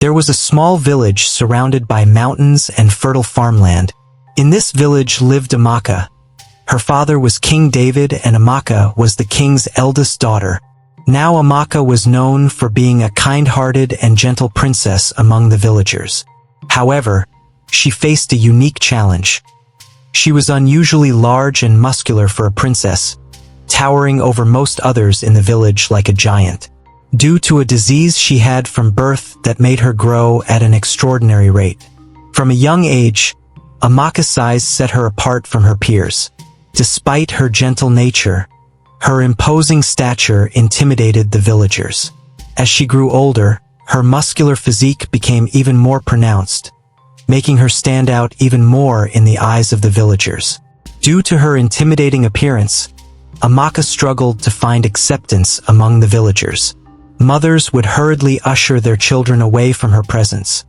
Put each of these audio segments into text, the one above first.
There was a small village surrounded by mountains and fertile farmland. In this village lived Amaka. Her father was King David and Amaka was the king's eldest daughter. Now Amaka was known for being a kind-hearted and gentle princess among the villagers. However, she faced a unique challenge. She was unusually large and muscular for a princess, towering over most others in the village like a giant, due to a disease she had from birth that made her grow at an extraordinary rate. From a young age, Amaka's size set her apart from her peers. Despite her gentle nature, her imposing stature intimidated the villagers. As she grew older, her muscular physique became even more pronounced, making her stand out even more in the eyes of the villagers. Due to her intimidating appearance, Amaka struggled to find acceptance among the villagers. Mothers would hurriedly usher their children away from her presence,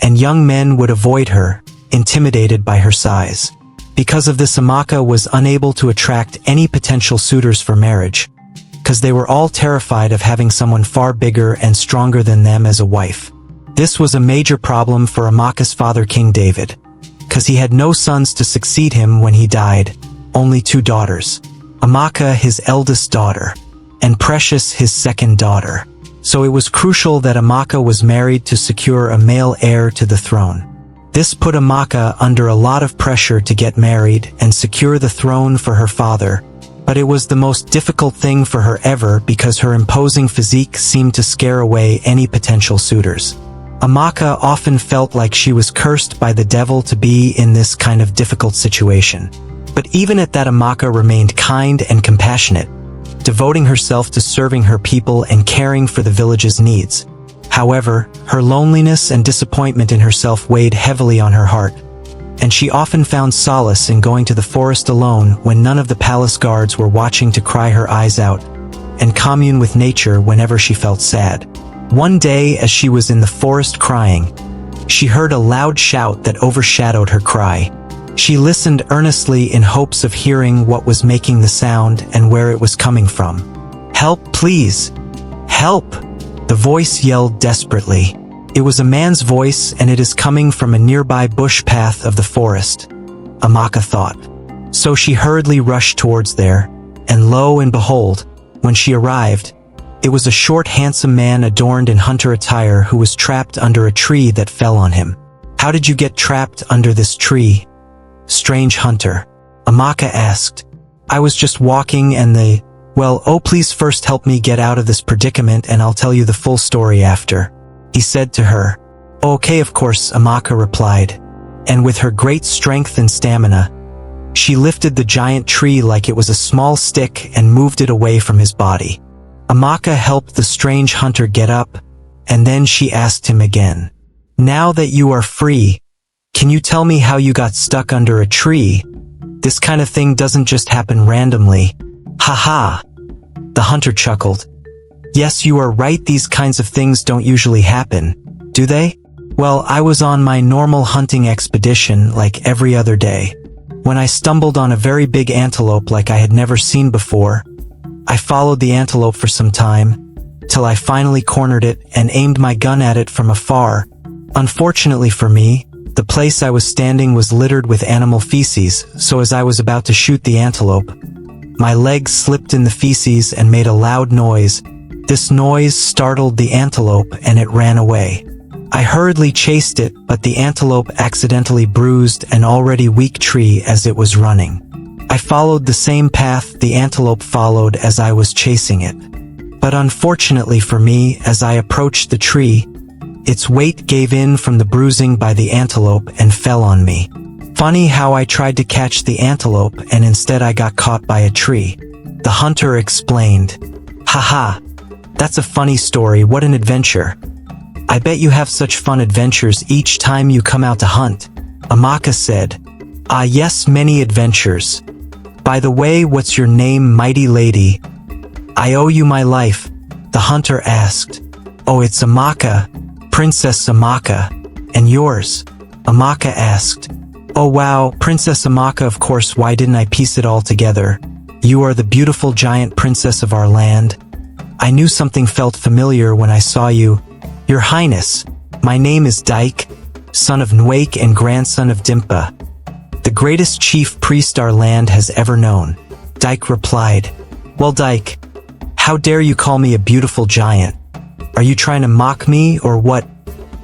and young men would avoid her, intimidated by her size. Because of this, Amaka was unable to attract any potential suitors for marriage, because they were all terrified of having someone far bigger and stronger than them as a wife. This was a major problem for Amaka's father, King David, because he had no sons to succeed him when he died, only 2 daughters. Amaka, his eldest daughter, and Precious, his second daughter. So it was crucial that Amaka was married to secure a male heir to the throne. This put Amaka under a lot of pressure to get married and secure the throne for her father, but it was the most difficult thing for her ever because her imposing physique seemed to scare away any potential suitors. Amaka often felt like she was cursed by the devil to be in this kind of difficult situation. But even at that, Amaka remained kind and compassionate, devoting herself to serving her people and caring for the village's needs. However, her loneliness and disappointment in herself weighed heavily on her heart, and she often found solace in going to the forest alone when none of the palace guards were watching to cry her eyes out, and commune with nature whenever she felt sad. One day, as she was in the forest crying, she heard a loud shout that overshadowed her cry. She listened earnestly in hopes of hearing what was making the sound and where it was coming from. "Help, please! Help!" The voice yelled desperately. It was a man's voice, and it is coming from a nearby bush path of the forest, Amaka thought. So she hurriedly rushed towards there, and lo and behold, when she arrived, it was a short, handsome man adorned in hunter attire who was trapped under a tree that fell on him. "How did you get trapped under this tree, strange hunter?" Amaka asked. "I was just walking and please first help me get out of this predicament and I'll tell you the full story after," he said to her. "Okay, of course," Amaka replied, and with her great strength and stamina, she lifted the giant tree like it was a small stick and moved it away from his body. Amaka helped the strange hunter get up, and then she asked him again, "Now that you are free, can you tell me how you got stuck under a tree? This kind of thing doesn't just happen randomly." "Ha." The hunter chuckled. "Yes, you are right, these kinds of things don't usually happen, do they? Well, I was on my normal hunting expedition like every other day, when I stumbled on a very big antelope like I had never seen before. I followed the antelope for some time, till I finally cornered it and aimed my gun at it from afar. Unfortunately for me, the place I was standing was littered with animal feces, so as I was about to shoot the antelope, my legs slipped in the feces and made a loud noise. This noise startled the antelope and it ran away. I hurriedly chased it, but the antelope accidentally bruised an already weak tree as it was running. I followed the same path the antelope followed as I was chasing it. But unfortunately for me, as I approached the tree, its weight gave in from the bruising by the antelope and fell on me. Funny how I tried to catch the antelope and instead I got caught by a tree," the hunter explained. "Haha, that's a funny story, what an adventure. I bet you have such fun adventures each time you come out to hunt," Amaka said. "Ah yes, many adventures. By the way, what's your name, mighty lady? I owe you my life," the hunter asked. "Oh, it's Amaka, Princess Amaka. And yours?" Amaka asked. "Oh wow, Princess Amaka, of course, why didn't I piece it all together? You are the beautiful giant princess of our land. I knew something felt familiar when I saw you. Your Highness, My name is Dyke, son of Nwake and grandson of Dimpa, the greatest chief priest our land has ever known. Dyke replied, Well, Dyke, how dare you call me a beautiful giant? Are you trying to mock me or what?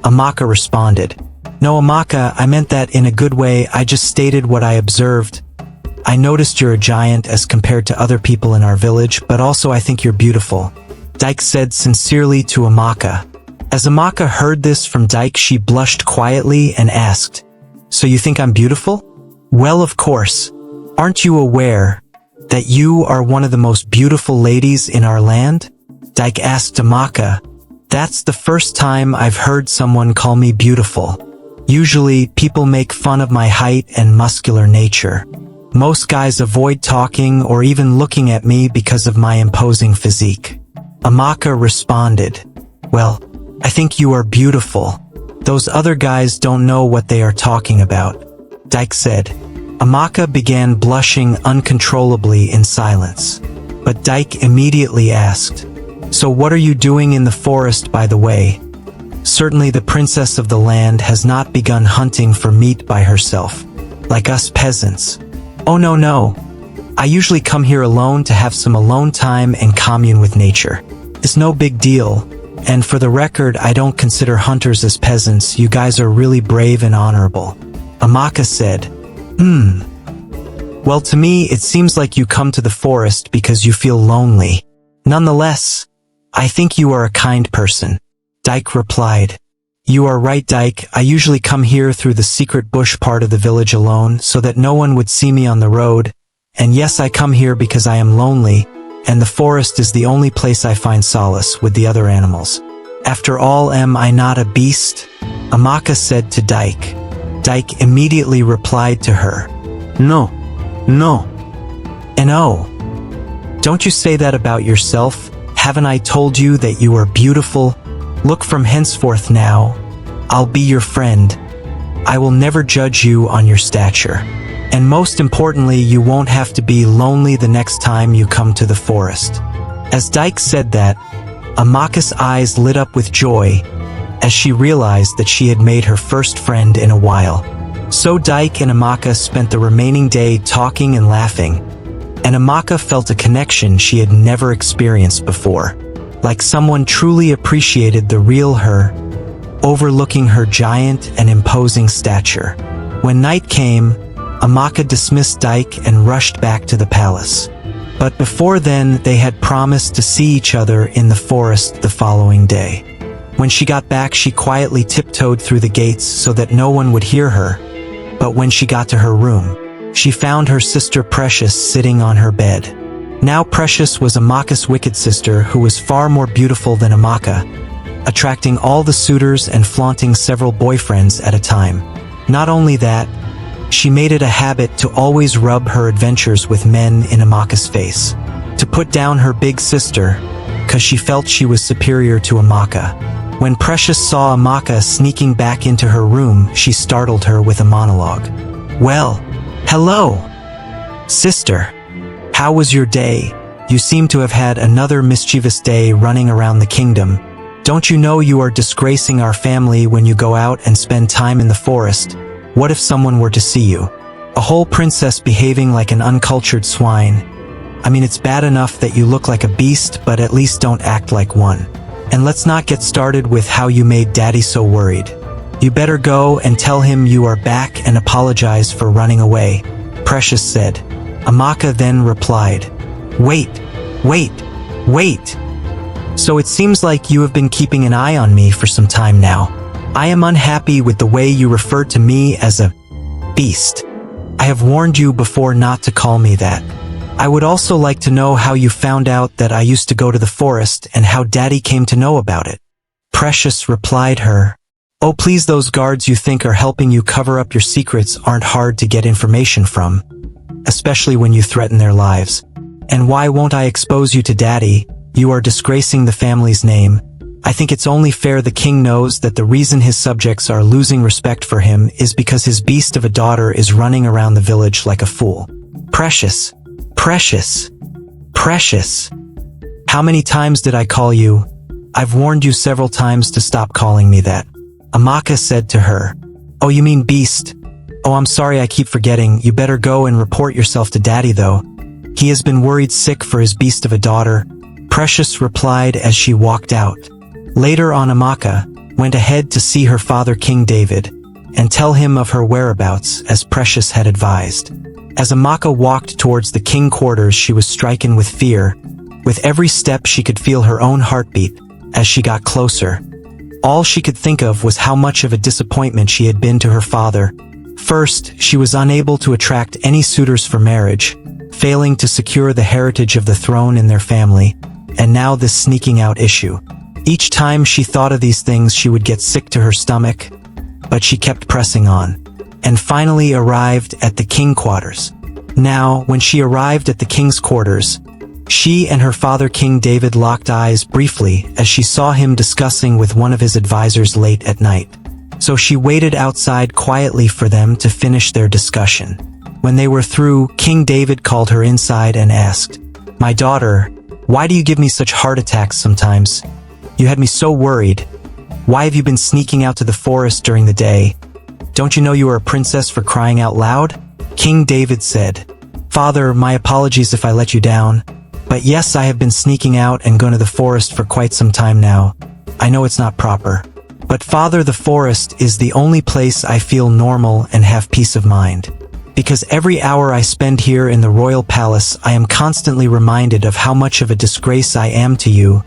Amaka responded, No, Amaka, I meant that in a good way. I just stated what I observed. I noticed you're a giant as compared to other people in our village, but also I think you're beautiful. Dyke said sincerely to Amaka. As Amaka heard this from Dyke, she blushed quietly and asked, So you think I'm beautiful? Well, of course. Aren't you aware that you are one of the most beautiful ladies in our land? Dyke asked Amaka. That's the first time I've heard someone call me beautiful. Usually, people make fun of my height and muscular nature. Most guys avoid talking or even looking at me because of my imposing physique. Amaka responded, Well, I think you are beautiful. Those other guys don't know what they are talking about. Dyke said. Amaka began blushing uncontrollably in silence. But Dyke immediately asked, So what are you doing in the forest, by the way? Certainly the princess of the land has not begun hunting for meat by herself, like us peasants. Oh no. I usually come here alone to have some alone time and commune with nature. It's no big deal, and for the record, I don't consider hunters as peasants. You guys are really brave and honorable. Amaka said, Well, to me, it seems like you come to the forest because you feel lonely. Nonetheless, I think you are a kind person. Dyke replied, You are right, Dyke. I usually come here through the secret bush part of the village alone so that no one would see me on the road. And yes, I come here because I am lonely, and the forest is the only place I find solace with the other animals. After all, am I not a beast? Amaka said to Dyke. Dyke immediately replied to her, No. And oh, don't you say that about yourself? Haven't I told you that you are beautiful? Look, from henceforth now, I'll be your friend. I will never judge you on your stature. And most importantly, you won't have to be lonely the next time you come to the forest. As Dyke said that, Amaka's eyes lit up with joy as she realized that she had made her first friend in a while. So Dyke and Amaka spent the remaining day talking and laughing, and Amaka felt a connection she had never experienced before, like someone truly appreciated the real her, overlooking her giant and imposing stature. When night came, Amaka dismissed Dyke and rushed back to the palace. But before then, they had promised to see each other in the forest the following day. When she got back, she quietly tiptoed through the gates so that no one would hear her. But when she got to her room, she found her sister Precious sitting on her bed. Now Precious was Amaka's wicked sister, who was far more beautiful than Amaka, attracting all the suitors and flaunting several boyfriends at a time. Not only that, she made it a habit to always rub her adventures with men in Amaka's face, to put down her big sister, cause she felt she was superior to Amaka. When Precious saw Amaka sneaking back into her room, she startled her with a monologue. Well, hello, sister. How was your day? You seem to have had another mischievous day running around the kingdom. Don't you know you are disgracing our family when you go out and spend time in the forest? What if someone were to see you? A whole princess behaving like an uncultured swine. I mean, it's bad enough that you look like a beast, but at least don't act like one. And let's not get started with how you made Daddy so worried. You better go and tell him you are back and apologize for running away, Precious said. Amaka then replied, Wait. So it seems like you have been keeping an eye on me for some time now. I am unhappy with the way you referred to me as a beast. I have warned you before not to call me that. I would also like to know how you found out that I used to go to the forest and how Daddy came to know about it. Precious replied her, Oh, please, those guards you think are helping you cover up your secrets aren't hard to get information from, especially when you threaten their lives. And why won't I expose you to Daddy? You are disgracing the family's name. I think it's only fair the king knows that the reason his subjects are losing respect for him is because his beast of a daughter is running around the village like a fool. Precious. How many times did I call you? I've warned you several times to stop calling me that. Amaka said to her, "Oh, you mean beast? Oh, I'm sorry, I keep forgetting. You better go and report yourself to Daddy, though. He has been worried sick for his beast of a daughter," Precious replied as she walked out. Later on, Amaka went ahead to see her father, King David, and tell him of her whereabouts, as Precious had advised. As Amaka walked towards the king quarters, she was stricken with fear. With every step, she could feel her own heartbeat as she got closer. All she could think of was how much of a disappointment she had been to her father. First, she was unable to attract any suitors for marriage, failing to secure the heritage of the throne in their family, and now this sneaking out issue. Each time she thought of these things, she would get sick to her stomach, but she kept pressing on, and finally arrived at the king quarters. Now, when she arrived at the king's quarters, she and her father, King David, locked eyes briefly as she saw him discussing with one of his advisors late at night. So she waited outside quietly for them to finish their discussion. When they were through, King David called her inside and asked, "My daughter, why do you give me such heart attacks sometimes? You had me so worried. Why have you been sneaking out to the forest during the day? Don't you know you are a princess, for crying out loud?" King David said, "Father, my apologies if I let you down. But yes, I have been sneaking out and going to the forest for quite some time now. I know it's not proper. But Father, the forest is the only place I feel normal and have peace of mind. Because every hour I spend here in the royal palace, I am constantly reminded of how much of a disgrace I am to you,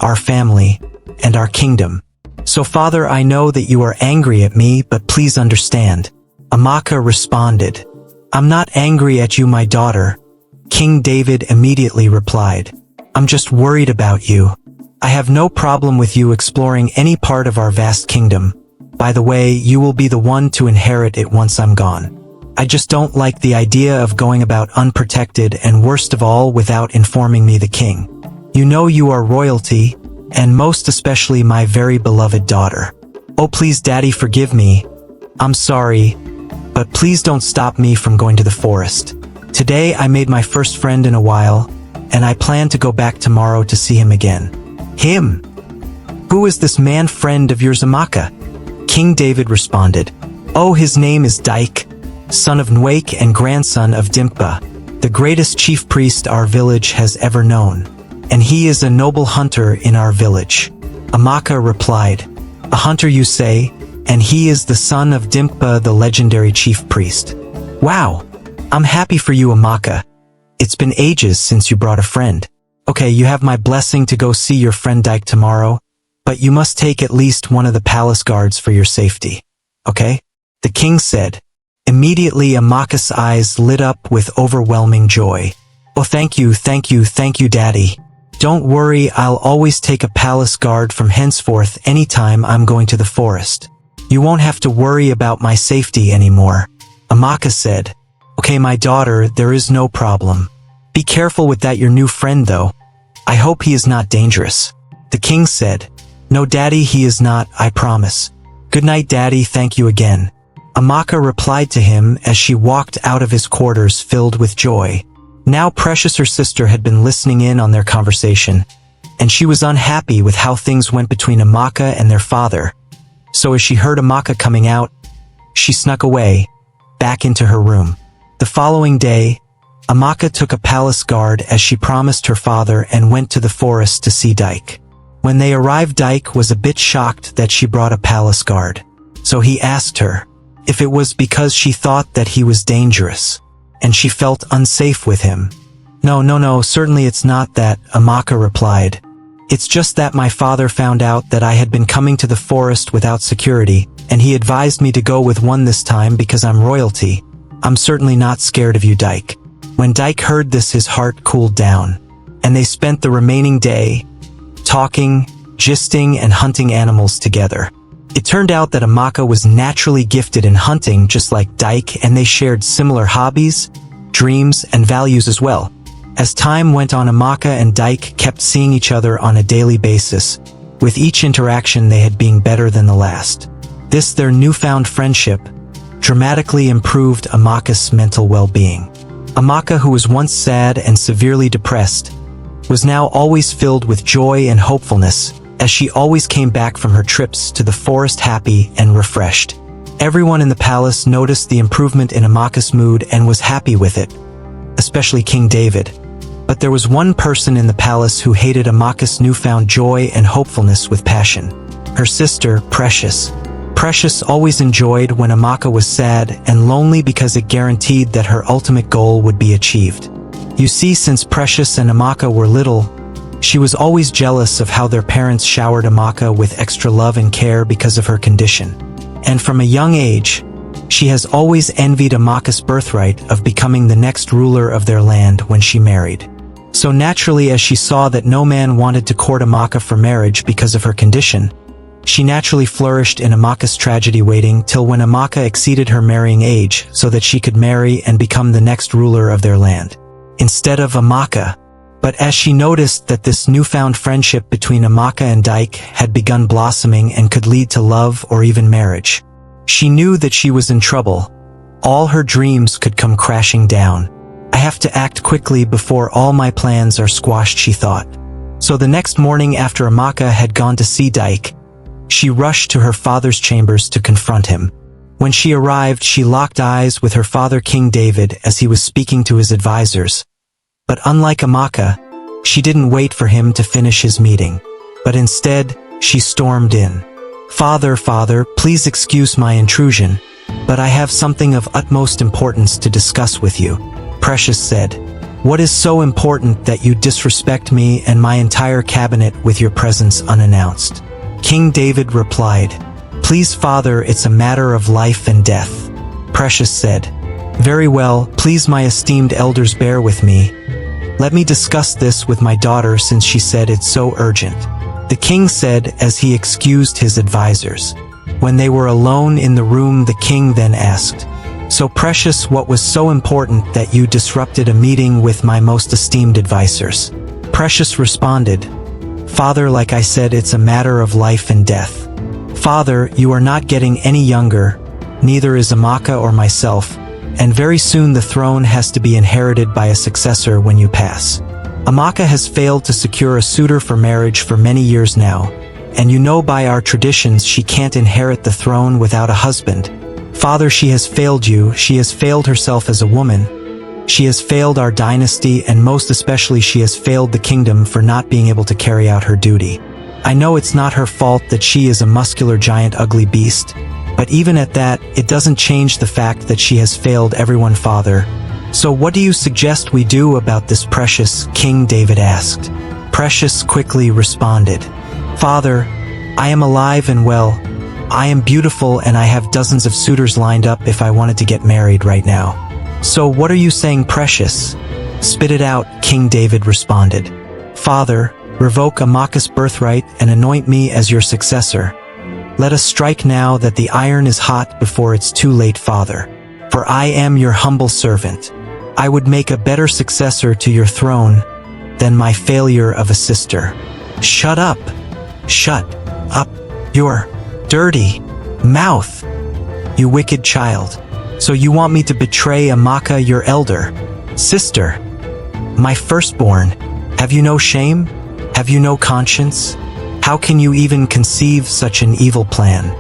our family, and our kingdom. So Father, I know that you are angry at me, but please understand." Amaka responded, "I'm not angry at you, my daughter." King David immediately replied, "I'm just worried about you. I have no problem with you exploring any part of our vast kingdom. By the way, you will be the one to inherit it once I'm gone. I just don't like the idea of going about unprotected, and worst of all, without informing me, the king. You know you are royalty, and most especially my very beloved daughter. Oh please, Daddy, forgive me. I'm sorry, but please don't stop me from going to the forest. Today I made my first friend in a while, and I plan to go back tomorrow to see him again." "Him? Who is this man friend of yours, Amaka?" King David responded, "Oh, his name is Dyke, son of Nwake and grandson of Dimpba, the greatest chief priest our village has ever known. And he is a noble hunter in our village." Amaka replied, "A hunter, you say? And he is the son of Dimpba, the legendary chief priest. Wow! I'm happy for you, Amaka. It's been ages since you brought a friend. Okay, you have my blessing to go see your friend Dyke tomorrow, but you must take at least one of the palace guards for your safety. Okay?" The king said. Immediately Amaka's eyes lit up with overwhelming joy. "Oh, thank you, Daddy. Don't worry, I'll always take a palace guard from henceforth anytime I'm going to the forest. You won't have to worry about my safety anymore," Amaka said. "Okay, my daughter, there is no problem. Be careful with your new friend, though. I hope he is not dangerous." The king said, "No, Daddy, he is not, I promise. Good night, Daddy, thank you again." Amaka replied to him as she walked out of his quarters filled with joy. Now Precious, her sister, had been listening in on their conversation, and she was unhappy with how things went between Amaka and their father. So as she heard Amaka coming out, she snuck away, back into her room. The following day, Amaka took a palace guard as she promised her father and went to the forest to see Dyke. When they arrived, Dyke was a bit shocked that she brought a palace guard. So he asked her if it was because she thought that he was dangerous, and she felt unsafe with him. No, certainly it's not that," Amaka replied. "It's just that my father found out that I had been coming to the forest without security, and he advised me to go with one this time because I'm royalty. I'm certainly not scared of you, Dyke." When Dyke heard this, his heart cooled down, and they spent the remaining day talking, gisting, and hunting animals together. It turned out that Amaka was naturally gifted in hunting just like Dyke, and they shared similar hobbies, dreams, and values as well. As time went on, Amaka and Dyke kept seeing each other on a daily basis, with each interaction they had being better than the last. This, their newfound friendship, dramatically improved Amaka's mental well-being. Amaka, who was once sad and severely depressed, was now always filled with joy and hopefulness, as she always came back from her trips to the forest happy and refreshed. Everyone in the palace noticed the improvement in Amaka's mood and was happy with it, especially King David. But there was one person in the palace who hated Amaka's newfound joy and hopefulness with passion. Her sister, Precious. Precious always enjoyed when Amaka was sad and lonely because it guaranteed that her ultimate goal would be achieved. You see, since Precious and Amaka were little, she was always jealous of how their parents showered Amaka with extra love and care because of her condition. And from a young age, she has always envied Amaka's birthright of becoming the next ruler of their land when she married. So naturally, as she saw that no man wanted to court Amaka for marriage because of her condition, she naturally flourished in Amaka's tragedy, waiting till when Amaka exceeded her marrying age so that she could marry and become the next ruler of their land, instead of Amaka. But as she noticed that this newfound friendship between Amaka and Dyke had begun blossoming and could lead to love or even marriage, she knew that she was in trouble. All her dreams could come crashing down. I have to act quickly before all my plans are squashed, she thought. So the next morning, after Amaka had gone to see Dyke, she rushed to her father's chambers to confront him. When she arrived, she locked eyes with her father, King David, as he was speaking to his advisors. But unlike Amaka, she didn't wait for him to finish his meeting, but instead, she stormed in. Father, please excuse my intrusion, but I have something of utmost importance to discuss with you," Precious said. "What is so important that you disrespect me and my entire cabinet with your presence unannounced?" King David replied, "Please, Father, it's a matter of life and death." Precious said, "Very well, please, my esteemed elders, bear with me. Let me discuss this with my daughter since she said it's so urgent," the king said as he excused his advisors. When they were alone in the room, the king then asked, "So Precious, what was so important that you disrupted a meeting with my most esteemed advisors?" Precious responded, "Father, like I said, it's a matter of life and death. Father, you are not getting any younger, neither is Amaka or myself, and very soon the throne has to be inherited by a successor when you pass. Amaka has failed to secure a suitor for marriage for many years now, and you know by our traditions she can't inherit the throne without a husband. Father, she has failed you, she has failed herself as a woman, she has failed our dynasty, and most especially she has failed the kingdom for not being able to carry out her duty. I know it's not her fault that she is a muscular giant ugly beast, but even at that, it doesn't change the fact that she has failed everyone, Father. So what do you suggest we do about this, Precious?" King David asked. Precious quickly responded, "Father, I am alive and well. I am beautiful and I have dozens of suitors lined up if I wanted to get married right now. So what are you saying, Precious?" "Spit it out," King David responded. "Father, revoke Amaka's birthright and anoint me as your successor. Let us strike now that the iron is hot before it's too late, Father. For I am your humble servant. I would make a better successor to your throne than my failure of a sister." "Shut up! Shut up your dirty mouth, you wicked child. So you want me to betray Amaka, your elder sister, my firstborn? Have you no shame? Have you no conscience? How can you even conceive such an evil plan?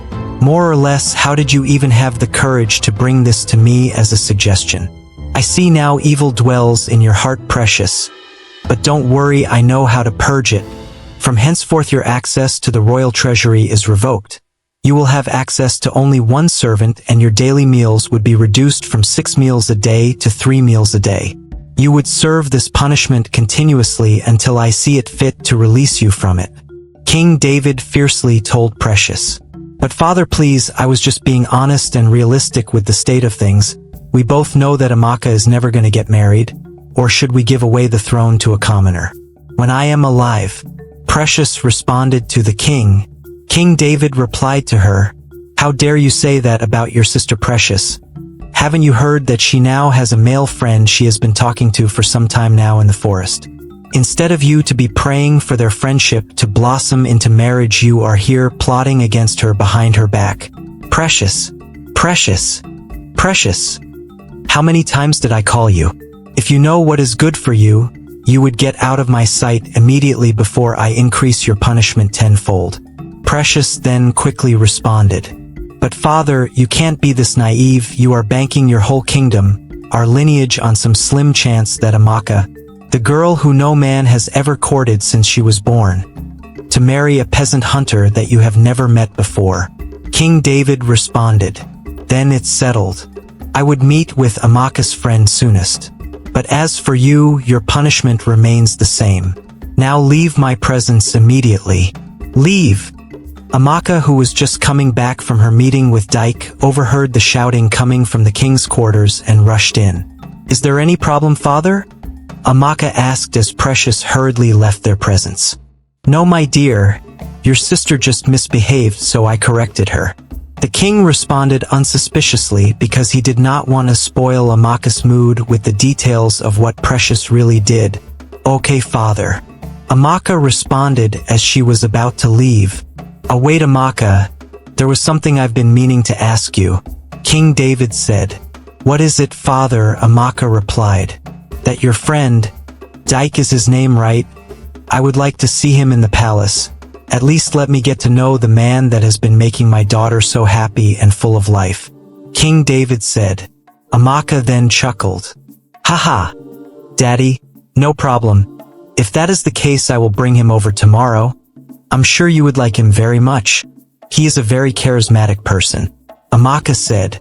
More or less, how did you even have the courage to bring this to me as a suggestion? I see now evil dwells in your heart, Precious. But don't worry, I know how to purge it. From henceforth your access to the royal treasury is revoked. You will have access to only one servant, and your daily meals would be reduced from 6 meals a day to 3 meals a day. You would serve this punishment continuously until I see it fit to release you from it," King David fiercely told Precious. "But Father, please, I was just being honest and realistic with the state of things. We both know that Amaka is never going to get married, or should we give away the throne to a commoner? When I am alive," Precious responded to the king. King David replied to her, "How dare you say that about your sister Precious? Haven't you heard that she now has a male friend she has been talking to for some time now in the forest? Instead of you to be praying for their friendship to blossom into marriage, you are here plotting against her behind her back. Precious, Precious, Precious. How many times did I call you? If you know what is good for you, you would get out of my sight immediately before I increase your punishment tenfold." Precious then quickly responded, "But father, you can't be this naive. You are banking your whole kingdom, our lineage, on some slim chance that Amaka, the girl who no man has ever courted since she was born, to marry a peasant hunter that you have never met before." King David responded, "Then it's settled. I would meet with Amaka's friend soonest. But as for you, your punishment remains the same. Now leave my presence immediately. Leave." Amaka, who was just coming back from her meeting with Dyke, overheard the shouting coming from the king's quarters and rushed in. "Is there any problem, father?" Amaka asked as Precious hurriedly left their presence. "No, my dear. Your sister just misbehaved, so I corrected her." The king responded unsuspiciously because he did not want to spoil Amaka's mood with the details of what Precious really did. "Okay, father." Amaka responded as she was about to leave. "Oh, wait, Amaka. There was something I've been meaning to ask you," King David said. "What is it, father?" Amaka replied. "That your friend, Dyke is his name, right? I would like to see him in the palace. At least let me get to know the man that has been making my daughter so happy and full of life," King David said. Amaka then chuckled. "Haha, Daddy, no problem. If that is the case, I will bring him over tomorrow. I'm sure you would like him very much. He is a very charismatic person," Amaka said.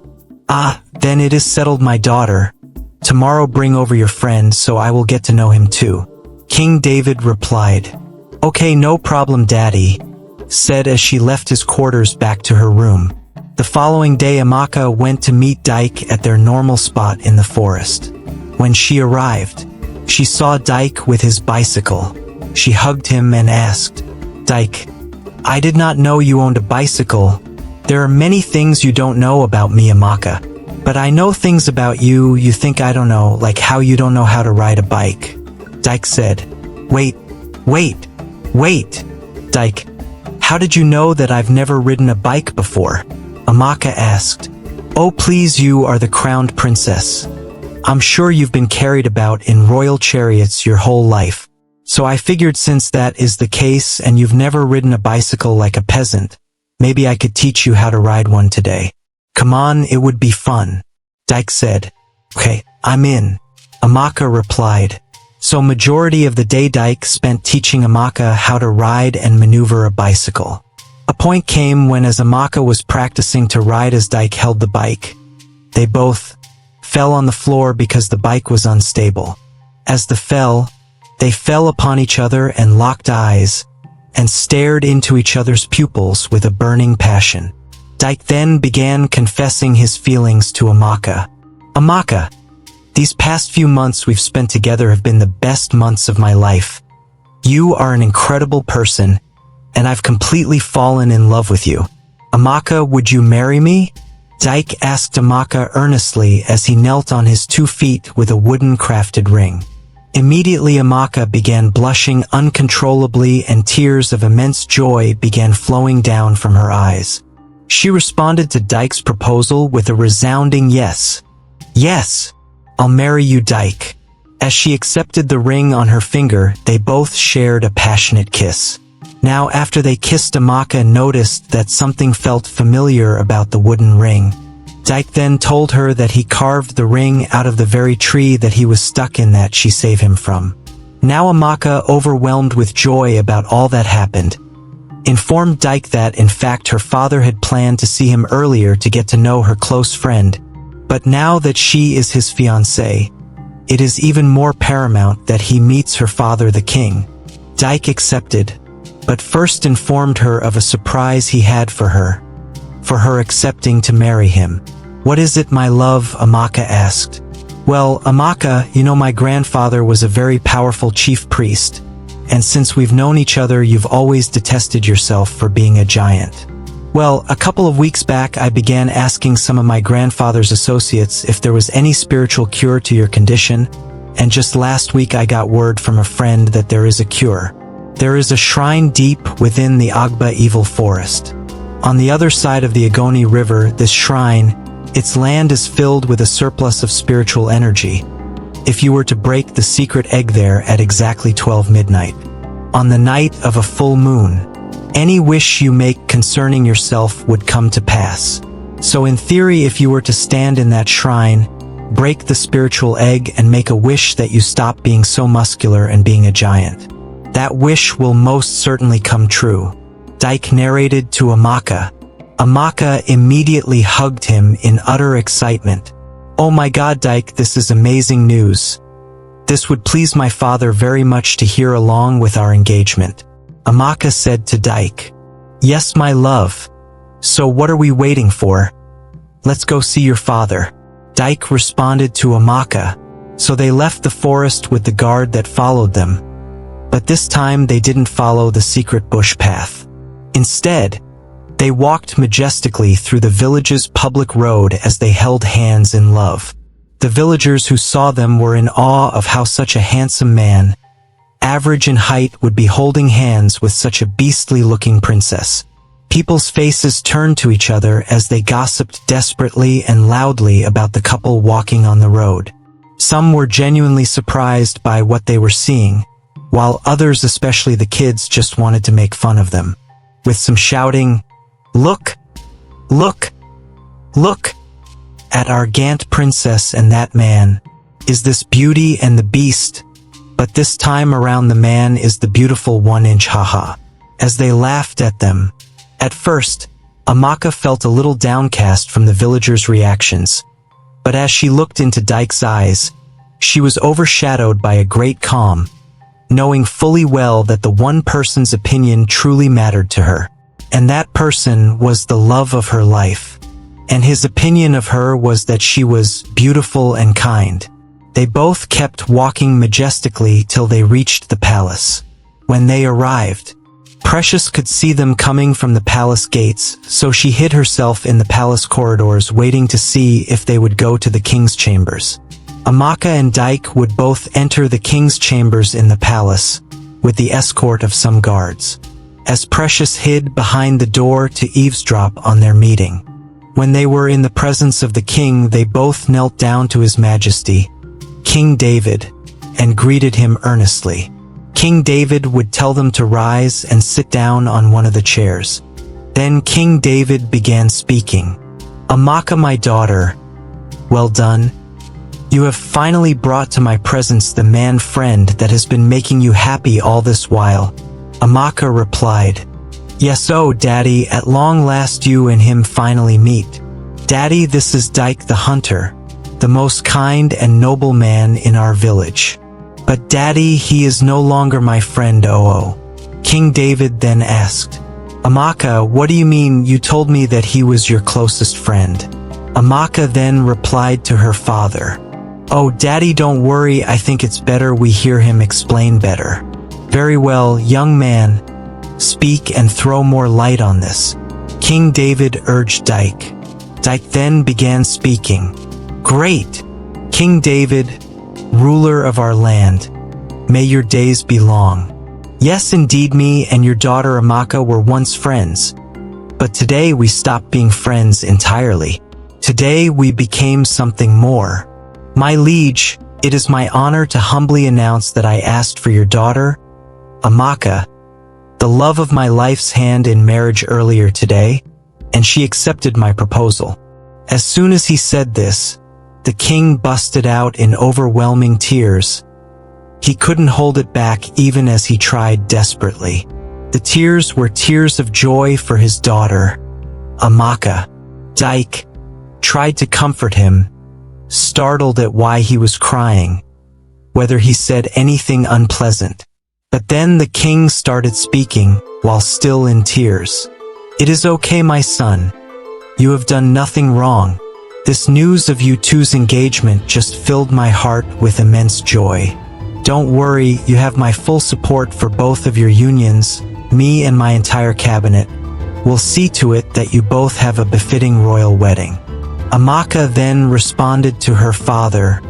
"Ah, then it is settled, my daughter. Tomorrow bring over your friend so I will get to know him too," King David replied. "Okay, no problem, Daddy," said as she left his quarters back to her room. The following day, Amaka went to meet Dyke at their normal spot in the forest. When she arrived, she saw Dyke with his bicycle. She hugged him and asked, "Dyke, I did not know you owned a bicycle. There are many things you don't know about me, Amaka. But I know things about you think I don't know, like how you don't know how to ride a bike." Dyke said, Wait, Dyke, how did you know that I've never ridden a bike before?" Amaka asked. "Oh, please, you are the crowned princess. I'm sure you've been carried about in royal chariots your whole life. So I figured since that is the case and you've never ridden a bicycle like a peasant, maybe I could teach you how to ride one today. Come on, it would be fun," Dyke said. "Okay, I'm in," Amaka replied. So majority of the day Dyke spent teaching Amaka how to ride and maneuver a bicycle. A point came when, as Amaka was practicing to ride as Dyke held the bike, they both fell on the floor because the bike was unstable. As they fell upon each other and locked eyes and stared into each other's pupils with a burning passion. Dyke then began confessing his feelings to Amaka. "Amaka, these past few months we've spent together have been the best months of my life. You are an incredible person, and I've completely fallen in love with you. Amaka, would you marry me?" Dyke asked Amaka earnestly as he knelt on his 2 feet with a wooden crafted ring. Immediately Amaka began blushing uncontrollably and tears of immense joy began flowing down from her eyes. She responded to Dyke's proposal with a resounding yes. "Yes, I'll marry you, Dyke." As she accepted the ring on her finger, they both shared a passionate kiss. Now, after they kissed, Amaka noticed that something felt familiar about the wooden ring. Dyke then told her that he carved the ring out of the very tree that he was stuck in that she saved him from. Now Amaka, overwhelmed with joy about all that happened, informed Dyke that in fact her father had planned to see him earlier to get to know her close friend, but now that she is his fiancée, it is even more paramount that he meets her father, the king. Dyke accepted, but first informed her of a surprise he had for her accepting to marry him. "What is it, my love?" Amaka asked. "Well, Amaka, you know my grandfather was a very powerful chief priest, and since we've known each other you've always detested yourself for being a giant. Well, a couple of weeks back I began asking some of my grandfather's associates if there was any spiritual cure to your condition, and just last week I got word from a friend that there is a cure. There is a shrine deep within the Agba evil forest. On the other side of the Agoni River, this shrine, its land is filled with a surplus of spiritual energy. if you were to break the secret egg there at exactly 12 midnight. On the night of a full moon, any wish you make concerning yourself would come to pass. So in theory, if you were to stand in that shrine, break the spiritual egg and make a wish that you stop being so muscular and being a giant, that wish will most certainly come true. Dyke narrated to Amaka. Amaka immediately hugged him in utter excitement. "Oh my God, Dyke, this is amazing news. This would please my father very much to hear along with our engagement." Amaka said to Dyke, "Yes, my love. So what are we waiting for? Let's go see your father." Dyke responded to Amaka, so they left the forest with the guard that followed them. But this time they didn't follow the secret bush path. Instead, they walked majestically through the village's public road as they held hands in love. The villagers who saw them were in awe of how such a handsome man, average in height, would be holding hands with such a beastly-looking princess. People's faces turned to each other as they gossiped desperately and loudly about the couple walking on the road. Some were genuinely surprised by what they were seeing, while others, especially the kids, just wanted to make fun of them. With some shouting, "Look! Look! Look! At our Gant princess and that man! Is this Beauty and the Beast? But this time around the man is the beautiful 1-inch haha." As they laughed at them. At first, Amaka felt a little downcast from the villagers' reactions, but as she looked into Dyke's eyes, she was overshadowed by a great calm, knowing fully well that the one person's opinion truly mattered to her. And that person was the love of her life. And his opinion of her was that she was beautiful and kind. They both kept walking majestically till they reached the palace. When they arrived, Precious could see them coming from the palace gates, so she hid herself in the palace corridors waiting to see if they would go to the king's chambers. Amaka and Dyke would both enter the king's chambers in the palace, with the escort of some guards, as Precious hid behind the door to eavesdrop on their meeting. When they were in the presence of the king, they both knelt down to His Majesty, King David, and greeted him earnestly. King David would tell them to rise and sit down on one of the chairs. Then King David began speaking. "Amaka, my daughter, well done. You have finally brought to my presence the man friend that has been making you happy all this while." Amaka replied, "Yes, oh, Daddy, at long last you and him finally meet. Daddy, this is Dyke the hunter, the most kind and noble man in our village. But Daddy, he is no longer my friend, oh." King David then asked, "Amaka, what do you mean? You told me that he was your closest friend." Amaka then replied to her father, "Oh, Daddy, don't worry, I think it's better we hear him explain better." "Very well, young man, speak and throw more light on this," King David urged Dyke. Dyke then began speaking. "Great! King David, ruler of our land, may your days be long. Yes, indeed, me and your daughter Amaka were once friends, but today we stopped being friends entirely. Today we became something more. My liege, it is my honor to humbly announce that I asked for your daughter, Amaka, the love of my life's hand, in marriage earlier today, and she accepted my proposal." As soon as he said this, the king busted out in overwhelming tears. He couldn't hold it back even as he tried desperately. The tears were tears of joy for his daughter, Amaka. Dyke tried to comfort him, startled at why he was crying, whether he said anything unpleasant. But then the king started speaking, while still in tears. "It is okay, my son. You have done nothing wrong. This news of you two's engagement just filled my heart with immense joy. Don't worry, you have my full support for both of your unions. Me and my entire cabinet will see to it that you both have a befitting royal wedding." Amaka then responded to her father,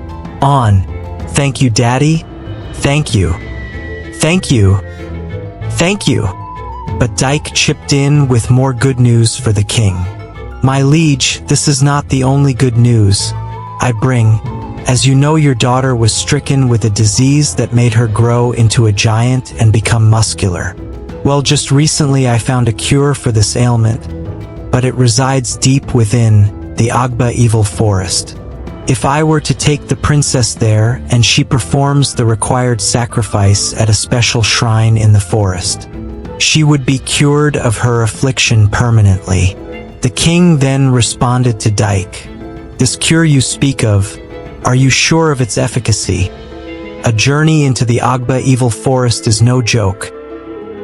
"Thank you, Daddy. Thank you. Thank you. Thank you." But Dyke chipped in with more good news for the king. "My liege, this is not the only good news I bring. As you know, your daughter was stricken with a disease that made her grow into a giant and become muscular. Well, just recently I found a cure for this ailment, but it resides deep within the Agba evil forest. If I were to take the princess there and she performs the required sacrifice at a special shrine in the forest, she would be cured of her affliction permanently. The king then responded to Dyke, "This cure you speak of, are you sure of its efficacy? A journey into the Agba evil forest is no joke.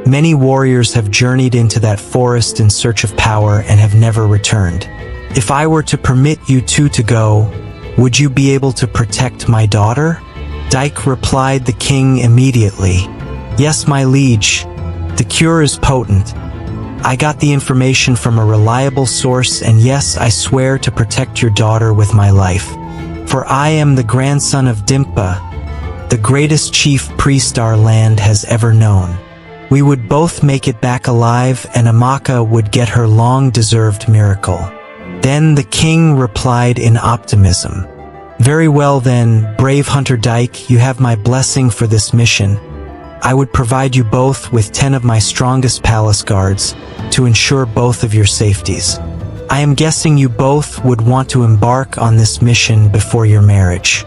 Many warriors have journeyed into that forest in search of power and have never returned. If I were to permit you two to go, would you be able to protect my daughter?" Dyke replied the king immediately, "Yes, my liege. The cure is potent. I got the information from a reliable source, and yes, I swear to protect your daughter with my life. For I am the grandson of Dimpa, the greatest chief priest our land has ever known. We would both make it back alive, and Amaka would get her long-deserved miracle." Then the king replied in optimism, "Very well then, brave hunter Dyke, you have my blessing for this mission. I would provide you both with 10 of my strongest palace guards to ensure both of your safeties. I am guessing you both would want to embark on this mission before your marriage."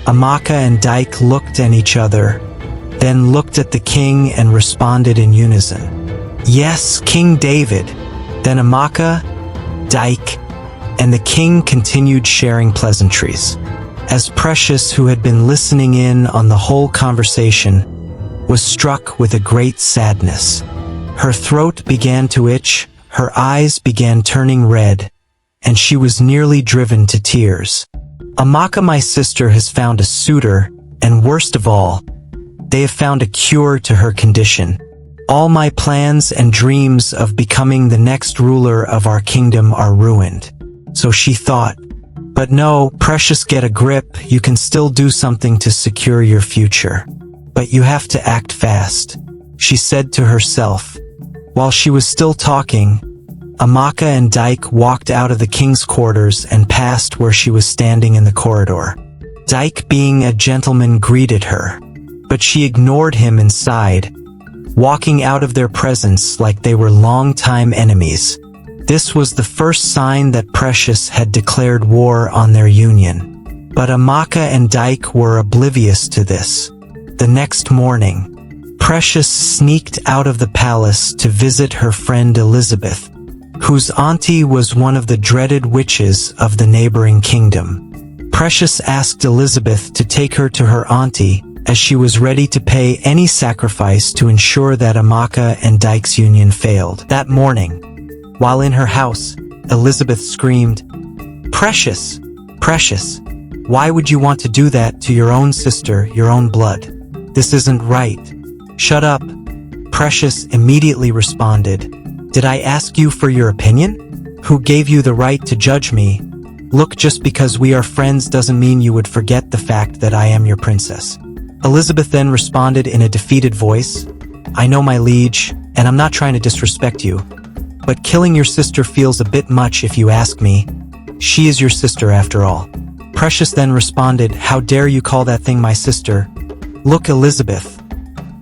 Amaka and Dyke looked at each other, then looked at the king and responded in unison, "Yes, King David." Then Amaka, Dyke, and the king continued sharing pleasantries. As Precious, who had been listening in on the whole conversation, was struck with a great sadness. Her throat began to itch, her eyes began turning red, and she was nearly driven to tears. "Amaka, my sister, has found a suitor, and worst of all, they have found a cure to her condition. All my plans and dreams of becoming the next ruler of our kingdom are ruined." So she thought, "But no, Precious, get a grip, you can still do something to secure your future. But you have to act fast," she said to herself. While she was still talking, Amaka and Dyke walked out of the king's quarters and passed where she was standing in the corridor. Dyke, being a gentleman, greeted her, but she ignored him and sighed, walking out of their presence like they were long-time enemies. This was the first sign that Precious had declared war on their union. But Amaka and Dyke were oblivious to this. The next morning, Precious sneaked out of the palace to visit her friend Elizabeth, whose auntie was one of the dreaded witches of the neighboring kingdom. Precious asked Elizabeth to take her to her auntie, as she was ready to pay any sacrifice to ensure that Amaka and Dyke's union failed. That morning, while in her house, Elizabeth screamed, "Precious! Precious! Why would you want to do that to your own sister, your own blood? This isn't right." "Shut up," Precious immediately responded. "Did I ask you for your opinion? Who gave you the right to judge me? Look, just because we are friends doesn't mean you would forget the fact that I am your princess." Elizabeth then responded in a defeated voice, "I know, my liege, and I'm not trying to disrespect you, but killing your sister feels a bit much if you ask me. She is your sister after all." Precious then responded, "How dare you call that thing my sister? Look, Elizabeth,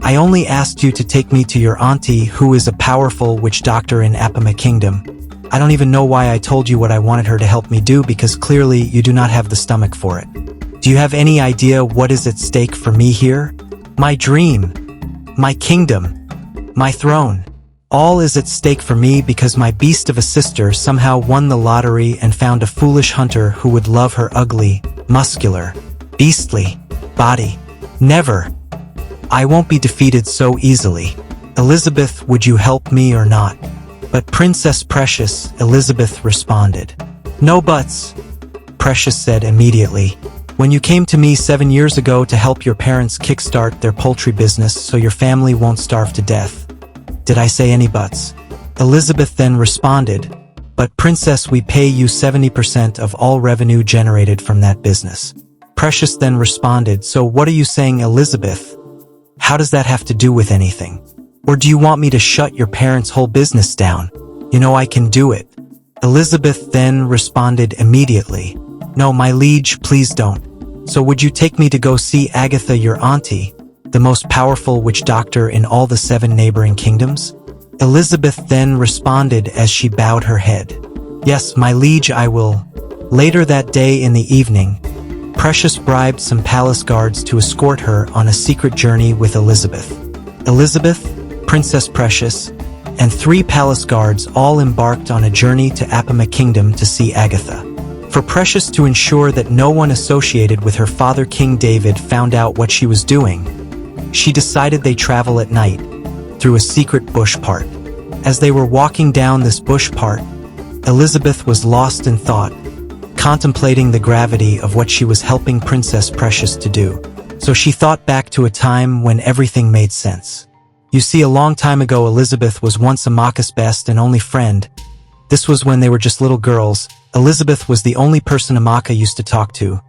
I only asked you to take me to your auntie, who is a powerful witch doctor in Apama Kingdom. I don't even know why I told you what I wanted her to help me do, because clearly you do not have the stomach for it. Do you have any idea what is at stake for me here? My dream, my kingdom, my throne. All is at stake for me because my beast of a sister somehow won the lottery and found a foolish hunter who would love her ugly, muscular, beastly body. Never. I won't be defeated so easily. Elizabeth, would you help me or not?" "But Princess Precious," Elizabeth responded. "No buts," Precious said immediately. "When you came to me 7 years ago to help your parents kickstart their poultry business so your family won't starve to death, did I say any buts?" Elizabeth then responded, "But Princess, we pay you 70% of all revenue generated from that business." Precious then responded, "So what are you saying, Elizabeth? How does that have to do with anything? Or do you want me to shut your parents' whole business down? You know I can do it." Elizabeth then responded immediately, "No, my liege, please don't. So would you take me to go see Agatha, your auntie, the most powerful witch doctor in all the 7 neighboring kingdoms? Elizabeth then responded as she bowed her head. Yes, my liege, I will. Later that day in the evening, Precious bribed some palace guards to escort her on a secret journey with Elizabeth. Elizabeth, Princess Precious, and 3 palace guards all embarked on a journey to Apama Kingdom to see Agatha. For Precious to ensure that no one associated with her father King David found out what she was doing, she decided they travel at night, through a secret bush part. As they were walking down this bush part, Elizabeth was lost in thought, contemplating the gravity of what she was helping Princess Precious to do. So she thought back to a time when everything made sense. You see, a long time ago, Elizabeth was once Amaka's best and only friend. This was when they were just little girls. Elizabeth was the only person Amaka used to talk to.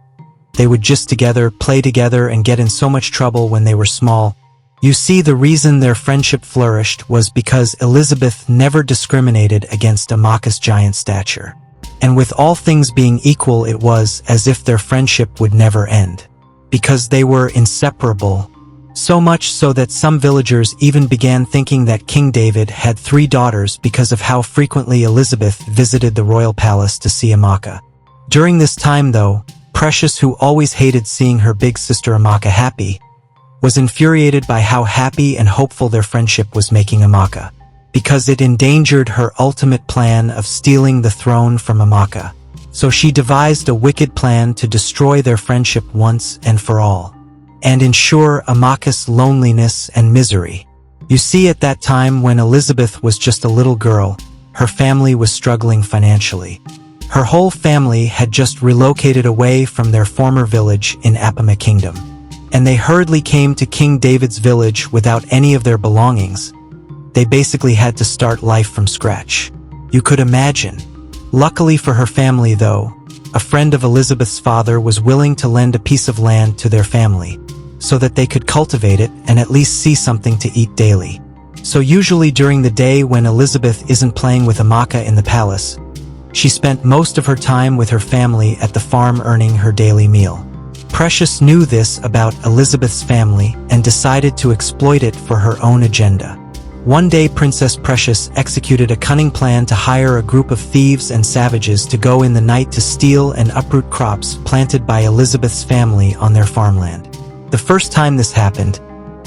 They would just together, play together, and get in so much trouble when they were small. You see, the reason their friendship flourished was because Elizabeth never discriminated against Amaka's giant stature. And with all things being equal, it was as if their friendship would never end. Because they were inseparable. So much so that some villagers even began thinking that King David had 3 daughters because of how frequently Elizabeth visited the royal palace to see Amaka. During this time, though, Precious, who always hated seeing her big sister Amaka happy, was infuriated by how happy and hopeful their friendship was making Amaka, because it endangered her ultimate plan of stealing the throne from Amaka. So she devised a wicked plan to destroy their friendship once and for all, and ensure Amaka's loneliness and misery. You see, at that time when Elizabeth was just a little girl, her family was struggling financially. Her whole family had just relocated away from their former village in Apama Kingdom, and they hurriedly came to King David's village without any of their belongings. They basically had to start life from scratch. You could imagine. Luckily for her family, though, a friend of Elizabeth's father was willing to lend a piece of land to their family, so that they could cultivate it and at least see something to eat daily. So usually during the day when Elizabeth isn't playing with Amaka in the palace, she spent most of her time with her family at the farm earning her daily meal. Precious knew this about Elizabeth's family and decided to exploit it for her own agenda. One day, Princess Precious executed a cunning plan to hire a group of thieves and savages to go in the night to steal and uproot crops planted by Elizabeth's family on their farmland. The first time this happened,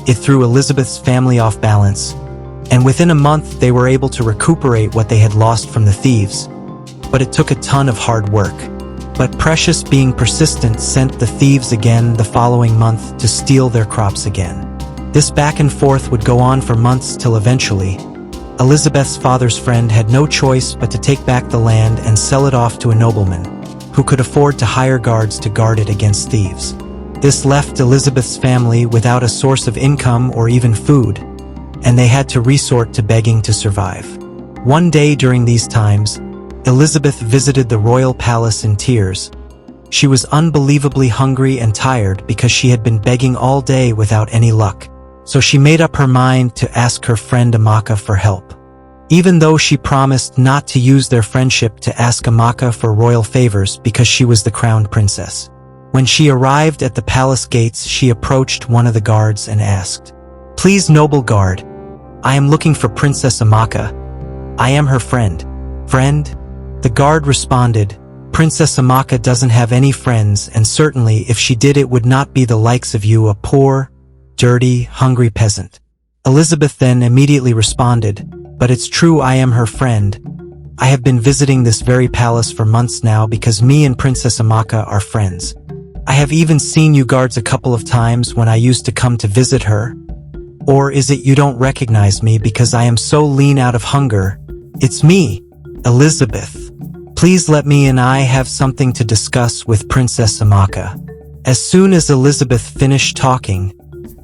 it threw Elizabeth's family off balance, and within a month they were able to recuperate what they had lost from the thieves. But it took a ton of hard work. But Precious, being persistent, sent the thieves again the following month to steal their crops again. This back and forth would go on for months till eventually, Elizabeth's father's friend had no choice but to take back the land and sell it off to a nobleman, who could afford to hire guards to guard it against thieves. This left Elizabeth's family without a source of income or even food, and they had to resort to begging to survive. One day during these times, Elizabeth visited the royal palace in tears. She was unbelievably hungry and tired because she had been begging all day without any luck. So she made up her mind to ask her friend Amaka for help. Even though she promised not to use their friendship to ask Amaka for royal favors because she was the crowned princess. When she arrived at the palace gates, she approached one of the guards and asked, "Please, noble guard, I am looking for Princess Amaka. I am her friend." "Friend?" The guard responded, "Princess Amaka doesn't have any friends, and certainly if she did, it would not be the likes of you, a poor, dirty, hungry peasant." Elizabeth then immediately responded, "But it's true, I am her friend. I have been visiting this very palace for months now because me and Princess Amaka are friends. I have even seen you guards a couple of times when I used to come to visit her. Or is it you don't recognize me because I am so lean out of hunger? It's me, Elizabeth. Please let me in, I have something to discuss with Princess Amaka." As soon as Elizabeth finished talking,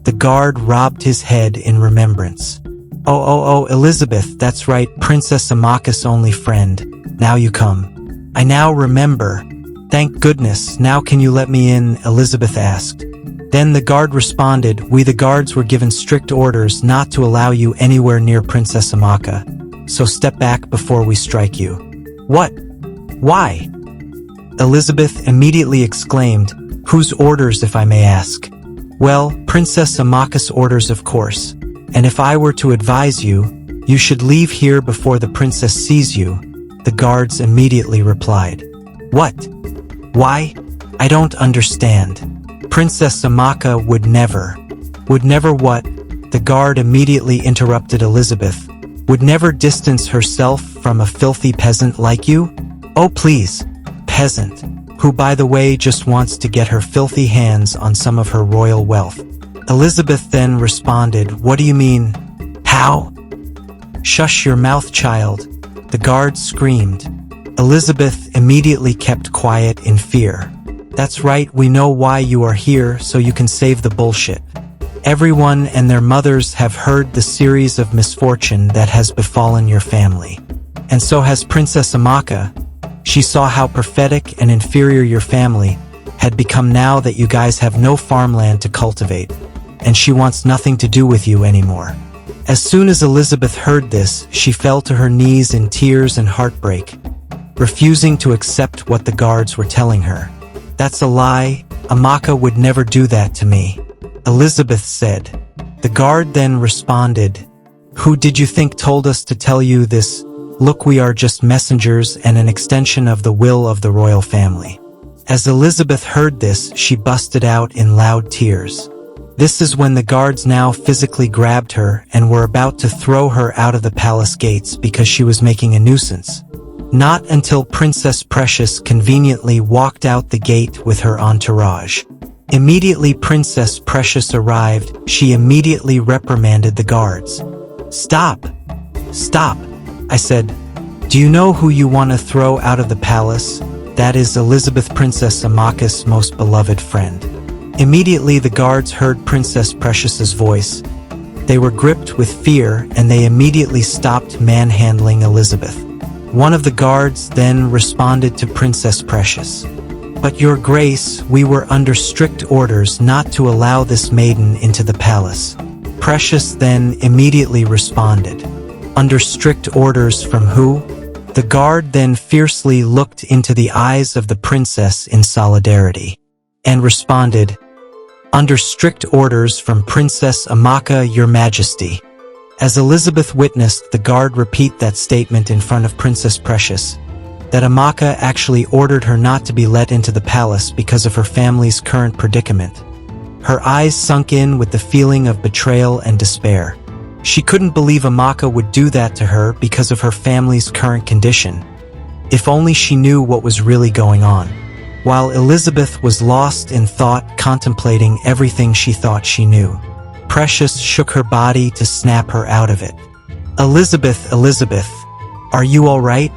the guard rubbed his head in remembrance. Oh, Elizabeth, that's right, Princess Amaka's only friend. Now you come. I now remember. Thank goodness, now can you let me in?" Elizabeth asked. Then the guard responded, "We the guards were given strict orders not to allow you anywhere near Princess Amaka, so step back before we strike you." "What? Why?" Elizabeth immediately exclaimed, Whose orders, if I may ask? Well, Princess Amaka's orders, of course. And if I were to advise you, you should leave here before the princess sees you, the guards immediately replied. What? Why? I don't understand. Princess Amaka would never. Would never what? The guard immediately interrupted Elizabeth. Would never distance herself from a filthy peasant like you? Oh please, peasant, who by the way just wants to get her filthy hands on some of her royal wealth. Elizabeth then responded, what do you mean? How? Shush your mouth, child, the guard screamed. Elizabeth immediately kept quiet in fear. That's right, we know why you are here, so you can save the bullshit. Everyone and their mothers have heard the series of misfortune that has befallen your family. And so has Princess Amaka. She saw how pathetic and inferior your family had become now that you guys have no farmland to cultivate, and she wants nothing to do with you anymore. As soon as Elizabeth heard this, she fell to her knees in tears and heartbreak, refusing to accept what the guards were telling her. That's a lie. Amaka would never do that to me, Elizabeth said. The guard then responded, who did you think told us to tell you this? Look, we are just messengers and an extension of the will of the royal family. As Elizabeth heard this, she busted out in loud tears. This is when the guards now physically grabbed her and were about to throw her out of the palace gates because she was making a nuisance. Not until Princess Precious conveniently walked out the gate with her entourage. Immediately Princess Precious arrived, she immediately reprimanded the guards. Stop! Stop! I said, do you know who you want to throw out of the palace? That is Elizabeth, Princess Amaka's most beloved friend. Immediately the guards heard Princess Precious's voice. They were gripped with fear and they immediately stopped manhandling Elizabeth. One of the guards then responded to Princess Precious. But your grace, we were under strict orders not to allow this maiden into the palace. Precious then immediately responded. Under strict orders from who? The guard then fiercely looked into the eyes of the princess in solidarity, and responded, under strict orders from Princess Amaka, your majesty. As Elizabeth witnessed the guard repeat that statement in front of Princess Precious, that Amaka actually ordered her not to be let into the palace because of her family's current predicament. Her eyes sunk in with the feeling of betrayal and despair. She couldn't believe Amaka would do that to her because of her family's current condition. If only she knew what was really going on. While Elizabeth was lost in thought, contemplating everything she thought she knew, Precious shook her body to snap her out of it. Elizabeth, Elizabeth, are you all right?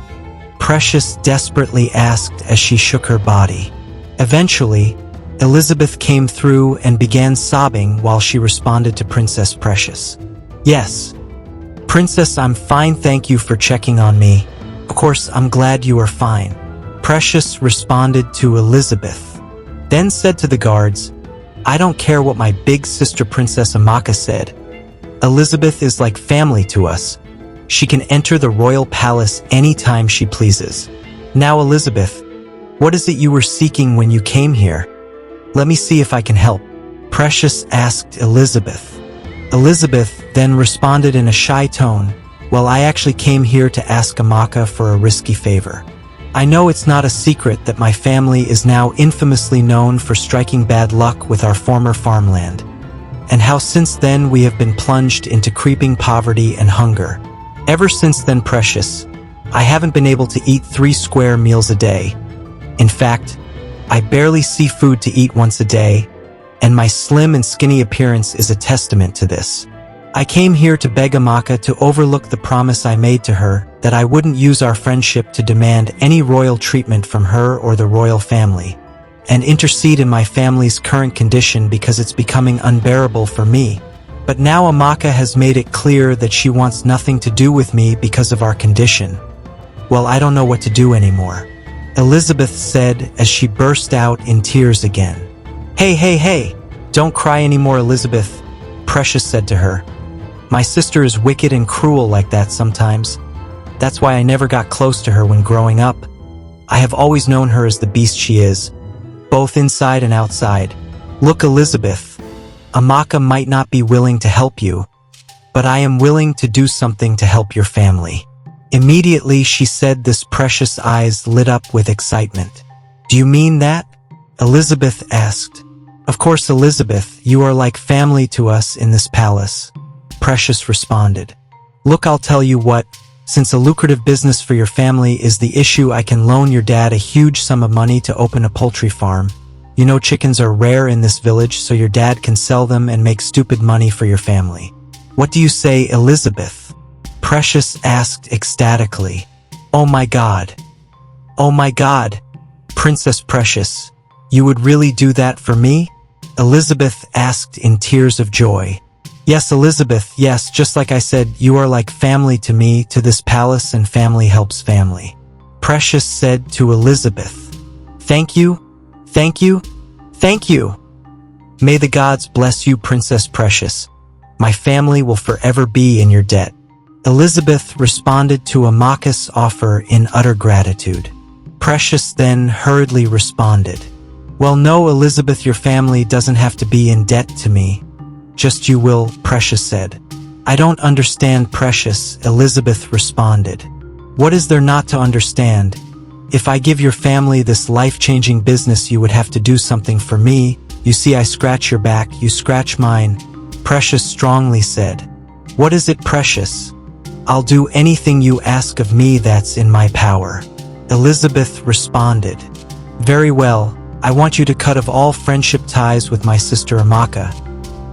Precious desperately asked as she shook her body. Eventually, Elizabeth came through and began sobbing while she responded to Princess Precious. Yes. Princess, I'm fine, thank you for checking on me. Of course, I'm glad you are fine. Precious responded to Elizabeth, then said to the guards, I don't care what my big sister Princess Amaka said. Elizabeth is like family to us. She can enter the royal palace anytime she pleases. Now Elizabeth, what is it you were seeking when you came here? Let me see if I can help. Precious asked Elizabeth. Elizabeth then responded in a shy tone, well, I actually came here to ask Amaka for a risky favor. I know it's not a secret that my family is now infamously known for striking bad luck with our former farmland, and how since then we have been plunged into creeping poverty and hunger. Ever since then, Precious, I haven't been able to eat 3 square meals a day. In fact, I barely see food to eat once a day, and my slim and skinny appearance is a testament to this. I came here to beg Amaka to overlook the promise I made to her that I wouldn't use our friendship to demand any royal treatment from her or the royal family, and intercede in my family's current condition because it's becoming unbearable for me. But now Amaka has made it clear that she wants nothing to do with me because of our condition. Well, I don't know what to do anymore, Elizabeth said as she burst out in tears again. Hey, don't cry anymore, Elizabeth, Precious said to her. My sister is wicked and cruel like that sometimes. That's why I never got close to her when growing up. I have always known her as the beast she is. both inside and outside. Look, Elizabeth, Amaka might not be willing to help you, but I am willing to do something to help your family. Immediately she said this, precious eyes lit up with excitement. Do you mean that? Elizabeth asked. Of course, Elizabeth, you are like family to us in this palace, Precious responded. Look, I'll tell you what, since a lucrative business for your family is the issue, I can loan your dad a huge sum of money to open a poultry farm. You know, chickens are rare in this village, so your dad can sell them and make stupid money for your family. What do you say, Elizabeth? Precious asked ecstatically. Oh my God. Oh my God. Princess Precious, you would really do that for me? Elizabeth asked in tears of joy. Yes, Elizabeth, yes, just like I said, you are like family to me, to this palace, and family helps family. Precious said to Elizabeth. Thank you, thank you, thank you. May the gods bless you, Princess Precious. My family will forever be in your debt. Elizabeth responded to Amaka's offer in utter gratitude. Precious then hurriedly responded. Well, no, Elizabeth, your family doesn't have to be in debt to me. Just you will, Precious said. I don't understand, Precious, Elizabeth responded. What is there not to understand? If I give your family this life-changing business, you would have to do something for me. You see, I scratch your back, you scratch mine, Precious strongly said. What is it, Precious? I'll do anything you ask of me that's in my power, Elizabeth responded. Very well, I want you to cut off all friendship ties with my sister Amaka.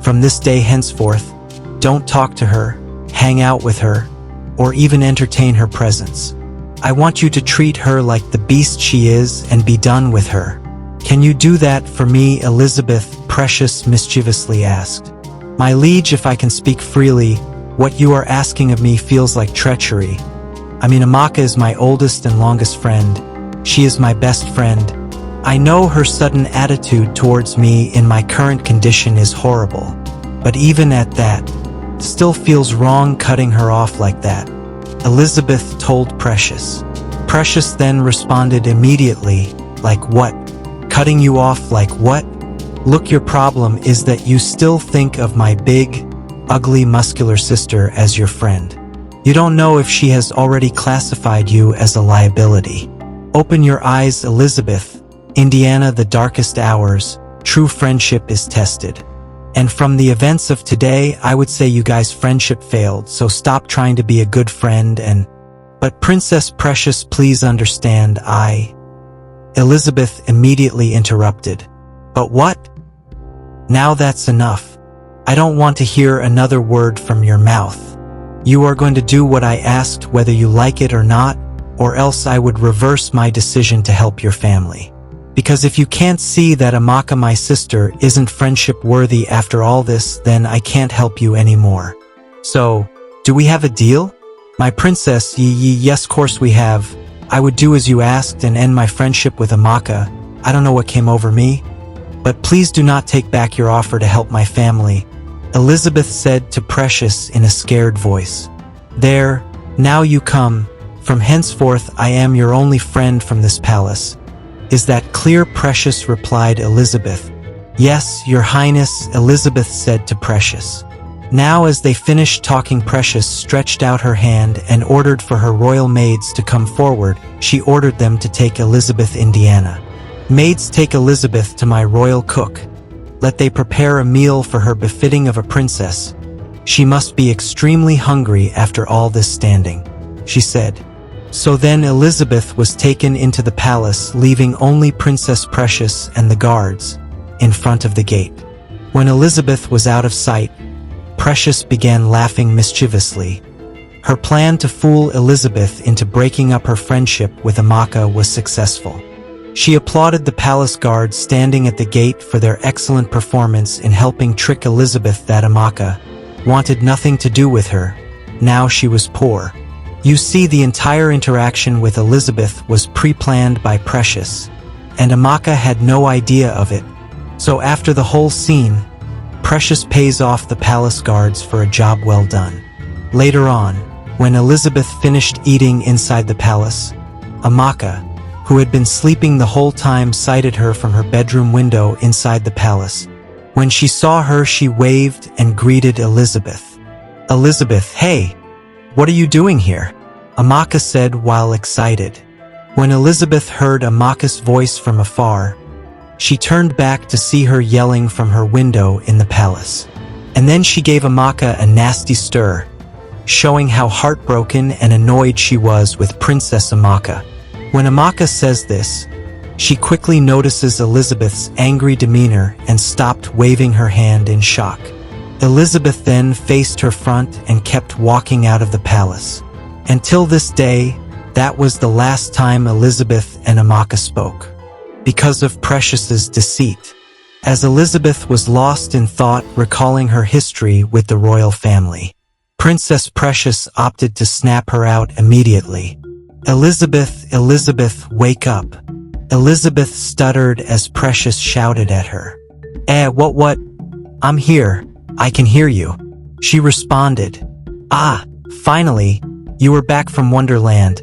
From this day henceforth, don't talk to her, hang out with her, or even entertain her presence. I want you to treat her like the beast she is and be done with her. Can you do that for me, Elizabeth? Precious mischievously asked. My liege, if I can speak freely, what you are asking of me feels like treachery. I mean, Amaka is my oldest and longest friend. She is my best friend. I know her sudden attitude towards me in my current condition is horrible, but even at that, still feels wrong cutting her off like that, Elizabeth told Precious. Precious then responded immediately, like what? Cutting you off like what? Look, your problem is that you still think of my big, ugly, muscular sister as your friend. You don't know if she has already classified you as a liability. Open your eyes, Elizabeth. Indiana, the darkest hours, true friendship is tested. And from the events of today, I would say you guys' friendship failed, so stop trying to be a good friend and... But Princess Precious, please understand, Elizabeth immediately interrupted. But what? Now that's enough. I don't want to hear another word from your mouth. You are going to do what I asked whether you like it or not, or else I would reverse my decision to help your family. Because if you can't see that Amaka, my sister, isn't friendship worthy after all this, then I can't help you anymore. So, do we have a deal? My princess, yes, course we have. I would do as you asked and end my friendship with Amaka. I don't know what came over me. But please do not take back your offer to help my family, Elizabeth said to Precious in a scared voice. There, now you come. From henceforth I am your only friend from this palace. Is that clear? Precious replied Elizabeth. Yes, your highness, Elizabeth said to Precious. Now as they finished talking, Precious stretched out her hand and ordered for her royal maids to come forward. She ordered them to take Elizabeth, Indiana. Maids, take Elizabeth to my royal cook. Let they prepare a meal for her befitting of a princess. She must be extremely hungry after all this standing, she said. So then Elizabeth was taken into the palace, leaving only Princess Precious and the guards in front of the gate. When Elizabeth was out of sight, Precious began laughing mischievously. Her plan to fool Elizabeth into breaking up her friendship with Amaka was successful. She applauded the palace guards standing at the gate for their excellent performance in helping trick Elizabeth that Amaka wanted nothing to do with her. Now she was poor. You see, the entire interaction with Elizabeth was pre-planned by Precious, and Amaka had no idea of it. So after the whole scene, Precious pays off the palace guards for a job well done. Later on, when Elizabeth finished eating inside the palace, Amaka, who had been sleeping the whole time, sighted her from her bedroom window inside the palace. When she saw her, she waved and greeted Elizabeth. "Elizabeth, hey, what are you doing here?" Amaka said while excited. When Elizabeth heard Amaka's voice from afar, she turned back to see her yelling from her window in the palace. And then she gave Amaka a nasty stir, showing how heartbroken and annoyed she was with Princess Amaka. When Amaka says this, she quickly notices Elizabeth's angry demeanor and stopped waving her hand in shock. Elizabeth then faced her front and kept walking out of the palace. Until this day, that was the last time Elizabeth and Amaka spoke, because of Precious's deceit, as Elizabeth was lost in thought, recalling her history with the royal family. Princess Precious opted to snap her out immediately. "Elizabeth, Elizabeth, wake up." Elizabeth stuttered as Precious shouted at her. What? I'm here. I can hear you," she responded. "Ah, finally, you are back from Wonderland.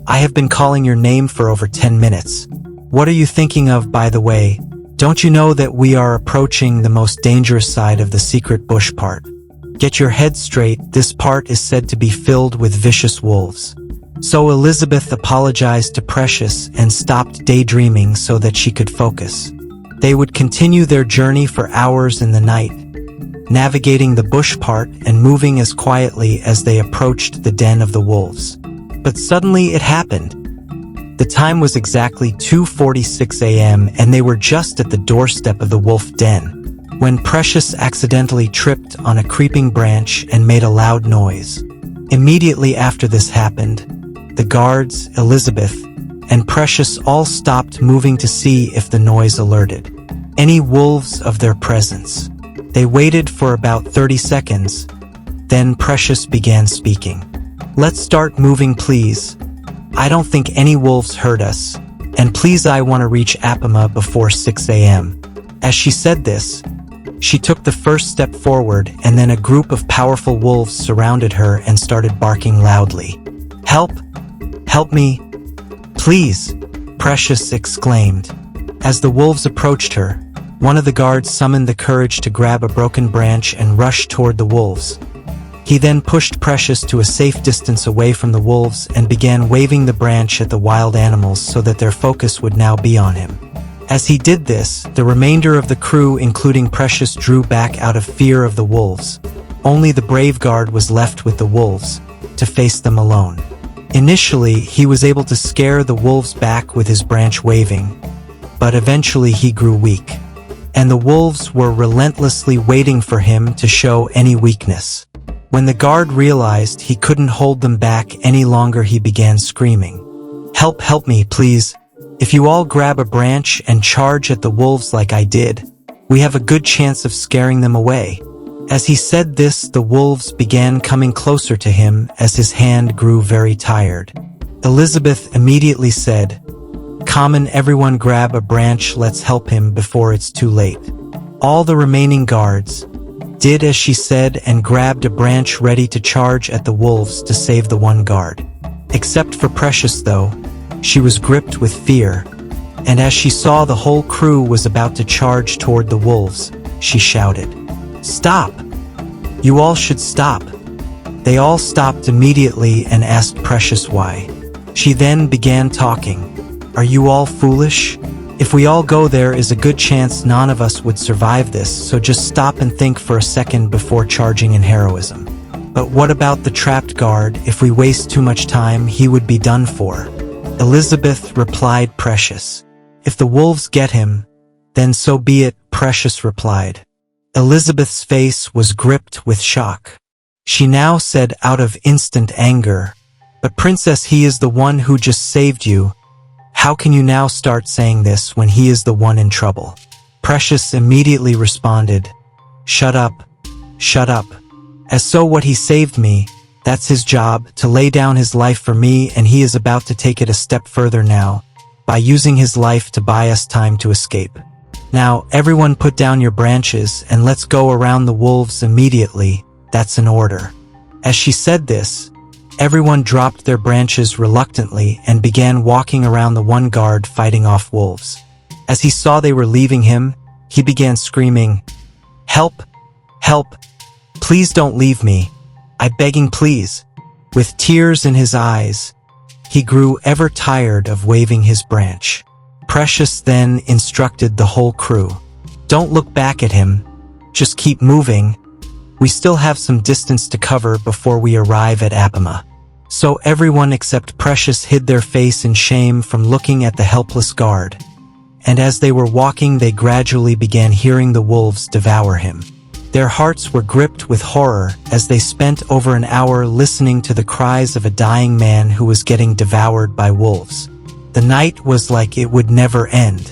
I have been calling your name for over 10 minutes. What are you thinking of, by the way? Don't you know that we are approaching the most dangerous side of the secret bush part? Get your head straight, this part is said to be filled with vicious wolves." So Elizabeth apologized to Precious and stopped daydreaming so that she could focus. They would continue their journey for hours in the night, navigating the bush part and moving as quietly as they approached the den of the wolves. But suddenly it happened. The time was exactly 2:46 a.m. and they were just at the doorstep of the wolf den, when Precious accidentally tripped on a creeping branch and made a loud noise. Immediately after this happened, the guards, Elizabeth, and Precious all stopped moving to see if the noise alerted any wolves of their presence. They waited for about 30 seconds. Then Precious began speaking. "Let's start moving, please. I don't think any wolves heard us. And please, I want to reach Apama before 6 a.m. As she said this, she took the first step forward, and then a group of powerful wolves surrounded her and started barking loudly. "Help! Help me! Please!" Precious exclaimed. As the wolves approached her, one of the guards summoned the courage to grab a broken branch and rush toward the wolves. He then pushed Precious to a safe distance away from the wolves and began waving the branch at the wild animals so that their focus would now be on him. As he did this, the remainder of the crew, including Precious, drew back out of fear of the wolves. Only the brave guard was left with the wolves, to face them alone. Initially, he was able to scare the wolves back with his branch waving, but eventually he grew weak, and the wolves were relentlessly waiting for him to show any weakness. When the guard realized he couldn't hold them back any longer, he began screaming, "Help, help me, please. If you all grab a branch and charge at the wolves like I did, we have a good chance of scaring them away." As he said this, the wolves began coming closer to him as his hand grew very tired. Elizabeth immediately said, "Come on, everyone, grab a branch, let's help him before it's too late." All the remaining guards did as she said and grabbed a branch ready to charge at the wolves to save the one guard. Except for Precious, though, she was gripped with fear, and as she saw the whole crew was about to charge toward the wolves, she shouted, "Stop! You all should stop!" They all stopped immediately and asked Precious why. She then began talking. "Are you all foolish? If we all go, there is a good chance none of us would survive this, so just stop and think for a second before charging in heroism. But what about the trapped guard? If we waste too much time, he would be done for." Elizabeth replied, "Precious. If the wolves get him, then so be it," Precious replied. Elizabeth's face was gripped with shock. She now said out of instant anger, "But Princess, he is the one who just saved you. How can you now start saying this when he is the one in trouble?" Precious immediately responded, "Shut up, shut up. As so what, he saved me, that's his job, to lay down his life for me, and he is about to take it a step further now, by using his life to buy us time to escape. Now, everyone put down your branches and let's go around the wolves immediately, that's an order." As she said this, Everyone dropped their branches reluctantly and began walking around the one guard fighting off wolves. As he saw they were leaving him, he began screaming, "Help! Help! Please don't leave me. I'm begging please." With tears in his eyes, he grew ever tired of waving his branch. Precious then instructed the whole crew, "Don't look back at him. Just keep moving. We still have some distance to cover before we arrive at Apama." So everyone except Precious hid their face in shame from looking at the helpless guard. And as they were walking, they gradually began hearing the wolves devour him. Their hearts were gripped with horror as they spent over an hour listening to the cries of a dying man who was getting devoured by wolves. The night was like it would never end.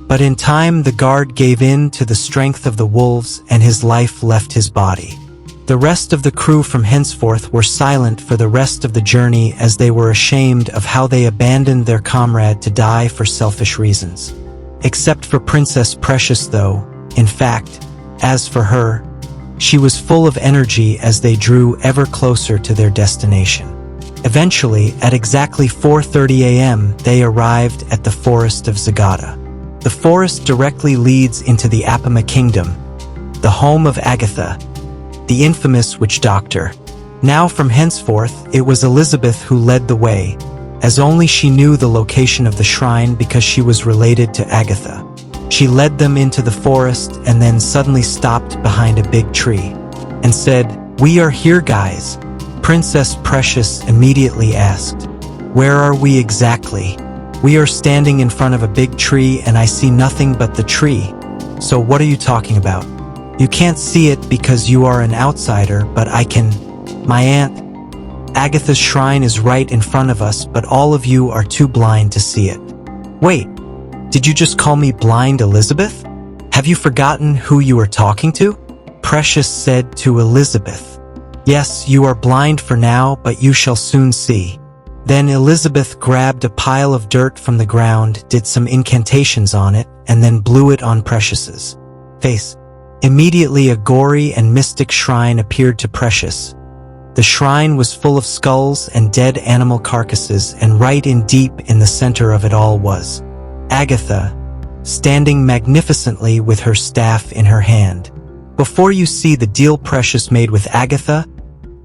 But in time, the guard gave in to the strength of the wolves and his life left his body. The rest of the crew from henceforth were silent for the rest of the journey as they were ashamed of how they abandoned their comrade to die for selfish reasons. Except for Princess Precious though, in fact, as for her, she was full of energy as they drew ever closer to their destination. Eventually, at exactly 4:30 a.m., they arrived at the forest of Zagata. The forest directly leads into the Apama Kingdom, the home of Agatha, the infamous witch doctor. Now from henceforth, it was Elizabeth who led the way, as only she knew the location of the shrine because she was related to Agatha. She led them into the forest and then suddenly stopped behind a big tree and said, "We are here, guys." Princess Precious immediately asked, "Where are we exactly?" "We are standing in front of a big tree and I see nothing but the tree." "So what are you talking about?" "You can't see it because you are an outsider, but I can. My aunt Agatha's shrine is right in front of us, but all of you are too blind to see it." "Wait, did you just call me blind, Elizabeth? Have you forgotten who you are talking to?" Precious said to Elizabeth. "Yes, you are blind for now, but you shall soon see." Then Elizabeth grabbed a pile of dirt from the ground, did some incantations on it, and then blew it on Precious's face. Immediately a gory and mystic shrine appeared to Precious. The shrine was full of skulls and dead animal carcasses, and right in deep in the center of it all was Agatha, standing magnificently with her staff in her hand. Before you see the deal Precious made with Agatha,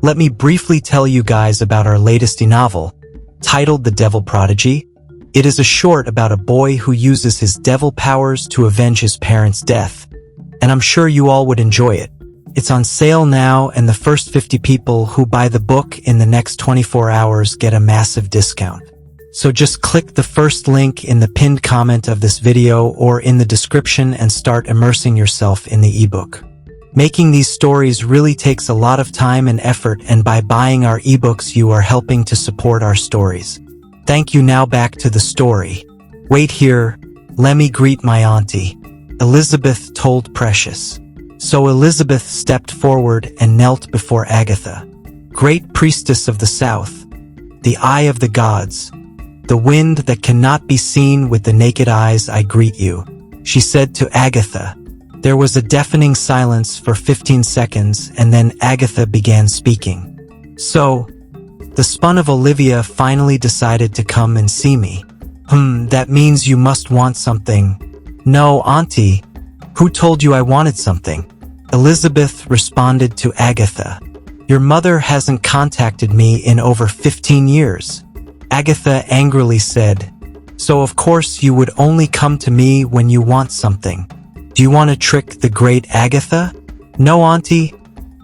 let me briefly tell you guys about our latest e-novel, titled The Devil Prodigy. It is a short about a boy who uses his devil powers to avenge his parents' death, and I'm sure you all would enjoy it. It's on sale now, and the first 50 people who buy the book in the next 24 hours get a massive discount. So just click the first link in the pinned comment of this video or in the description and start immersing yourself in the ebook. Making these stories really takes a lot of time and effort, and by buying our ebooks you are helping to support our stories. Thank you. Now back to the story. "Wait here, let me greet my auntie," Elizabeth told Precious. So Elizabeth stepped forward and knelt before Agatha. "Great priestess of the south, the eye of the gods, the wind that cannot be seen with the naked eyes, I greet you," she said to Agatha. There was a deafening silence for 15 seconds, and then Agatha began speaking. "So, the spun of Olivia finally decided to come and see me. That means you must want something." "No, auntie. Who told you I wanted something?" Elizabeth responded to Agatha. "Your mother hasn't contacted me in over 15 years. Agatha angrily said. "So of course you would only come to me when you want something. Do you want to trick the great Agatha?" "No, auntie.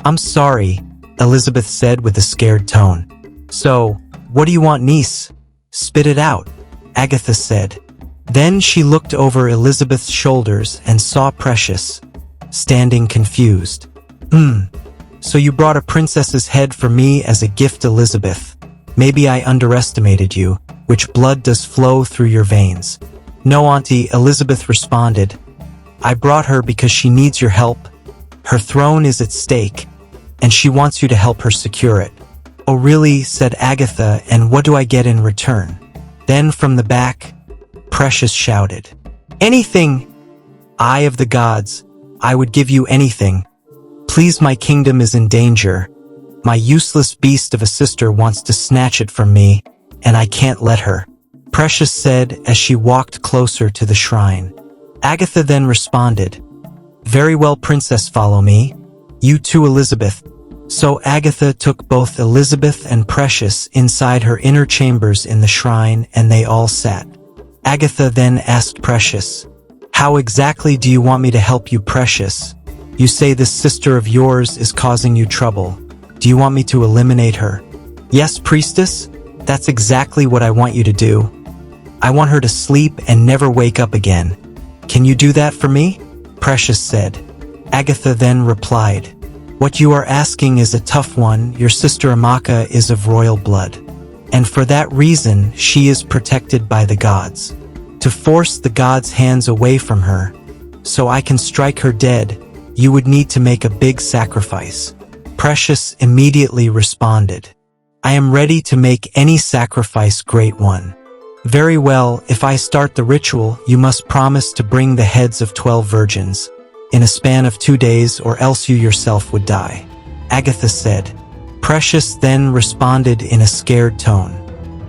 I'm sorry," Elizabeth said with a scared tone. "So, what do you want, niece? Spit it out," Agatha said. Then she looked over Elizabeth's shoulders and saw Precious, standing confused. So you brought a princess's head for me as a gift, Elizabeth. Maybe I underestimated you, which blood does flow through your veins." "No, auntie," Elizabeth responded. "I brought her because she needs your help. Her throne is at stake, and she wants you to help her secure it." "Oh really?" said Agatha, "and what do I get in return?" Then from the back, Precious shouted, "Anything! Eye of the gods, I would give you anything. Please, my kingdom is in danger. My useless beast of a sister wants to snatch it from me, and I can't let her," Precious said as she walked closer to the shrine. Agatha then responded, "Very well, Princess, follow me. You too, Elizabeth." So Agatha took both Elizabeth and Precious inside her inner chambers in the shrine, and they all sat. Agatha then asked Precious, "How exactly do you want me to help you, Precious? You say this sister of yours is causing you trouble. Do you want me to eliminate her?" "Yes, Priestess, that's exactly what I want you to do. I want her to sleep and never wake up again. Can you do that for me?" Precious said. Agatha then replied, "What you are asking is a tough one. Your sister Amaka is of royal blood, and for that reason she is protected by the gods. To force the gods' hands away from her, so I can strike her dead, you would need to make a big sacrifice." Precious immediately responded, "I am ready to make any sacrifice, Great One." "Very well, if I start the ritual, you must promise to bring the heads of 12 virgins in a span of 2 days, or else you yourself would die," Agatha said. Precious then responded in a scared tone,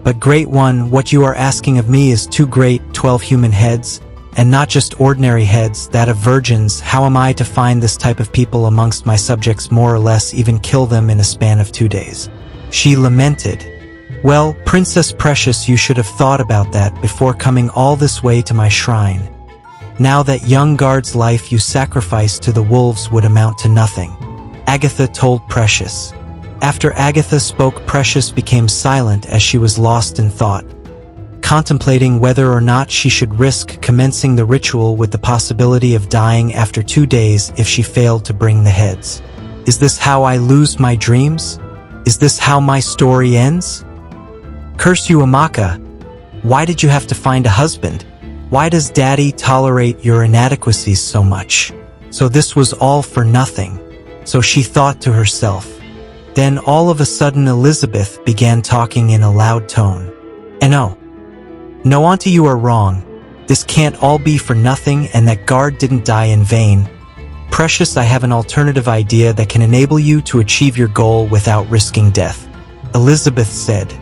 "But Great One, what you are asking of me is too great, 12 human heads, and not just ordinary heads, that of virgins. How am I to find this type of people amongst my subjects, more or less even kill them in a span of 2 days?" She lamented. "Well, Princess Precious, you should have thought about that before coming all this way to my shrine. Now that young guard's life you sacrificed to the wolves would amount to nothing," Agatha told Precious. After Agatha spoke, Precious became silent as she was lost in thought, contemplating whether or not she should risk commencing the ritual with the possibility of dying after 2 days if she failed to bring the heads. Is this how I lose my dreams? Is this how my story ends? Curse you, Amaka! Why did you have to find a husband? Why does Daddy tolerate your inadequacies so much? So this was all for nothing, so she thought to herself. Then all of a sudden Elizabeth began talking in a loud tone. No, Auntie, you are wrong. This can't all be for nothing, and that guard didn't die in vain. Precious, I have an alternative idea that can enable you to achieve your goal without risking death," Elizabeth said.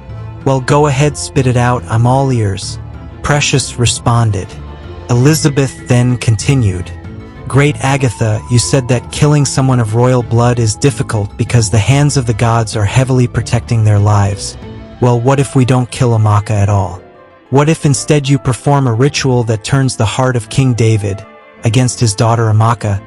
"Well, go ahead, spit it out, I'm all ears," Precious responded. Elizabeth then continued, "Great Agatha, you said that killing someone of royal blood is difficult because the hands of the gods are heavily protecting their lives. Well, what if we don't kill Amaka at all? What if instead you perform a ritual that turns the heart of King David against his daughter Amaka?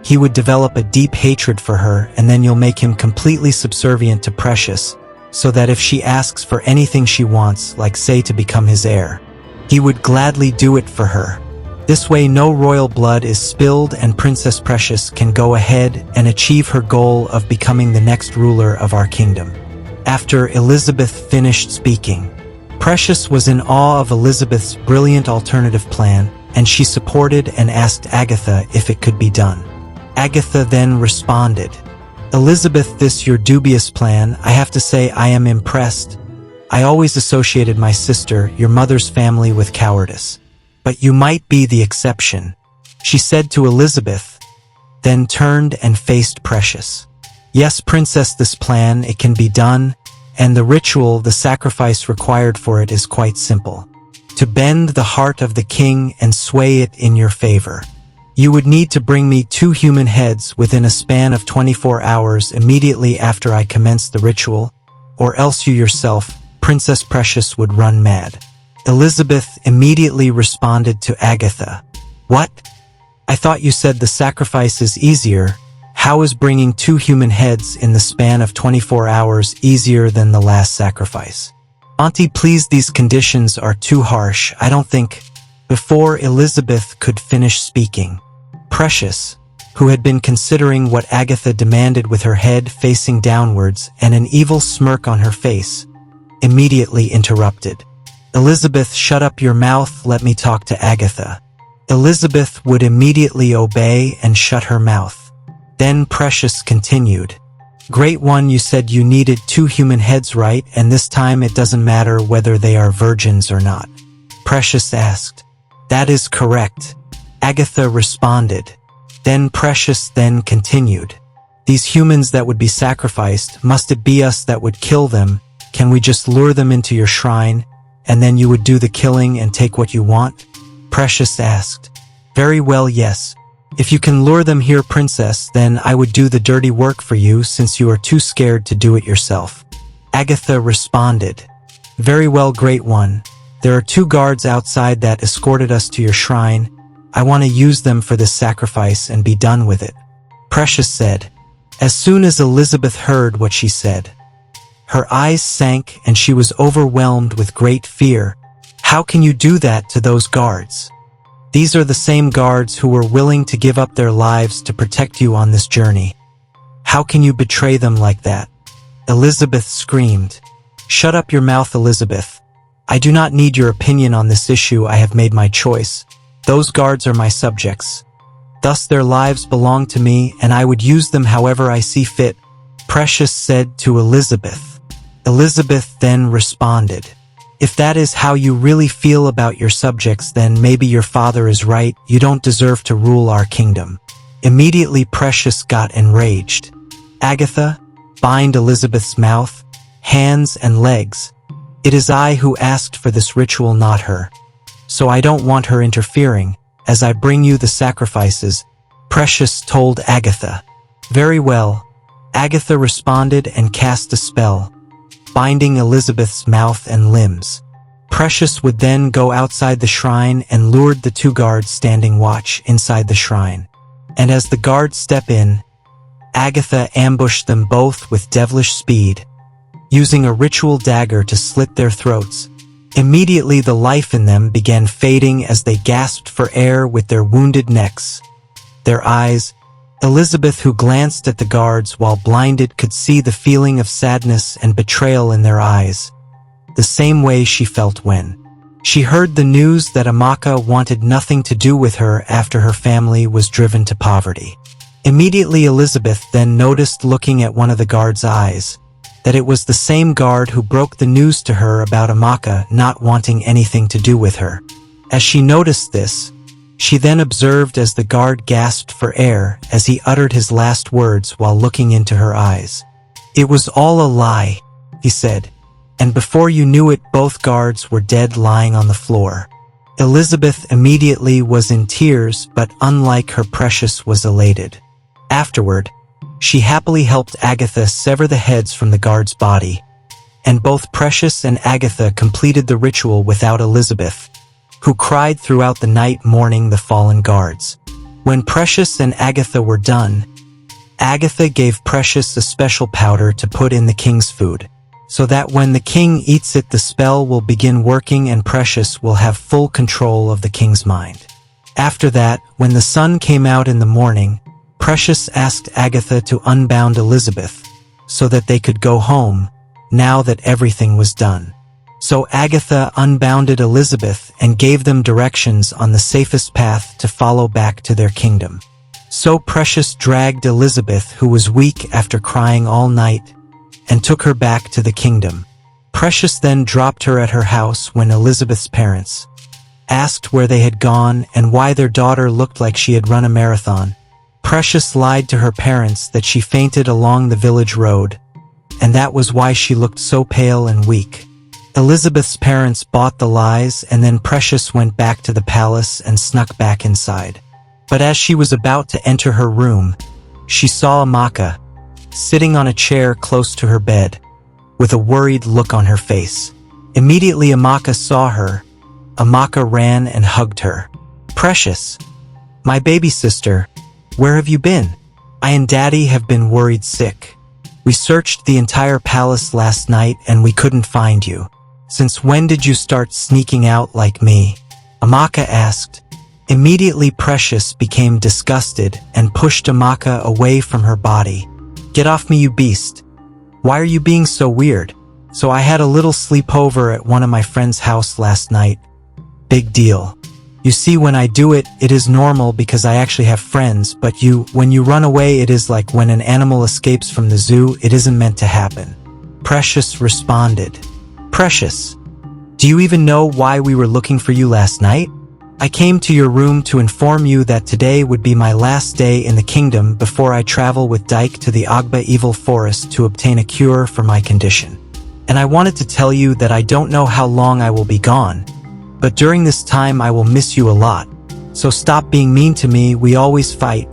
He would develop a deep hatred for her, and then you'll make him completely subservient to Precious, so that if she asks for anything she wants, like say to become his heir, he would gladly do it for her. This way no royal blood is spilled, and Princess Precious can go ahead and achieve her goal of becoming the next ruler of our kingdom." After Elizabeth finished speaking, Precious was in awe of Elizabeth's brilliant alternative plan, and she supported and asked Agatha if it could be done. Agatha then responded, "Elizabeth, this your dubious plan, I have to say I am impressed. I always associated my sister, your mother's family, with cowardice. But you might be the exception," she said to Elizabeth, then turned and faced Precious. "Yes, Princess, this plan, it can be done, and the ritual, the sacrifice required for it is quite simple. To bend the heart of the king and sway it in your favor, you would need to bring me 2 human heads within a span of 24 hours immediately after I commence the ritual, or else you yourself, Princess Precious, would run mad." Elizabeth immediately responded to Agatha, "What? I thought you said the sacrifice is easier. How is bringing 2 human heads in the span of 24 hours easier than the last sacrifice? Auntie, please, these conditions are too harsh, I don't think." Before Elizabeth could finish speaking, Precious, who had been considering what Agatha demanded with her head facing downwards and an evil smirk on her face, immediately interrupted. "Elizabeth, shut up your mouth, let me talk to Agatha." Elizabeth would immediately obey and shut her mouth. Then Precious continued, "Great One, you said you needed 2 human heads, right? And this time it doesn't matter whether they are virgins or not?" Precious asked. "That is correct," Agatha responded. Then Precious then continued, These humans that would be sacrificed, must it be us that would kill them? Can we just lure them into your shrine, and then you would do the killing and take what you want? Precious asked. Very well, yes. If you can lure them here, princess, then I would do the dirty work for you since you are too scared to do it yourself. Agatha responded. Very well, great one. There are 2 guards outside that escorted us to your shrine. I want to use them for this sacrifice and be done with it. Precious said. As soon as Elizabeth heard what she said, her eyes sank and she was overwhelmed with great fear. How can you do that to those guards? These are the same guards who were willing to give up their lives to protect you on this journey. How can you betray them like that? Elizabeth screamed. Shut up your mouth, Elizabeth. I do not need your opinion on this issue. I have made my choice. Those guards are my subjects. Thus their lives belong to me, and I would use them however I see fit, Precious said to Elizabeth. Elizabeth then responded. If that is how you really feel about your subjects, then maybe your father is right. You don't deserve to rule our kingdom. Immediately Precious got enraged. Agatha, bind Elizabeth's mouth, hands and legs. It is I who asked for this ritual, not her. So I don't want her interfering, as I bring you the sacrifices, Precious told Agatha. Very well. Agatha responded and cast a spell, binding Elizabeth's mouth and limbs. Precious would then go outside the shrine and lured the 2 guards standing watch inside the shrine. And as the guards step in, Agatha ambushed them both with devilish speed, using a ritual dagger to slit their throats. Immediately the life in them began fading as they gasped for air with their wounded necks. Their eyes, Elizabeth, who glanced at the guards while blinded, could see the feeling of sadness and betrayal in their eyes, the same way she felt when she heard the news that Amaka wanted nothing to do with her after her family was driven to poverty. Immediately Elizabeth then noticed, looking at one of the guards' eyes, that it was the same guard who broke the news to her about Amaka not wanting anything to do with her. As she noticed this, she then observed as the guard gasped for air as he uttered his last words while looking into her eyes. It was all a lie, he said, and before you knew it, both guards were dead, lying on the floor. Elizabeth immediately was in tears, but unlike her, Precious was elated. Afterward, she happily helped Agatha sever the heads from the guard's body, and both Precious and Agatha completed the ritual without Elizabeth, who cried throughout the night mourning the fallen guards. When Precious and Agatha were done, Agatha gave Precious a special powder to put in the king's food, so that when the king eats it, the spell will begin working and Precious will have full control of the king's mind. After that, when the sun came out in the morning, Precious asked Agatha to unbound Elizabeth, so that they could go home, now that everything was done. So Agatha unbounded Elizabeth and gave them directions on the safest path to follow back to their kingdom. So Precious dragged Elizabeth, who was weak after crying all night, and took her back to the kingdom. Precious then dropped her at her house when Elizabeth's parents asked where they had gone and why their daughter looked like she had run a marathon. Precious lied to her parents that she fainted along the village road, and that was why she looked so pale and weak. Elizabeth's parents bought the lies, and then Precious went back to the palace and snuck back inside. But as she was about to enter her room, she saw Amaka sitting on a chair close to her bed, with a worried look on her face. Immediately Amaka saw her. Amaka ran and hugged her. Precious, my baby sister, where have you been? I and Daddy have been worried sick. We searched the entire palace last night and we couldn't find you. Since when did you start sneaking out like me? Amaka asked. Immediately Precious became disgusted and pushed Amaka away from her body. Get off me, you beast. Why are you being so weird? So I had a little sleepover at one of my friend's house last night. Big deal. You see, when I do it, it is normal because I actually have friends, but when you run away, it is like when an animal escapes from the zoo, it isn't meant to happen. Precious responded. Precious, do you even know why we were looking for you last night? I came to your room to inform you that today would be my last day in the kingdom before I travel with Dyke to the Agba evil forest to obtain a cure for my condition. And I wanted to tell you that I don't know how long I will be gone, but during this time I will miss you a lot. So stop being mean to me, we always fight.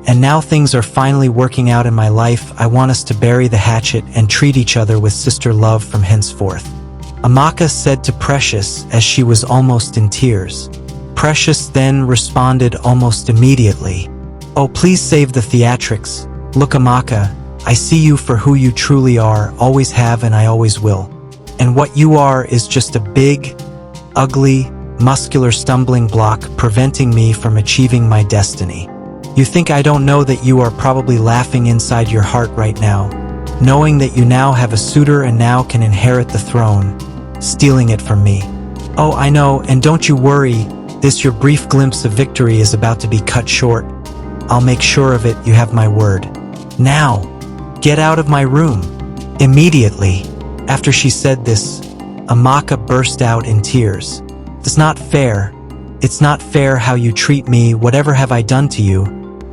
And now things are finally working out in my life. I want us to bury the hatchet and treat each other with sister love from henceforth. Amaka said to Precious as she was almost in tears. Precious then responded almost immediately. Oh, please save the theatrics. Look, Amaka, I see you for who you truly are, always have and I always will. And what you are is just a big, ugly, muscular stumbling block preventing me from achieving my destiny. You think I don't know that you are probably laughing inside your heart right now, knowing that you now have a suitor and now can inherit the throne, stealing it from me. Oh, I know, and don't you worry, this your brief glimpse of victory is about to be cut short. I'll make sure of it, you have my word. Now, get out of my room. Immediately. After she said this, Amaka burst out in tears. It's not fair. It's not fair how you treat me, whatever have I done to you?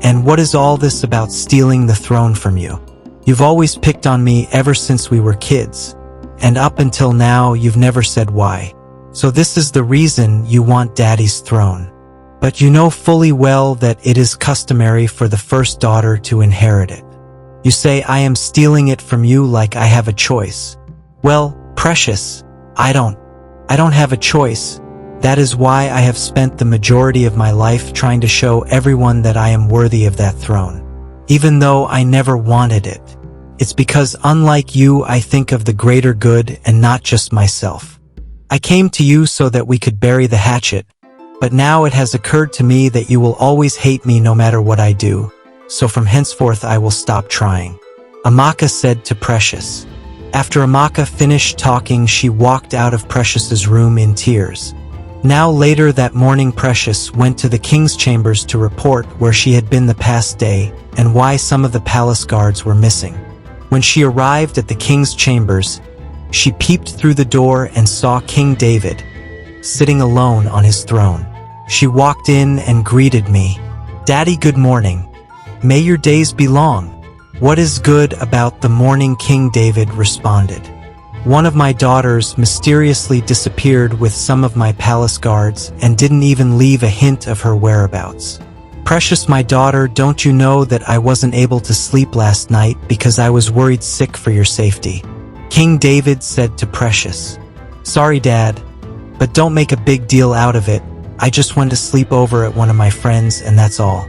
And what is all this about stealing the throne from you? You've always picked on me ever since we were kids. And up until now, you've never said why. So this is the reason you want Daddy's throne. But you know fully well that it is customary for the first daughter to inherit it. You say I am stealing it from you like I have a choice. Well, Precious, I don't have a choice. That is why I have spent the majority of my life trying to show everyone that I am worthy of that throne. Even though I never wanted it. It's because unlike you, I think of the greater good and not just myself. I came to you so that we could bury the hatchet, but now it has occurred to me that you will always hate me no matter what I do, so from henceforth I will stop trying. Amaka said to Precious. After Amaka finished talking, she walked out of Precious's room in tears. Now later that morning, Precious went to the king's chambers to report where she had been the past day and why some of the palace guards were missing. When she arrived at the king's chambers, she peeped through the door and saw King David, sitting alone on his throne. She walked in and greeted me. Daddy, good morning. May your days be long. What is good about the morning? King David responded. One of my daughters mysteriously disappeared with some of my palace guards and didn't even leave a hint of her whereabouts. Precious, my daughter, don't you know that I wasn't able to sleep last night because I was worried sick for your safety? King David said to Precious. Sorry, Dad, but don't make a big deal out of it. I just went to sleep over at one of my friends and that's all.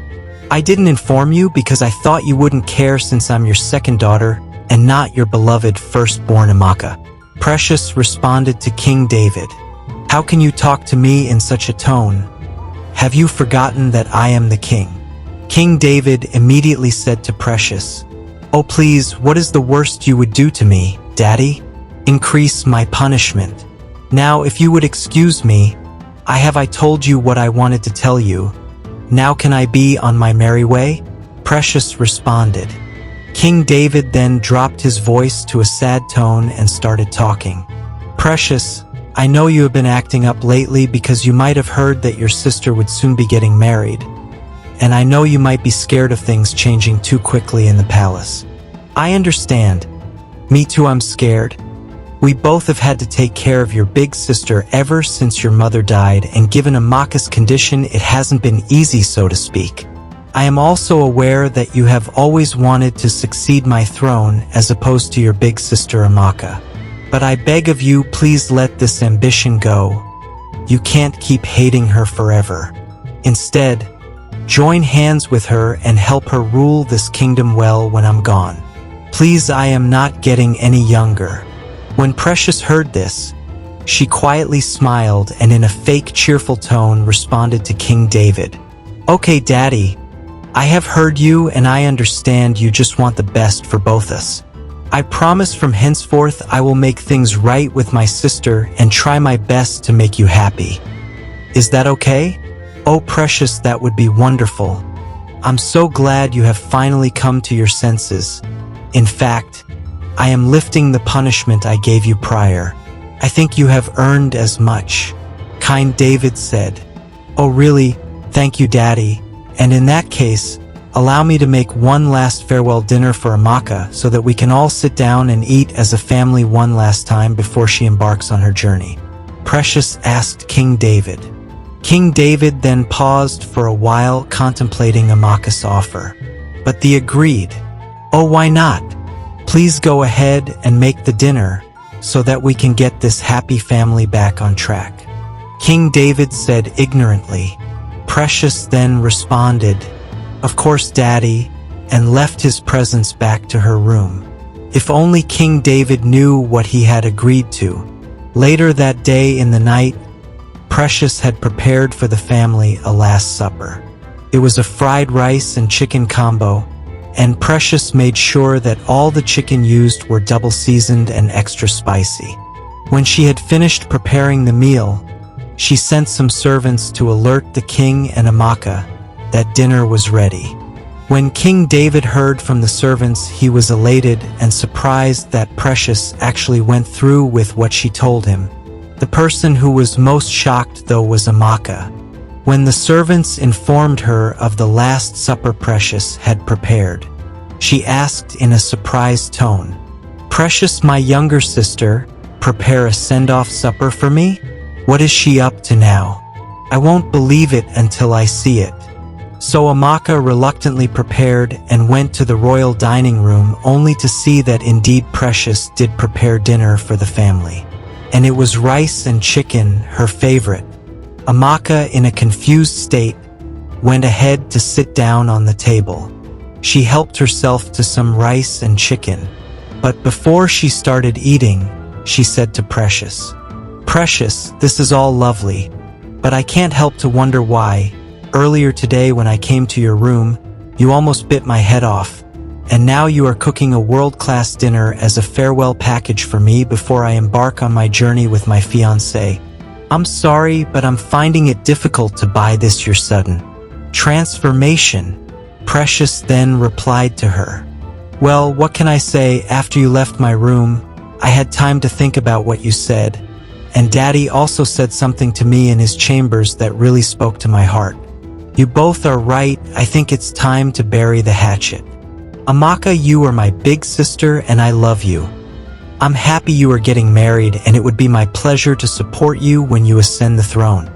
I didn't inform you because I thought you wouldn't care since I'm your second daughter and not your beloved firstborn Amaka. Precious responded to King David. How can you talk to me in such a tone? Have you forgotten that I am the king? King David immediately said to Precious. Oh please, what is the worst you would do to me, Daddy? Increase my punishment. Now if you would excuse me, I told you what I wanted to tell you. Now can I be on my merry way? Precious responded. King David then dropped his voice to a sad tone and started talking. Precious, I know you have been acting up lately because you might have heard that your sister would soon be getting married. And I know you might be scared of things changing too quickly in the palace. I understand. Me too, I'm scared. We both have had to take care of your big sister ever since your mother died, and given Amaka's condition, it hasn't been easy, so to speak. I am also aware that you have always wanted to succeed my throne as opposed to your big sister Amaka. But I beg of you, please let this ambition go. You can't keep hating her forever. Instead, join hands with her and help her rule this kingdom well when I'm gone. Please, I am not getting any younger. When Precious heard this, she quietly smiled and in a fake cheerful tone responded to King David. Okay, Daddy, I have heard you and I understand you just want the best for both us. I promise from henceforth I will make things right with my sister and try my best to make you happy. Is that okay? Oh, Precious, that would be wonderful. I'm so glad you have finally come to your senses. In fact, I am lifting the punishment I gave you prior. I think you have earned as much. Kind David said. "Oh really? Thank you, Daddy. And in that case, allow me to make one last farewell dinner for Amaka so that we can all sit down and eat as a family one last time before she embarks on her journey." Precious asked King David. King David then paused for a while contemplating Amaka's offer. But they agreed. "Oh, why not? Please go ahead and make the dinner so that we can get this happy family back on track." King David said ignorantly. Precious then responded, "Of course, Daddy," and left his presents back to her room. If only King David knew what he had agreed to. Later that day in the night, Precious had prepared for the family a last supper. It was a fried rice and chicken combo, and Precious made sure that all the chicken used were double seasoned and extra spicy. When she had finished preparing the meal, she sent some servants to alert the king and Amaka that dinner was ready. When King David heard from the servants, he was elated and surprised that Precious actually went through with what she told him. The person who was most shocked, though, was Amaka. When the servants informed her of the last supper Precious had prepared, she asked in a surprised tone, "Precious, my younger sister, prepare a send-off supper for me? What is she up to now? I won't believe it until I see it." So Amaka reluctantly prepared and went to the royal dining room, only to see that indeed Precious did prepare dinner for the family. And it was rice and chicken, her favorite. Amaka, in a confused state, went ahead to sit down on the table. She helped herself to some rice and chicken. But before she started eating, she said to Precious, "Precious, this is all lovely, but I can't help to wonder why. Earlier today when I came to your room, you almost bit my head off. And now you are cooking a world-class dinner as a farewell package for me before I embark on my journey with my fiancé. I'm sorry, but I'm finding it difficult to buy this your sudden transformation." Precious then replied to her, "Well, what can I say? After you left my room, I had time to think about what you said. And Daddy also said something to me in his chambers that really spoke to my heart. You both are right. I think it's time to bury the hatchet. Amaka, you are my big sister and I love you. I'm happy you are getting married, and it would be my pleasure to support you when you ascend the throne.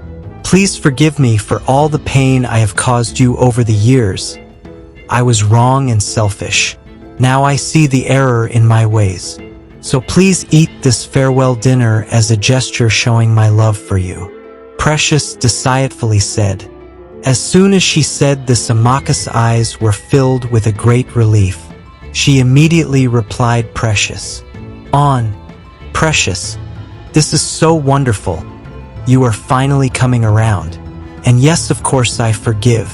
Please forgive me for all the pain I have caused you over the years. I was wrong and selfish. Now I see the error in my ways. So please eat this farewell dinner as a gesture showing my love for you." Precious decidedly said. As soon as she said this, Amaka's eyes were filled with a great relief. She immediately replied, "Precious. Precious. This is so wonderful. You are finally coming around. And yes, of course, I forgive.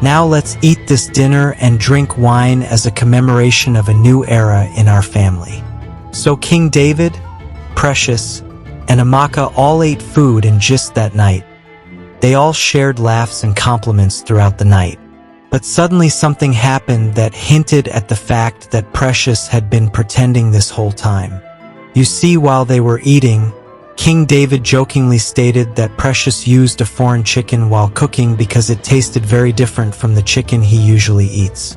Now let's eat this dinner and drink wine as a commemoration of a new era in our family." So King David, Precious, and Amaka all ate food, and just that night, they all shared laughs and compliments throughout the night. But suddenly something happened that hinted at the fact that Precious had been pretending this whole time. You see, while they were eating, King David jokingly stated that Precious used a foreign chicken while cooking because it tasted very different from the chicken he usually eats.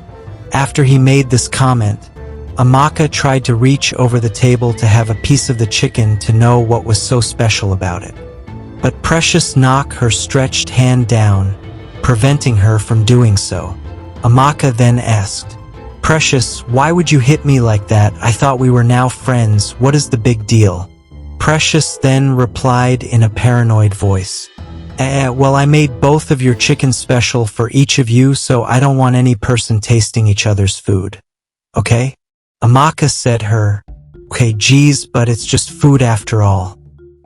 After he made this comment, Amaka tried to reach over the table to have a piece of the chicken to know what was so special about it. But Precious knocked her stretched hand down, preventing her from doing so. Amaka then asked, "Precious, why would you hit me like that? I thought we were now friends. What is the big deal?" Precious then replied in a paranoid voice, Well, I made both of your chickens special for each of you, so I don't want any person tasting each other's food. Okay?" Amaka said her, "Okay, geez, but it's just food after all."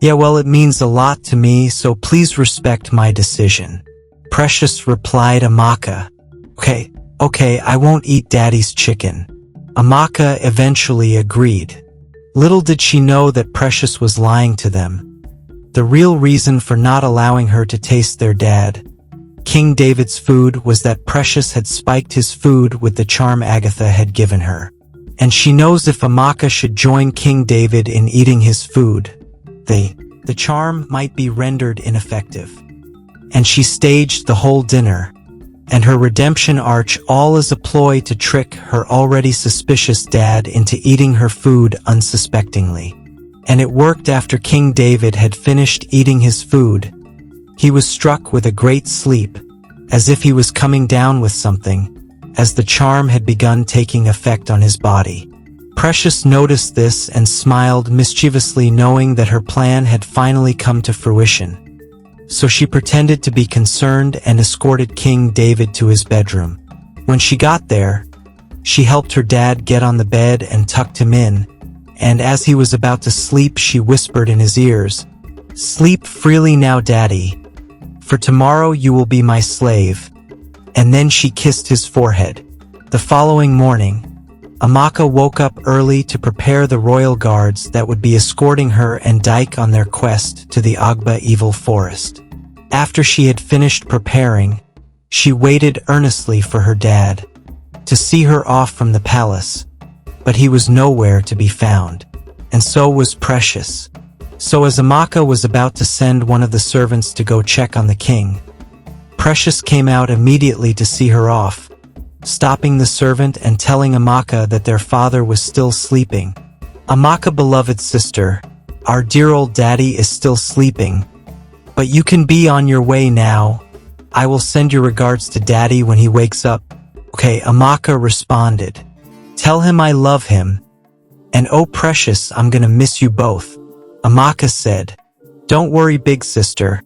"Yeah, well, it means a lot to me, so please respect my decision." Precious replied Amaka, Okay, I won't eat Daddy's chicken." Amaka eventually agreed. Little did she know that Precious was lying to them. The real reason for not allowing her to taste their dad, King David's food, was that Precious had spiked his food with the charm Agatha had given her. And she knows if Amaka should join King David in eating his food, the charm might be rendered ineffective. and she staged the whole dinner, and her redemption arc all as a ploy to trick her already suspicious dad into eating her food unsuspectingly. And it worked. After King David had finished eating his food, he was struck with a great sleep, as if he was coming down with something, as the charm had begun taking effect on his body. Precious noticed this and smiled mischievously, knowing that her plan had finally come to fruition. So she pretended to be concerned and escorted King David to his bedroom. When she got there, she helped her dad get on the bed and tucked him in, and as he was about to sleep, she whispered in his ears, "Sleep freely now, Daddy, for tomorrow you will be my slave." And then she kissed his forehead. The following morning, Amaka woke up early to prepare the royal guards that would be escorting her and Dyke on their quest to the Agba evil forest. After she had finished preparing, she waited earnestly for her dad to see her off from the palace, but he was nowhere to be found, and so was Precious. So as Amaka was about to send one of the servants to go check on the king, Precious came out immediately to see her off, stopping the servant and telling Amaka that their father was still sleeping. "Amaka, beloved sister, our dear old daddy is still sleeping, but you can be on your way now. I will send your regards to Daddy when he wakes up." "Okay," Amaka responded. "Tell him I love him. And oh Precious, I'm gonna miss you both." Amaka said, "Don't worry, big sister.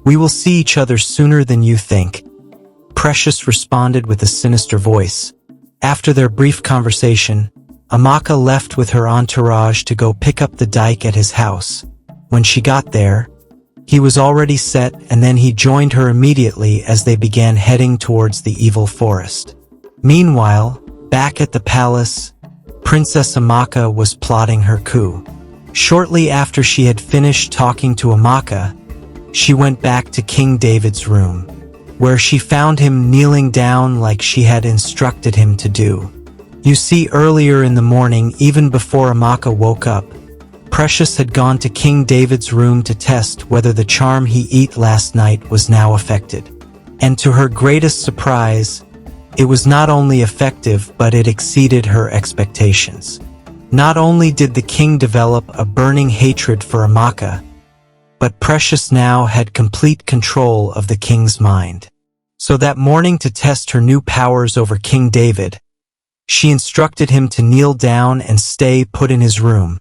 We will see each other sooner than you think." Precious responded with a sinister voice. After their brief conversation, Amaka left with her entourage to go pick up the Dyke at his house. When she got there, he was already set, and then he joined her immediately as they began heading towards the evil forest. Meanwhile, back at the palace, Princess Amaka was plotting her coup. Shortly after she had finished talking to Amaka, she went back to King David's room, where she found him kneeling down like she had instructed him to do. You see, earlier in the morning, even before Amaka woke up, Precious had gone to King David's room to test whether the charm he ate last night was now affected. And to her greatest surprise, it was not only effective, but it exceeded her expectations. Not only did the king develop a burning hatred for Amaka, but Precious now had complete control of the king's mind. So that morning, to test her new powers over King David, she instructed him to kneel down and stay put in his room,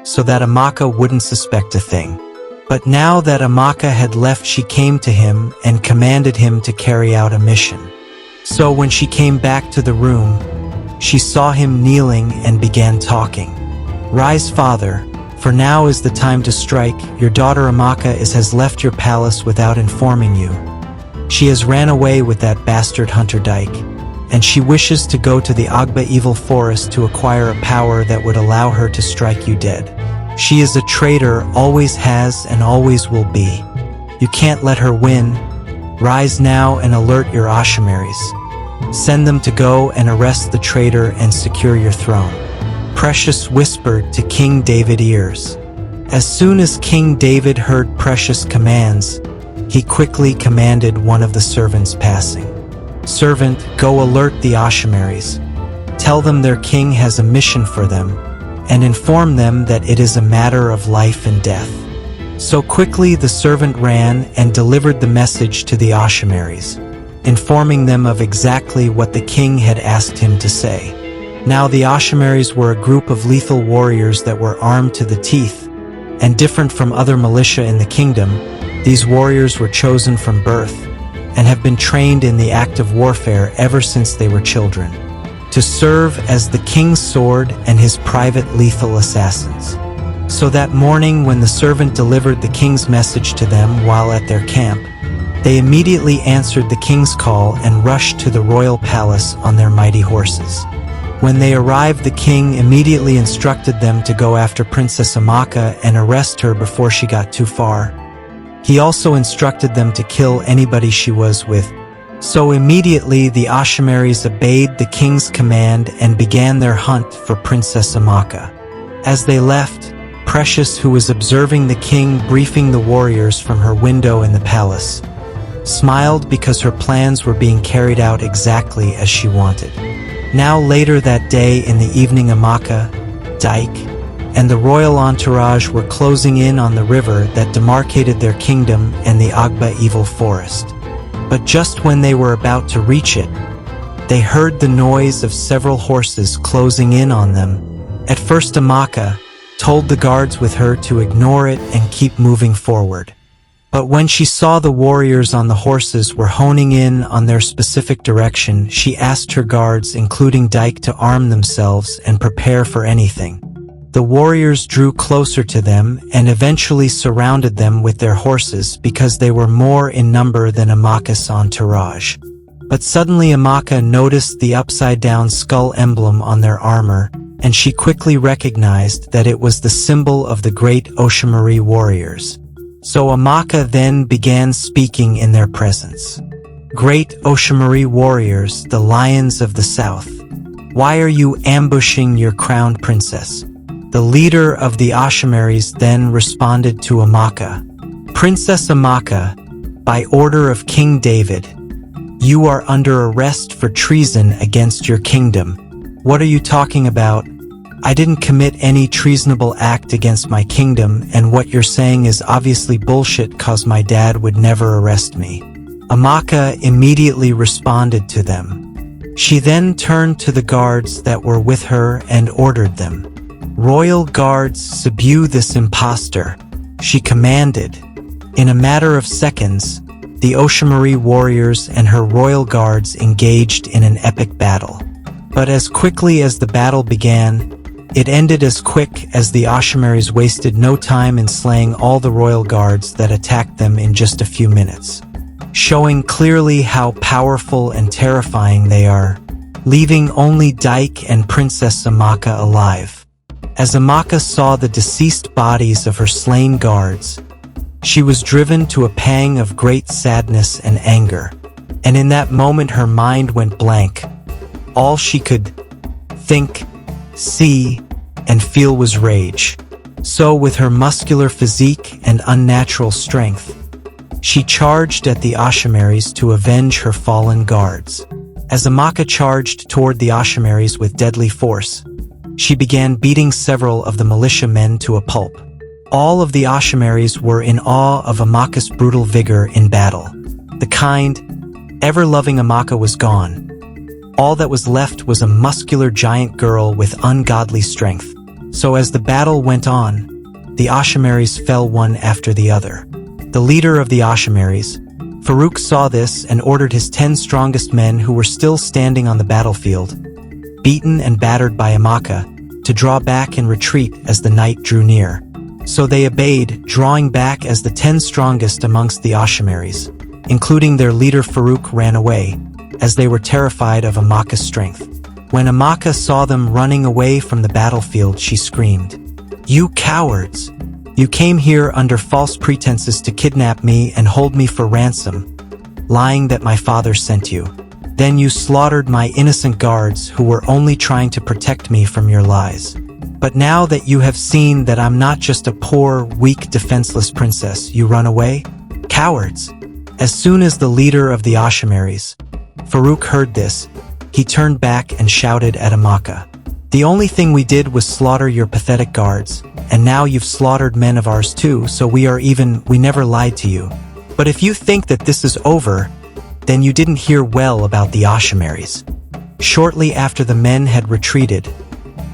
so that Amaka wouldn't suspect a thing. But now that Amaka had left, she came to him and commanded him to carry out a mission. So when she came back to the room, she saw him kneeling and began talking. "Rise, father, for now is the time to strike. Your daughter Amaka has left your palace without informing you. She has ran away with that bastard hunter Dyke, and she wishes to go to the Agba evil forest to acquire a power that would allow her to strike you dead. She is a traitor, always has and always will be. You can't let her win. Rise now and alert your Ashamaris. Send them to go and arrest the traitor and secure your throne." Precious whispered to King David's ears. As soon as King David heard Precious' commands, he quickly commanded one of the servants passing. "Servant, go alert the Ashamaris. Tell them their king has a mission for them, and inform them that it is a matter of life and death." So quickly the servant ran and delivered the message to the Ashamaris, informing them of exactly what the king had asked him to say. Now the Ashamaris were a group of lethal warriors that were armed to the teeth, and different from other militia in the kingdom, these warriors were chosen from birth, and have been trained in the act of warfare ever since they were children, to serve as the king's sword and his private lethal assassins. So that morning, when the servant delivered the king's message to them while at their camp, they immediately answered the king's call and rushed to the royal palace on their mighty horses. When they arrived, the king immediately instructed them to go after Princess Amaka and arrest her before she got too far. He also instructed them to kill anybody she was with. So immediately the Ashamaris obeyed the king's command and began their hunt for Princess Amaka. As they left, Precious, who was observing the king briefing the warriors from her window in the palace, smiled because her plans were being carried out exactly as she wanted. Now later that day in the evening, Amaka, Dyke, and the royal entourage were closing in on the river that demarcated their kingdom and the Agba evil forest. But just when they were about to reach it, they heard the noise of several horses closing in on them. At first, Amaka told the guards with her to ignore it and keep moving forward. But when she saw the warriors on the horses were honing in on their specific direction, she asked her guards, including Dyke, to arm themselves and prepare for anything. The warriors drew closer to them and eventually surrounded them with their horses because they were more in number than Amaka's entourage. But suddenly Amaka noticed the upside-down skull emblem on their armor, and she quickly recognized that it was the symbol of the great Oshimari warriors. So Amaka then began speaking in their presence. "Great Oshimari warriors, the lions of the south, why are you ambushing your crowned princess?" The leader of the Oshimaris then responded to Amaka. "Princess Amaka, by order of King David, you are under arrest for treason against your kingdom." "What are you talking about? I didn't commit any treasonable act against my kingdom, and what you're saying is obviously bullshit, cause my dad would never arrest me." Amaka immediately responded to them. She then turned to the guards that were with her and ordered them, "Royal guards, subdue this impostor," she commanded. In a matter of seconds, the Oshimari warriors and her royal guards engaged in an epic battle. But as quickly as the battle began, it ended as quick as the Oshimaris wasted no time in slaying all the royal guards that attacked them in just a few minutes, showing clearly how powerful and terrifying they are, leaving only Dyke and Princess Amaka alive. As Amaka saw the deceased bodies of her slain guards, she was driven to a pang of great sadness and anger, and in that moment her mind went blank. All she could think, see, and feel was rage. So with her muscular physique and unnatural strength, she charged at the Oshimaris to avenge her fallen guards. As Amaka charged toward the Oshimaris with deadly force, she began beating several of the militia men to a pulp. All of the Oshimaris were in awe of Amaka's brutal vigor in battle. The kind, ever-loving Amaka was gone. All that was left was a muscular giant girl with ungodly strength. So as the battle went on, the Oshimaris fell one after the other. The leader of the Oshimaris, Farouk, saw this and ordered his 10 strongest men who were still standing on the battlefield, beaten and battered by Amaka, to draw back and retreat as the night drew near. So they obeyed, drawing back as the 10 strongest amongst the Oshimaris, including their leader Farouk, ran away, as they were terrified of Amaka's strength. When Amaka saw them running away from the battlefield, she screamed, "You cowards! You came here under false pretenses to kidnap me and hold me for ransom, lying that my father sent you. Then you slaughtered my innocent guards who were only trying to protect me from your lies. But now that you have seen that I'm not just a poor, weak, defenseless princess, you run away? Cowards!" As soon as the leader of the Oshimaris, Farouk, heard this, he turned back and shouted at Amaka, "The only thing we did was slaughter your pathetic guards, and now you've slaughtered men of ours too, so we never lied to you. But if you think that this is over, then you didn't hear well about the Oshimaris." Shortly after the men had retreated,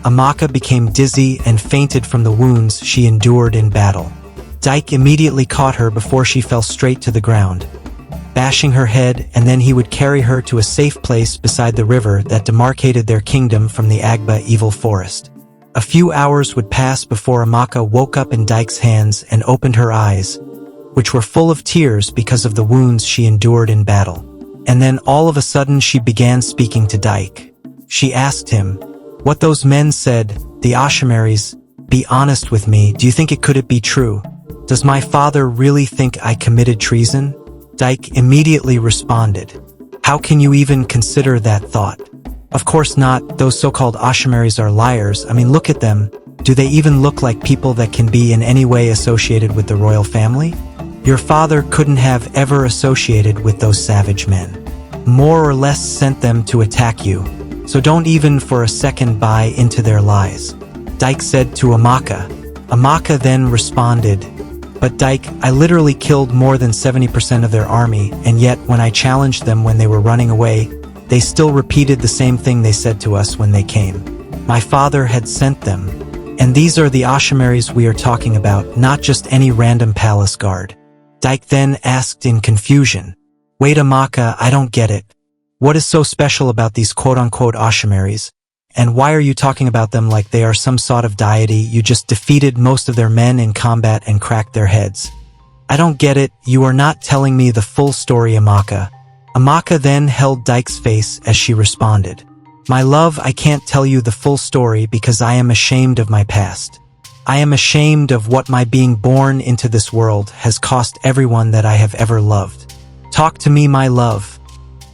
Amaka became dizzy and fainted from the wounds she endured in battle. Dyke immediately caught her before she fell straight to the ground, bashing her head, and then he would carry her to a safe place beside the river that demarcated their kingdom from the Agba evil forest. A few hours would pass before Amaka woke up in Dyke's hands and opened her eyes, which were full of tears because of the wounds she endured in battle. And then all of a sudden she began speaking to Dyke. She asked him, "What those men said, the Oshimaris, be honest with me, do you think could it be true? Does my father really think I committed treason?" Dyke immediately responded, "How can you even consider that thought? Of course not, those so-called Oshimaris are liars. I mean, look at them. Do they even look like people that can be in any way associated with the royal family? Your father couldn't have ever associated with those savage men. More or less sent them to attack you, so don't even for a second buy into their lies. Dyke said to Amaka. Amaka then responded, "But Dyke, I literally killed more than 70% of their army, and yet when I challenged them when they were running away, they still repeated the same thing they said to us when they came. My father had sent them. And these are the Ashamaris we are talking about, not just any random palace guard." Dyke then asked in confusion, "Wait Amaka, I don't get it. What is so special about these quote-unquote Ashamaris? And why are you talking about them like they are some sort of deity? You just defeated most of their men in combat and cracked their heads." "I don't get it, you are not telling me the full story Amaka." Amaka then held Dyke's face as she responded, "My love, I can't tell you the full story because I am ashamed of my past. I am ashamed of what my being born into this world has cost everyone that I have ever loved. Talk to me, my love.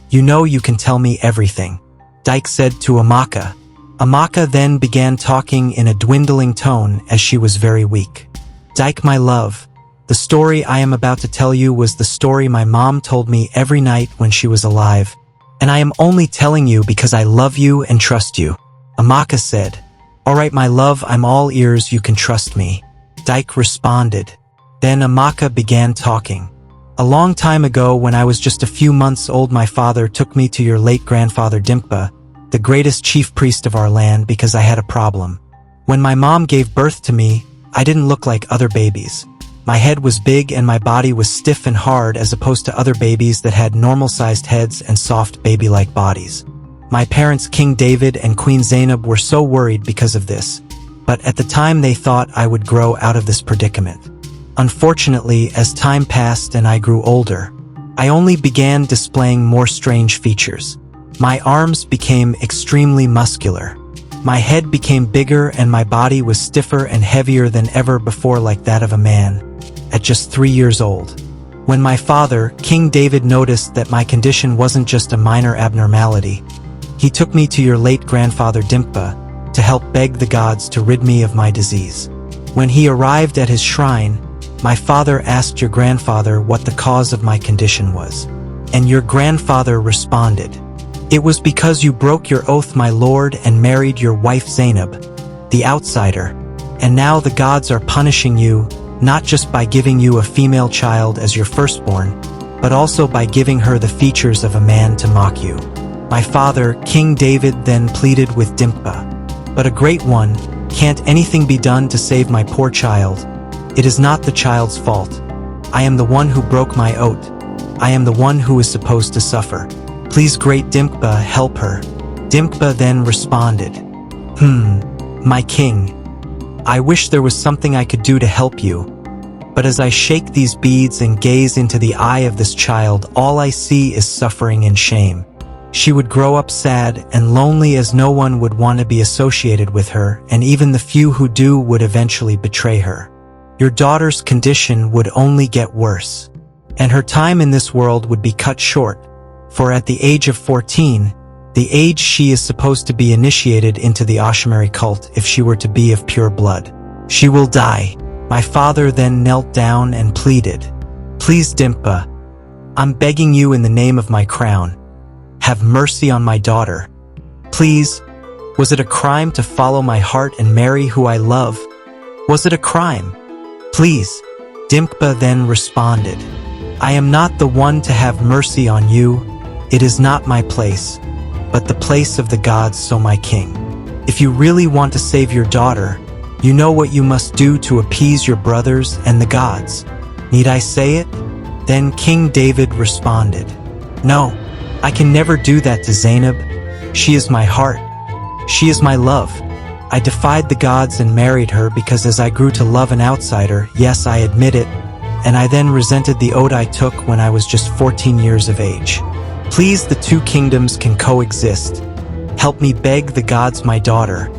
You know you can tell me everything," Dyke said to Amaka. Amaka then began talking in a dwindling tone as she was very weak. "Dyke, my love, the story I am about to tell you was the story my mom told me every night when she was alive, and I am only telling you because I love you and trust you," Amaka said. "All right, my love, I'm all ears, you can trust me," Dyke responded. Then Amaka began talking. "A long time ago, when I was just a few months old, my father took me to your late grandfather Dimpa, the greatest chief priest of our land, because I had a problem. When my mom gave birth to me, I didn't look like other babies. My head was big and my body was stiff and hard as opposed to other babies that had normal-sized heads and soft baby-like bodies. My parents, King David and Queen Zainab, were so worried because of this, but at the time they thought I would grow out of this predicament. Unfortunately, as time passed and I grew older, I only began displaying more strange features. My arms became extremely muscular. My head became bigger and my body was stiffer and heavier than ever before, like that of a man, at just 3 years old. When my father, King David, noticed that my condition wasn't just a minor abnormality, he took me to your late grandfather Dimpa to help beg the gods to rid me of my disease. When he arrived at his shrine, my father asked your grandfather what the cause of my condition was. And your grandfather responded, "It was because you broke your oath, my lord, and married your wife Zainab, the outsider. And now the gods are punishing you, not just by giving you a female child as your firstborn, but also by giving her the features of a man to mock you." My father, King David, then pleaded with Dimpa, "But a great one, can't anything be done to save my poor child? It is not the child's fault. I am the one who broke my oath. I am the one who is supposed to suffer. Please, great Dimpa, help her." Dimpa then responded, My king, I wish there was something I could do to help you. But as I shake these beads and gaze into the eye of this child, all I see is suffering and shame. She would grow up sad and lonely, as no one would want to be associated with her, and even the few who do would eventually betray her. Your daughter's condition would only get worse, and her time in this world would be cut short, for at the age of 14, the age she is supposed to be initiated into the Ashamari cult if she were to be of pure blood, she will die. My father then knelt down and pleaded, "Please, Dimpa, I'm begging you in the name of my crown, have mercy on my daughter. Please, was it a crime to follow my heart and marry who I love? Was it a crime? Please." Dimpa then responded, "I am not the one to have mercy on you. It is not my place, but the place of the gods, so my king. If you really want to save your daughter, you know what you must do to appease your brothers and the gods. Need I say it?" Then King David responded, "No, I can never do that to Zainab. She is my heart. She is my love. I defied the gods and married her because as I grew to love an outsider, yes, I admit it, and I then resented the oath I took when I was just 14 years of age. Please, the two kingdoms can coexist. Help me beg the gods, my daughter.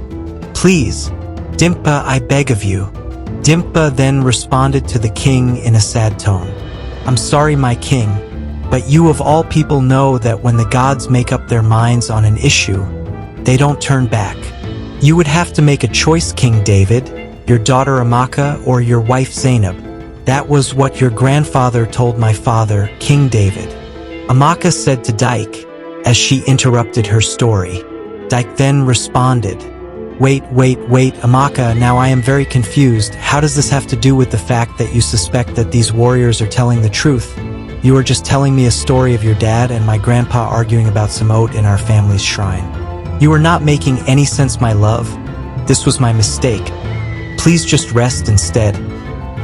Please, Dimpa, I beg of you." Dimpa then responded to the king in a sad tone, "I'm sorry, my king, but you of all people know that when the gods make up their minds on an issue, they don't turn back. You would have to make a choice, King David, your daughter Amaka or your wife Zainab. That was what your grandfather told my father, King David. Amaka said to Dyke, as she interrupted her story. Dyke then responded, Wait, Amaka, now I am very confused. How does this have to do with the fact that you suspect that these warriors are telling the truth? You are just telling me a story of your dad and my grandpa arguing about some oat in our family's shrine. You are not making any sense, my love. This was my mistake. Please just rest instead.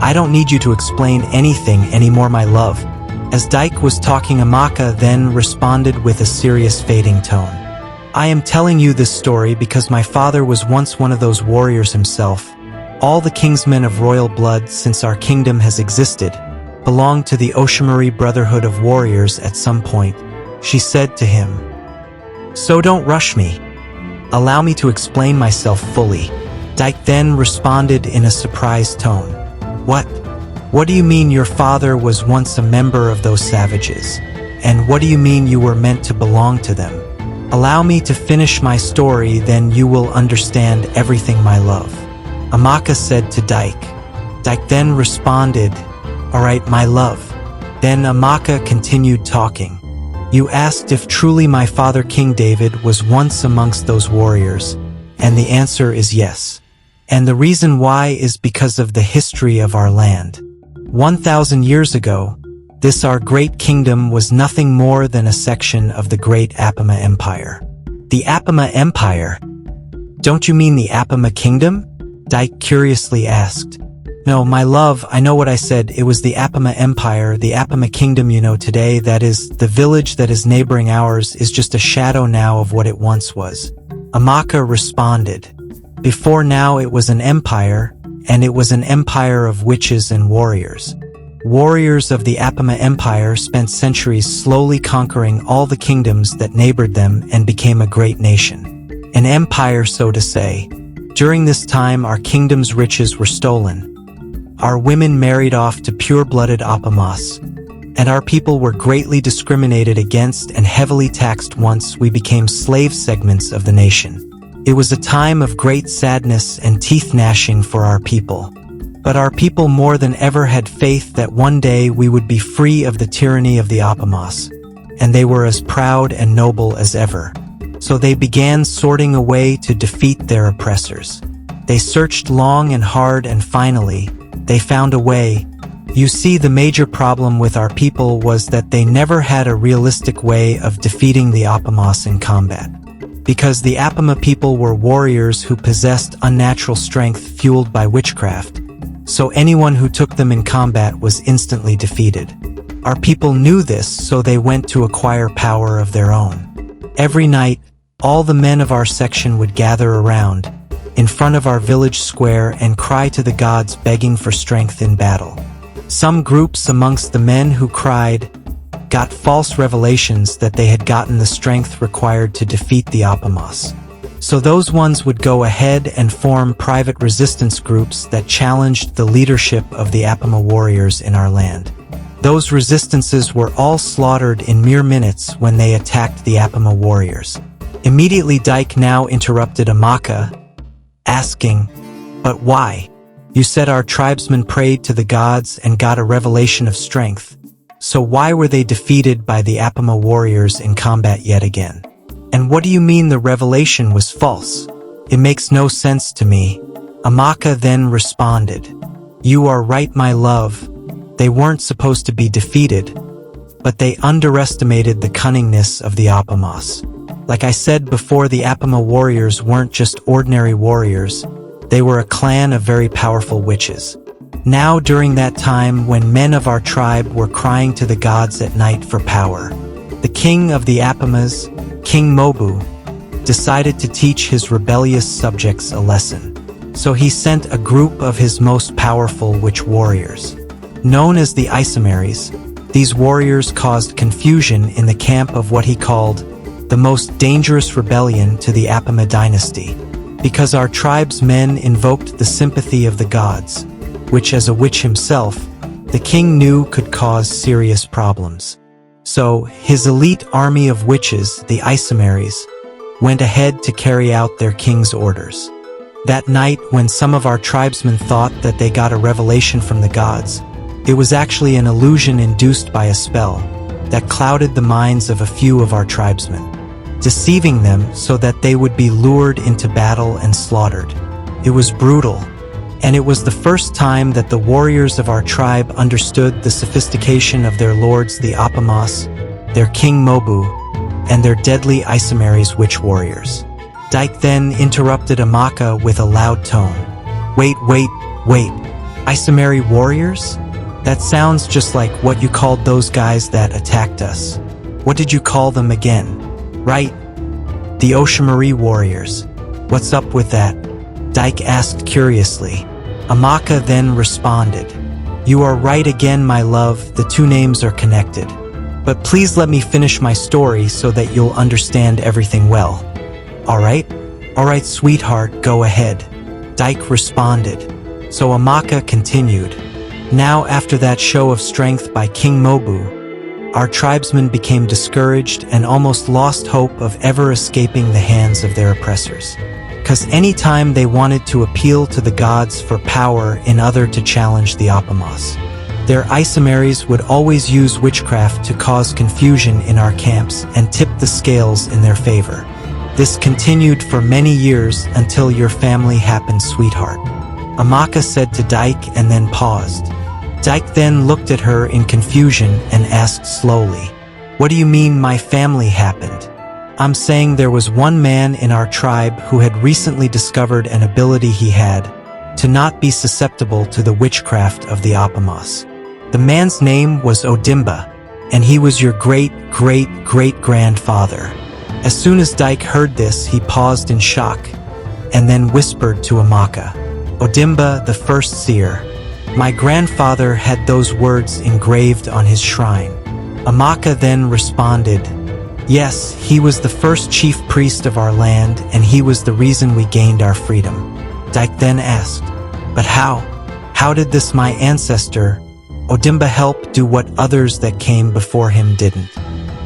I don't need you to explain anything anymore, my love. As Dyke was talking, Amaka then responded with a serious, fading tone. I am telling you this story because my father was once one of those warriors himself. All the kingsmen of royal blood since our kingdom has existed belonged to the Oshamari Brotherhood of Warriors at some point, she said to him. So don't rush me. Allow me to explain myself fully. Dyke then responded in a surprised tone. What do you mean your father was once a member of those savages? And what do you mean you were meant to belong to them? Allow me to finish my story, then you will understand everything, my love. Amaka said to Dyke. Dyke then responded, All right, my love. Then Amaka continued talking. You asked if truly my father King David was once amongst those warriors, and the answer is yes. And the reason why is because of the history of our land. 1,000 years ago, this our great kingdom was nothing more than a section of the great Apama Empire. The Apama Empire? Don't you mean the Apama Kingdom? Dyke curiously asked. No, my love, I know what I said. It was the Apama Empire, the Apama Kingdom you know today. That is, the village that is neighboring ours is just a shadow now of what it once was. Amaka responded. Before now it was an empire, and it was an empire of witches and warriors. Warriors of the Apama Empire spent centuries slowly conquering all the kingdoms that neighbored them and became a great nation. An empire, so to say. During this time our kingdom's riches were stolen. Our women married off to pure-blooded Apamas, and our people were greatly discriminated against and heavily taxed once we became slave segments of the nation. It was a time of great sadness and teeth-gnashing for our people. But our people more than ever had faith that one day we would be free of the tyranny of the Apamas, and they were as proud and noble as ever. So they began sorting a way to defeat their oppressors. They searched long and hard, and finally, they found a way. You see, the major problem with our people was that they never had a realistic way of defeating the Apamas in combat. Because the Apama people were warriors who possessed unnatural strength fueled by witchcraft, so anyone who took them in combat was instantly defeated. Our people knew this, so they went to acquire power of their own. Every night, all the men of our section would gather around, in front of our village square, and cry to the gods begging for strength in battle. Some groups amongst the men who cried got false revelations that they had gotten the strength required to defeat the Apamas. So those ones would go ahead and form private resistance groups that challenged the leadership of the Apama warriors in our land. Those resistances were all slaughtered in mere minutes when they attacked the Apama warriors. Immediately Dyke now interrupted Amaka, asking, But why? You said our tribesmen prayed to the gods and got a revelation of strength. So why were they defeated by the Apama warriors in combat yet again? And what do you mean the revelation was false? It makes no sense to me. Amaka then responded. You are right, my love. They weren't supposed to be defeated, but they underestimated the cunningness of the Apamas. Like I said before, the Apama warriors weren't just ordinary warriors. They were a clan of very powerful witches. Now, during that time when men of our tribe were crying to the gods at night for power, the king of the Apamas, King Mobu, decided to teach his rebellious subjects a lesson. So he sent a group of his most powerful witch warriors. Known as the Isamaries, these warriors caused confusion in the camp of what he called the most dangerous rebellion to the Apama dynasty, because our tribe's men invoked the sympathy of the gods, which as a witch himself, the king knew could cause serious problems. So, his elite army of witches, the Isamaries, went ahead to carry out their king's orders. That night, when some of our tribesmen thought that they got a revelation from the gods, It was actually an illusion induced by a spell that clouded the minds of a few of our tribesmen, deceiving them so that they would be lured into battle and slaughtered. It was brutal, and it was the first time that the warriors of our tribe understood the sophistication of their lords the Apamos, their king Mobu, and their deadly Isamaries witch warriors. Dyke then interrupted Amaka with a loud tone. Wait, Isamari warriors? That sounds just like what you called those guys that attacked us. What did you call them again? Right, the Oshamari warriors. What's up with that? Dyke asked curiously. Amaka then responded. You are right again, my love, the two names are connected. But please let me finish my story so that you'll understand everything well. Alright, sweetheart, go ahead. Dyke responded. So Amaka continued. Now after that show of strength by King Mobu, our tribesmen became discouraged and almost lost hope of ever escaping the hands of their oppressors. 'Cause any time they wanted to appeal to the gods for power in order to challenge the Apamos, their Isamaries would always use witchcraft to cause confusion in our camps and tip the scales in their favor. This continued for many years until your family happened, sweetheart. Amaka said to Dyke and then paused. Dyke then looked at her in confusion and asked slowly, What do you mean my family happened? I'm saying there was one man in our tribe who had recently discovered an ability he had to not be susceptible to the witchcraft of the Apamos. The man's name was Odimba, and he was your great-great-great-grandfather. As soon as Dyke heard this, he paused in shock, and then whispered to Amaka, Odimba, the first seer. My grandfather had those words engraved on his shrine. Amaka then responded, Yes, he was the first chief priest of our land, and he was the reason we gained our freedom. Dyke then asked, But how? How did this my ancestor, Odimba, help do what others that came before him didn't?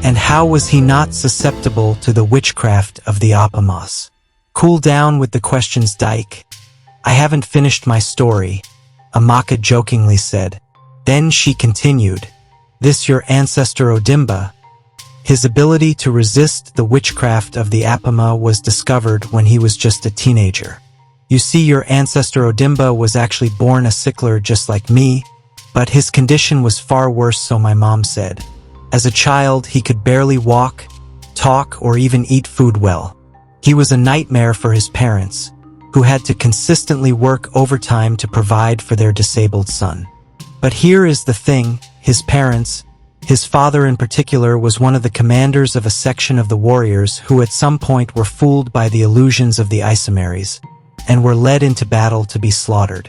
And how was he not susceptible to the witchcraft of the Apamos? Cool down with the questions, Dyke. I haven't finished my story, Amaka jokingly said. Then she continued, This your ancestor Odimba, his ability to resist the witchcraft of the Apama was discovered when he was just a teenager. You see, your ancestor Odimba was actually born a sickler just like me, but his condition was far worse, so my mom said. As a child, he could barely walk, talk, or even eat food well. He was a nightmare for his parents, who had to consistently work overtime to provide for their disabled son. But here is the thing, his parents, his father in particular, was one of the commanders of a section of the warriors who at some point were fooled by the illusions of the Isamaries, and were led into battle to be slaughtered.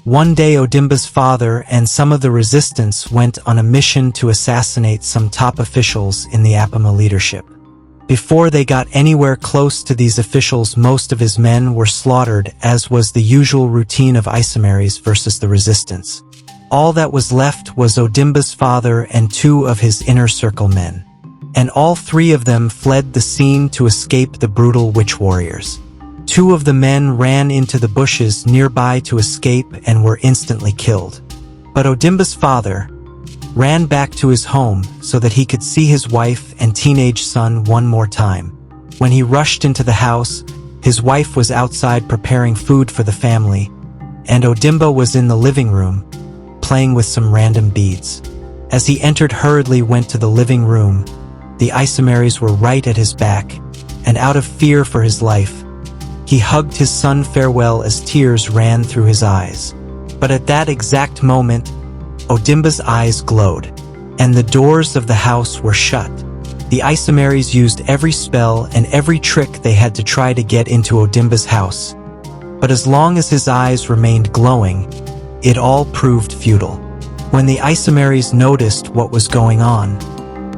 One day Odimba's father and some of the resistance went on a mission to assassinate some top officials in the Apama leadership. Before they got anywhere close to these officials, most of his men were slaughtered, as was the usual routine of Isamaries versus the resistance. All that was left was Odimba's father and two of his inner circle men. And all three of them fled the scene to escape the brutal witch warriors. Two of the men ran into the bushes nearby to escape and were instantly killed. But Odimba's father ran back to his home so that he could see his wife and teenage son one more time. When he rushed into the house, his wife was outside preparing food for the family, and Odimba was in the living room, playing with some random beads. As he entered hurriedly went to the living room, the Isamaries were right at his back, and out of fear for his life, he hugged his son farewell as tears ran through his eyes. But at that exact moment, Odimba's eyes glowed, and the doors of the house were shut. The Isamaries used every spell and every trick they had to try to get into Odimba's house. But as long as his eyes remained glowing, it all proved futile. When the Isamaries noticed what was going on,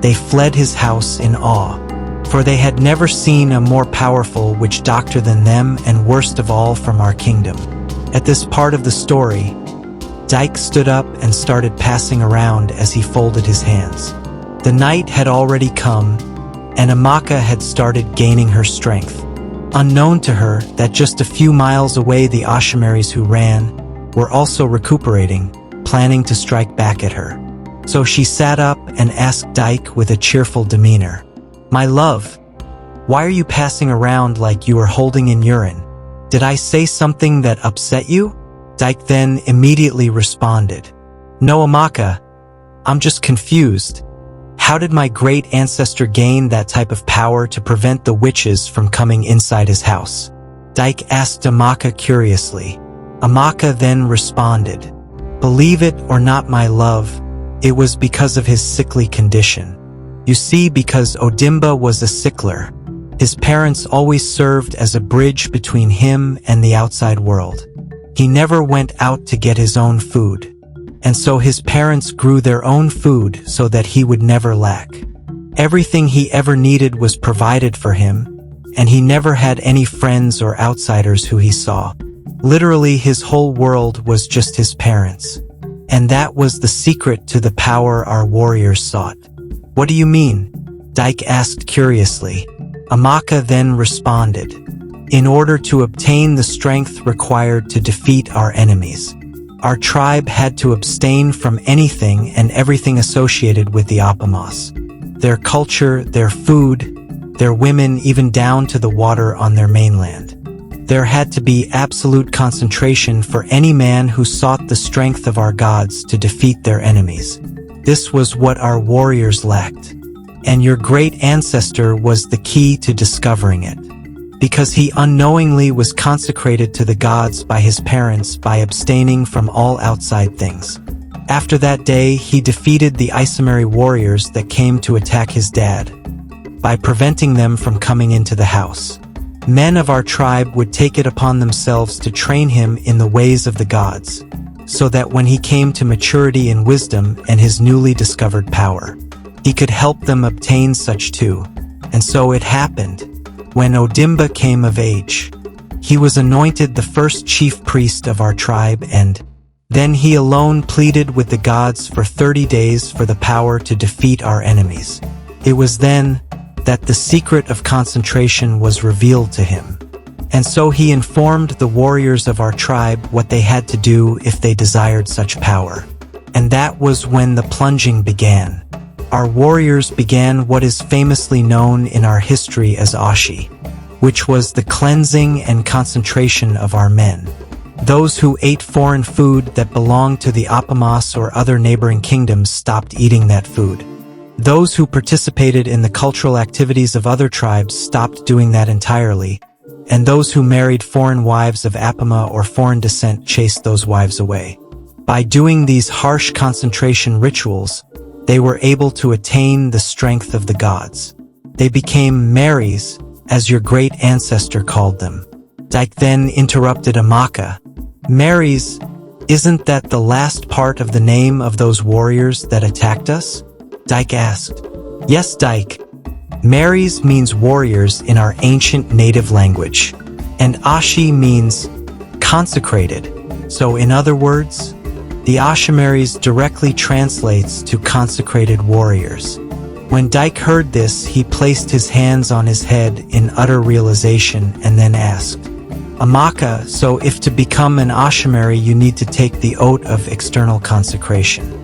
they fled his house in awe, for they had never seen a more powerful witch doctor than them, and worst of all, from our kingdom. At this part of the story, Dyke stood up and started passing around as he folded his hands. The night had already come, and Amaka had started gaining her strength. Unknown to her that just a few miles away the Ashamaris who ran were also recuperating, planning to strike back at her. So she sat up and asked Dyke with a cheerful demeanor, "My love, why are you passing around like you are holding in urine? Did I say something that upset you?" Dyke then immediately responded, "No, Amaka, I'm just confused. How did my great ancestor gain that type of power to prevent the witches from coming inside his house?" Dyke asked Amaka curiously. Amaka then responded, "Believe it or not, my love, it was because of his sickly condition. You see, because Odimba was a sickler, his parents always served as a bridge between him and the outside world. He never went out to get his own food, and so his parents grew their own food so that he would never lack. Everything he ever needed was provided for him, and he never had any friends or outsiders who he saw. Literally, his whole world was just his parents. And that was the secret to the power our warriors sought." "What do you mean?" Dyke asked curiously. Amaka then responded, "In order to obtain the strength required to defeat our enemies, our tribe had to abstain from anything and everything associated with the Apamos. Their culture, their food, their women, even down to the water on their mainland. There had to be absolute concentration for any man who sought the strength of our gods to defeat their enemies. This was what our warriors lacked. And your great ancestor was the key to discovering it, because he unknowingly was consecrated to the gods by his parents by abstaining from all outside things. After that day, he defeated the Isomeri warriors that came to attack his dad, by preventing them from coming into the house. Men of our tribe would take it upon themselves to train him in the ways of the gods, so that when he came to maturity in wisdom and his newly discovered power, he could help them obtain such too. And so it happened. When Odimba came of age, he was anointed the first chief priest of our tribe, and then he alone pleaded with the gods for 30 days for the power to defeat our enemies. It was then that the secret of concentration was revealed to him. And so he informed the warriors of our tribe what they had to do if they desired such power. And that was when the plunging began. Our warriors began what is famously known in our history as Ashi, which was the cleansing and concentration of our men. Those who ate foreign food that belonged to the Apamos or other neighboring kingdoms stopped eating that food. Those who participated in the cultural activities of other tribes stopped doing that entirely, and those who married foreign wives of Apama or foreign descent chased those wives away. By doing these harsh concentration rituals, they were able to attain the strength of the gods. They became Marys, as your great ancestor called them. Dyke then interrupted Amaka. "Marys, isn't that the last part of the name of those warriors that attacked us?" Dyke asked. "Yes, Dyke. Marys means warriors in our ancient native language, and Ashi means consecrated. So in other words, the Ashimaris directly translates to consecrated warriors." When Dyke heard this, he placed his hands on his head in utter realization and then asked, "Amaka, so if to become an Ashimari you need to take the oath of external consecration.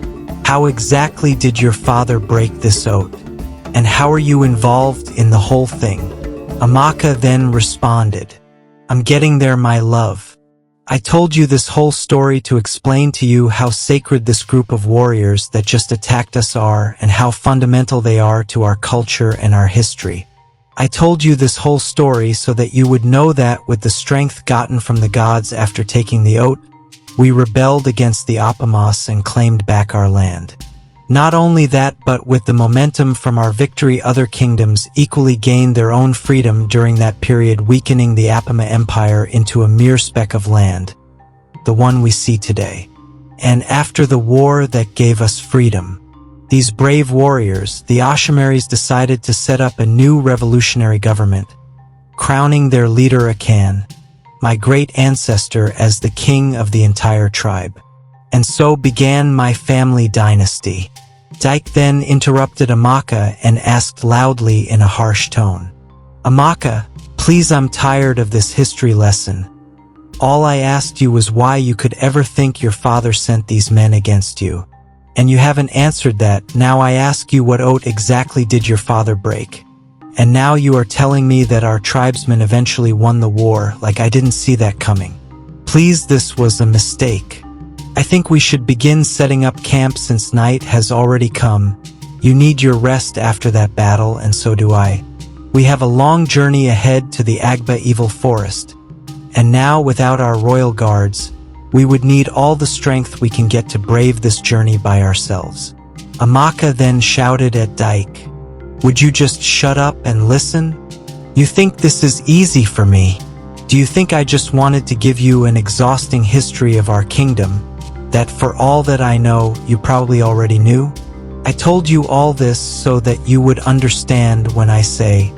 How exactly did your father break this oath? And how are you involved in the whole thing?" Amaka then responded, "I'm getting there, my love. I told you this whole story to explain to you how sacred this group of warriors that just attacked us are and how fundamental they are to our culture and our history. I told you this whole story so that you would know that with the strength gotten from the gods after taking the oath, we rebelled against the Apamos and claimed back our land. Not only that, but with the momentum from our victory, other kingdoms equally gained their own freedom during that period, weakening the Apama Empire into a mere speck of land, the one we see today. And after the war that gave us freedom, these brave warriors, the Ashimaris, decided to set up a new revolutionary government, crowning their leader Akan, my great ancestor, as the king of the entire tribe. And so began my family dynasty." Dyke then interrupted Amaka and asked loudly in a harsh tone, "Amaka, please, I'm tired of this history lesson. All I asked you was why you could ever think your father sent these men against you. And you haven't answered that. Now I ask you, what oath exactly did your father break? And now you are telling me that our tribesmen eventually won the war, like I didn't see that coming. Please, this was a mistake. I think we should begin setting up camp since night has already come. You need your rest after that battle, and so do I. We have a long journey ahead to the Agba evil forest. And now, without our royal guards, we would need all the strength we can get to brave this journey by ourselves. Amaka then shouted at Dyke, "Would you just shut up and listen? You think this is easy for me? Do you think I just wanted to give you an exhausting history of our kingdom, that for all that I know, you probably already knew? I told you all this so that you would understand when I say."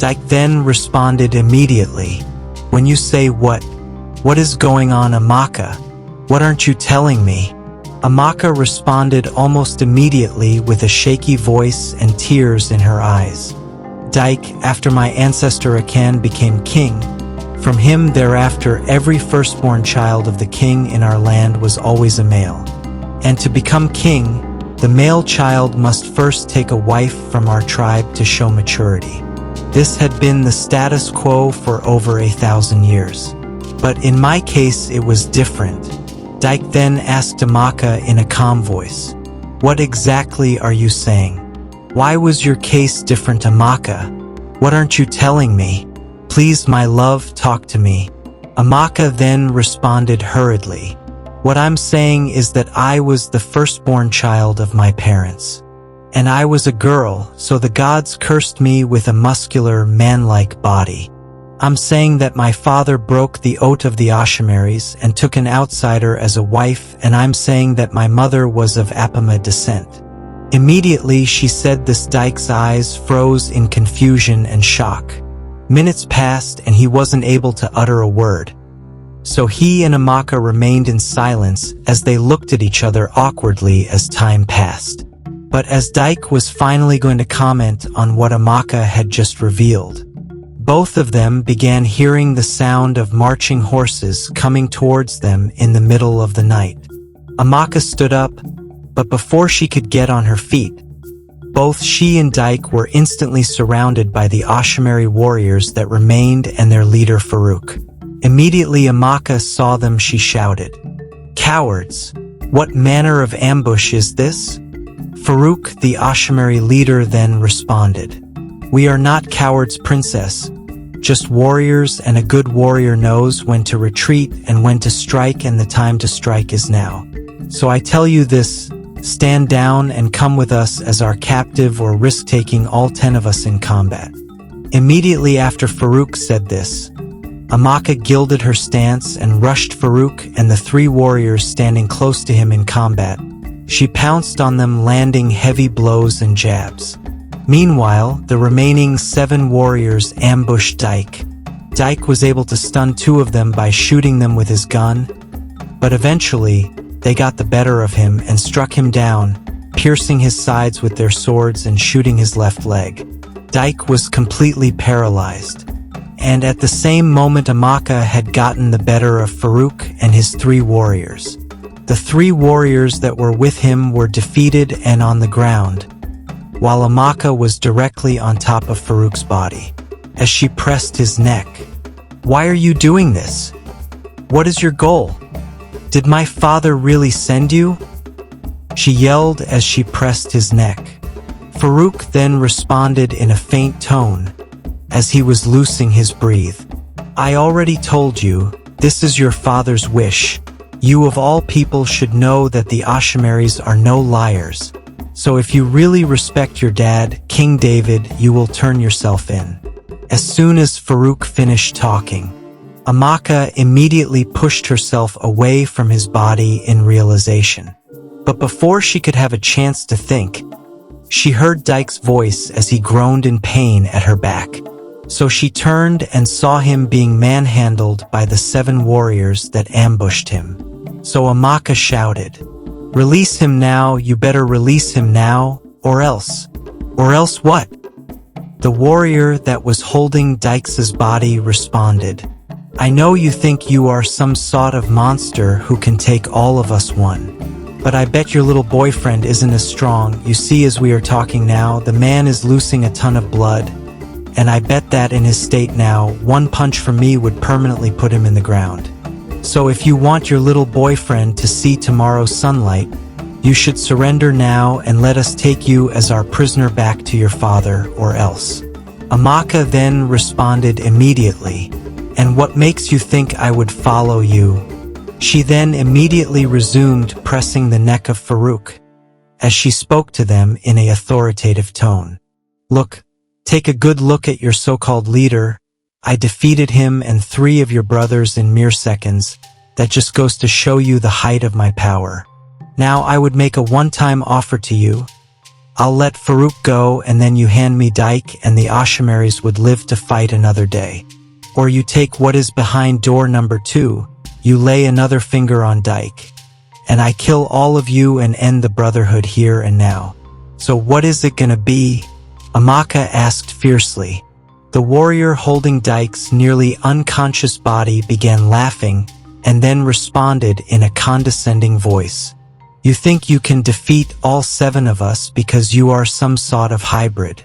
Dyke then responded immediately, "When you say what? What is going on, Amaka? What aren't you telling me?" Amaka responded almost immediately with a shaky voice and tears in her eyes. "Dyke, after my ancestor Akan became king, from him thereafter every firstborn child of the king in our land was always a male. And to become king, the male child must first take a wife from our tribe to show maturity. This had been the status quo for over 1,000 years. But in my case it was different." Dyke then asked Amaka in a calm voice, "What exactly are you saying? Why was your case different, Amaka? What aren't you telling me? Please, my love, talk to me." Amaka then responded hurriedly, "What I'm saying is that I was the firstborn child of my parents. And I was a girl, so the gods cursed me with a muscular, man-like body. I'm saying that my father broke the oath of the Ashamaris and took an outsider as a wife, and I'm saying that my mother was of Apama descent." Immediately she said this, Dyke's eyes froze in confusion and shock. Minutes passed and he wasn't able to utter a word. So he and Amaka remained in silence as they looked at each other awkwardly as time passed. But as Dyke was finally going to comment on what Amaka had just revealed, both of them began hearing the sound of marching horses coming towards them in the middle of the night. Amaka stood up, but before she could get on her feet, both she and Dyke were instantly surrounded by the Ashamari warriors that remained and their leader Farouk. Immediately Amaka saw them, she shouted, "Cowards! What manner of ambush is this?" Farouk, the Ashamari leader, then responded, "We are not cowards, princess. Just warriors, and a good warrior knows when to retreat and when to strike, and the time to strike is now. So I tell you this, stand down and come with us as our captive, or risk taking all 10 of us in combat." Immediately after Farouk said this, Amaka gilded her stance and rushed Farouk and the 3 warriors standing close to him in combat. She pounced on them, landing heavy blows and jabs. Meanwhile, the remaining 7 warriors ambushed Dyke. Dyke was able to stun 2 of them by shooting them with his gun, but eventually, they got the better of him and struck him down, piercing his sides with their swords and shooting his left leg. Dyke was completely paralyzed. And at the same moment, Amaka had gotten the better of Farouk and his 3 warriors. The 3 warriors that were with him were defeated and on the ground, while Amaka was directly on top of Farouk's body, as she pressed his neck. "Why are you doing this? What is your goal? Did my father really send you?" she yelled as she pressed his neck. Farouk then responded in a faint tone, as he was loosing his breath, "I already told you, this is your father's wish. You of all people should know that the Ashamaris are no liars. So if you really respect your dad, King David, you will turn yourself in." As soon as Farouk finished talking, Amaka immediately pushed herself away from his body in realization. But before she could have a chance to think, she heard Dyke's voice as he groaned in pain at her back. So she turned and saw him being manhandled by the 7 warriors that ambushed him. So Amaka shouted, "Release him now, you better release him now, or else." "Or else what?" The warrior that was holding Dyke's body responded, I know you think you are some sort of monster who can take all of us one. But I bet your little boyfriend isn't as strong. You see, as we are talking now, the man is losing a ton of blood. And I bet that in his state now, one punch from me would permanently put him in the ground. So if you want your little boyfriend to see tomorrow's sunlight, you should surrender now and let us take you as our prisoner back to your father, or else. Amaka then responded immediately, "And what makes you think I would follow you?" She then immediately resumed pressing the neck of Farouk, as she spoke to them in an authoritative tone. "Look, take a good look at your so-called leader. I defeated him and 3 of your brothers in mere seconds. That just goes to show you the height of my power. Now I would make a one-time offer to you. I'll let Farouk go and then you hand me Dyke and the Ashamaris would live to fight another day. Or you take what is behind door number 2, you lay another finger on Dyke, and I kill all of you and end the brotherhood here and now. So what is it gonna be?" Amaka asked fiercely. The warrior holding Dyke's nearly unconscious body began laughing and then responded in a condescending voice. "You think you can defeat all 7 of us because you are some sort of hybrid?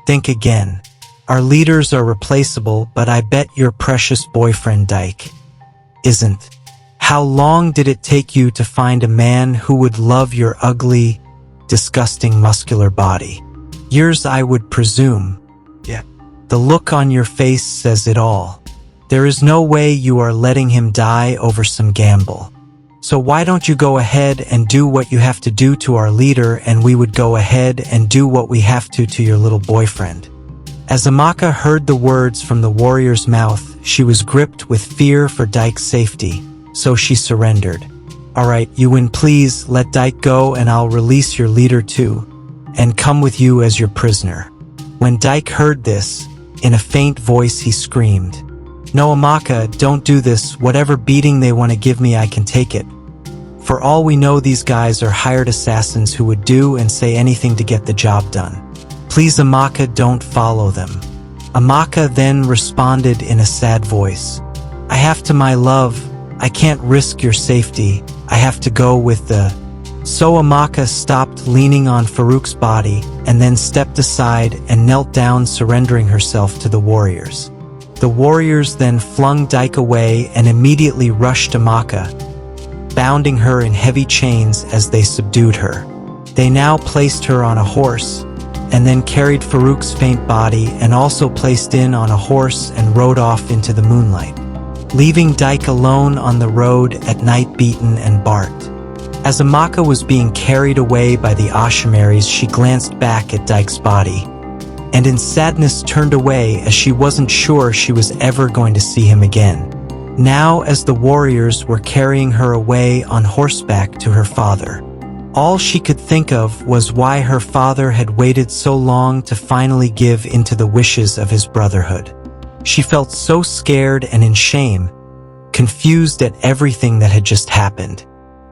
Think again. Our leaders are replaceable, but I bet your precious boyfriend Dyke isn't. How long did it take you to find a man who would love your ugly, disgusting muscular body? Years, I would presume. Yeah. The look on your face says it all. There is no way you are letting him die over some gamble. So why don't you go ahead and do what you have to do to our leader, and we would go ahead and do what we have to your little boyfriend." As Amaka heard the words from the warrior's mouth, she was gripped with fear for Dyke's safety, so she surrendered. "Alright, you win, please let Dyke go and I'll release your leader too, and come with you as your prisoner." When Dyke heard this, in a faint voice he screamed, "No, Amaka, don't do this. Whatever beating they want to give me, I can take it. For all we know, these guys are hired assassins who would do and say anything to get the job done. Please, Amaka, don't follow them." Amaka then responded in a sad voice, "I have to, my love. I can't risk your safety. I have to go with the..." So Amaka stopped leaning on Farouk's body and then stepped aside and knelt down, surrendering herself to the warriors. The warriors then flung Dyke away and immediately rushed Amaka, bounding her in heavy chains as they subdued her. They now placed her on a horse, and then carried Farouk's faint body and also placed in on a horse and rode off into the moonlight, leaving Dyke alone on the road at night, beaten and barked. As Amaka was being carried away by the Ashamaris, she glanced back at Dyke's body, and in sadness turned away as she wasn't sure she was ever going to see him again. Now, as the warriors were carrying her away on horseback to her father, all she could think of was why her father had waited so long to finally give into the wishes of his brotherhood. She felt so scared and in shame, confused at everything that had just happened.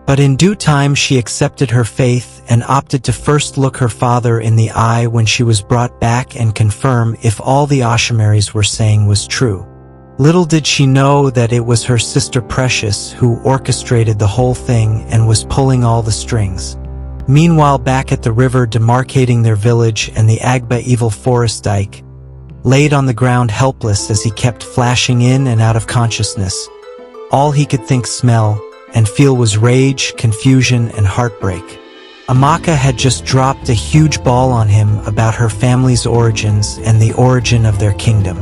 But in due time she accepted her faith and opted to first look her father in the eye when she was brought back and confirm if all the Ashamaris were saying was true. Little did she know that it was her sister Precious who orchestrated the whole thing and was pulling all the strings. Meanwhile, back at the river demarcating their village, and the Agba evil forest, Dyke laid on the ground helpless as he kept flashing in and out of consciousness. All he could think, smell, and feel was rage, confusion, and heartbreak. Amaka had just dropped a huge ball on him about her family's origins and the origin of their kingdom.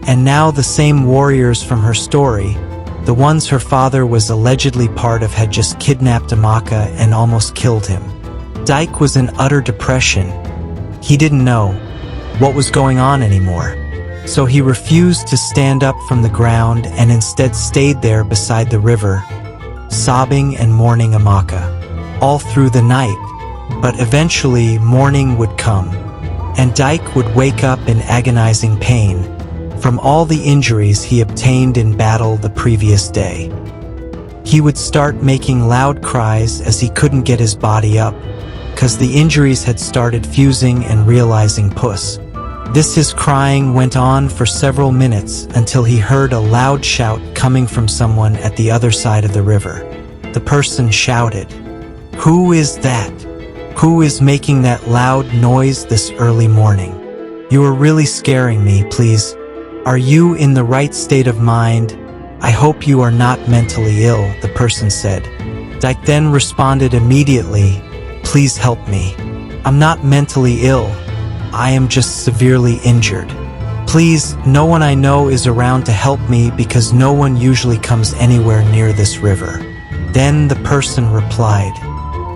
And now the same warriors from her story, the ones her father was allegedly part of, had just kidnapped Amaka and almost killed him. Dyke was in utter depression. He didn't know what was going on anymore. So he refused to stand up from the ground and instead stayed there beside the river, sobbing and mourning Amaka all through the night. But eventually morning would come, and Dyke would wake up in agonizing pain from all the injuries he obtained in battle the previous day. He would start making loud cries as he couldn't get his body up, 'cause the injuries had started fusing and realizing puss His crying went on for several minutes until he heard a loud shout coming from someone at the other side of the river. The person shouted, "Who is that? Who is making that loud noise this early morning? You are really scaring me, please. Are you in the right state of mind? I hope you are not mentally ill," the person said. Dyke then responded immediately, "Please help me. I'm not mentally ill. I am just severely injured. Please, no one I know is around to help me because no one usually comes anywhere near this river." Then the person replied,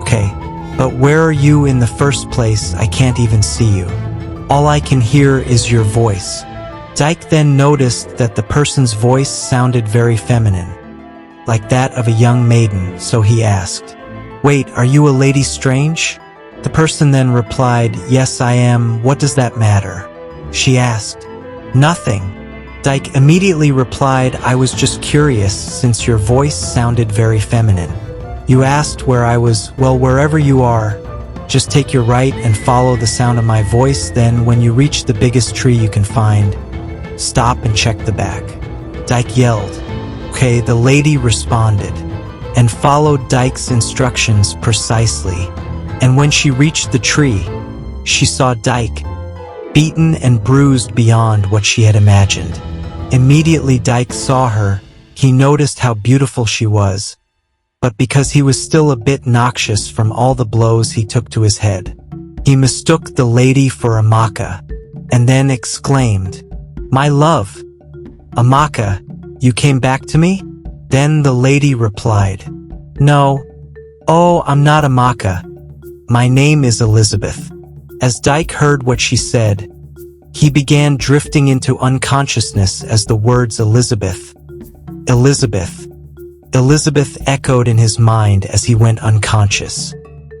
"Okay, but where are you in the first place? I can't even see you. All I can hear is your voice." Dyke then noticed that the person's voice sounded very feminine, like that of a young maiden, so he asked, "Wait, are you a lady strange?" The person then replied, "Yes, I am. What does that matter?" She asked, "Nothing." Dyke immediately replied, "I was just curious since your voice sounded very feminine. You asked where I was. Well, wherever you are, just take your right and follow the sound of my voice. Then when you reach the biggest tree you can find, stop and check the back." Dyke yelled, "Okay," the lady responded, and followed Dyke's instructions precisely. And when she reached the tree, she saw Dyke, beaten and bruised beyond what she had imagined. Immediately Dyke saw her. He noticed how beautiful she was, but because he was still a bit noxious from all the blows he took to his head, he mistook the lady for Amaka, and then exclaimed, "My love, Amaka, you came back to me?" Then the lady replied, "No. Oh, I'm not Amaka. My name is Elizabeth." As Dyke heard what she said, he began drifting into unconsciousness as the words Elizabeth, Elizabeth, Elizabeth echoed in his mind as he went unconscious.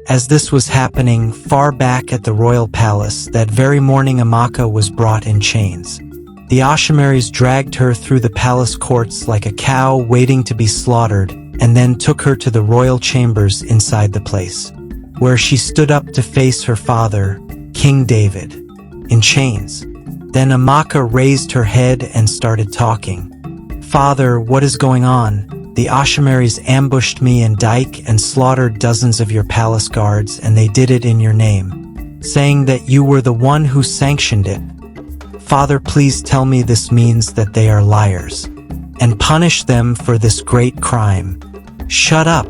As this was happening far back at the royal palace, that very morning Amaka was brought in chains. The Ashamaris dragged her through the palace courts like a cow waiting to be slaughtered, and then took her to the royal chambers inside the place, where she stood up to face her father, King David, in chains. Then Amaka raised her head and started talking. "Father, what is going on? The Ashamaris ambushed me and Dyke and slaughtered dozens of your palace guards, and they did it in your name, saying that you were the one who sanctioned it. Father, please tell me this means that they are liars, and punish them for this great crime." "Shut up!"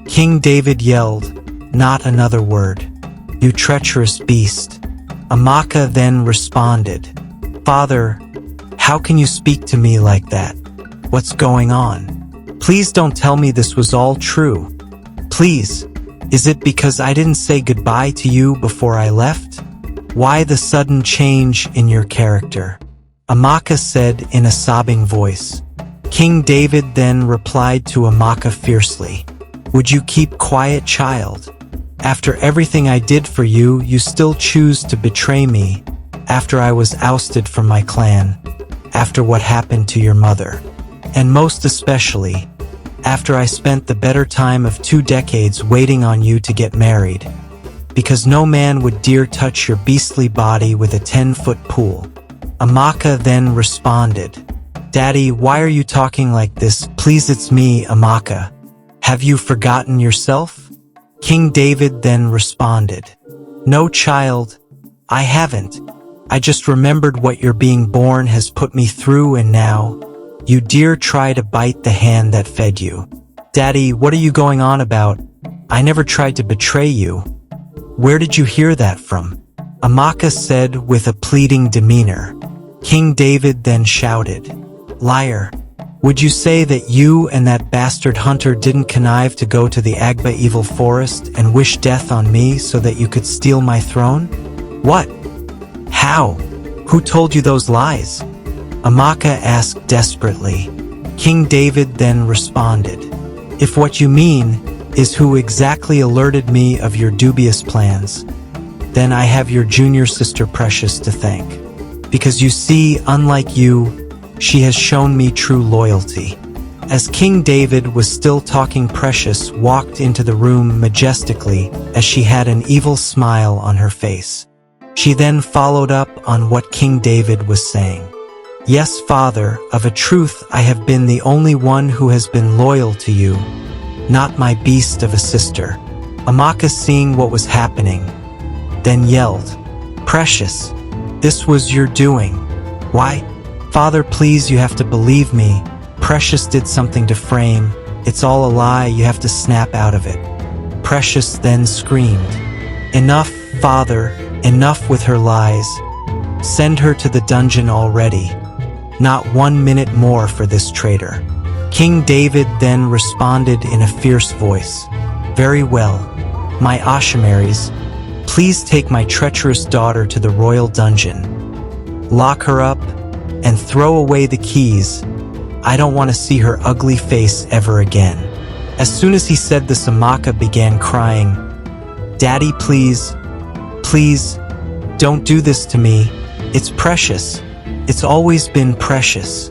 King David yelled, "Not another word, you treacherous beast." Amaka then responded, "Father, how can you speak to me like that? What's going on? Please don't tell me this was all true. Please, is it because I didn't say goodbye to you before I left? Why the sudden change in your character?" Amaka said in a sobbing voice. King David then replied to Amaka fiercely, "Would you keep quiet, child? After everything I did for you, you still choose to betray me, after I was ousted from my clan, after what happened to your mother, and most especially, after I spent the better time of 2 decades waiting on you to get married, because no man would dare touch your beastly body with a 10-foot pool." Amaka then responded, "Daddy, why are you talking like this? Please, it's me, Amaka. Have you forgotten yourself?" King David then responded, "No, child, I haven't. I just remembered what your being born has put me through, and now you dare try to bite the hand that fed you. Daddy, what are you going on about? I never tried to betray you. Where did you hear that from?" Amaka said with a pleading demeanor. King David then shouted, "Liar! Would you say that you and that bastard hunter didn't connive to go to the Agba evil forest and wish death on me so that you could steal my throne? What? How? Who told you those lies?" Amaka asked desperately. King David then responded, "If what you mean is who exactly alerted me of your dubious plans, then I have your junior sister Precious to thank. Because you see, unlike you, she has shown me true loyalty." As King David was still talking, Precious walked into the room majestically as she had an evil smile on her face. She then followed up on what King David was saying. Yes, father, of a truth I have been the only one who has been loyal to you, not my beast of a sister. Amaka, seeing what was happening, then yelled, Precious, this was your doing. Why? Father, please, you have to believe me. Precious did something to Frame. It's all a lie, you have to snap out of it. Precious then screamed, Enough, father, enough with her lies. Send her to the dungeon already. Not 1 minute more for this traitor. King David then responded in a fierce voice, Very well, my Ashamaris, please take my treacherous daughter to the royal dungeon. Lock her up and throw away the keys. I don't want to see her ugly face ever again. As soon as he said this, Amaka began crying, Daddy, please, please, don't do this to me. It's Precious. It's always been Precious,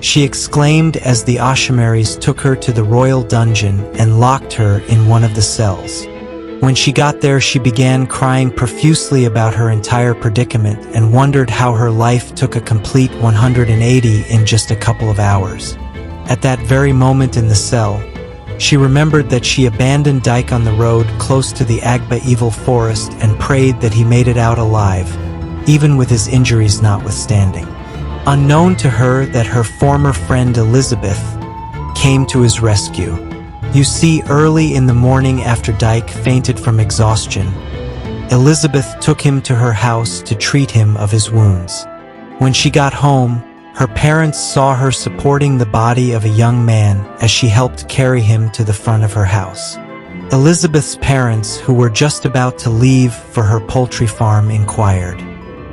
she exclaimed as the Ashamaris took her to the royal dungeon and locked her in one of the cells. When she got there, she began crying profusely about her entire predicament and wondered how her life took a complete 180 in just a couple of hours. At that very moment in the cell, she remembered that she abandoned Dyke on the road close to the Agba evil forest and prayed that he made it out alive, even with his injuries notwithstanding. Unknown to her that her former friend Elizabeth came to his rescue. You see, early in the morning after Dyke fainted from exhaustion, Elizabeth took him to her house to treat him of his wounds. When she got home, her parents saw her supporting the body of a young man as she helped carry him to the front of her house. Elizabeth's parents, who were just about to leave for her poultry farm, inquired,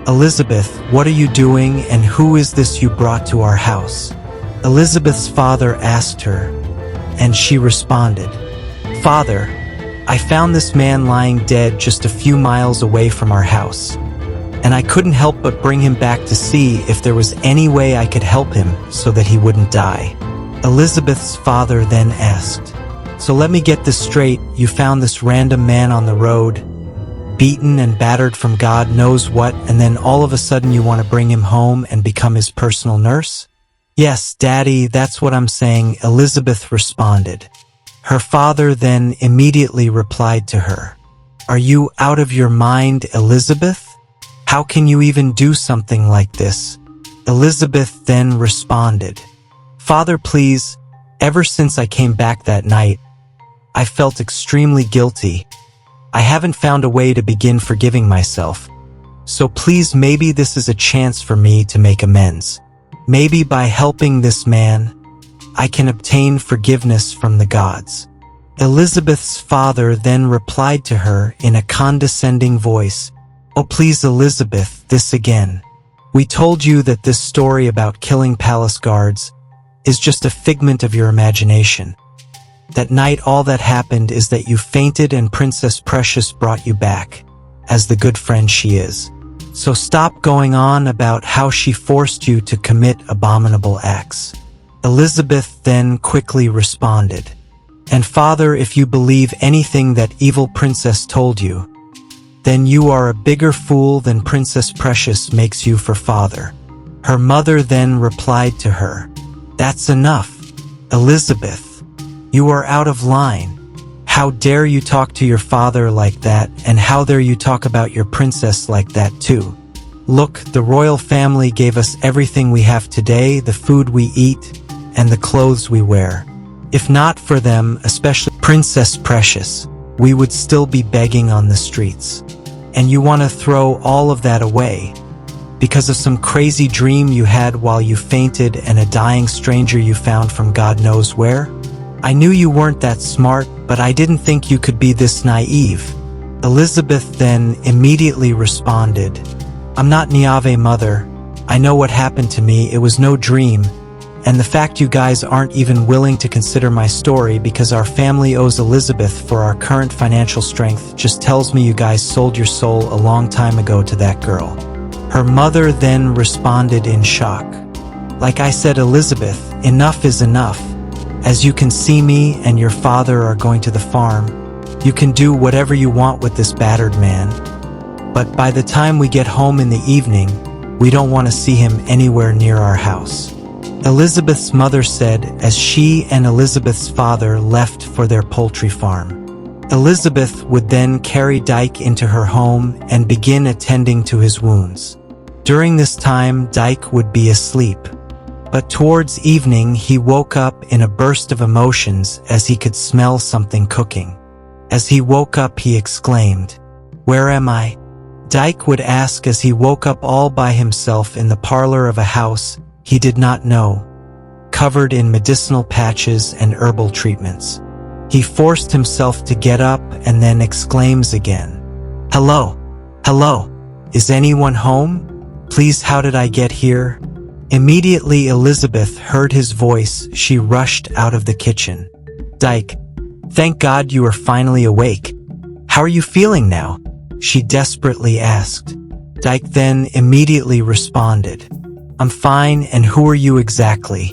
Elizabeth, what are you doing and who is this you brought to our house? Elizabeth's father asked her, and she responded, Father, I found this man lying dead just a few miles away from our house, and I couldn't help but bring him back to see if there was any way I could help him so that he wouldn't die. Elizabeth's father then asked, So let me get this straight, you found this random man on the road, beaten and battered from God knows what, and then all of a sudden you want to bring him home and become his personal nurse? Yes, Daddy, that's what I'm saying, Elizabeth responded. Her father then immediately replied to her, Are you out of your mind, Elizabeth? How can you even do something like this? Elizabeth then responded, Father, please, ever since I came back that night, I felt extremely guilty. I haven't found a way to begin forgiving myself. So please, maybe this is a chance for me to make amends. Maybe by helping this man, I can obtain forgiveness from the gods. Elizabeth's father then replied to her in a condescending voice, Oh, please, Elizabeth, this again. We told you that this story about killing palace guards is just a figment of your imagination. That night all that happened is that you fainted and Princess Precious brought you back, as the good friend she is. So stop going on about how she forced you to commit abominable acts. Elizabeth then quickly responded, And Father, if you believe anything that evil princess told you, then you are a bigger fool than Princess Precious makes you for father. Her mother then replied to her, That's enough, Elizabeth. You are out of line. How dare you talk to your father like that, and how dare you talk about your princess like that too? Look, the royal family gave us everything we have today, the food we eat, and the clothes we wear. If not for them, especially Princess Precious, we would still be begging on the streets. And you want to throw all of that away because of some crazy dream you had while you fainted and a dying stranger you found from God knows where? I knew you weren't that smart, but I didn't think you could be this naive. Elizabeth then immediately responded, I'm not Niave, mother. I know what happened to me, it was no dream. And the fact you guys aren't even willing to consider my story because our family owes Elizabeth for our current financial strength just tells me you guys sold your soul a long time ago to that girl. Her mother then responded in shock. Like I said, Elizabeth, enough is enough. As you can see, me and your father are going to the farm. You can do whatever you want with this battered man. But by the time we get home in the evening, we don't want to see him anywhere near our house." Elizabeth's mother said as she and Elizabeth's father left for their poultry farm. Elizabeth would then carry Dyke into her home and begin attending to his wounds. During this time, Dyke would be asleep. But towards evening, he woke up in a burst of emotions as he could smell something cooking. As he woke up, he exclaimed, "Where am I?" Dyke would ask as he woke up all by himself in the parlor of a house he did not know, covered in medicinal patches and herbal treatments. He forced himself to get up and then exclaims again, "Hello, hello, is anyone home? Please, how did I get here?" Immediately Elizabeth heard his voice. She rushed out of the kitchen. "Dyke, thank God you are finally awake. How are you feeling now?" she desperately asked. Dyke then immediately responded, "I'm fine, and who are you exactly?"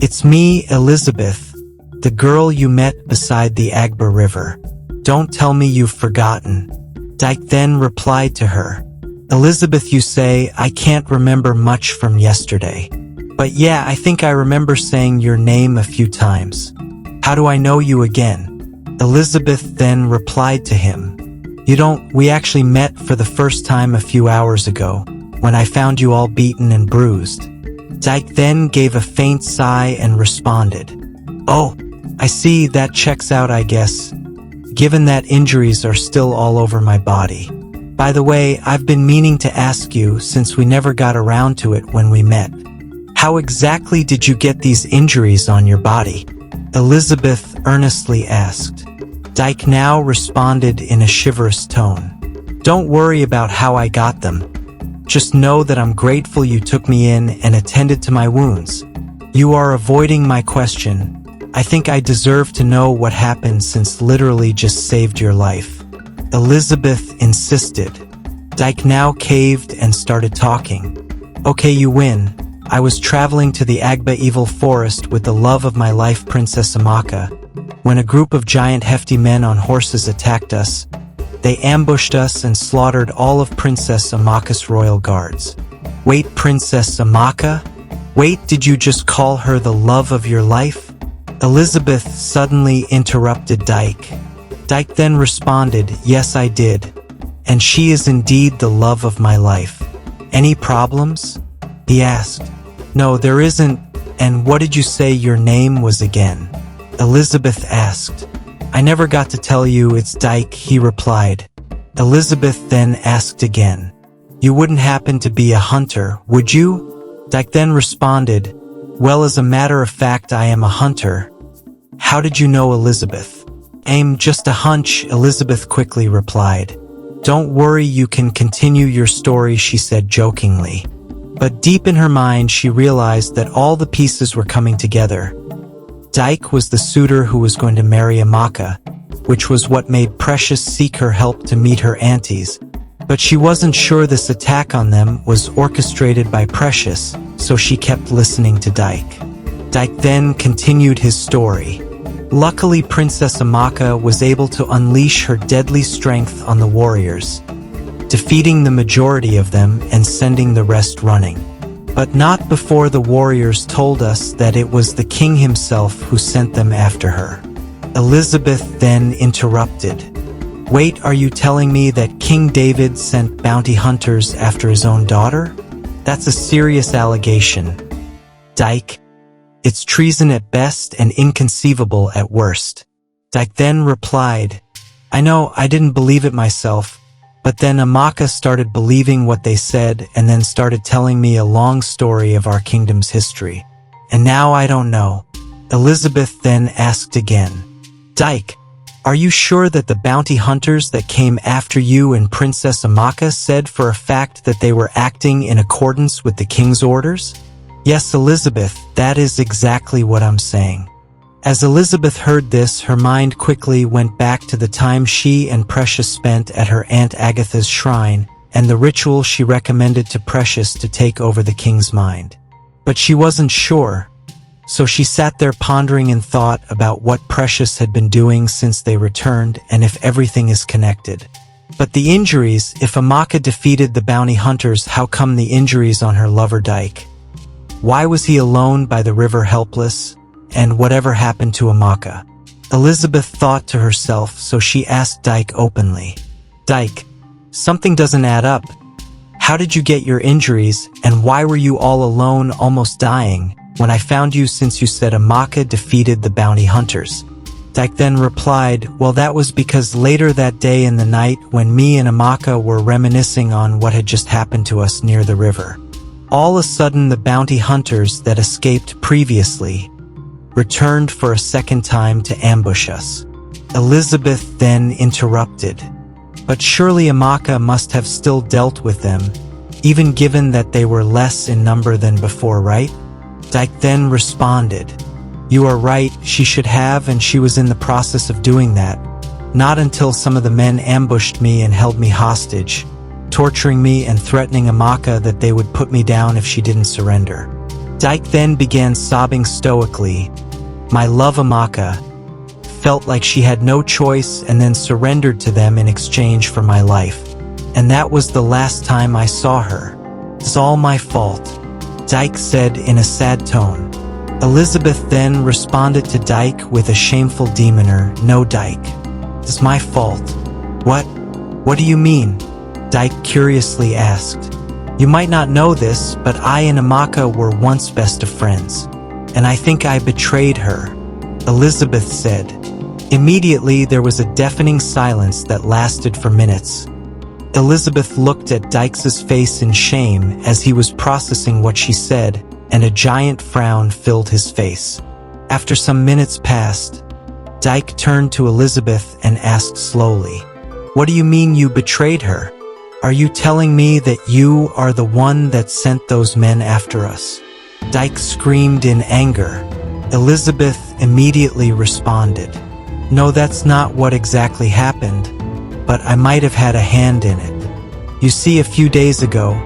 "It's me, Elizabeth, the girl you met beside the Agba River. Don't tell me you've forgotten." Dyke then replied to her, "Elizabeth, you say I can't remember much from yesterday. But yeah, I think I remember saying your name a few times. How do I know you again?" Elizabeth then replied to him, "You don't, we actually met for the first time a few hours ago, when I found you all beaten and bruised." Dyke then gave a faint sigh and responded, "Oh, I see, that checks out, I guess, given that injuries are still all over my body. By the way, I've been meaning to ask you since we never got around to it when we met. How exactly did you get these injuries on your body?" Elizabeth earnestly asked. Dyke now responded in a chivalrous tone, "Don't worry about how I got them. Just know that I'm grateful you took me in and attended to my wounds. You are avoiding my question. I think I deserve to know what happened since literally just saved your life." Elizabeth insisted. Dyke now caved and started talking. "Okay, you win. I was traveling to the Agba Evil Forest with the love of my life, Princess Amaka, when a group of giant hefty men on horses attacked us. They ambushed us and slaughtered all of Princess Amaka's royal guards." "Wait, Princess Amaka? Wait, did you just call her the love of your life?" Elizabeth suddenly interrupted Dyke. Dyke then responded, "Yes, I did. And she is indeed the love of my life. Any problems?" he asked. "No, there isn't. And what did you say your name was again?" Elizabeth asked. "I never got to tell you, it's Dyke," he replied. Elizabeth then asked again, "You wouldn't happen to be a hunter, would you?" Dyke then responded, "Well, as a matter of fact, I am a hunter." "How did you know, Elizabeth?" "I'm just a hunch," Elizabeth quickly replied. "Don't worry, you can continue your story," she said jokingly. But deep in her mind, she realized that all the pieces were coming together. Dyke was the suitor who was going to marry Amaka, which was what made Precious seek her help to meet her aunties. But she wasn't sure this attack on them was orchestrated by Precious, so she kept listening to Dyke. Dyke then continued his story. Luckily, Princess Amaka was able to unleash her deadly strength on the warriors, defeating the majority of them and sending the rest running. But not before the warriors told us that it was the king himself who sent them after her. Elizabeth then interrupted. "Wait, are you telling me that King David sent bounty hunters after his own daughter? That's a serious allegation, Dyke. It's treason at best and inconceivable at worst." Dyke then replied, "I know, I didn't believe it myself, but then Amaka started believing what they said and then started telling me a long story of our kingdom's history. And now I don't know." Elizabeth then asked again, "Dyke, are you sure that the bounty hunters that came after you and Princess Amaka said for a fact that they were acting in accordance with the king's orders?" "Yes, Elizabeth, that is exactly what I'm saying." As Elizabeth heard this, her mind quickly went back to the time she and Precious spent at her Aunt Agatha's shrine and the ritual she recommended to Precious to take over the king's mind. But she wasn't sure, so she sat there pondering in thought about what Precious had been doing since they returned and if everything is connected. But the injuries, if Amaka defeated the bounty hunters, how come the injuries on her lover Dyke? Why was he alone by the river helpless? And whatever happened to Amaka? Elizabeth thought to herself, so she asked Dyke openly. Dyke, something doesn't add up. How did you get your injuries, and why were you all alone almost dying when I found you, since you said Amaka defeated the bounty hunters? Dyke then replied, well, that was because later that day in the night when me and Amaka were reminiscing on what had just happened to us near the river, all of a sudden the bounty hunters that escaped previously returned for a second time to ambush us. Elizabeth then interrupted. But surely Amaka must have still dealt with them, even given that they were less in number than before, right? Dyke then responded, you are right, she should have, and she was in the process of doing that. Not until some of the men ambushed me and held me hostage, torturing me and threatening Amaka that they would put me down if she didn't surrender. Dyke then began sobbing stoically. My love Amaka felt like she had no choice and then surrendered to them in exchange for my life. And that was the last time I saw her. It's all my fault, Dyke said in a sad tone. Elizabeth then responded to Dyke with a shameful demeanor. No, Dyke. It's my fault. What? What do you mean? Dyke curiously asked. You might not know this, but I and Amaka were once best of friends. And I think I betrayed her, Elizabeth said. Immediately there was a deafening silence that lasted for minutes. Elizabeth looked at Dyke's face in shame as he was processing what she said, and a giant frown filled his face. After some minutes passed, Dyke turned to Elizabeth and asked slowly, what do you mean you betrayed her? Are you telling me that you are the one that sent those men after us? Dyke screamed in anger. Elizabeth immediately responded, no, that's not what exactly happened, but I might have had a hand in it. You see, a few days ago,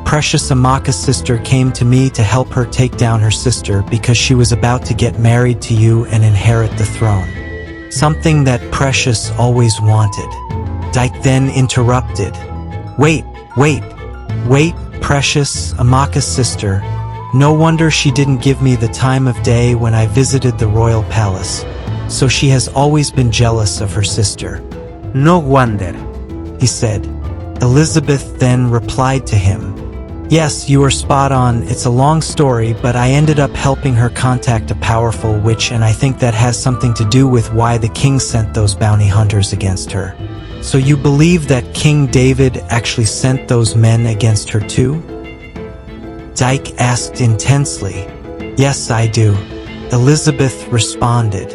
Precious Amaka's sister came to me to help her take down her sister because she was about to get married to you and inherit the throne. Something that Precious always wanted. Dyke then interrupted. Wait, Precious, Amaka's sister. No wonder she didn't give me the time of day when I visited the royal palace. So she has always been jealous of her sister. No wonder, he said. Elizabeth then replied to him. Yes, you are spot on. It's a long story, but I ended up helping her contact a powerful witch, and I think that has something to do with why the king sent those bounty hunters against her. So you believe that King David actually sent those men against her too? Dyke asked intensely. Yes, I do, Elizabeth responded.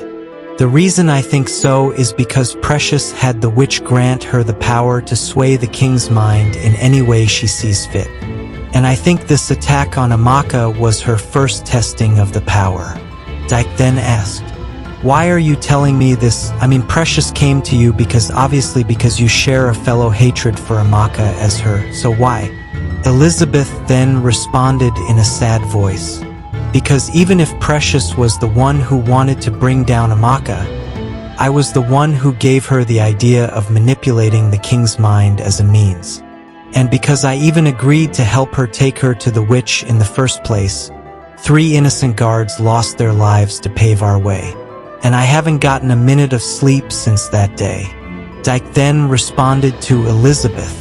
The reason I think so is because Precious had the witch grant her the power to sway the king's mind in any way she sees fit. And I think this attack on Amaka was her first testing of the power. Dyke then asked, why are you telling me this? I mean, Precious came to you because you share a fellow hatred for Amaka as her, so why? Elizabeth then responded in a sad voice. Because even if Precious was the one who wanted to bring down Amaka, I was the one who gave her the idea of manipulating the king's mind as a means. And because I even agreed to help her take her to the witch in the first place, 3 innocent guards lost their lives to pave our way. And I haven't gotten a minute of sleep since that day. Dyke then responded to Elizabeth.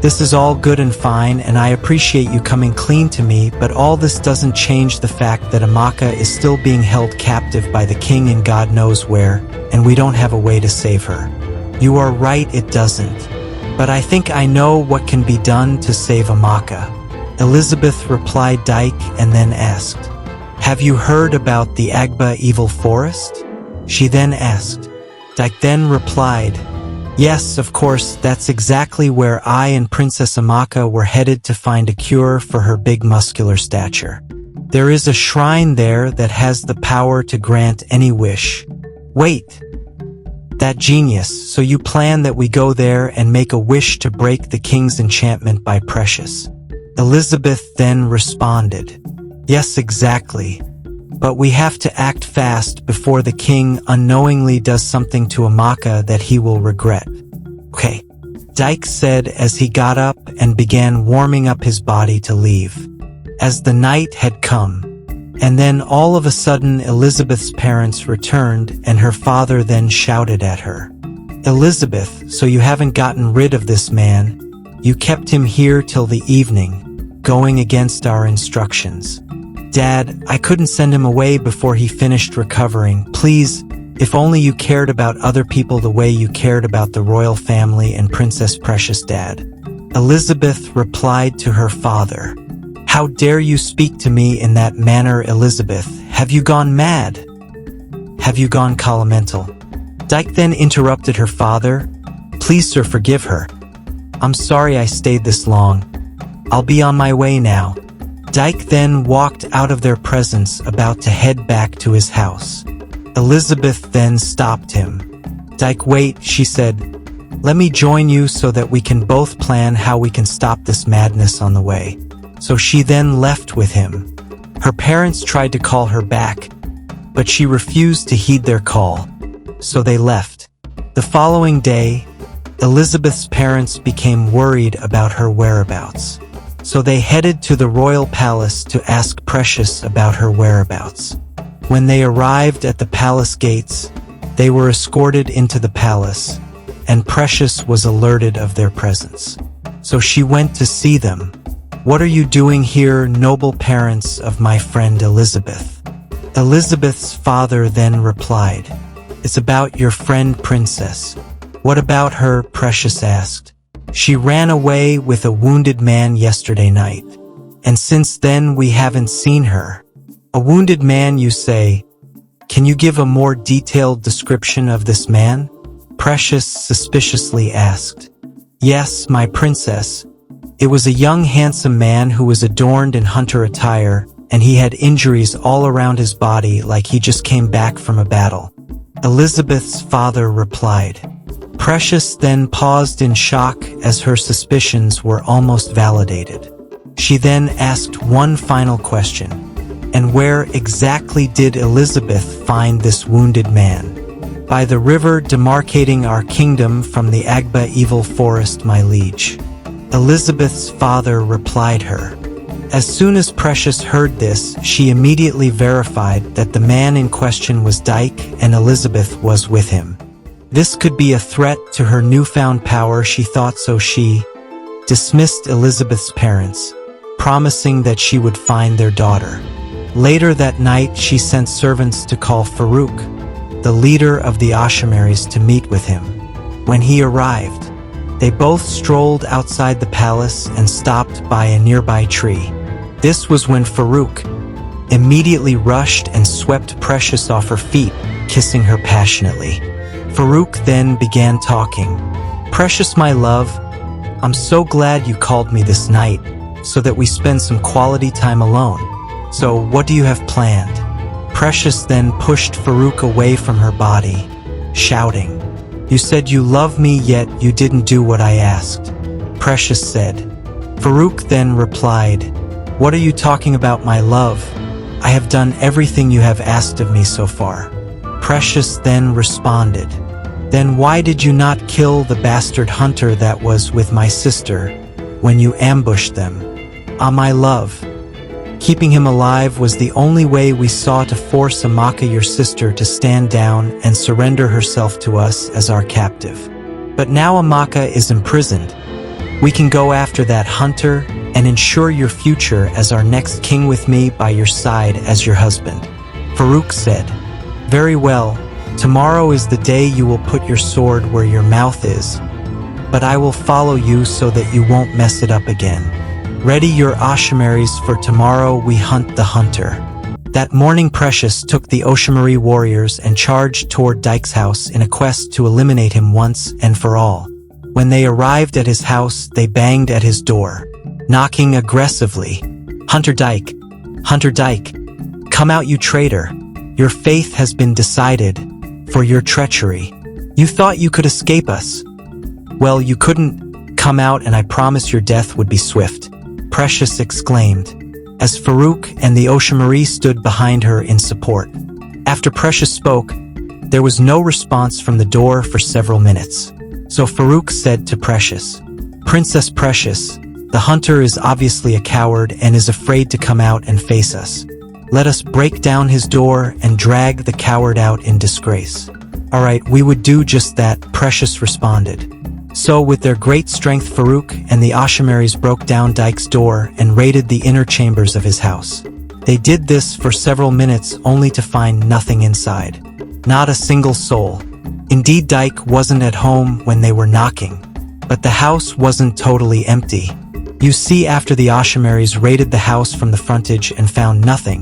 This is all good and fine, and I appreciate you coming clean to me, but all this doesn't change the fact that Amaka is still being held captive by the king in God knows where, and we don't have a way to save her. You are right, it doesn't. But I think I know what can be done to save Amaka. Elizabeth replied Dyke and then asked, have you heard about the Agba evil forest? She then asked. Dyke then replied, yes, of course, that's exactly where I and Princess Amaka were headed to find a cure for her big muscular stature. There is a shrine there that has the power to grant any wish. Wait, that genius, so you plan that we go there and make a wish to break the king's enchantment by Precious? Elizabeth then responded, yes, exactly. But we have to act fast before the king unknowingly does something to Amaka that he will regret. Okay. Dyke said as he got up and began warming up his body to leave. As the night had come, and then all of a sudden Elizabeth's parents returned and her father then shouted at her. "Elizabeth, so you haven't gotten rid of this man? You kept him here till the evening, going against our instructions." "Dad, I couldn't send him away before he finished recovering. Please, if only you cared about other people the way you cared about the royal family and Princess Precious, Dad." Elizabeth replied to her father, "How dare you speak to me in that manner, Elizabeth? Have you gone mad? Have you gone colomental?" Dyke then interrupted her father. "Please, sir, forgive her. I'm sorry I stayed this long. I'll be on my way now." Dyke then walked out of their presence, about to head back to his house. Elizabeth then stopped him. "Dyke, wait," she said. "Let me join you so that we can both plan how we can stop this madness on the way." So she then left with him. Her parents tried to call her back, but she refused to heed their call, so they left. The following day, Elizabeth's parents became worried about her whereabouts, so they headed to the royal palace to ask Precious about her whereabouts. When they arrived at the palace gates, they were escorted into the palace, and Precious was alerted of their presence. So she went to see them. "What are you doing here, noble parents of my friend Elizabeth?" Elizabeth's father then replied, "It's about your friend Princess." "What about her?" Precious asked. "She ran away with a wounded man yesterday night, and since then we haven't seen her." "A wounded man, you say? Can you give a more detailed description of this man?" Precious suspiciously asked. "Yes, my princess. It was a young handsome man who was adorned in hunter attire, and he had injuries all around his body like he just came back from a battle." Elizabeth's father replied. Precious then paused in shock as her suspicions were almost validated. She then asked one final question. "And where exactly did Elizabeth find this wounded man?" "By the river demarcating our kingdom from the Agba evil forest, my liege." Elizabeth's father replied her. As soon as Precious heard this, she immediately verified that the man in question was Dyke and Elizabeth was with him. This could be a threat to her newfound power, she thought, so she dismissed Elizabeth's parents, promising that she would find their daughter. Later that night, she sent servants to call Farouk, the leader of the Ashamaris, to meet with him. When he arrived, they both strolled outside the palace and stopped by a nearby tree. This was when Farouk immediately rushed and swept Precious off her feet, kissing her passionately. Farouk then began talking. "Precious, my love, I'm so glad you called me this night, so that we spend some quality time alone. So, what do you have planned?" Precious then pushed Farouk away from her body, shouting, "You said you love me, yet you didn't do what I asked," Precious said. Farouk then replied, "What are you talking about, my love? I have done everything you have asked of me so far." Precious then responded, "Then why did you not kill the bastard hunter that was with my sister when you ambushed them?" "Ah, my love, keeping him alive was the only way we saw to force Amaka, your sister, to stand down and surrender herself to us as our captive. But now Amaka is imprisoned. We can go after that hunter and ensure your future as our next king with me by your side as your husband." Farouk said, "Very well, tomorrow is the day you will put your sword where your mouth is, but I will follow you so that you won't mess it up again. Ready your Ashamaris, for tomorrow we hunt the hunter." That morning, Precious took the Oshamari warriors and charged toward Dyke's house in a quest to eliminate him once and for all. When they arrived at his house, they banged at his door, knocking aggressively. Hunter Dyke, come out, you traitor. Your fate has been decided for your treachery. You thought you could escape us. Well, you couldn't. Come out and I promise your death would be swift," Precious exclaimed, as Farouk and the Oshamari stood behind her in support. After Precious spoke, there was no response from the door for several minutes. So Farouk said to Precious, "Princess Precious, the hunter is obviously a coward and is afraid to come out and face us. Let us break down his door and drag the coward out in disgrace." "All right, we would do just that," Precious responded. So with their great strength, Farouk and the Ashamaris broke down Dyke's door and raided the inner chambers of his house. They did this for several minutes only to find nothing inside. Not a single soul. Indeed, Dyke wasn't at home when they were knocking. But the house wasn't totally empty. You see, after the Ashamaris raided the house from the frontage and found nothing,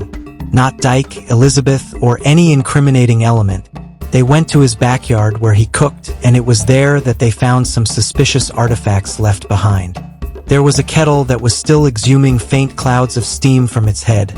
not Dyke, Elizabeth, or any incriminating element, they went to his backyard where he cooked, and it was there that they found some suspicious artifacts left behind. There was a kettle that was still exhuming faint clouds of steam from its head.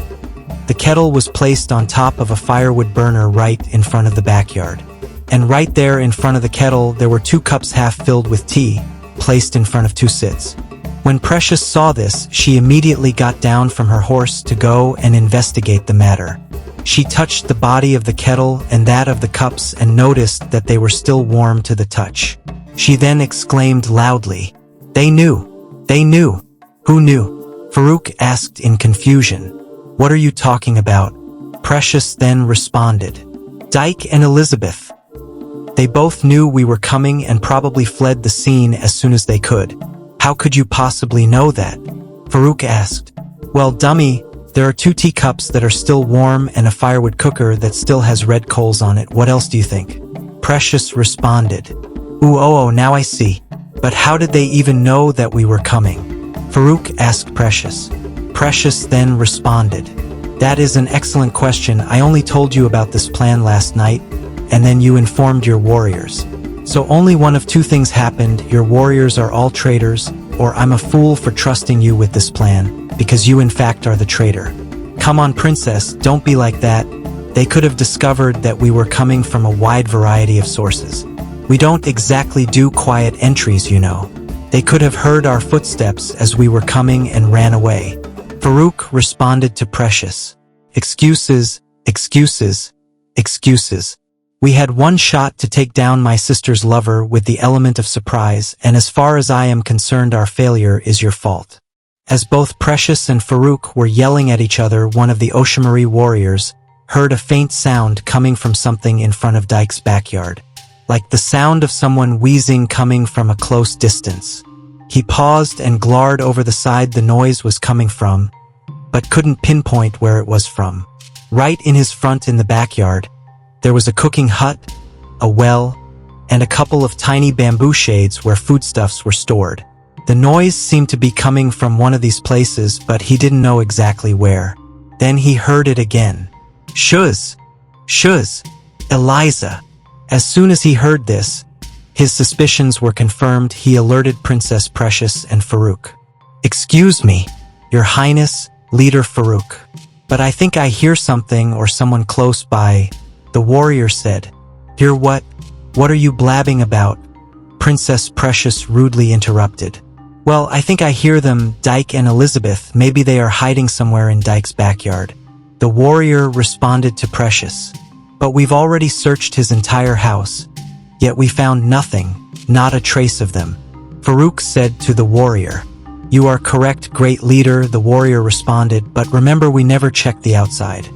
The kettle was placed on top of a firewood burner right in front of the backyard. And right there in front of the kettle, there were 2 cups half filled with tea, placed in front of 2 sits. When Precious saw this, she immediately got down from her horse to go and investigate the matter. She touched the body of the kettle and that of the cups and noticed that they were still warm to the touch. She then exclaimed loudly, "They knew! They knew! Who knew?" Farouk asked in confusion, "What are you talking about?" Precious then responded, "Dyke and Elizabeth. They both knew we were coming and probably fled the scene as soon as they could." "How could you possibly know that?" Farouk asked. "Well, dummy, there are 2 teacups that are still warm and a firewood cooker that still has red coals on it. What else do you think?" Precious responded, Oh, now I see. But how did they even know that we were coming?" Farouk asked Precious. Precious then responded, "That is an excellent question. I only told you about this plan last night, and then you informed your warriors. So only one of 2 things happened. Your warriors are all traitors, or I'm a fool for trusting you with this plan, because you in fact are the traitor." "Come on, Princess, don't be like that. They could have discovered that we were coming from a wide variety of sources. We don't exactly do quiet entries, you know. They could have heard our footsteps as we were coming and ran away." Farouk responded to Precious, "Excuses, excuses, excuses. We had 1 shot to take down my sister's lover with the element of surprise, and as far as I am concerned, our failure is your fault." As both Precious and Farouk were yelling at each other, one of the Oshamari warriors heard a faint sound coming from something in front of Dyke's backyard, like the sound of someone wheezing coming from a close distance. He paused and glared over the side the noise was coming from, but couldn't pinpoint where it was from. Right in his front in the backyard, there was a cooking hut, a well, and a couple of tiny bamboo shades where foodstuffs were stored. The noise seemed to be coming from one of these places, but he didn't know exactly where. Then he heard it again. "Shuz! Shuz! Eliza!" As soon as he heard this, his suspicions were confirmed. He alerted Princess Precious and Farouk. "Excuse me, Your Highness, Leader Farouk, but I think I hear something or someone close by," the warrior said. "Hear what? What are you blabbing about?" Princess Precious rudely interrupted. "Well, I think I hear them, Dyke and Elizabeth. Maybe they are hiding somewhere in Dyke's backyard." The warrior responded to Precious. "But we've already searched his entire house, yet we found nothing, not a trace of them." Farouk said to the warrior. "You are correct, great leader," the warrior responded, "but remember, we never checked the outside.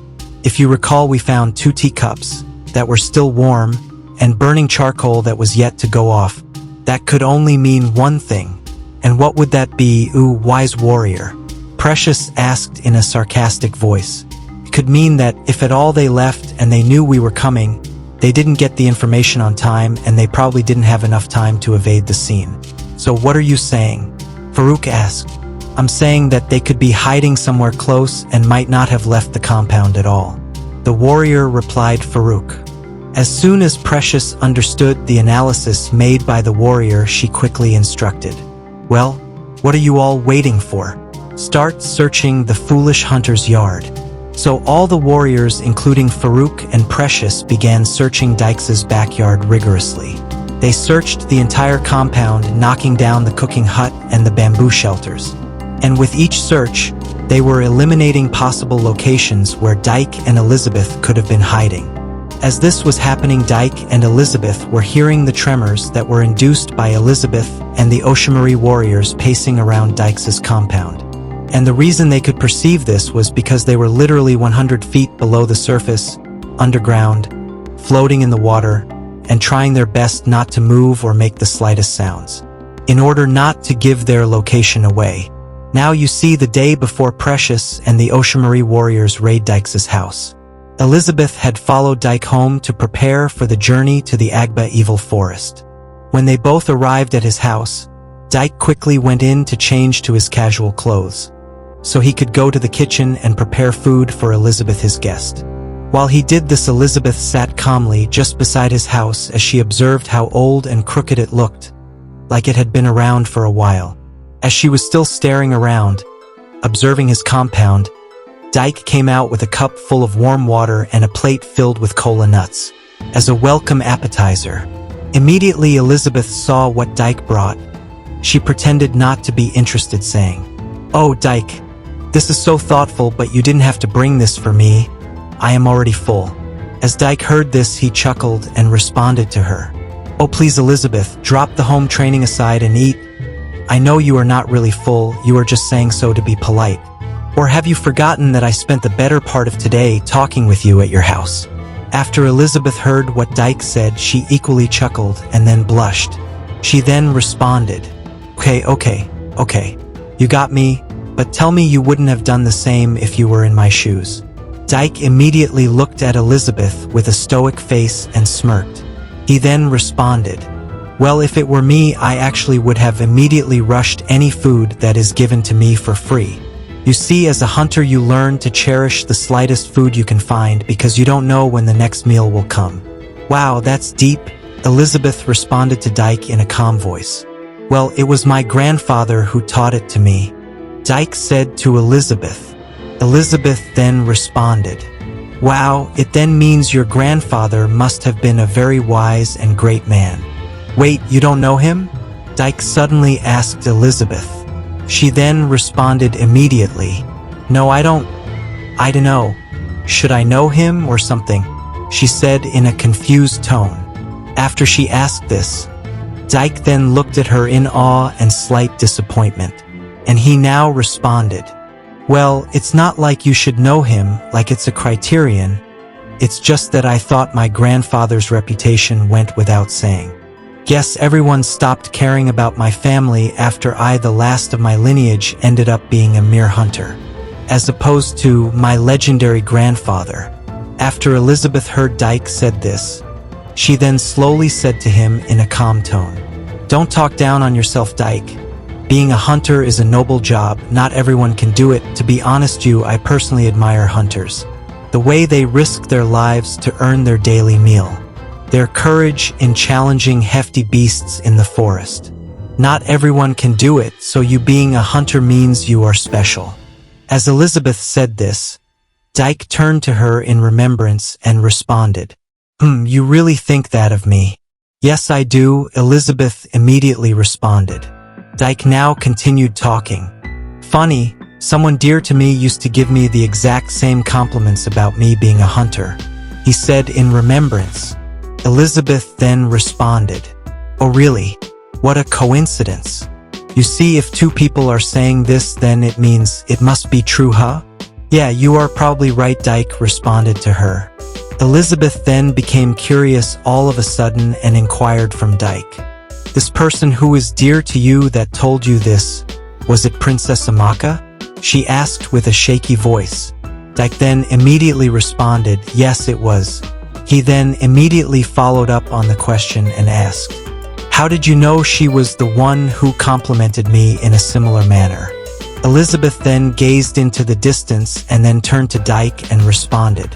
If you recall, we found 2 teacups that were still warm and burning charcoal that was yet to go off. That could only mean one thing. And what would that be, wise warrior?" Precious asked in a sarcastic voice. "It could mean that if at all they left and they knew we were coming, they didn't get the information on time and they probably didn't have enough time to evade the scene." "So what are you saying?" Farouk asked. "I'm saying that they could be hiding somewhere close and might not have left the compound at all," the warrior replied. Farouk. As soon as Precious understood the analysis made by the warrior, she quickly instructed, "Well, what are you all waiting for? Start searching the foolish hunter's yard." So all the warriors, including Farouk and Precious, began searching Dyke's backyard rigorously. They searched the entire compound, knocking down the cooking hut and the bamboo shelters. And with each search, they were eliminating possible locations where Dyke and Elizabeth could have been hiding. As this was happening, Dyke and Elizabeth were hearing the tremors that were induced by Elizabeth and the Oshimari warriors pacing around Dyke's compound. And the reason they could perceive this was because they were literally 100 feet below the surface, underground, floating in the water, and trying their best not to move or make the slightest sounds, in order not to give their location away. Now you see the day before Precious and the Oshimari warriors raid Dyke's house. Elizabeth had followed Dyke home to prepare for the journey to the Agba Evil Forest. When they both arrived at his house, Dyke quickly went in to change to his casual clothes, so he could go to the kitchen and prepare food for Elizabeth, his guest. While he did this, Elizabeth sat calmly just beside his house as she observed how old and crooked it looked, like it had been around for a while. As she was still staring around, observing his compound, Dyke came out with a cup full of warm water and a plate filled with cola nuts, as a welcome appetizer. Immediately Elizabeth saw what Dyke brought. She pretended not to be interested, saying, "Oh, Dyke, this is so thoughtful, but you didn't have to bring this for me. I am already full." As Dyke heard this, he chuckled and responded to her, "Oh, please, Elizabeth, drop the home training aside and eat. I know you are not really full, you are just saying so to be polite. Or have you forgotten that I spent the better part of today talking with you at your house?" After Elizabeth heard what Dyke said, she equally chuckled and then blushed. She then responded, Okay, you got me, but tell me you wouldn't have done the same if you were in my shoes." Dyke immediately looked at Elizabeth with a stoic face and smirked. He then responded, "Well, if it were me, I actually would have immediately rushed any food that is given to me for free. You see, as a hunter, you learn to cherish the slightest food you can find because you don't know when the next meal will come." "Wow, that's deep," Elizabeth responded to Dyke in a calm voice. "Well, it was my grandfather who taught it to me," Dyke said to Elizabeth. Elizabeth then responded, "Wow, it then means your grandfather must have been a very wise and great man." "Wait, you don't know him?" Dyke suddenly asked Elizabeth. She then responded immediately, "No, I don't know. Should I know him or something?" she said in a confused tone. After she asked this, Dyke then looked at her in awe and slight disappointment, and he now responded, "Well, it's not like you should know him, like it's a criterion. It's just that I thought my grandfather's reputation went without saying. Guess everyone stopped caring about my family after I, the last of my lineage, ended up being a mere hunter, as opposed to my legendary grandfather." After Elizabeth heard Dyke said this, she then slowly said to him in a calm tone, "Don't talk down on yourself, Dyke. Being a hunter is a noble job. Not everyone can do it. To be honest, I personally admire hunters. The way they risk their lives to earn their daily meal. Their courage in challenging hefty beasts in the forest. Not everyone can do it, so you being a hunter means you are special." As Elizabeth said this, Dyke turned to her in remembrance and responded, "You really think that of me?" "Yes, I do," Elizabeth immediately responded. Dyke now continued talking. "Funny, someone dear to me used to give me the exact same compliments about me being a hunter," he said in remembrance. Elizabeth then responded, "Oh really? What a coincidence. You see, if two people are saying this, then it means it must be true, huh?" "Yeah, you are probably right," Dyke responded to her. Elizabeth then became curious all of a sudden and inquired from Dyke, "This person who is dear to you that told you this, was it Princess Amaka?" she asked with a shaky voice. Dyke then immediately responded, "Yes, it was." He then immediately followed up on the question and asked, "How did you know she was the one who complimented me in a similar manner?" Elizabeth then gazed into the distance and then turned to Dyke and responded,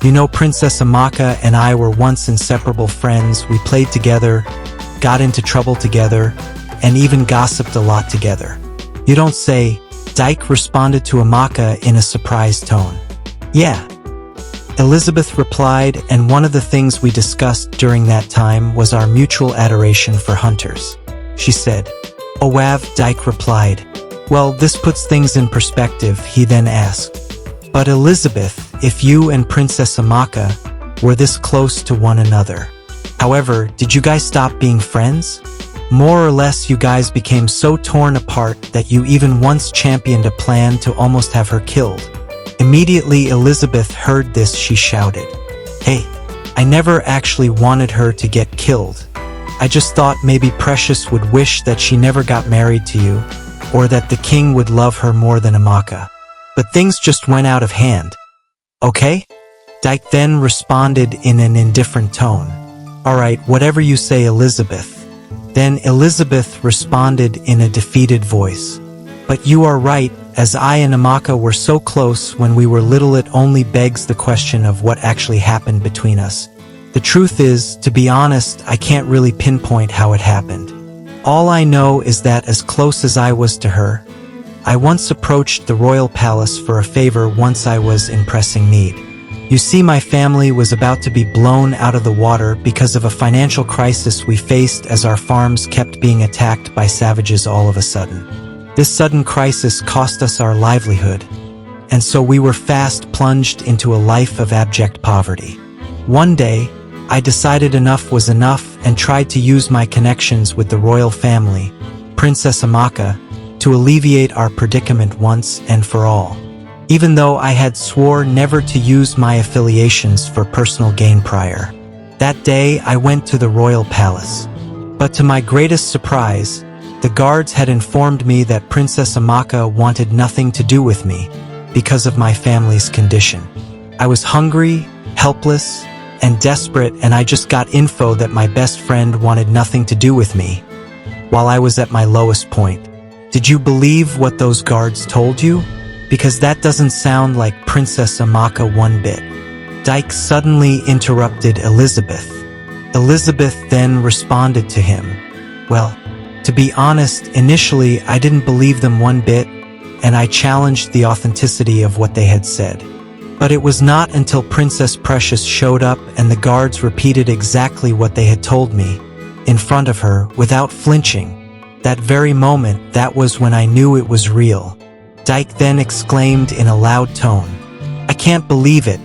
"You know, Princess Amaka and I were once inseparable friends. We played together, got into trouble together, and even gossiped a lot together." "You don't say," Dyke responded to Amaka in a surprised tone. "Yeah," Elizabeth replied, "and one of the things we discussed during that time was our mutual adoration for hunters," she said. "Oh wow," Dyke replied. "Well, this puts things in perspective," he then asked. "But Elizabeth, if you and Princess Amaka, were this close to one another. However, did you guys stop being friends? More or less, you guys became so torn apart that you even once championed a plan to almost have her killed. Immediately Elizabeth heard this, she shouted, "Hey, I never actually wanted her to get killed. I just thought maybe Precious would wish that she never got married to you, or that the king would love her more than Amaka. But things just went out of hand. Okay?" Dyke then responded in an indifferent tone. "Alright, whatever you say, Elizabeth." Then Elizabeth responded in a defeated voice. "But you are right, as I and Amaka were so close when we were little, it only begs the question of what actually happened between us. The truth is, to be honest, I can't really pinpoint how it happened. All I know is that as close as I was to her, I once approached the royal palace for a favor once I was in pressing need. You see, my family was about to be blown out of the water because of a financial crisis we faced as our farms kept being attacked by savages all of a sudden. This sudden crisis cost us our livelihood, and so we were fast plunged into a life of abject poverty. One day, I decided enough was enough and tried to use my connections with the royal family, Princess Amaka, to alleviate our predicament once and for all. Even though I had swore never to use my affiliations for personal gain prior. That day, I went to the royal palace. But to my greatest surprise, the guards had informed me that Princess Amaka wanted nothing to do with me because of my family's condition. I was hungry, helpless, and desperate, and I just got info that my best friend wanted nothing to do with me while I was at my lowest point. Did you believe what those guards told you? Because that doesn't sound like Princess Amaka one bit." Dyke suddenly interrupted Elizabeth. Elizabeth then responded to him, "Well, to be honest, initially I didn't believe them one bit, and I challenged the authenticity of what they had said. But it was not until Princess Precious showed up and the guards repeated exactly what they had told me, in front of her, without flinching. That very moment, that was when I knew it was real." Dyke then exclaimed in a loud tone, "I can't believe it.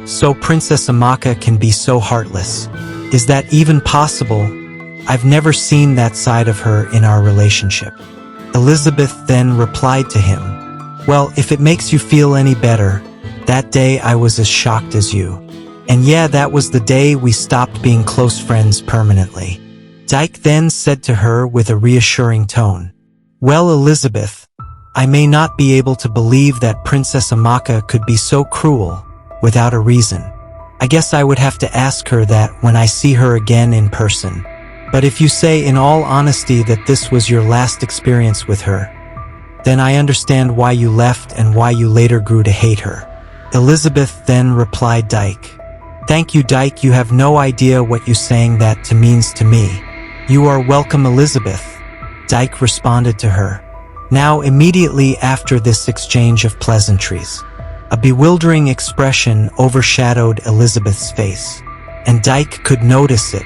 So Princess Amaka can be so heartless. Is that even possible? I've never seen that side of her in our relationship." Elizabeth then replied to him, "Well, if it makes you feel any better, that day I was as shocked as you. And yeah, that was the day we stopped being close friends permanently." Dyke then said to her with a reassuring tone, "Well, Elizabeth, I may not be able to believe that Princess Amaka could be so cruel without a reason. I guess I would have to ask her that when I see her again in person. But if you say in all honesty that this was your last experience with her, then I understand why you left and why you later grew to hate her." Elizabeth then replied Dyke, "Thank you, Dyke, you have no idea what you saying that to means to me." "You are welcome, Elizabeth," Dyke responded to her. Now, immediately after this exchange of pleasantries, a bewildering expression overshadowed Elizabeth's face, and Dyke could notice it.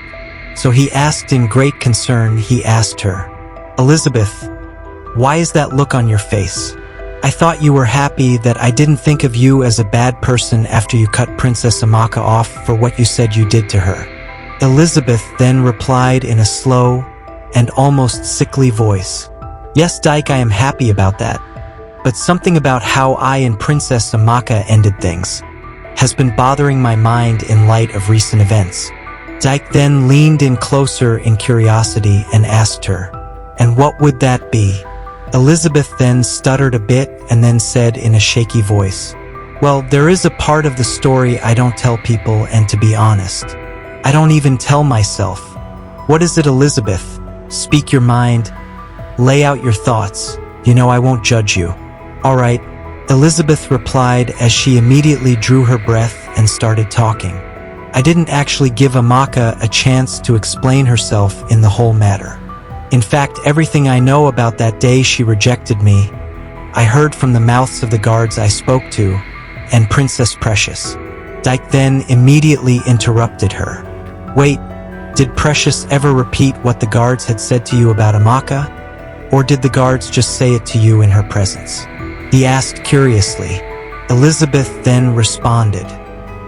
So he asked in great concern, he asked her, "Elizabeth, why is that look on your face? I thought you were happy that I didn't think of you as a bad person after you cut Princess Amaka off for what you said you did to her." Elizabeth then replied in a slow and almost sickly voice, "Yes, Dyke, I am happy about that. But something about how I and Princess Amaka ended things has been bothering my mind in light of recent events." Dyke then leaned in closer in curiosity and asked her, "And what would that be?" Elizabeth then stuttered a bit and then said in a shaky voice, "Well, there is a part of the story I don't tell people, and to be honest, I don't even tell myself." "What is it, Elizabeth? Speak your mind. Lay out your thoughts. You know I won't judge you." "All right," Elizabeth replied as she immediately drew her breath and started talking. "I didn't actually give Amaka a chance to explain herself in the whole matter. In fact, everything I know about that day she rejected me, I heard from the mouths of the guards I spoke to, and Princess Precious." Dyke then immediately interrupted her. "Wait, did Precious ever repeat what the guards had said to you about Amaka? Or did the guards just say it to you in her presence?" he asked curiously. Elizabeth then responded,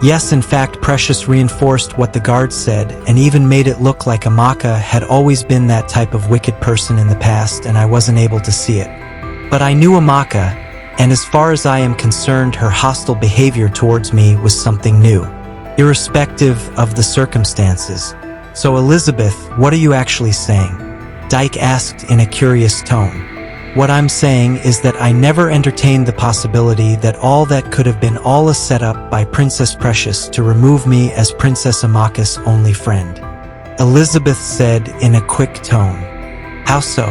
Yes, in fact, Precious reinforced what the guard said and even made it look like Amaka had always been that type of wicked person in the past and I wasn't able to see it. But I knew Amaka, and as far as I am concerned, her hostile behavior towards me was something new, irrespective of the circumstances. So Elizabeth, what are you actually saying? Dyke asked in a curious tone. What I'm saying is that I never entertained the possibility that all that could have been all a setup by Princess Precious to remove me as Princess Amaka's only friend. Elizabeth said in a quick tone. How so?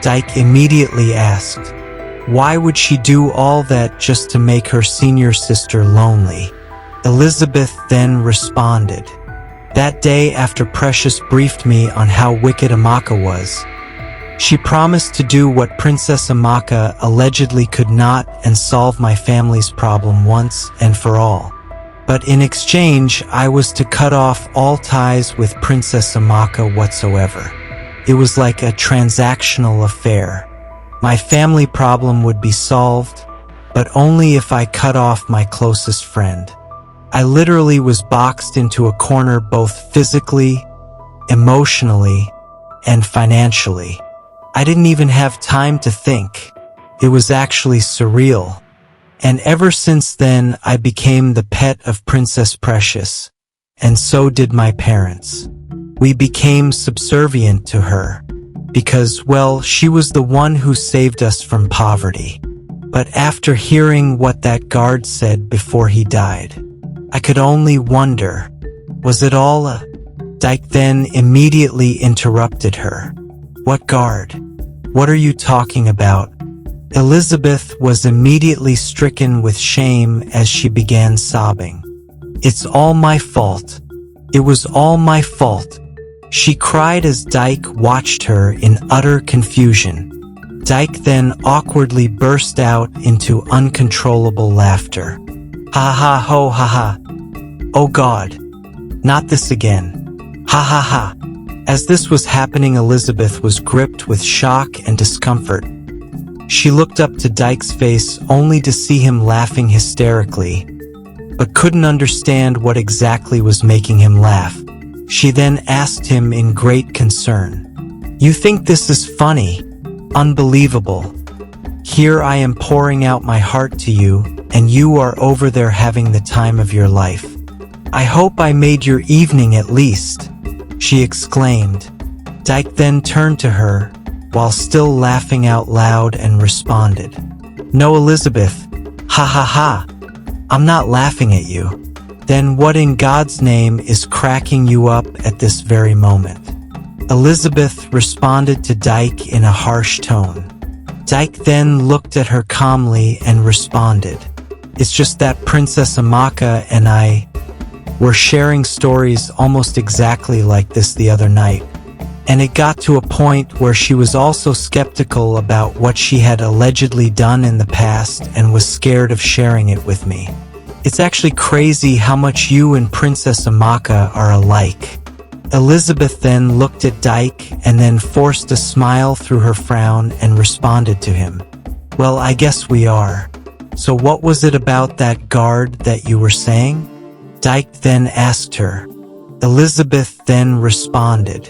Dyke immediately asked. Why would she do all that just to make her senior sister lonely? Elizabeth then responded. That day after Precious briefed me on how wicked Amaka was, she promised to do what Princess Amaka allegedly could not and solve my family's problem once and for all. But in exchange, I was to cut off all ties with Princess Amaka whatsoever. It was like a transactional affair. My family problem would be solved, but only if I cut off my closest friend. I literally was boxed into a corner both physically, emotionally, and financially. I didn't even have time to think. It was actually surreal. And ever since then, I became the pet of Princess Precious. And so did my parents. We became subservient to her. Because, well, she was the one who saved us from poverty. But after hearing what that guard said before he died, I could only wonder, was it all a... Dyke then immediately interrupted her. What guard? What are you talking about? Elizabeth was immediately stricken with shame as she began sobbing. It's all my fault. It was all my fault. She cried as Dyke watched her in utter confusion. Dyke then awkwardly burst out into uncontrollable laughter. Ha ha ho ha ha. Oh God. Not this again. Ha ha ha. As this was happening, Elizabeth was gripped with shock and discomfort. She looked up to Dyke's face only to see him laughing hysterically, but couldn't understand what exactly was making him laugh. She then asked him in great concern, "You think this is funny? Unbelievable. Here I am pouring out my heart to you, and you are over there having the time of your life. I hope I made your evening at least," she exclaimed. Dyke then turned to her, while still laughing out loud, and responded, "No, Elizabeth, ha ha ha, I'm not laughing at you. Then what in God's name is cracking you up at this very moment?" Elizabeth responded to Dyke in a harsh tone. Dyke then looked at her calmly and responded, "It's just that Princess Amaka and I were sharing stories almost exactly like this the other night, and it got to a point where she was also skeptical about what she had allegedly done in the past and was scared of sharing it with me. It's actually crazy how much you and Princess Amaka are alike." Elizabeth then looked at Dyke and then forced a smile through her frown and responded to him, "Well, I guess we are. So what was it about that guard that you were saying?" Dyke then asked her. Elizabeth then responded,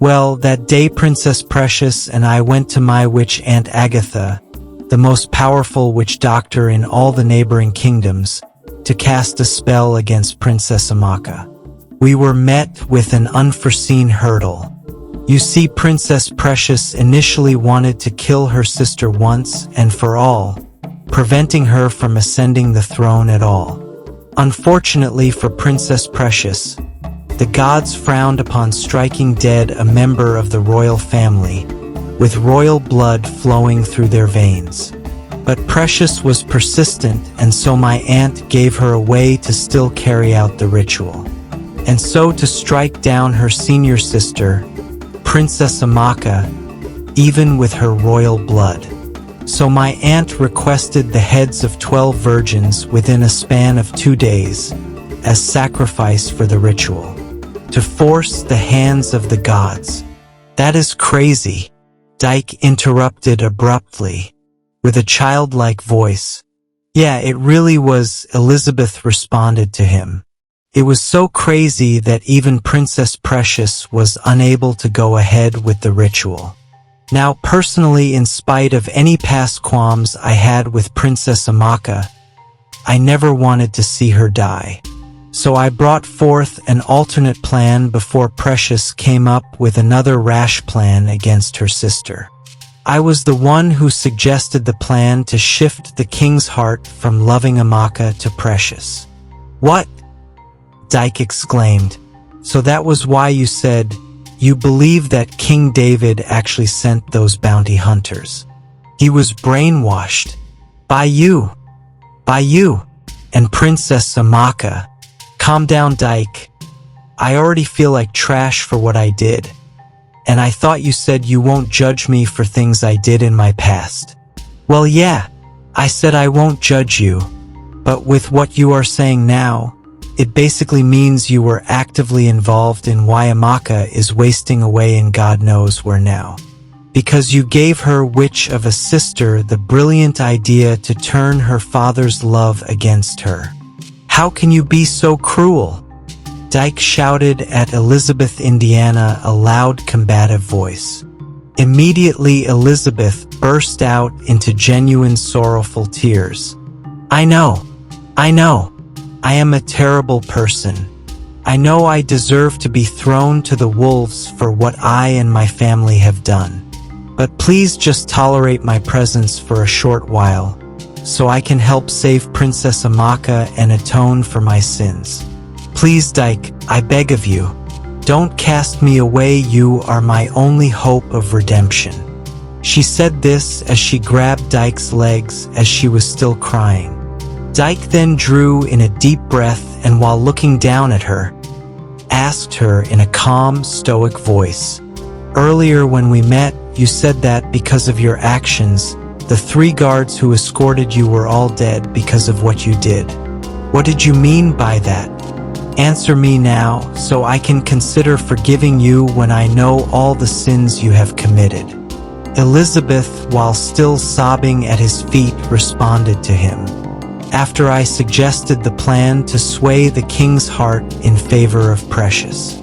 "Well, that day Princess Precious and I went to my witch Aunt Agatha, the most powerful witch doctor in all the neighboring kingdoms, to cast a spell against Princess Amaka. We were met with an unforeseen hurdle. You see, Princess Precious initially wanted to kill her sister once and for all, preventing her from ascending the throne at all. Unfortunately for Princess Precious, the gods frowned upon striking dead a member of the royal family, with royal blood flowing through their veins. But Precious was persistent, and so my aunt gave her a way to still carry out the ritual. And so to strike down her senior sister, Princess Amaka, even with her royal blood. So my aunt requested the heads of 12 virgins within a span of 2 days, as sacrifice for the ritual, to force the hands of the gods." "That is crazy," Dyke interrupted abruptly, with a childlike voice. Yeah, it really was, Elizabeth responded to him. It was so crazy that even Princess Precious was unable to go ahead with the ritual. Now, personally, in spite of any past qualms I had with Princess Amaka, I never wanted to see her die. So I brought forth an alternate plan before Precious came up with another rash plan against her sister. I was the one who suggested the plan to shift the king's heart from loving Amaka to Precious. What? Dyke exclaimed. So that was why you said you believe that King David actually sent those bounty hunters. He was brainwashed. By you. And Princess Amaka. Calm down, Dyke. I already feel like trash for what I did. And I thought you said you won't judge me for things I did in my past. Well, yeah, I said I won't judge you. But with what you are saying now, it basically means you were actively involved in why Amaka is wasting away in God knows where now. Because you gave her witch of a sister the brilliant idea to turn her father's love against her. How can you be so cruel? Dyke shouted at Elizabeth Indiana, a loud, combative voice. Immediately, Elizabeth burst out into genuine sorrowful tears. I know. I am a terrible person. I know I deserve to be thrown to the wolves for what I and my family have done. But please just tolerate my presence for a short while, so I can help save Princess Amaka and atone for my sins. Please, Dyke, I beg of you, don't cast me away. You are my only hope of redemption. She said this as she grabbed Dyke's legs as she was still crying. Dyke then drew in a deep breath and, while looking down at her, asked her in a calm, stoic voice, "Earlier when we met, you said that because of your actions, the 3 guards who escorted you were all dead because of what you did. What did you mean by that? Answer me now, so I can consider forgiving you when I know all the sins you have committed." Elizabeth, while still sobbing at his feet, responded to him. After I suggested the plan to sway the king's heart in favor of Precious,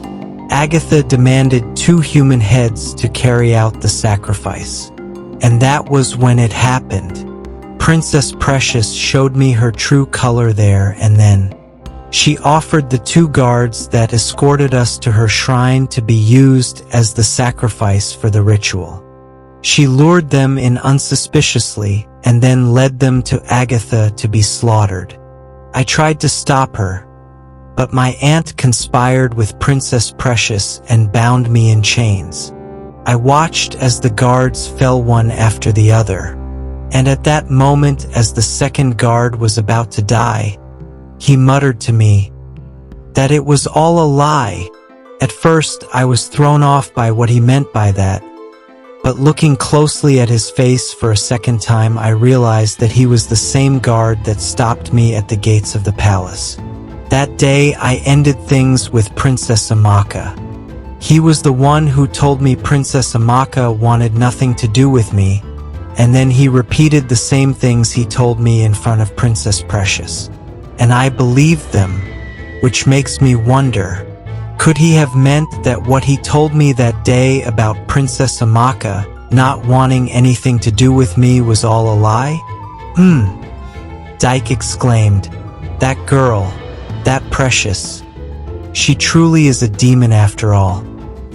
Agatha demanded 2 human heads to carry out the sacrifice. And that was when it happened. Princess Precious showed me her true color there and then. She offered the 2 guards that escorted us to her shrine to be used as the sacrifice for the ritual. She lured them in unsuspiciously and then led them to Agatha to be slaughtered. I tried to stop her, but my aunt conspired with Princess Precious and bound me in chains. I watched as the guards fell one after the other, and at that moment, as the second guard was about to die, he muttered to me that it was all a lie. At first, I was thrown off by what he meant by that, but looking closely at his face for a second time, I realized that he was the same guard that stopped me at the gates of the palace. That day, I ended things with Princess Amaka. He was the one who told me Princess Amaka wanted nothing to do with me, and then he repeated the same things he told me in front of Princess Precious. And I believed them, which makes me wonder, could he have meant that what he told me that day about Princess Amaka not wanting anything to do with me was all a lie? Dyke exclaimed. That girl, that Precious. She truly is a demon after all,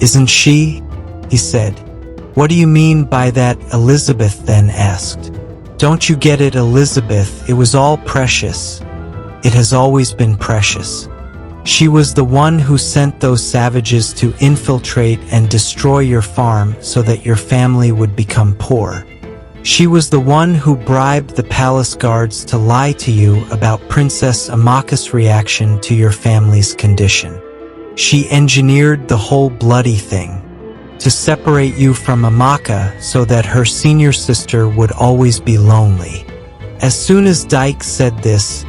isn't she? He said. What do you mean by that? Elizabeth then asked. Don't you get it, Elizabeth? It was all Precious. It has always been Precious. She was the one who sent those savages to infiltrate and destroy your farm so that your family would become poor. She was the one who bribed the palace guards to lie to you about Princess Amaka's reaction to your family's condition. She engineered the whole bloody thing to separate you from Amaka so that her senior sister would always be lonely. As soon as Dyke said this,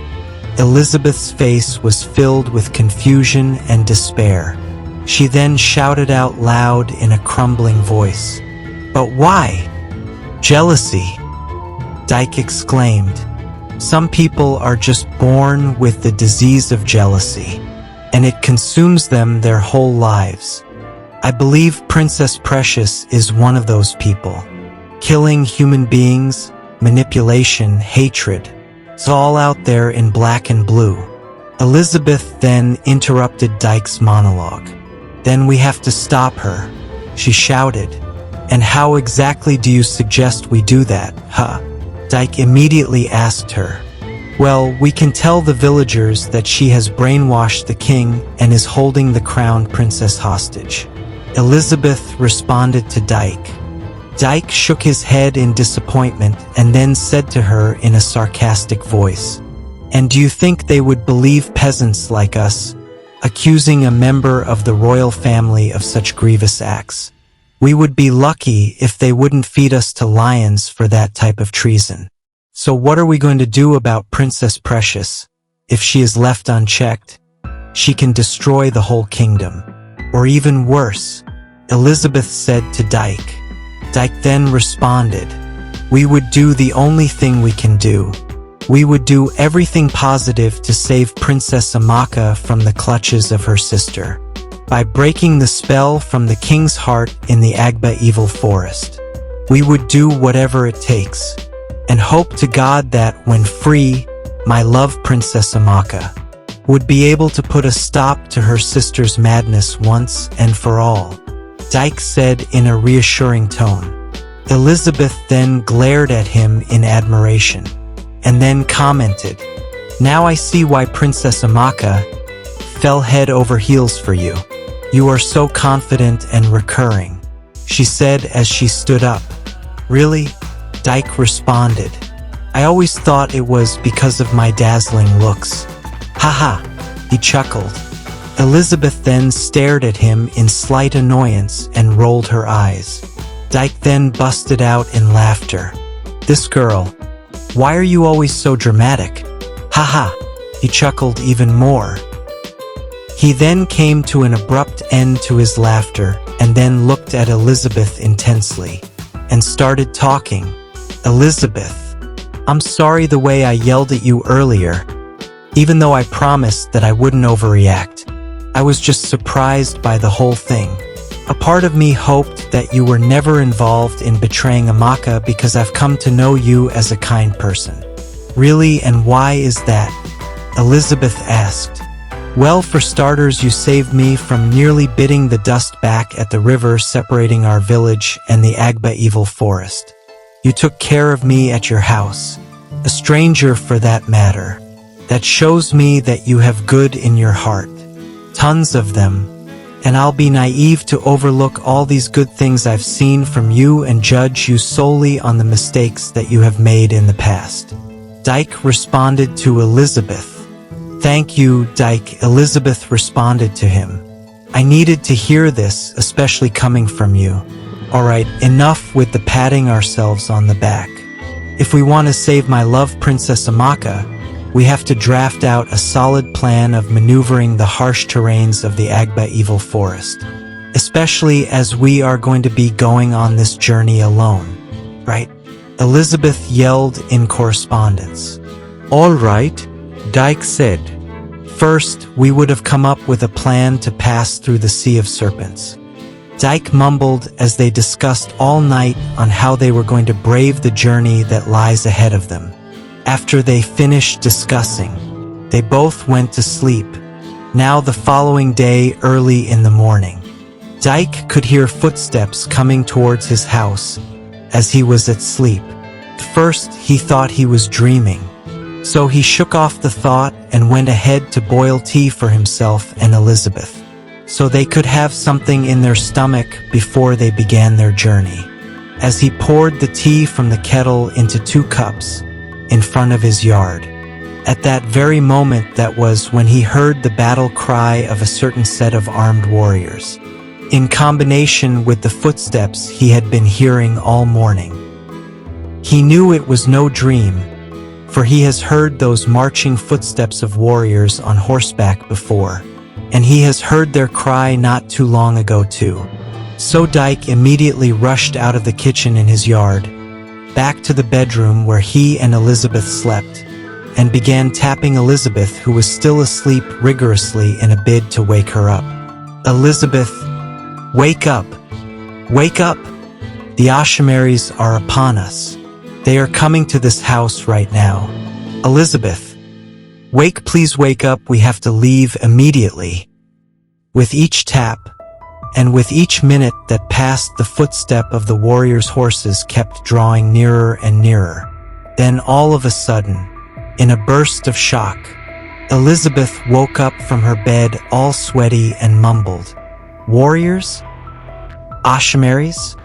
Elizabeth's face was filled with confusion and despair. She then shouted out loud in a crumbling voice, "But why? Jealousy!" Dyke exclaimed. Some people are just born with the disease of jealousy, and it consumes them their whole lives. I believe Princess Precious is one of those people. Killing human beings, manipulation, hatred. It's all out there in black and blue. Elizabeth then interrupted Dyke's monologue. Then we have to stop her, she shouted. And how exactly do you suggest we do that, huh? Dyke immediately asked her. Well, we can tell the villagers that she has brainwashed the king and is holding the crowned princess hostage. Elizabeth responded to Dyke. Dyke shook his head in disappointment and then said to her in a sarcastic voice, "And do you think they would believe peasants like us, accusing a member of the royal family of such grievous acts? We would be lucky if they wouldn't feed us to lions for that type of treason. So what are we going to do about Princess Precious? If she is left unchecked, she can destroy the whole kingdom. Or even worse," Elizabeth said to Dyke. Dyke then responded, "We would do the only thing we can do. We would do everything positive to save Princess Amaka from the clutches of her sister, by breaking the spell from the king's heart in the Agba evil forest. We would do whatever it takes, and hope to God that when free, my love Princess Amaka would be able to put a stop to her sister's madness once and for all," Dyke said in a reassuring tone. Elizabeth then glared at him in admiration, and then commented, "Now I see why Princess Amaka fell head over heels for you. You are so confident and recurring," she said as she stood up. "Really?" Dyke responded. "I always thought it was because of my dazzling looks." "Haha," he chuckled. Elizabeth then stared at him in slight annoyance and rolled her eyes. Dyke then busted out in laughter. "This girl, why are you always so dramatic?" "Haha," he chuckled even more. He then came to an abrupt end to his laughter and then looked at Elizabeth intensely and started talking. "Elizabeth, I'm sorry the way I yelled at you earlier, even though I promised that I wouldn't overreact. I was just surprised by the whole thing. A part of me hoped that you were never involved in betraying Amaka because I've come to know you as a kind person." "Really, and why is that?" Elizabeth asked. "Well, for starters, you saved me from nearly biting the dust back at the river separating our village and the Agba evil forest. You took care of me at your house, a stranger for that matter. That shows me that you have good in your heart. Tons of them. And I'll be naive to overlook all these good things I've seen from you and judge you solely on the mistakes that you have made in the past." Dyke responded to Elizabeth. "Thank you, Dyke," Elizabeth responded to him. "I needed to hear this, especially coming from you. Alright, enough with the patting ourselves on the back. If we want to save my love Princess Amaka, we have to draft out a solid plan of maneuvering the harsh terrains of the Agba evil forest, especially as we are going to be going on this journey alone, right?" Elizabeth yelled in correspondence. "All right," Dyke said. "First, we would have come up with a plan to pass through the Sea of Serpents." Dyke mumbled as they discussed all night on how they were going to brave the journey that lies ahead of them. After they finished discussing, they both went to sleep. Now the following day, early in the morning, Dyke could hear footsteps coming towards his house as he was at sleep. At first, he thought he was dreaming, so he shook off the thought and went ahead to boil tea for himself and Elizabeth, so they could have something in their stomach before they began their journey. As he poured the tea from the kettle into 2 cups in front of his yard, at that very moment that was when he heard the battle cry of a certain set of armed warriors, in combination with the footsteps he had been hearing all morning. He knew it was no dream, for he has heard those marching footsteps of warriors on horseback before, and he has heard their cry not too long ago too. So Dyke immediately rushed out of the kitchen in his yard, back to the bedroom where he and Elizabeth slept, and began tapping Elizabeth, who was still asleep, rigorously in a bid to wake her up. "Elizabeth, wake up! Wake up! The Ashamaris are upon us. They are coming to this house right now. Elizabeth, wake, please wake up, we have to leave immediately." With each tap, and with each minute that passed, the footstep of the warriors' horses kept drawing nearer and nearer. Then all of a sudden, in a burst of shock, Elizabeth woke up from her bed all sweaty and mumbled, "Warriors? Ashamaris?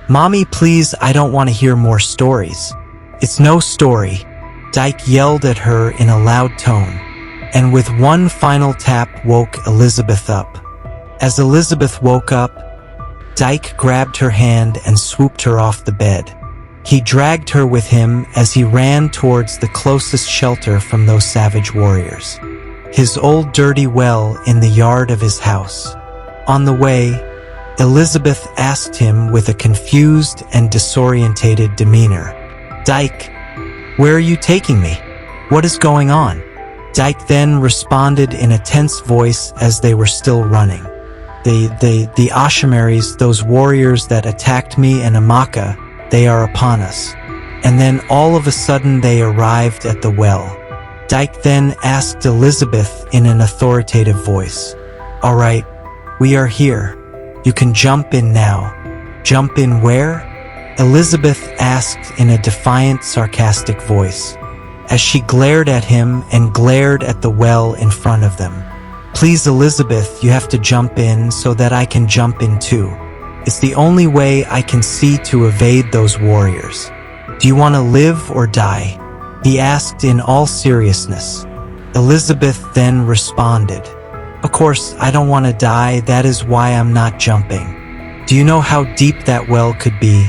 Mommy, please, I don't want to hear more stories." "It's no story," Dyke yelled at her in a loud tone, and with one final tap woke Elizabeth up. As Elizabeth woke up, Dyke grabbed her hand and swooped her off the bed. He dragged her with him as he ran towards the closest shelter from those savage warriors, his old dirty well in the yard of his house. On the way, Elizabeth asked him with a confused and disorientated demeanor, "Dyke, where are you taking me? What is going on?" Dyke then responded in a tense voice as they were still running. The Ashamaris, those warriors that attacked me and Amaka, they are upon us." And then all of a sudden they arrived at the well. Dyke then asked Elizabeth in an authoritative voice, "All right, we are here. You can jump in now." "Jump in where?" Elizabeth asked in a defiant, sarcastic voice, as she glared at him and glared at the well in front of them. "Please, Elizabeth, you have to jump in so that I can jump in too. It's the only way I can see to evade those warriors. Do you want to live or die?" he asked in all seriousness. Elizabeth then responded, "Of course, I don't want to die, that is why I'm not jumping. Do you know how deep that well could be?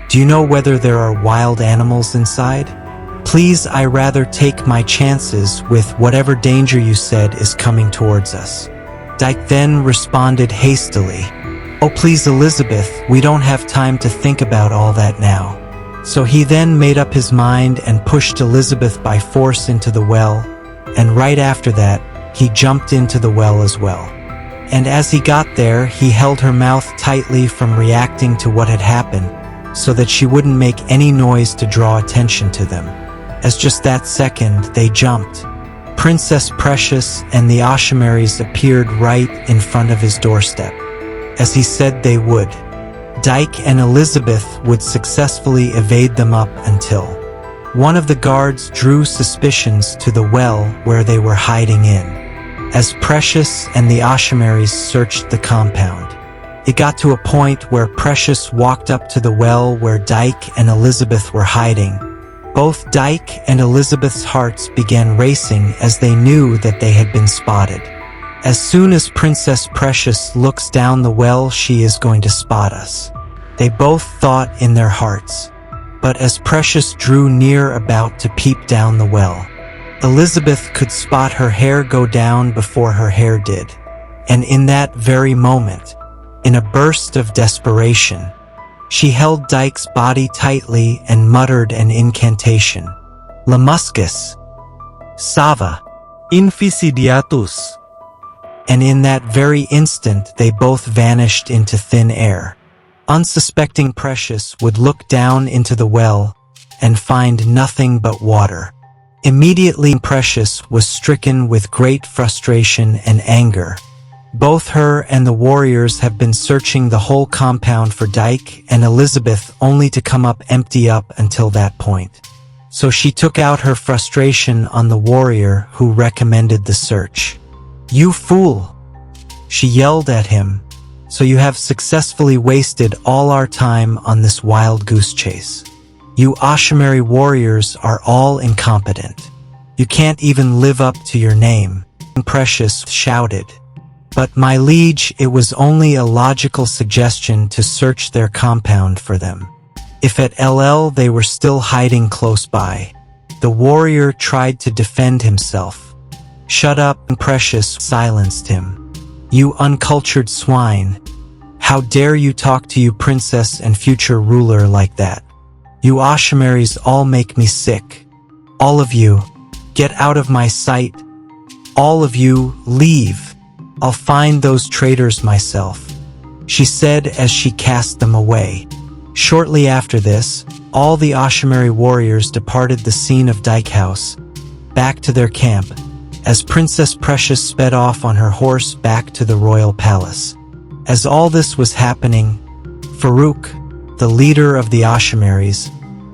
Do you know whether there are wild animals inside? Please, I rather take my chances with whatever danger you said is coming towards us." Dyke then responded hastily, "Oh please, Elizabeth, we don't have time to think about all that now." So he then made up his mind and pushed Elizabeth by force into the well, and right after that, he jumped into the well as well. And as he got there, he held her mouth tightly from reacting to what had happened, so that she wouldn't make any noise to draw attention to them. As just that second, they jumped. Princess Precious and the Ashamaris appeared right in front of his doorstep, as he said they would. Dyke and Elizabeth would successfully evade them up until one of the guards drew suspicions to the well where they were hiding in. As Precious and the Ashamaris searched the compound, it got to a point where Precious walked up to the well where Dyke and Elizabeth were hiding. Both Dyke and Elizabeth's hearts began racing as they knew that they had been spotted. As soon as Princess Precious looks down the well, she is going to spot us, they both thought in their hearts. But as Precious drew near about to peep down the well, Elizabeth could spot her hair go down before her hair did. And in that very moment, in a burst of desperation, she held Dyke's body tightly and muttered an incantation. "Lamuscus, Sava, Inficidiatus." And in that very instant they both vanished into thin air. Unsuspecting Precious would look down into the well and find nothing but water. Immediately Precious was stricken with great frustration and anger. Both her and the warriors have been searching the whole compound for Dyke and Elizabeth, only to come up empty up until that point. So she took out her frustration on the warrior who recommended the search. "You fool!" she yelled at him. "So you have successfully wasted all our time on this wild goose chase. You Ashamari warriors are all incompetent. You can't even live up to your name," Precious shouted. "But my liege, it was only a logical suggestion to search their compound for them. If at LL they were still hiding close by." The warrior tried to defend himself. "Shut up," Precious silenced him. "You uncultured swine. How dare you talk to you princess and future ruler like that? You Ashamaris all make me sick. All of you. Get out of my sight. All of you, leave. I'll find those traitors myself," she said as she cast them away. Shortly after this, all the Ashimari warriors departed the scene of Dyke House, back to their camp, as Princess Precious sped off on her horse back to the royal palace. As all this was happening, Farouk, the leader of the Ashimaris,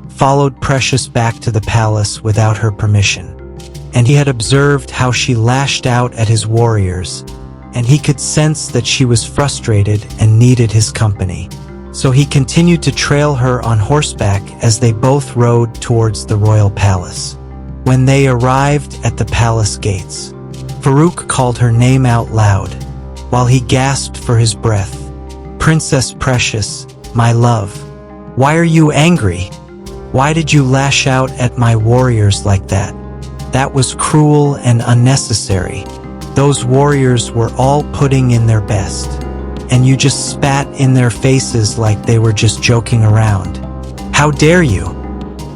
followed Precious back to the palace without her permission. And he had observed how she lashed out at his warriors, and he could sense that she was frustrated and needed his company. So he continued to trail her on horseback as they both rode towards the royal palace. When they arrived at the palace gates, Farouk called her name out loud, while he gasped for his breath. "Princess Precious, my love, why are you angry? Why did you lash out at my warriors like that? That was cruel and unnecessary. Those warriors were all putting in their best, and you just spat in their faces like they were just joking around. How dare you?"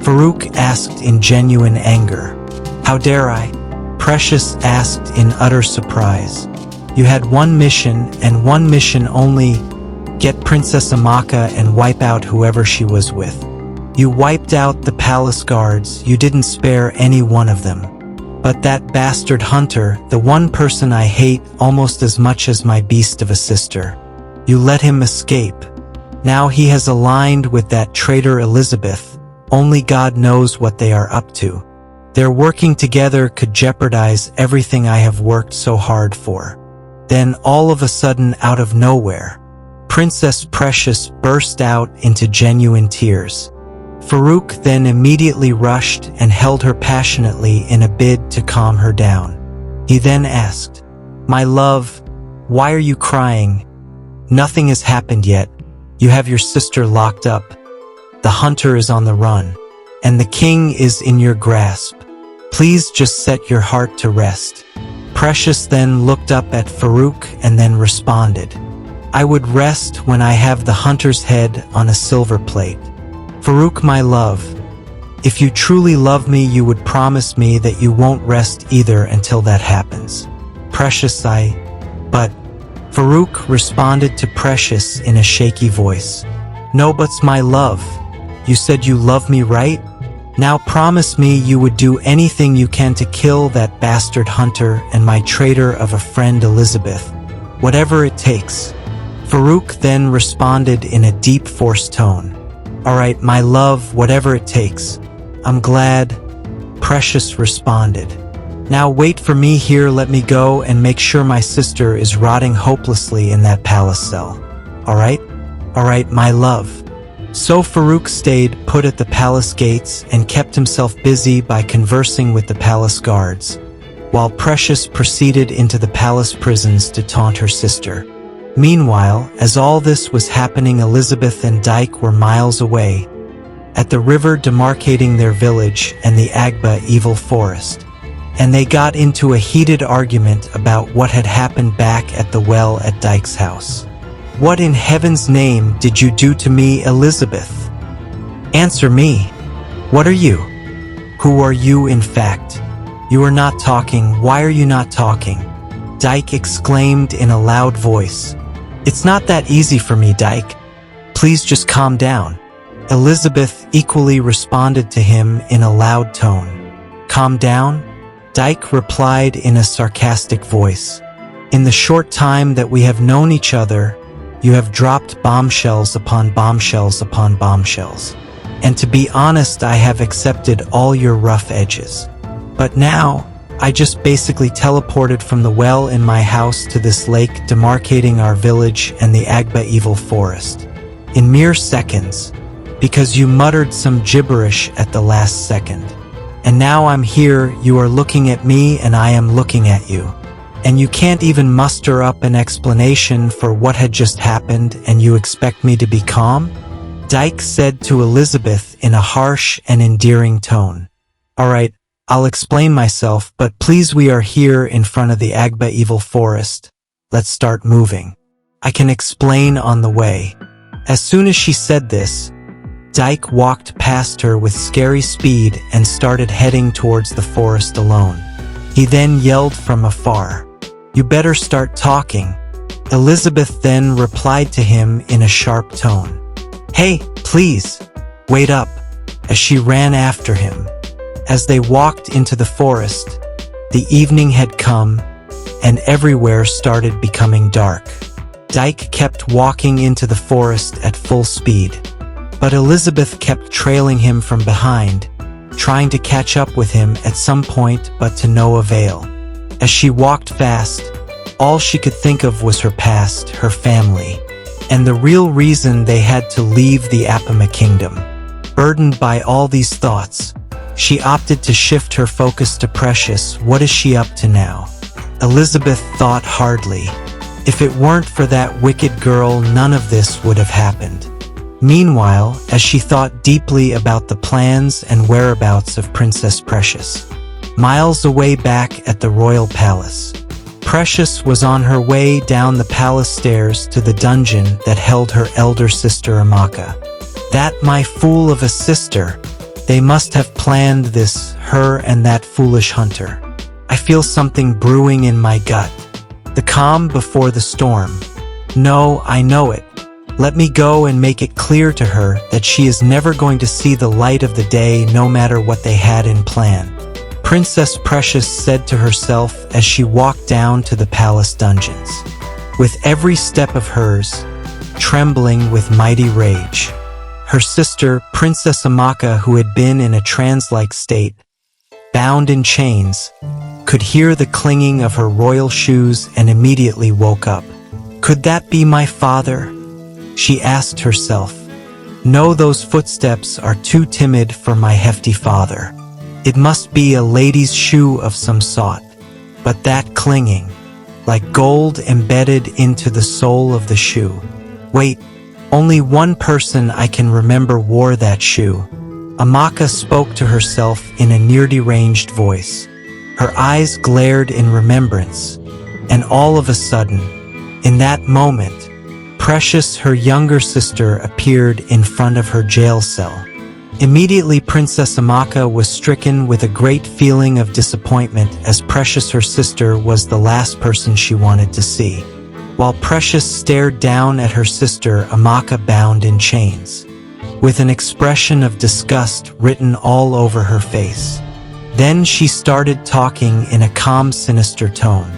Farouk asked in genuine anger. "How dare I?" Precious asked in utter surprise. "You had one mission, and one mission only: get Princess Amaka and wipe out whoever she was with. You wiped out the palace guards, you didn't spare any one of them. But that bastard Hunter, the one person I hate almost as much as my beast of a sister, you let him escape. Now he has aligned with that traitor Elizabeth. Only God knows what they are up to. Their working together could jeopardize everything I have worked so hard for." Then all of a sudden, out of nowhere, Princess Precious burst out into genuine tears. Farouk then immediately rushed and held her passionately in a bid to calm her down. He then asked, "My love, why are you crying? Nothing has happened yet. You have your sister locked up. The hunter is on the run, and the king is in your grasp. Please just set your heart to rest." Precious then looked up at Farouk and then responded, "I would rest when I have the hunter's head on a silver plate. Farouk, my love, if you truly love me, you would promise me that you won't rest either until that happens." "Precious, but..." Farouk responded to Precious in a shaky voice. "No buts, my love. You said you love me, right? Now promise me you would do anything you can to kill that bastard Hunter and my traitor of a friend Elizabeth. Whatever it takes." Farouk then responded in a deep, forced tone. "All right, my love, whatever it takes. I'm glad," Precious responded. "Now wait for me here, let me go and make sure my sister is rotting hopelessly in that palace cell. All right? All right, my love." So Farouk stayed put at the palace gates and kept himself busy by conversing with the palace guards, while Precious proceeded into the palace prisons to taunt her sister. Meanwhile, as all this was happening, Elizabeth and Dyke were miles away, at the river demarcating their village and the Agba evil forest, and they got into a heated argument about what had happened back at the well at Dyke's house. "What in heaven's name did you do to me, Elizabeth? Answer me. What are you? Who are you, in fact? You are not talking. Why are you not talking?" Dyke exclaimed in a loud voice. "It's not that easy for me, Dyke. Please just calm down." Elizabeth equally responded to him in a loud tone. "Calm down?" Dyke replied in a sarcastic voice. "In the short time that we have known each other, you have dropped bombshells upon bombshells upon bombshells. And to be honest, I have accepted all your rough edges. But now, I just basically teleported from the well in my house to this lake demarcating our village and the Agba evil forest, in mere seconds, because you muttered some gibberish at the last second. And now I'm here, you are looking at me and I am looking at you. And you can't even muster up an explanation for what had just happened, and you expect me to be calm?" Dyke said to Elizabeth in a harsh and endearing tone. "All right, I'll explain myself, but please, we are here in front of the Agba evil forest. Let's start moving. I can explain on the way." As soon as she said this, Dyke walked past her with scary speed and started heading towards the forest alone. He then yelled from afar, "You better start talking." Elizabeth then replied to him in a sharp tone, "Hey, please, wait up," as she ran after him. As they walked into the forest, the evening had come, and everywhere started becoming dark. Dyke kept walking into the forest at full speed, but Elizabeth kept trailing him from behind, trying to catch up with him at some point, but to no avail. As she walked fast, all she could think of was her past, her family, and the real reason they had to leave the Apama kingdom. Burdened by all these thoughts, she opted to shift her focus to Precious. What is she up to now? Elizabeth thought hardly. If it weren't for that wicked girl, none of this would have happened. Meanwhile, as she thought deeply about the plans and whereabouts of Princess Precious, miles away back at the royal palace, Precious was on her way down the palace stairs to the dungeon that held her elder sister Amaka. That my fool of a sister. They must have planned this, her and that foolish hunter. I feel something brewing in my gut. The calm before the storm. No, I know it. Let me go and make it clear to her that she is never going to see the light of the day, no matter what they had in plan. Princess Precious said to herself as she walked down to the palace dungeons, with every step of hers trembling with mighty rage. Her sister, Princess Amaka, who had been in a trance-like state, bound in chains, could hear the clinging of her royal shoes and immediately woke up. Could that be my father? She asked herself. No, those footsteps are too timid for my hefty father. It must be a lady's shoe of some sort. But that clinging, like gold embedded into the sole of the shoe. Wait, only one person I can remember wore that shoe. Amaka spoke to herself in a near-deranged voice. Her eyes glared in remembrance, and all of a sudden, in that moment, Precious, her younger sister, appeared in front of her jail cell. Immediately, Princess Amaka was stricken with a great feeling of disappointment, as Precious, her sister, was the last person she wanted to see. While Precious stared down at her sister, Amaka bound in chains, with an expression of disgust written all over her face. Then she started talking in a calm, sinister tone.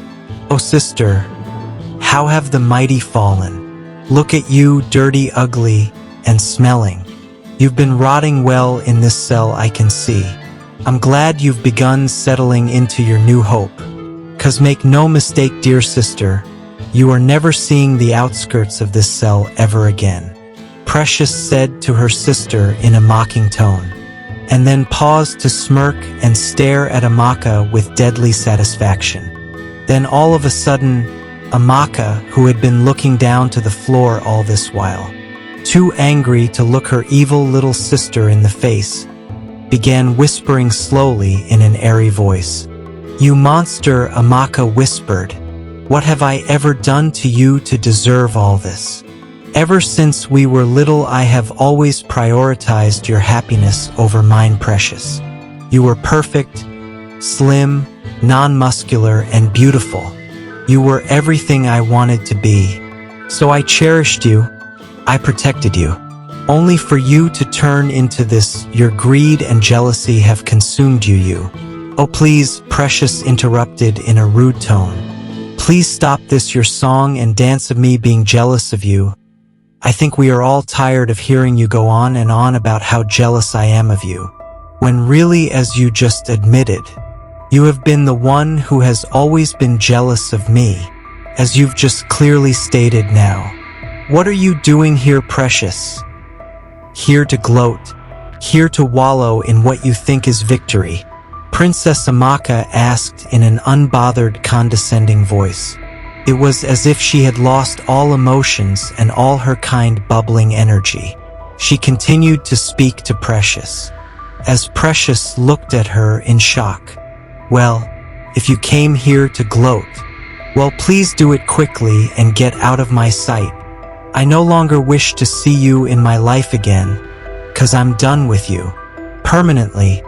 "Oh sister, how have the mighty fallen? Look at you, dirty, ugly, and smelling. You've been rotting well in this cell, I can see. I'm glad you've begun settling into your new hope. 'Cause make no mistake, dear sister, you are never seeing the outskirts of this cell ever again," Precious said to her sister in a mocking tone, and then paused to smirk and stare at Amaka with deadly satisfaction. Then all of a sudden, Amaka, who had been looking down to the floor all this while, too angry to look her evil little sister in the face, began whispering slowly in an airy voice. "You monster," Amaka whispered. "What have I ever done to you to deserve all this? Ever since we were little, I have always prioritized your happiness over mine, Precious. You were perfect, slim, non-muscular, and beautiful. You were everything I wanted to be. So I cherished you, I protected you. Only for you to turn into this. Your greed and jealousy have consumed you. Oh please," Precious interrupted in a rude tone. "Please stop this, your song and dance of me being jealous of you. I think we are all tired of hearing you go on and on about how jealous I am of you, when really, as you just admitted, you have been the one who has always been jealous of me, as you've just clearly stated now. What are you doing here, Precious? Here to gloat, here to wallow in what you think is victory?" Princess Amaka asked in an unbothered, condescending voice. It was as if she had lost all emotions and all her kind, bubbling energy. She continued to speak to Precious, as Precious looked at her in shock. "Well, if you came here to gloat, well, please do it quickly and get out of my sight. I no longer wish to see you in my life again." 'cause I'm done with you. Permanently,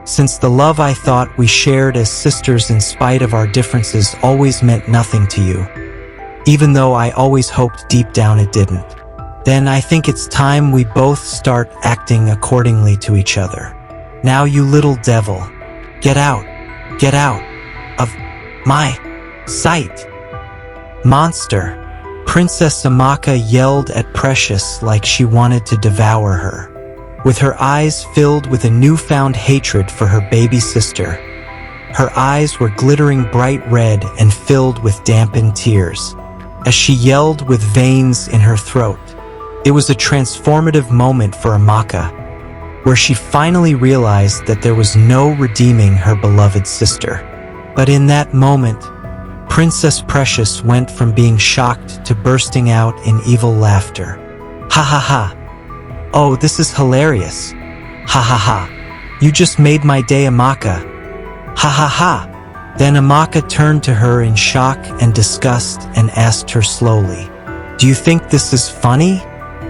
since the love I thought we shared as sisters in spite of our differences always meant nothing to you, even though I always hoped deep down it didn't. Then I think it's time we both start acting accordingly to each other. Now you little devil, get out of my sight. Monster. Princess Amaka yelled at Precious like she wanted to devour her, with her eyes filled with a newfound hatred for her baby sister. Her eyes were glittering bright red and filled with dampened tears, as she yelled with veins in her throat. It was a transformative moment for Amaka, where she finally realized that there was no redeeming her beloved sister. But in that moment, Princess Precious went from being shocked to bursting out in evil laughter. Ha ha ha. Oh, this is hilarious. Ha ha ha. You just made my day, Amaka. Ha ha ha. Then Amaka turned to her in shock and disgust and asked her slowly, "Do you think this is funny?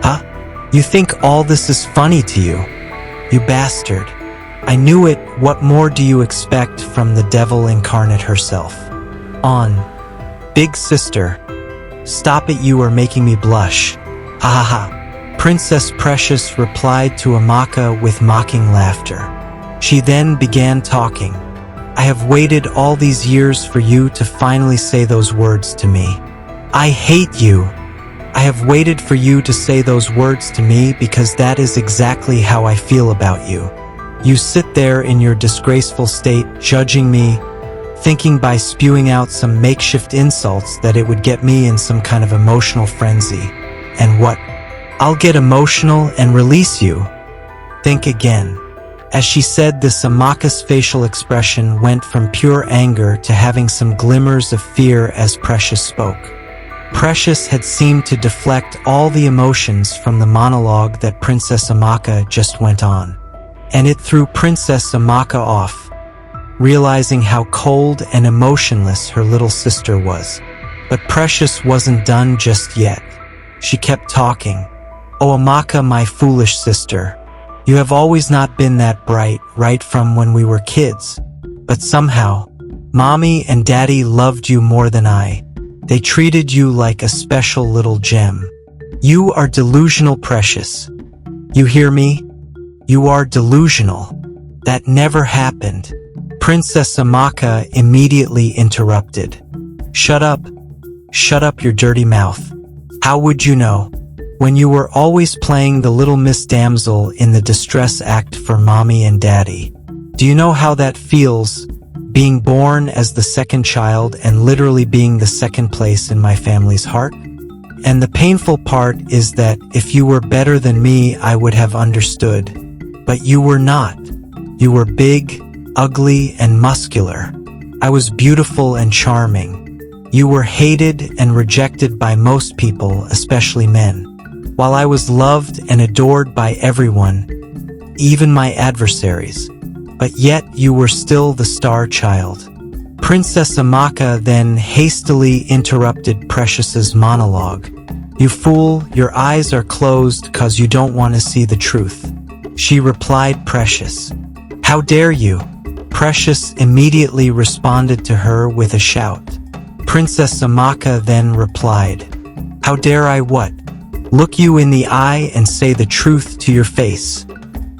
Huh? You think all this is funny to you? You bastard. I knew it. What more do you expect from the devil incarnate herself? On. Big sister. Stop it, you are making me blush. Ha ha ha." Princess Precious replied to Amaka with mocking laughter. She then began talking. "I have waited all these years for you to finally say those words to me. I hate you. I have waited for you to say those words to me because that is exactly how I feel about you. You sit there in your disgraceful state, judging me, thinking by spewing out some makeshift insults that it would get me in some kind of emotional frenzy. And what? I'll get emotional and release you. Think again." As she said this, Amaka's facial expression went from pure anger to having some glimmers of fear as Precious spoke. Precious had seemed to deflect all the emotions from the monologue that Princess Amaka just went on, and it threw Princess Amaka off, realizing how cold and emotionless her little sister was. But Precious wasn't done just yet. She kept talking. "Oh, Amaka, my foolish sister. You have always not been that bright, right from when we were kids. But somehow, Mommy and Daddy loved you more than I. They treated you like a special little gem. You are delusional, Precious. You hear me? You are delusional. That never happened." Princess Amaka immediately interrupted. Shut up your dirty mouth. How would you know? When you were always playing the little Miss Damsel in the distress act for Mommy and Daddy. Do you know how that feels, being born as the second child and literally being the second place in my family's heart? And the painful part is that if you were better than me, I would have understood. But you were not. You were big, ugly, and muscular. I was beautiful and charming. You were hated and rejected by most people, especially men, while I was loved and adored by everyone, even my adversaries. But yet you were still the star child. Princess Amaka then hastily interrupted Precious's monologue. "You fool, your eyes are closed 'cause you don't want to see the truth," she replied. Precious, "How dare you?" Precious immediately responded to her with a shout. Princess Amaka then replied, "How dare I what? Look you in the eye and say the truth to your face.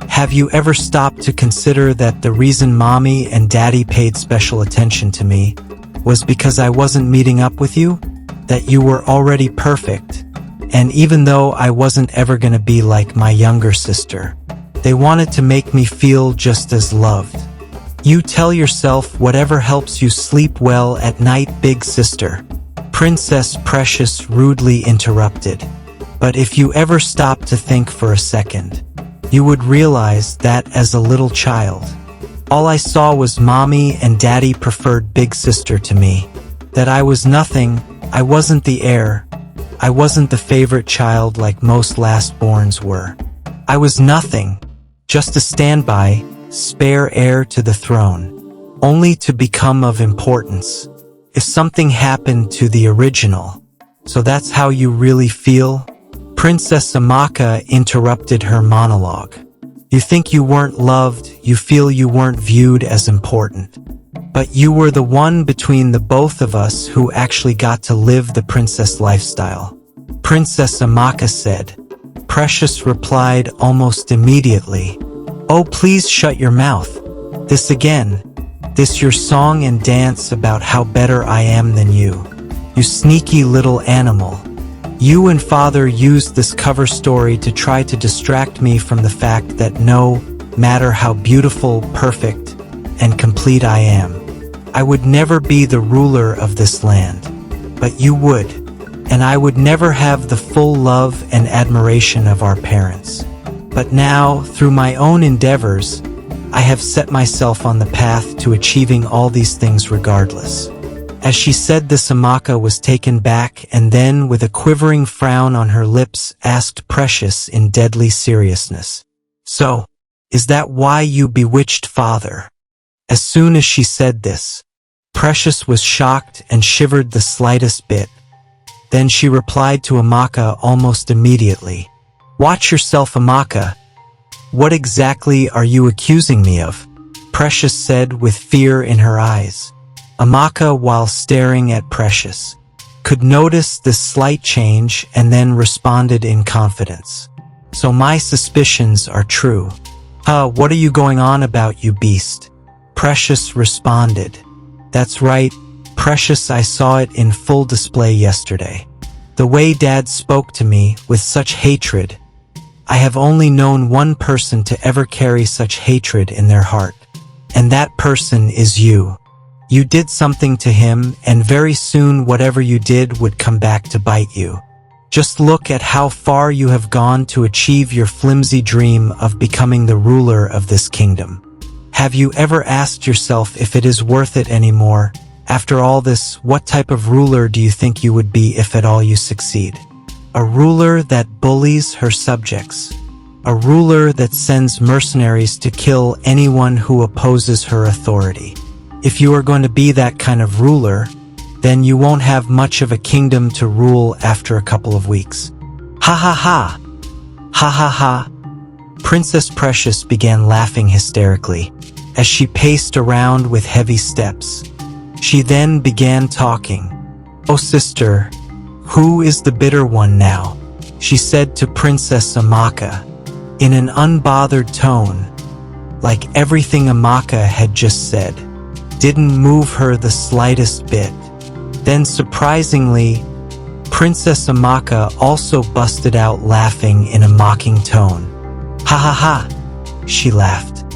Have you ever stopped to consider that the reason Mommy and Daddy paid special attention to me was because I wasn't meeting up with you? That you were already perfect, and even though I wasn't ever gonna be like my younger sister, they wanted to make me feel just as loved. You tell yourself whatever helps you sleep well at night, big sister," Princess Precious rudely interrupted. "But if you ever stop to think for a second, you would realize that as a little child, all I saw was Mommy and Daddy preferred big sister to me. That I was nothing, I wasn't the heir, I wasn't the favorite child like most last-borns were. I was nothing, just a standby, spare heir to the throne, only to become of importance if something happened to the original. So that's how you really feel?" Princess Amaka interrupted her monologue. You think you weren't loved, you feel you weren't viewed as important. But you were the one between the both of us who actually got to live the princess lifestyle. Princess Amaka said. Precious replied almost immediately. Oh, please shut your mouth. This again. This your song and dance about how better I am than you. You sneaky little animal. You and father used this cover story to try to distract me from the fact that no matter how beautiful, perfect, and complete I am, I would never be the ruler of this land. But you would, and I would never have the full love and admiration of our parents. But now, through my own endeavors, I have set myself on the path to achieving all these things regardless. As she said this, Amaka was taken back and then, with a quivering frown on her lips, asked Precious in deadly seriousness. So, is that why you bewitched father? As soon as she said this, Precious was shocked and shivered the slightest bit. Then she replied to Amaka almost immediately. Watch yourself, Amaka. What exactly are you accusing me of? Precious said with fear in her eyes. Amaka, while staring at Precious, could notice this slight change and then responded in confidence. So my suspicions are true. What are you going on about, you beast? Precious responded. That's right, Precious, I saw it in full display yesterday. The way Dad spoke to me with such hatred. I have only known one person to ever carry such hatred in their heart. And that person is you. You did something to him, and very soon whatever you did would come back to bite you. Just look at how far you have gone to achieve your flimsy dream of becoming the ruler of this kingdom. Have you ever asked yourself if it is worth it anymore? After all this, what type of ruler do you think you would be if at all you succeed? A ruler that bullies her subjects. A ruler that sends mercenaries to kill anyone who opposes her authority. If you are going to be that kind of ruler, then you won't have much of a kingdom to rule after a couple of weeks. Ha ha ha! Ha ha ha! Princess Precious began laughing hysterically as she paced around with heavy steps. She then began talking. Oh sister, who is the bitter one now? She said to Princess Amaka in an unbothered tone, like everything Amaka had just said didn't move her the slightest bit. Then surprisingly, Princess Amaka also busted out laughing in a mocking tone. Ha ha ha, she laughed.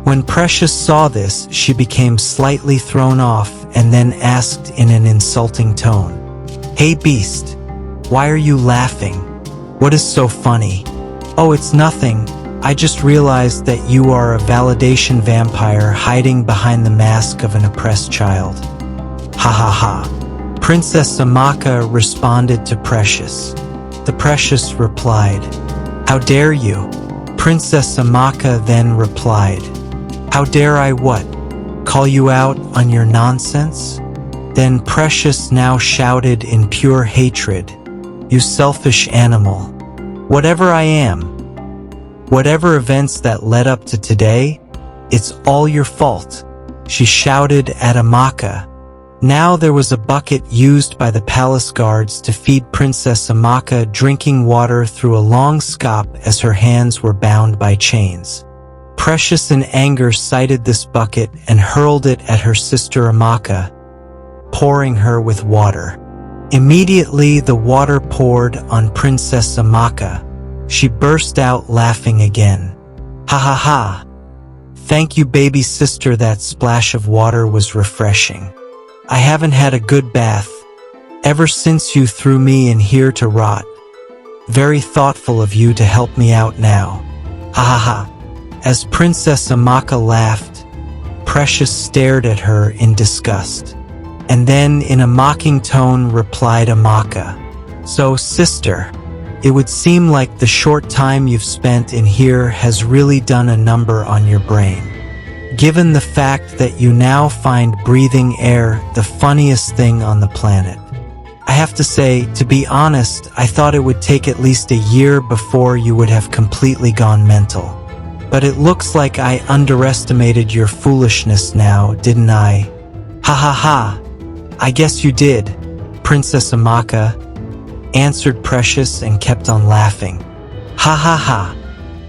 When Precious saw this, she became slightly thrown off and then asked in an insulting tone, Hey beast, why are you laughing? What is so funny? Oh, it's nothing. I just realized that you are a validation vampire hiding behind the mask of an oppressed child. Ha ha ha. Princess Amaka responded to Precious. The Precious replied, How dare you? Princess Amaka then replied, How dare I what? Call you out on your nonsense? Then Precious now shouted in pure hatred, You selfish animal. Whatever I am, whatever events that led up to today, it's all your fault, she shouted at Amaka. Now there was a bucket used by the palace guards to feed Princess Amaka drinking water through a long scope as her hands were bound by chains. Precious in anger sighted this bucket and hurled it at her sister Amaka, pouring her with water. Immediately the water poured on Princess Amaka. She burst out laughing again. Ha ha ha. Thank you, baby sister, that splash of water was refreshing. I haven't had a good bath ever since you threw me in here to rot. Very thoughtful of you to help me out now. Ha ha ha. As Princess Amaka laughed, Precious stared at her in disgust. And then in a mocking tone replied Amaka, So sister, it would seem like the short time you've spent in here has really done a number on your brain. Given the fact that you now find breathing air the funniest thing on the planet. I have to say, to be honest, I thought it would take at least a year before you would have completely gone mental. But it looks like I underestimated your foolishness now, didn't I? Ha ha ha. I guess you did, Princess Amaka, answered Precious and kept on laughing. Ha ha ha.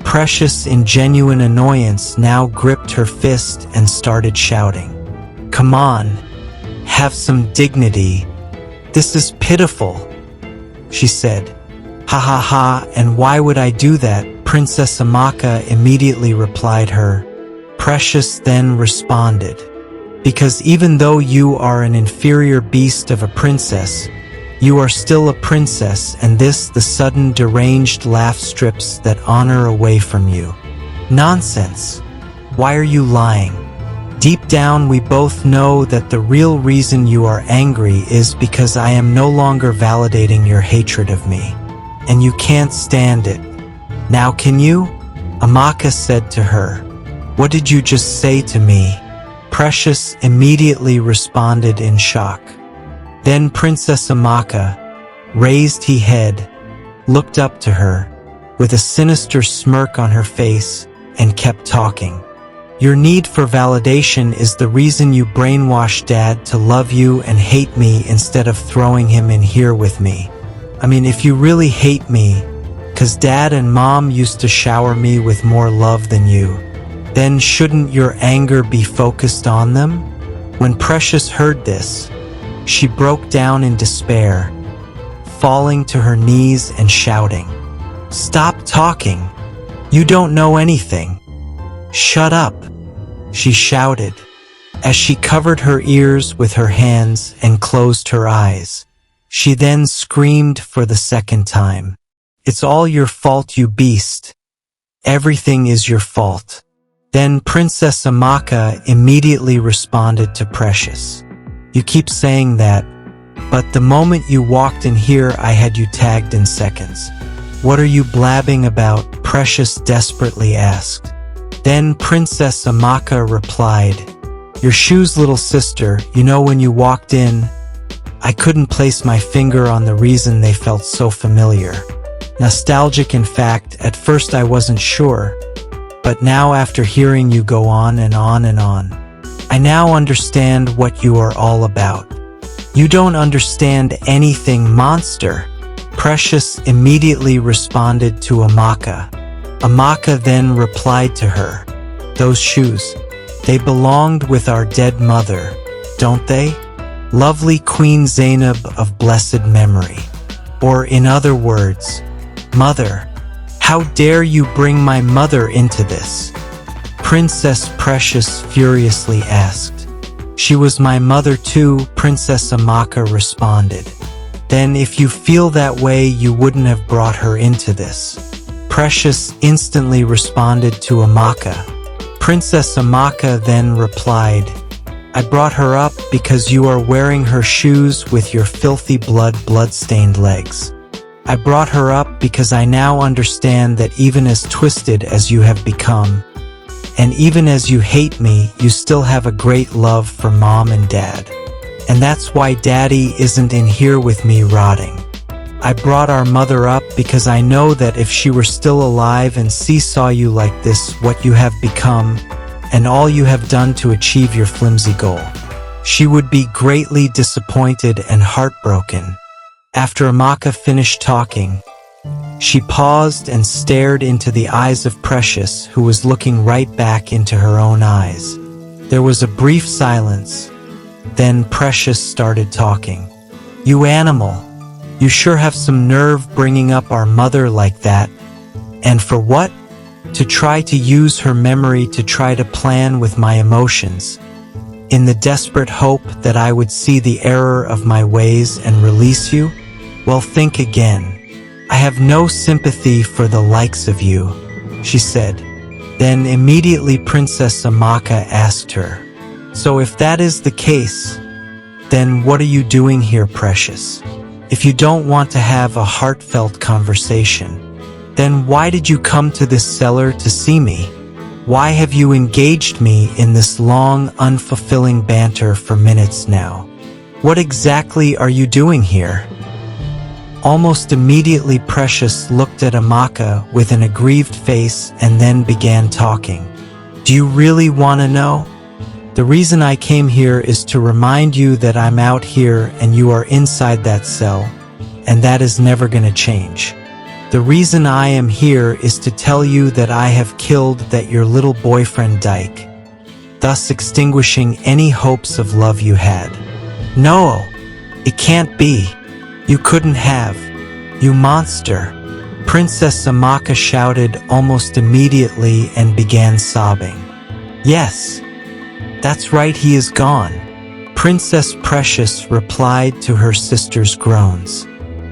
Precious, in genuine annoyance, now gripped her fist and started shouting. Come on, have some dignity. This is pitiful, she said. Ha ha ha, and why would I do that? Princess Amaka immediately replied her. Precious then responded. Because even though you are an inferior beast of a princess, you are still a princess, and this the sudden deranged laugh strips that honor away from you. Nonsense. Why are you lying? Deep down we both know that the real reason you are angry is because I am no longer validating your hatred of me. And you can't stand it. Now can you? Amaka said to her. What did you just say to me? Precious immediately responded in shock. Then Princess Amaka raised her head, looked up to her, with a sinister smirk on her face, and kept talking. Your need for validation is the reason you brainwashed Dad to love you and hate me instead of throwing him in here with me. I mean, if you really hate me, 'cause Dad and Mom used to shower me with more love than you, then shouldn't your anger be focused on them? When Precious heard this, she broke down in despair, falling to her knees and shouting, Stop talking! You don't know anything! Shut up! She shouted, as she covered her ears with her hands and closed her eyes. She then screamed for the second time. It's all your fault, you beast! Everything is your fault. Then Princess Amaka immediately responded to Precious. You keep saying that, but the moment you walked in here I had you tagged in seconds. What are you blabbing about? Precious desperately asked. Then Princess Amaka replied, Your shoes, little sister, you know when you walked in, I couldn't place my finger on the reason they felt so familiar. Nostalgic, in fact. At first I wasn't sure, but now after hearing you go on and on and on, I now understand what you are all about. You don't understand anything, monster! Precious immediately responded to Amaka. Amaka then replied to her, Those shoes, they belonged with our dead mother, don't they? Lovely Queen Zainab of blessed memory. Or in other words, Mother. How dare you bring my mother into this? Princess Precious furiously asked. She was my mother too, Princess Amaka responded. Then if you feel that way, you wouldn't have brought her into this. Precious instantly responded to Amaka. Princess Amaka then replied, I brought her up because you are wearing her shoes with your filthy blood-stained legs. I brought her up because I now understand that even as twisted as you have become, and even as you hate me, you still have a great love for Mom and Dad. And that's why Daddy isn't in here with me rotting. I brought our mother up because I know that if she were still alive and saw you like this, what you have become, and all you have done to achieve your flimsy goal, she would be greatly disappointed and heartbroken. After Amaka finished talking, she paused and stared into the eyes of Precious, who was looking right back into her own eyes. There was a brief silence. Then Precious started talking. You animal! You sure have some nerve bringing up our mother like that. And for what? To try to use her memory to try to plan with my emotions, in the desperate hope that I would see the error of my ways and release you? Well, think again. I have no sympathy for the likes of you, she said. Then immediately Princess Amaka asked her, So if that is the case, then what are you doing here, Precious? If you don't want to have a heartfelt conversation, then why did you come to this cellar to see me? Why have you engaged me in this long, unfulfilling banter for minutes now? What exactly are you doing here? Almost immediately Precious looked at Amaka with an aggrieved face and then began talking. Do you really want to know? The reason I came here is to remind you that I'm out here and you are inside that cell, and that is never going to change. The reason I am here is to tell you that I have killed your little boyfriend Dyke, thus extinguishing any hopes of love you had. No, it can't be. You couldn't have. You monster. Princess Amaka shouted almost immediately and began sobbing. Yes, that's right, he is gone. Princess Precious replied to her sister's groans.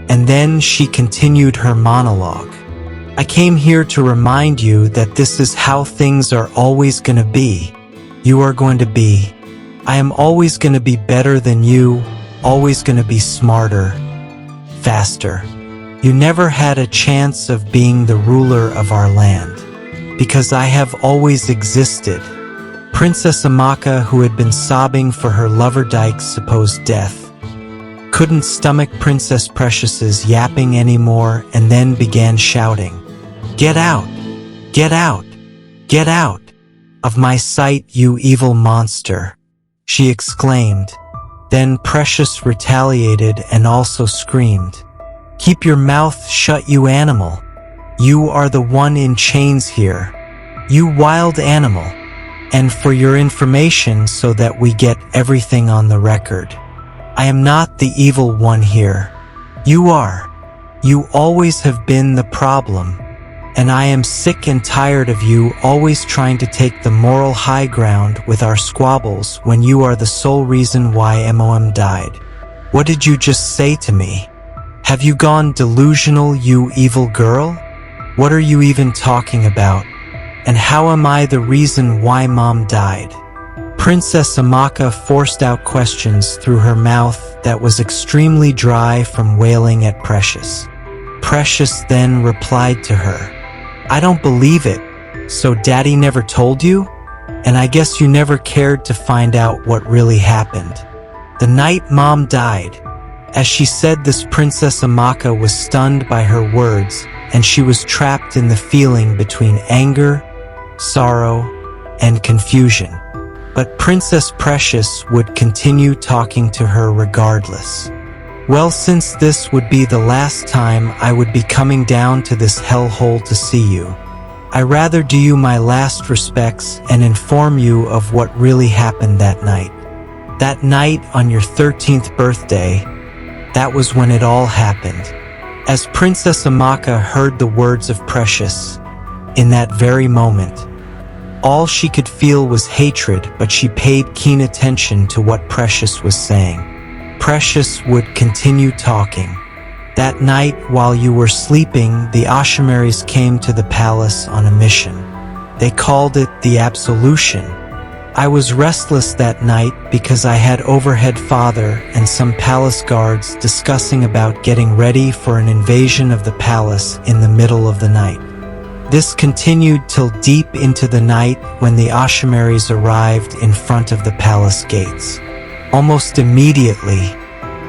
And then she continued her monologue. I came here to remind you that this is how things are always going to be. You are going to be. I am always going to be better than you, always going to be smarter, faster. You never had a chance of being the ruler of our land, because I have always existed. Princess Amaka, who had been sobbing for her lover Dyke's supposed death, couldn't stomach Princess Precious's yapping anymore and then began shouting, "Get out! Get out! Get out of my sight, you evil monster!" she exclaimed. Then Precious retaliated and also screamed, "Keep your mouth shut, you animal! You are the one in chains here, you wild animal! And for your information, so that we get everything on the record, I am not the evil one here. You are. You always have been the problem. And I am sick and tired of you always trying to take the moral high ground with our squabbles when you are the sole reason why Mom died. What did you just say to me? Have you gone delusional, you evil girl? What are you even talking about? And how am I the reason why Mom died?" Princess Amaka forced out questions through her mouth that was extremely dry from wailing at Precious. Precious then replied to her, "I don't believe it. So Daddy never told you? And I guess you never cared to find out what really happened. The night Mom died." As she said this, Princess Amaka was stunned by her words, and she was trapped in the feeling between anger, sorrow, and confusion. But Princess Precious would continue talking to her regardless. "Well, since this would be the last time I would be coming down to this hellhole to see you, I rather do you my last respects and inform you of what really happened that night. That night on your 13th birthday, that was when it all happened." As Princess Amaka heard the words of Precious, in that very moment, all she could feel was hatred, but she paid keen attention to what Precious was saying. Precious would continue talking. "That night, while you were sleeping, the Ashamaris came to the palace on a mission. They called it the Absolution. I was restless that night because I had overhead father and some palace guards discussing about getting ready for an invasion of the palace in the middle of the night. This continued till deep into the night when the Ashamaris arrived in front of the palace gates. Almost immediately,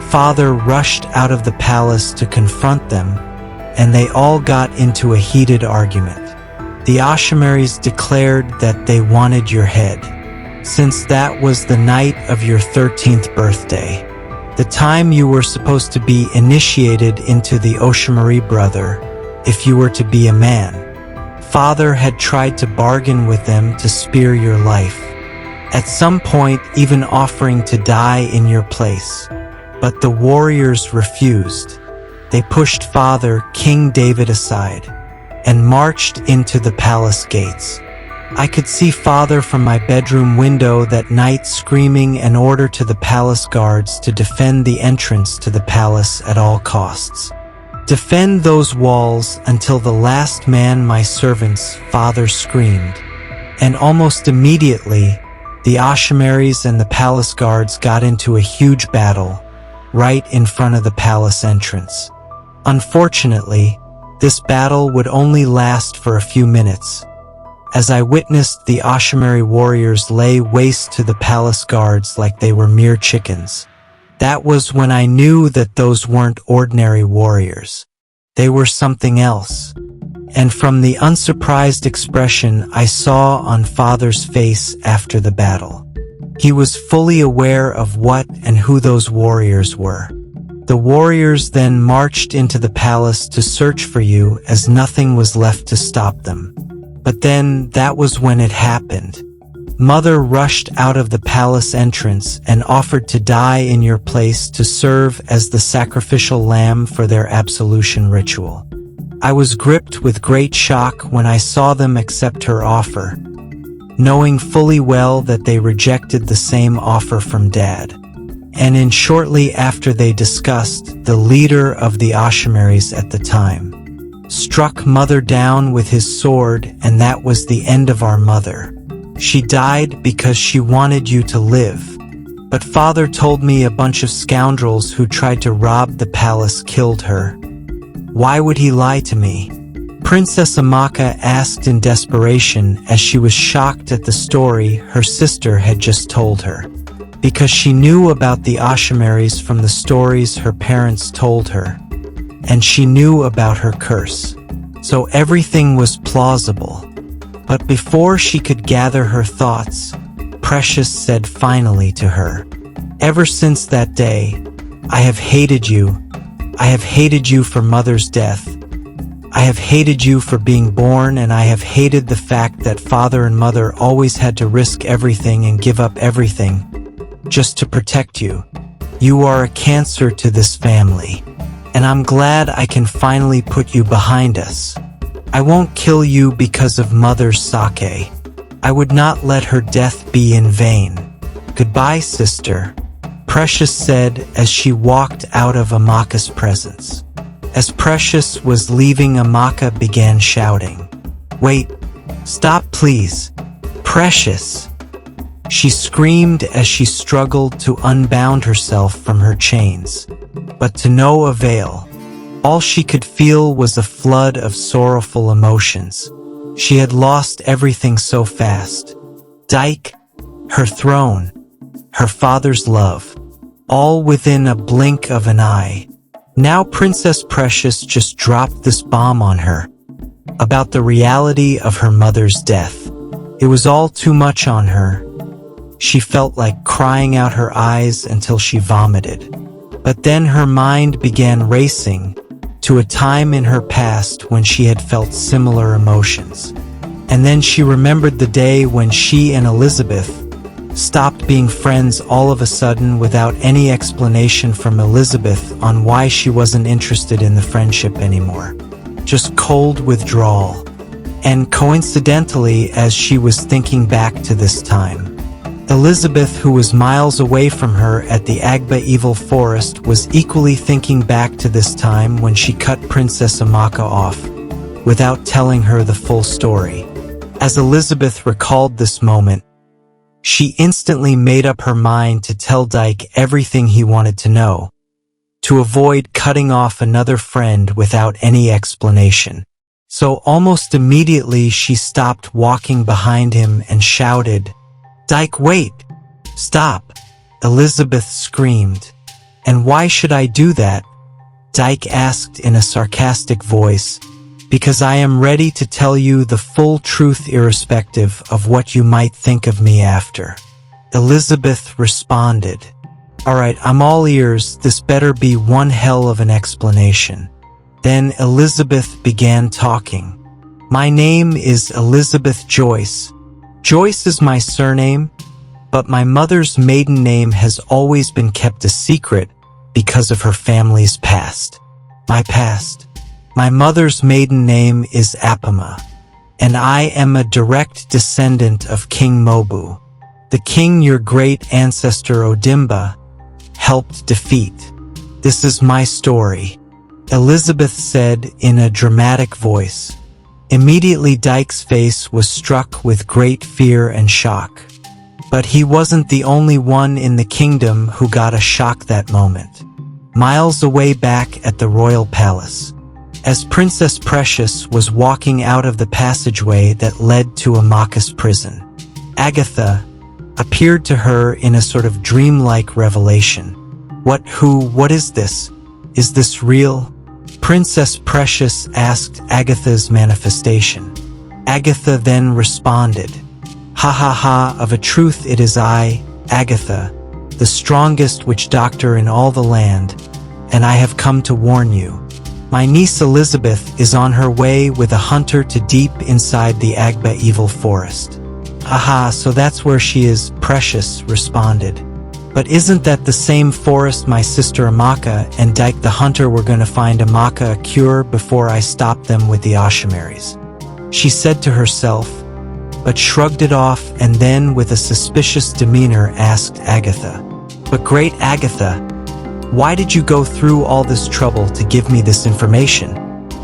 Father rushed out of the palace to confront them, and they all got into a heated argument. The Ashamaris declared that they wanted your head, since that was the night of your 13th birthday, the time you were supposed to be initiated into the Oshamari brother, if you were to be a man. Father had tried to bargain with them to spare your life, at some point even offering to die in your place. But the warriors refused. They pushed Father, King David, aside and marched into the palace gates. I could see Father from my bedroom window that night screaming an order to the palace guards to defend the entrance to the palace at all costs. "Defend those walls until the last man, my servants," Father screamed. And almost immediately, the Ashamaris and the palace guards got into a huge battle, right in front of the palace entrance. Unfortunately, this battle would only last for a few minutes, as I witnessed the Ashamari warriors lay waste to the palace guards like they were mere chickens. That was when I knew that those weren't ordinary warriors. They were something else. And from the unsurprised expression I saw on Father's face after the battle, he was fully aware of what and who those warriors were. The warriors then marched into the palace to search for you, as nothing was left to stop them. But then that was when it happened. Mother rushed out of the palace entrance and offered to die in your place to serve as the sacrificial lamb for their absolution ritual. I was gripped with great shock when I saw them accept her offer, knowing fully well that they rejected the same offer from Dad. And shortly after they discussed, the leader of the Ashimaris at the time struck Mother down with his sword, and that was the end of our mother. She died because she wanted you to live. But Father told me a bunch of scoundrels who tried to rob the palace killed her. Why would he lie to me? Princess Amaka asked in desperation as she was shocked at the story her sister had just told her. Because she knew about the Ashimaris from the stories her parents told her. And she knew about her curse. So everything was plausible. But before she could gather her thoughts, Precious said finally to her, "Ever since that day, I have hated you. I have hated you for Mother's death. I have hated you for being born, and I have hated the fact that Father and Mother always had to risk everything and give up everything just to protect you. You are a cancer to this family, and I'm glad I can finally put you behind us. I won't kill you because of Mother's sake. I would not let her death be in vain. Goodbye, sister," Precious said as she walked out of Amaka's presence. As Precious was leaving, Amaka began shouting, "Wait, stop please, Precious!" She screamed as she struggled to unbound herself from her chains, but to no avail. All she could feel was a flood of sorrowful emotions. She had lost everything so fast. Dyke, her throne, her father's love, all within a blink of an eye. Now Princess Precious just dropped this bomb on her about the reality of her mother's death. It was all too much on her. She felt like crying out her eyes until she vomited. But then her mind began racing to a time in her past when she had felt similar emotions. And then she remembered the day when she and Elizabeth stopped being friends all of a sudden without any explanation from Elizabeth on why she wasn't interested in the friendship anymore. Just cold withdrawal. And coincidentally, as she was thinking back to this time, Elizabeth, who was miles away from her at the Agba Evil Forest, was equally thinking back to this time when she cut Princess Amaka off, without telling her the full story. As Elizabeth recalled this moment, she instantly made up her mind to tell Dyke everything he wanted to know, to avoid cutting off another friend without any explanation. So almost immediately she stopped walking behind him and shouted, "Dyke, wait! Stop!" Elizabeth screamed. "And why should I do that?" Dyke asked in a sarcastic voice. "Because I am ready to tell you the full truth irrespective of what you might think of me after." Elizabeth responded, "Alright, I'm all ears, this better be one hell of an explanation." Then Elizabeth began talking. "My name is Elizabeth Joyce. Joyce is my surname, but my mother's maiden name has always been kept a secret because of her family's past. My past. My mother's maiden name is Apama, and I am a direct descendant of King Mobu, the king your great ancestor Odimba helped defeat. This is my story," Elizabeth said in a dramatic voice. Immediately Dyke's face was struck with great fear and shock. But he wasn't the only one in the kingdom who got a shock that moment. Miles away back at the royal palace, as Princess Precious was walking out of the passageway that led to Amaka's prison, Agatha appeared to her in a sort of dreamlike revelation. What is this? Is this real? Princess Precious asked Agatha's manifestation. Agatha then responded, "Ha ha ha, of a truth it is I, Agatha, the strongest witch doctor in all the land, and I have come to warn you. My niece Elizabeth is on her way with a hunter to deep inside the Agba evil forest." "Aha, so that's where she is," Precious responded. "But isn't that the same forest my sister Amaka and Dyke the hunter were going to find Amaka a cure before I stopped them with the Ashimaries?" She said to herself, but shrugged it off and then with a suspicious demeanor asked Agatha, "But great Agatha, why did you go through all this trouble to give me this information?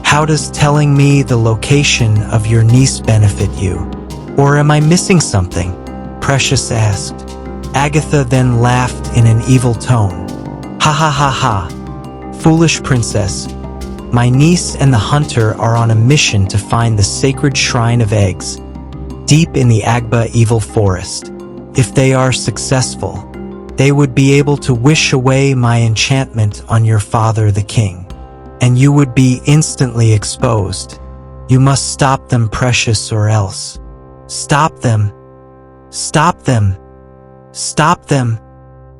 How does telling me the location of your niece benefit you? Or am I missing something?" Precious asked. Agatha then laughed in an evil tone. "Ha ha ha ha. Foolish princess, my niece and the hunter are on a mission to find the sacred shrine of eggs, deep in the Agba evil forest. If they are successful, they would be able to wish away my enchantment on your father the king, and you would be instantly exposed. You must stop them, Precious, or else. Stop them. Stop them. Stop them,"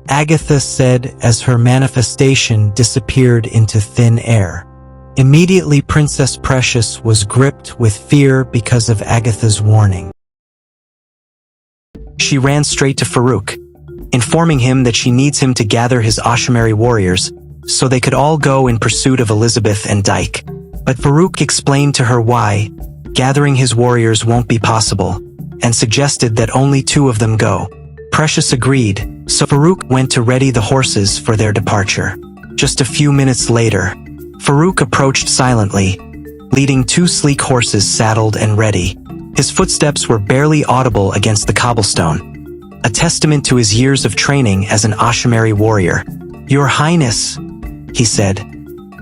Agatha said as her manifestation disappeared into thin air. Immediately Princess Precious was gripped with fear because of Agatha's warning. She ran straight to Farouk, informing him that she needs him to gather his Ashimari warriors so they could all go in pursuit of Elizabeth and Dyke. But Farouk explained to her why gathering his warriors won't be possible and suggested that only 2 of them go. Precious agreed, so Farouk went to ready the horses for their departure. Just a few minutes later, Farouk approached silently, leading 2 sleek horses saddled and ready. His footsteps were barely audible against the cobblestone, a testament to his years of training as an Ashimari warrior. "Your Highness," he said,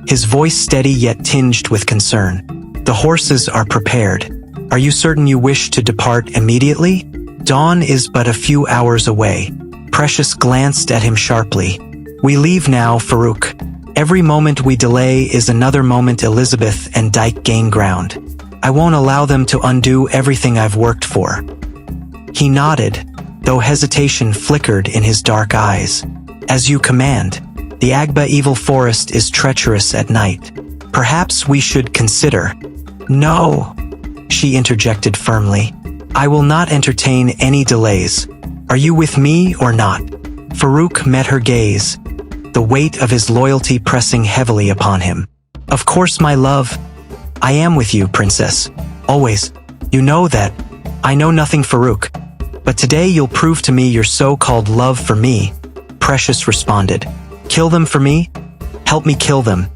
his voice steady yet tinged with concern. "The horses are prepared. Are you certain you wish to depart immediately? Dawn is but a few hours away." Precious glanced at him sharply. "We leave now, Farouk. Every moment we delay is another moment Elizabeth and Dyke gain ground. I won't allow them to undo everything I've worked for." He nodded, though hesitation flickered in his dark eyes. "As you command. The Agba evil forest is treacherous at night. Perhaps we should consider—" "No," she interjected firmly. "I will not entertain any delays. Are you with me or not?" Farouk met her gaze, the weight of his loyalty pressing heavily upon him. "Of course, my love. I am with you, princess. Always. You know that. I know nothing, Farouk. But today you'll prove to me your so-called love for me," Precious responded. "Kill them for me? Help me kill them.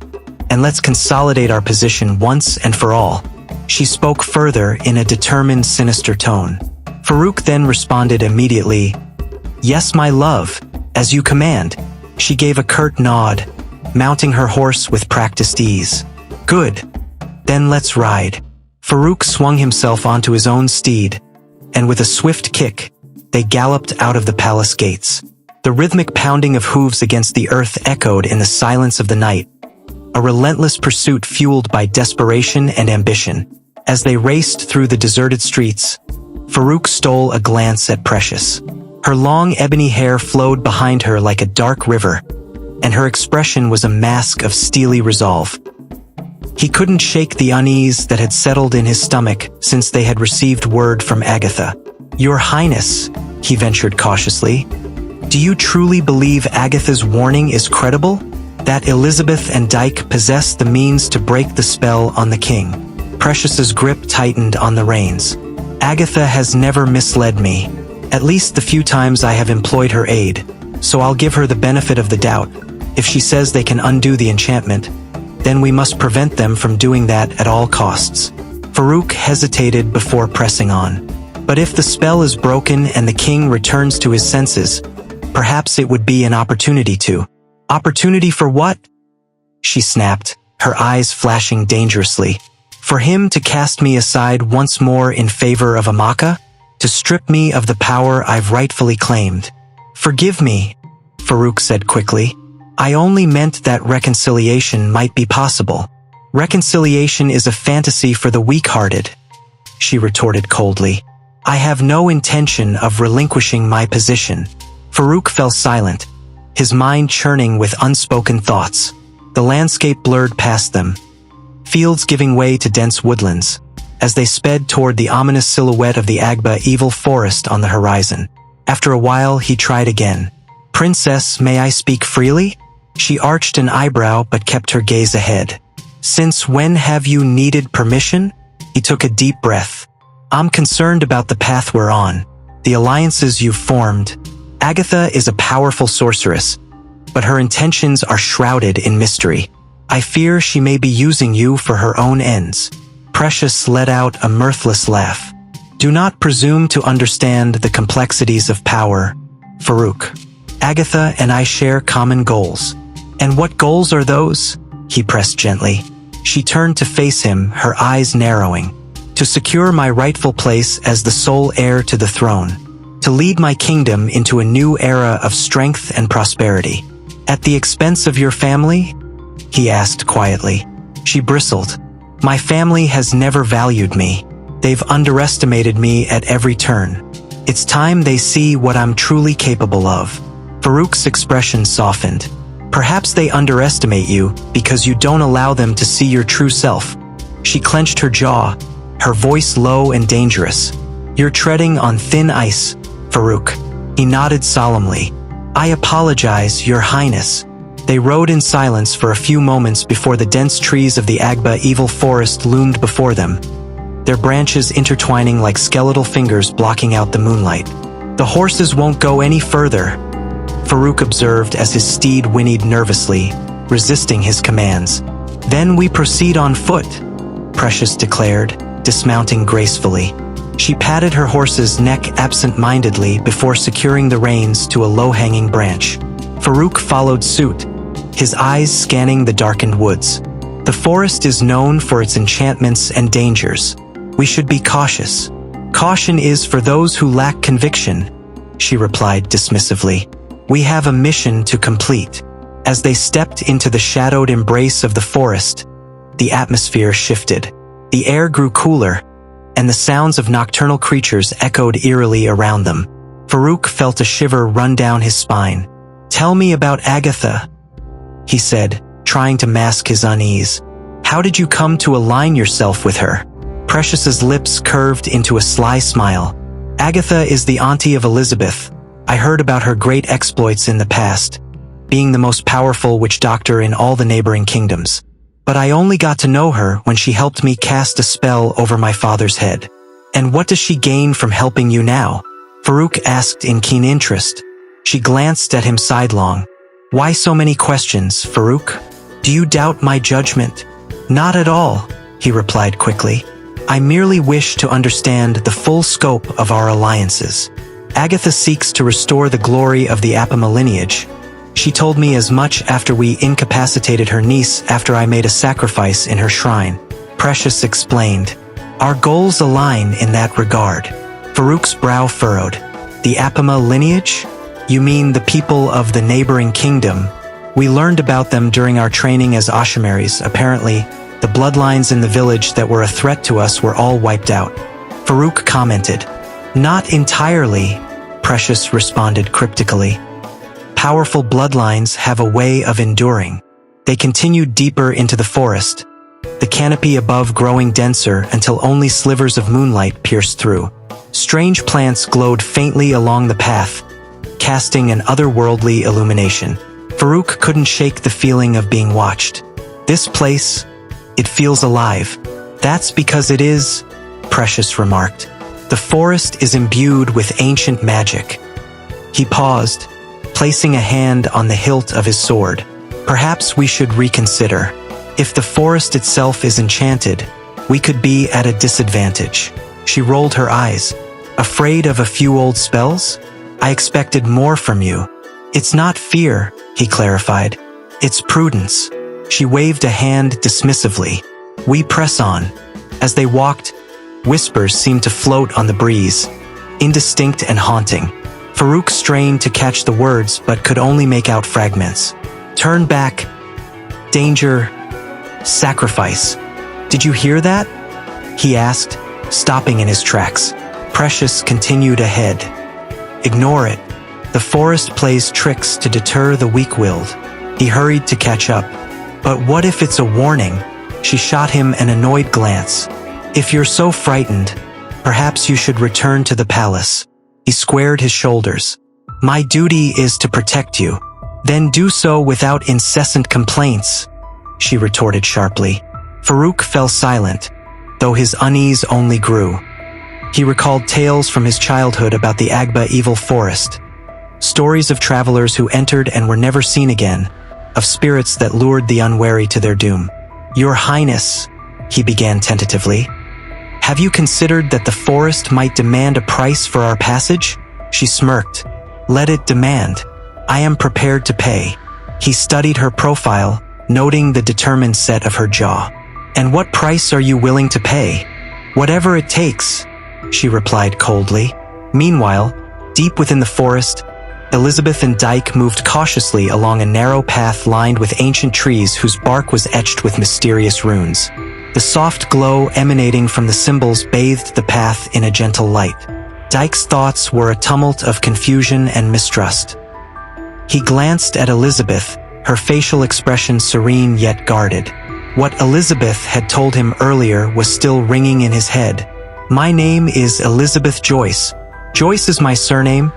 And let's consolidate our position once and for all." She spoke further in a determined, sinister tone. Farouk then responded immediately, "Yes, my love, as you command." She gave a curt nod, mounting her horse with practiced ease. "Good. Then let's ride." Farouk swung himself onto his own steed, and with a swift kick, they galloped out of the palace gates. The rhythmic pounding of hooves against the earth echoed in the silence of the night, a relentless pursuit fueled by desperation and ambition. As they raced through the deserted streets, Farouk stole a glance at Precious. Her long ebony hair flowed behind her like a dark river, and her expression was a mask of steely resolve. He couldn't shake the unease that had settled in his stomach since they had received word from Agatha. "Your Highness," he ventured cautiously, "do you truly believe Agatha's warning is credible? That Elizabeth and Dyke possess the means to break the spell on the king?" Precious's grip tightened on the reins. "Agatha has never misled me, at least the few times I have employed her aid, so I'll give her the benefit of the doubt. If she says they can undo the enchantment, then we must prevent them from doing that at all costs." Farouk hesitated before pressing on. "But if the spell is broken and the king returns to his senses, perhaps it would be an opportunity to—" "Opportunity for what?" she snapped, her eyes flashing dangerously. "For him to cast me aside once more in favor of Amaka? To strip me of the power I've rightfully claimed?" "Forgive me," Farouk said quickly. I only meant that reconciliation might be possible. Reconciliation is a fantasy for the weak-hearted, she retorted coldly. I have no intention of relinquishing my position. Farouk fell silent, his mind churning with unspoken thoughts. The landscape blurred past them, fields giving way to dense woodlands, as they sped toward the ominous silhouette of the Agba evil forest on the horizon. After a while, he tried again. Princess, may I speak freely? She arched an eyebrow but kept her gaze ahead. Since when have you needed permission? He took a deep breath. I'm concerned about the path we're on, the alliances you've formed. Agatha is a powerful sorceress, but her intentions are shrouded in mystery. I fear she may be using you for her own ends. Precious let out a mirthless laugh. Do not presume to understand the complexities of power, Farouk. Agatha and I share common goals. And what goals are those? He pressed gently. She turned to face him, her eyes narrowing. To secure my rightful place as the sole heir to the throne. To lead my kingdom into a new era of strength and prosperity. At the expense of your family? He asked quietly. She bristled. My family has never valued me. They've underestimated me at every turn. It's time they see what I'm truly capable of. Farouk's expression softened. Perhaps they underestimate you because you don't allow them to see your true self. She clenched her jaw, her voice low and dangerous. You're treading on thin ice, Farouk. He nodded solemnly. I apologize, Your Highness. They rode in silence for a few moments before the dense trees of the Agba evil forest loomed before them, their branches intertwining like skeletal fingers blocking out the moonlight. The horses won't go any further, Farouk observed as his steed whinnied nervously, resisting his commands. Then we proceed on foot, Precious declared, dismounting gracefully. She patted her horse's neck absent-mindedly before securing the reins to a low-hanging branch. Farouk followed suit, his eyes scanning the darkened woods. The forest is known for its enchantments and dangers. We should be cautious. Caution is for those who lack conviction, she replied dismissively. We have a mission to complete. As they stepped into the shadowed embrace of the forest, the atmosphere shifted. The air grew cooler, and the sounds of nocturnal creatures echoed eerily around them. Farouk felt a shiver run down his spine. Tell me about Agatha, he said, trying to mask his unease. How did you come to align yourself with her? Precious's lips curved into a sly smile. Agatha is the auntie of Elizabeth. I heard about her great exploits in the past, being the most powerful witch doctor in all the neighboring kingdoms. But I only got to know her when she helped me cast a spell over my father's head. And what does she gain from helping you now? Farouk asked in keen interest. She glanced at him sidelong. Why so many questions, Farouk? Do you doubt my judgment? Not at all, he replied quickly. I merely wish to understand the full scope of our alliances. Agatha seeks to restore the glory of the Apama lineage. She told me as much after we incapacitated her niece after I made a sacrifice in her shrine. Precious explained. Our goals align in that regard. Farouk's brow furrowed. The Apama lineage? You mean the people of the neighboring kingdom? We learned about them during our training as Ashamaris. Apparently, the bloodlines in the village that were a threat to us were all wiped out. Farouk commented. Not entirely, Precious responded cryptically. Powerful bloodlines have a way of enduring. They continued deeper into the forest, the canopy above growing denser until only slivers of moonlight pierced through. Strange plants glowed faintly along the path, casting an otherworldly illumination. Farouk couldn't shake the feeling of being watched. This place, it feels alive. That's because it is, Precious remarked. The forest is imbued with ancient magic. He paused, placing a hand on the hilt of his sword. Perhaps we should reconsider. If the forest itself is enchanted, we could be at a disadvantage. She rolled her eyes. Afraid of a few old spells? I expected more from you. It's not fear, he clarified. It's prudence. She waved a hand dismissively. We press on. As they walked, whispers seemed to float on the breeze, indistinct and haunting. Farouk strained to catch the words but could only make out fragments. Turn back. Danger. Sacrifice. Did you hear that? He asked, stopping in his tracks. Precious continued ahead. Ignore it. The forest plays tricks to deter the weak-willed. He hurried to catch up. But what if it's a warning? She shot him an annoyed glance. If you're so frightened, perhaps you should return to the palace. He squared his shoulders. My duty is to protect you. Then do so without incessant complaints, she retorted sharply. Farouk fell silent, though his unease only grew. He recalled tales from his childhood about the Agba evil forest. Stories of travelers who entered and were never seen again, of spirits that lured the unwary to their doom. Your Highness, he began tentatively. Have you considered that the forest might demand a price for our passage? She smirked. Let it demand. I am prepared to pay. He studied her profile, noting the determined set of her jaw. And what price are you willing to pay? Whatever it takes, she replied coldly. Meanwhile, deep within the forest, Elizabeth and Dyke moved cautiously along a narrow path lined with ancient trees whose bark was etched with mysterious runes. The soft glow emanating from the symbols bathed the path in a gentle light. Dyke's thoughts were a tumult of confusion and mistrust. He glanced at Elizabeth, her facial expression serene yet guarded. What Elizabeth had told him earlier was still ringing in his head. My name is Elizabeth Joyce. Joyce is my surname,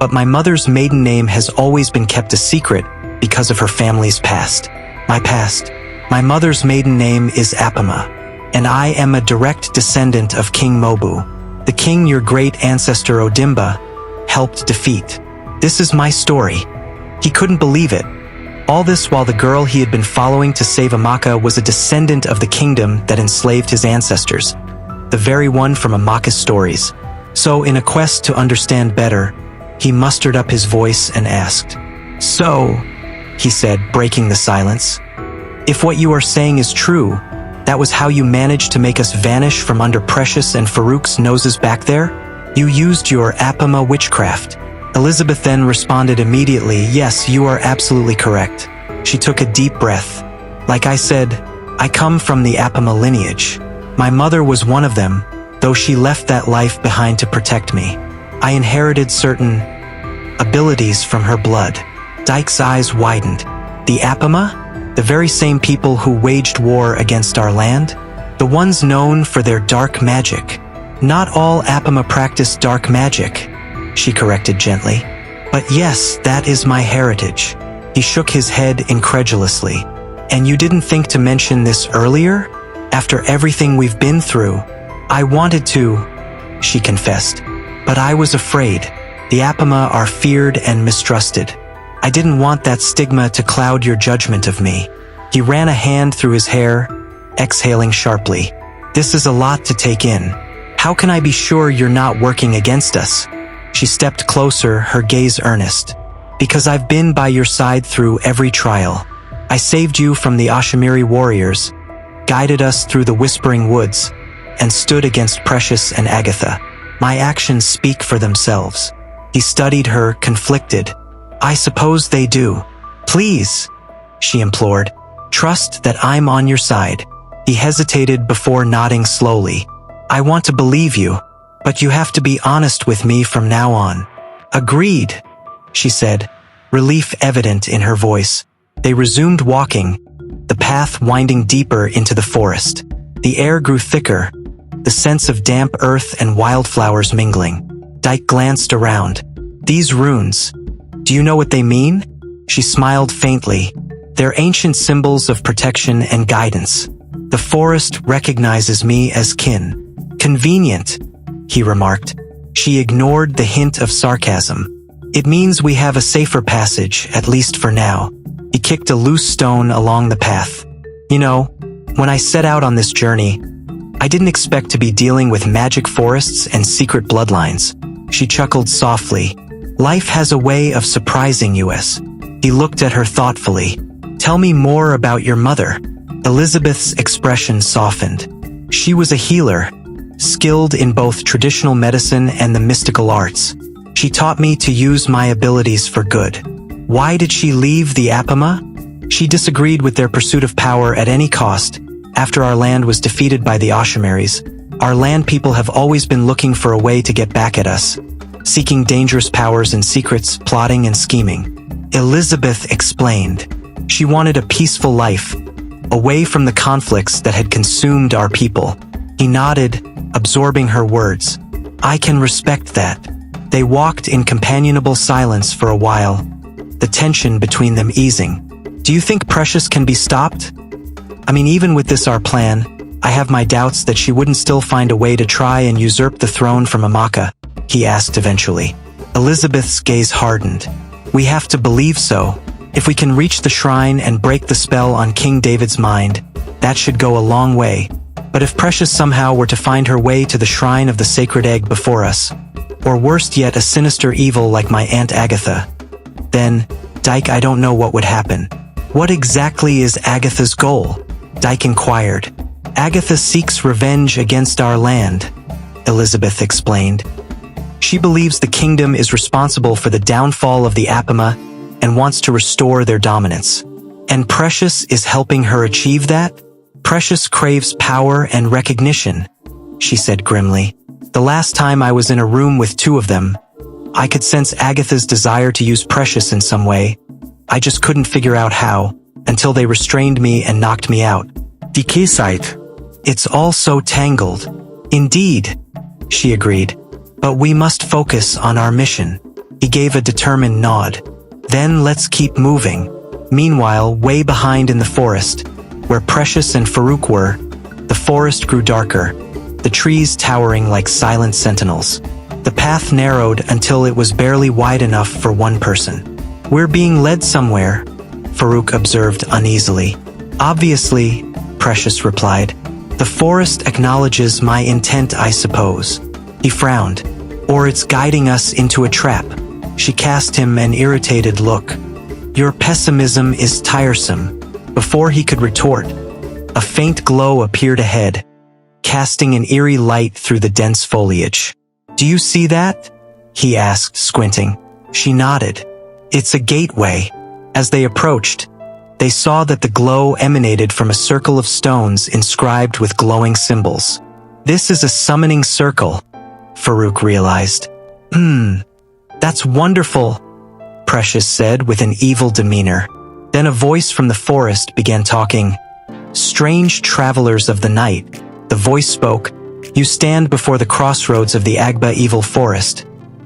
but my mother's maiden name has always been kept a secret because of her family's past. My past. My mother's maiden name is Apama, and I am a direct descendant of King Mobu, the king your great ancestor Odimba helped defeat. This is my story. He couldn't believe it. All this while the girl he had been following to save Amaka was a descendant of the kingdom that enslaved his ancestors, the very one from Amaka's stories. So, in a quest to understand better, he mustered up his voice and asked, So, he said, breaking the silence, if what you are saying is true, that was how you managed to make us vanish from under Precious and Farouk's noses back there? You used your Apama witchcraft. Elizabeth then responded immediately, yes, you are absolutely correct. She took a deep breath. Like I said, I come from the Apama lineage. My mother was one of them, though she left that life behind to protect me. I inherited certain abilities from her blood. Dyke's eyes widened. The Apama? The very same people who waged war against our land? The ones known for their dark magic. Not all Apama practice dark magic, she corrected gently. But yes, that is my heritage. He shook his head incredulously. And you didn't think to mention this earlier? After everything we've been through, I wanted to, she confessed. But I was afraid. The Apama are feared and mistrusted. I didn't want that stigma to cloud your judgment of me. He ran a hand through his hair, exhaling sharply. This is a lot to take in. How can I be sure you're not working against us? She stepped closer, her gaze earnest. Because I've been by your side through every trial. I saved you from the Ashimiri warriors, guided us through the whispering woods, and stood against Precious and Agatha. My actions speak for themselves. He studied her, conflicted. I suppose they do. Please, she implored. Trust that I'm on your side. He hesitated before nodding slowly. I want to believe you, but you have to be honest with me from now on. Agreed, she said, relief evident in her voice. They resumed walking, the path winding deeper into the forest. The air grew thicker, the sense of damp earth and wildflowers mingling. Dyke glanced around. These runes, do you know what they mean? She smiled faintly. They're ancient symbols of protection and guidance. The forest recognizes me as kin. Convenient, he remarked. She ignored the hint of sarcasm. It means we have a safer passage, at least for now. He kicked a loose stone along the path. You know, when I set out on this journey, I didn't expect to be dealing with magic forests and secret bloodlines. She chuckled softly. Life has a way of surprising us. He looked at her thoughtfully. Tell me more about your mother. Elizabeth's expression softened. She was a healer, skilled in both traditional medicine and the mystical arts. She taught me to use my abilities for good. Why did she leave the Apama? She disagreed with their pursuit of power at any cost. After our land was defeated by the Ashimaris, our land people have always been looking for a way to get back at us, seeking dangerous powers and secrets, plotting and scheming. Elizabeth explained. She wanted a peaceful life, away from the conflicts that had consumed our people. He nodded, absorbing her words. I can respect that. They walked in companionable silence for a while, the tension between them easing. Do you think Precious can be stopped? I mean, even with this our plan, I have my doubts that she wouldn't still find a way to try and usurp the throne from Amaka, he asked eventually. Elizabeth's gaze hardened. We have to believe so. If we can reach the shrine and break the spell on King David's mind, that should go a long way. But if Precious somehow were to find her way to the shrine of the sacred egg before us, or worst yet, a sinister evil like my Aunt Agatha, then, Dyke, I don't know what would happen. What exactly is Agatha's goal? Dyke inquired. Agatha seeks revenge against our land, Elizabeth explained. She believes the kingdom is responsible for the downfall of the Apama and wants to restore their dominance. And Precious is helping her achieve that? Precious craves power and recognition, she said grimly. The last time I was in a room with two of them, I could sense Agatha's desire to use Precious in some way. I just couldn't figure out how, until they restrained me and knocked me out. Dikisite. It's all so tangled. Indeed, she agreed. But we must focus on our mission. He gave a determined nod. Then let's keep moving. Meanwhile, way behind in the forest, where Precious and Farouk were, the forest grew darker, the trees towering like silent sentinels. The path narrowed until it was barely wide enough for one person. We're being led somewhere, Farouk observed uneasily. Obviously, Precious replied. The forest acknowledges my intent, I suppose. He frowned. Or it's guiding us into a trap. She cast him an irritated look. Your pessimism is tiresome. Before he could retort, a faint glow appeared ahead, casting an eerie light through the dense foliage. Do you see that? He asked, squinting. She nodded. It's a gateway. As they approached, they saw that the glow emanated from a circle of stones inscribed with glowing symbols. This is a summoning circle, Farouk realized. That's wonderful, Precious said with an evil demeanor. Then a voice from the forest began talking. Strange travelers of the night, the voice spoke. You stand before the crossroads of the Agba evil forest.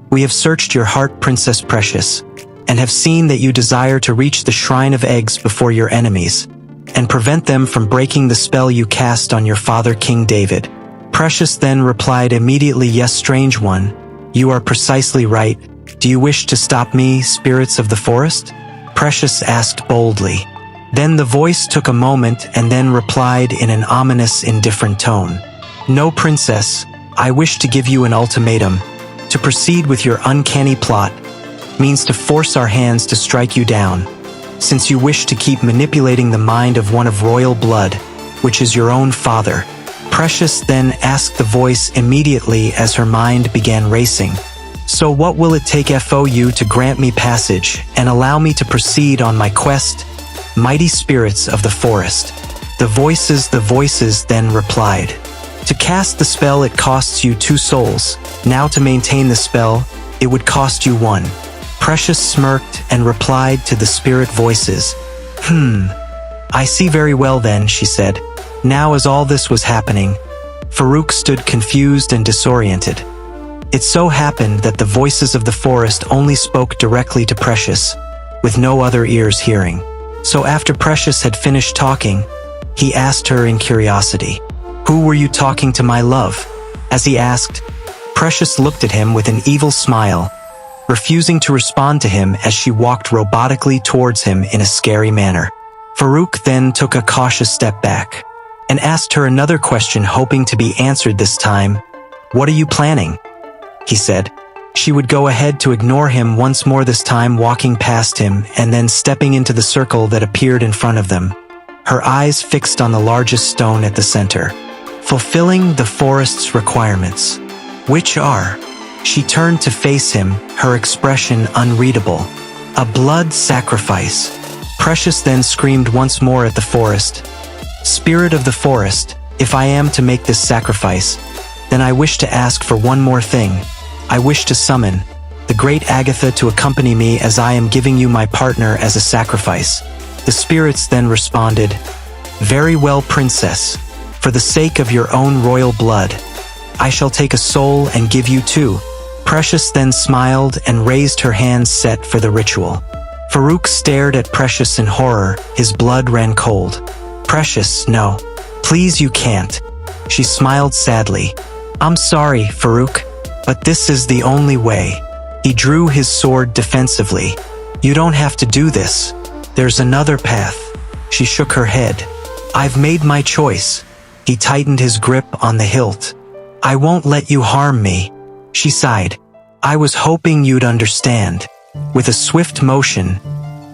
We have searched your heart, Princess Precious, and have seen that you desire to reach the shrine of eggs before your enemies, and prevent them from breaking the spell you cast on your father King David. Precious then replied immediately, yes, strange one, you are precisely right. Do you wish to stop me, spirits of the forest? Precious asked boldly. Then the voice took a moment and then replied in an ominous, indifferent tone. No, Princess, I wish to give you an ultimatum. To proceed with your uncanny plot means to force our hands to strike you down, since you wish to keep manipulating the mind of one of royal blood, which is your own father. Precious then asked the voice immediately as her mind began racing. So what will it take for you to grant me passage and allow me to proceed on my quest, mighty spirits of the forest? The voices then replied. To cast the spell it costs you 2 souls. Now to maintain the spell, it would cost you 1. Precious smirked and replied to the spirit voices. I see very well then, she said. Now as all this was happening, Farouk stood confused and disoriented. It so happened that the voices of the forest only spoke directly to Precious, with no other ears hearing. So after Precious had finished talking, he asked her in curiosity, Who were you talking to, my love? As he asked, Precious looked at him with an evil smile, refusing to respond to him as she walked robotically towards him in a scary manner. Farouk then took a cautious step back and asked her another question, hoping to be answered this time. What are you planning? He said. She would go ahead to ignore him once more, this time walking past him and then stepping into the circle that appeared in front of them, her eyes fixed on the largest stone at the center. Fulfilling the forest's requirements. Which are? She turned to face him, her expression unreadable. A blood sacrifice. Precious then screamed once more at the forest. Spirit of the forest, if I am to make this sacrifice, then I wish to ask for one more thing. I wish to summon the great Agatha to accompany me as I am giving you my partner as a sacrifice. The spirits then responded, Very well, princess. For the sake of your own royal blood, I shall take a soul and give you two. Precious then smiled and raised her hands set for the ritual. Farouk stared at Precious in horror, his blood ran cold. Precious, no. Please, you can't. She smiled sadly. I'm sorry, Farouk, but this is the only way. He drew his sword defensively. You don't have to do this. There's another path. She shook her head. I've made my choice. He tightened his grip on the hilt. I won't let you harm me. She sighed. I was hoping you'd understand. With a swift motion,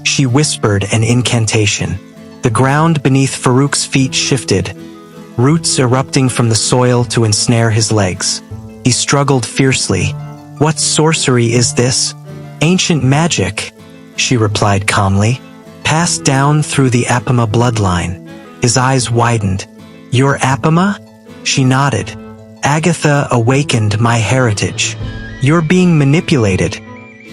she whispered an incantation. The ground beneath Farouk's feet shifted, roots erupting from the soil to ensnare his legs. He struggled fiercely. What sorcery is this? Ancient magic, she replied calmly. Passed down through the Apama bloodline. His eyes widened. Your Apama? She nodded. Agatha awakened my heritage. You're being manipulated,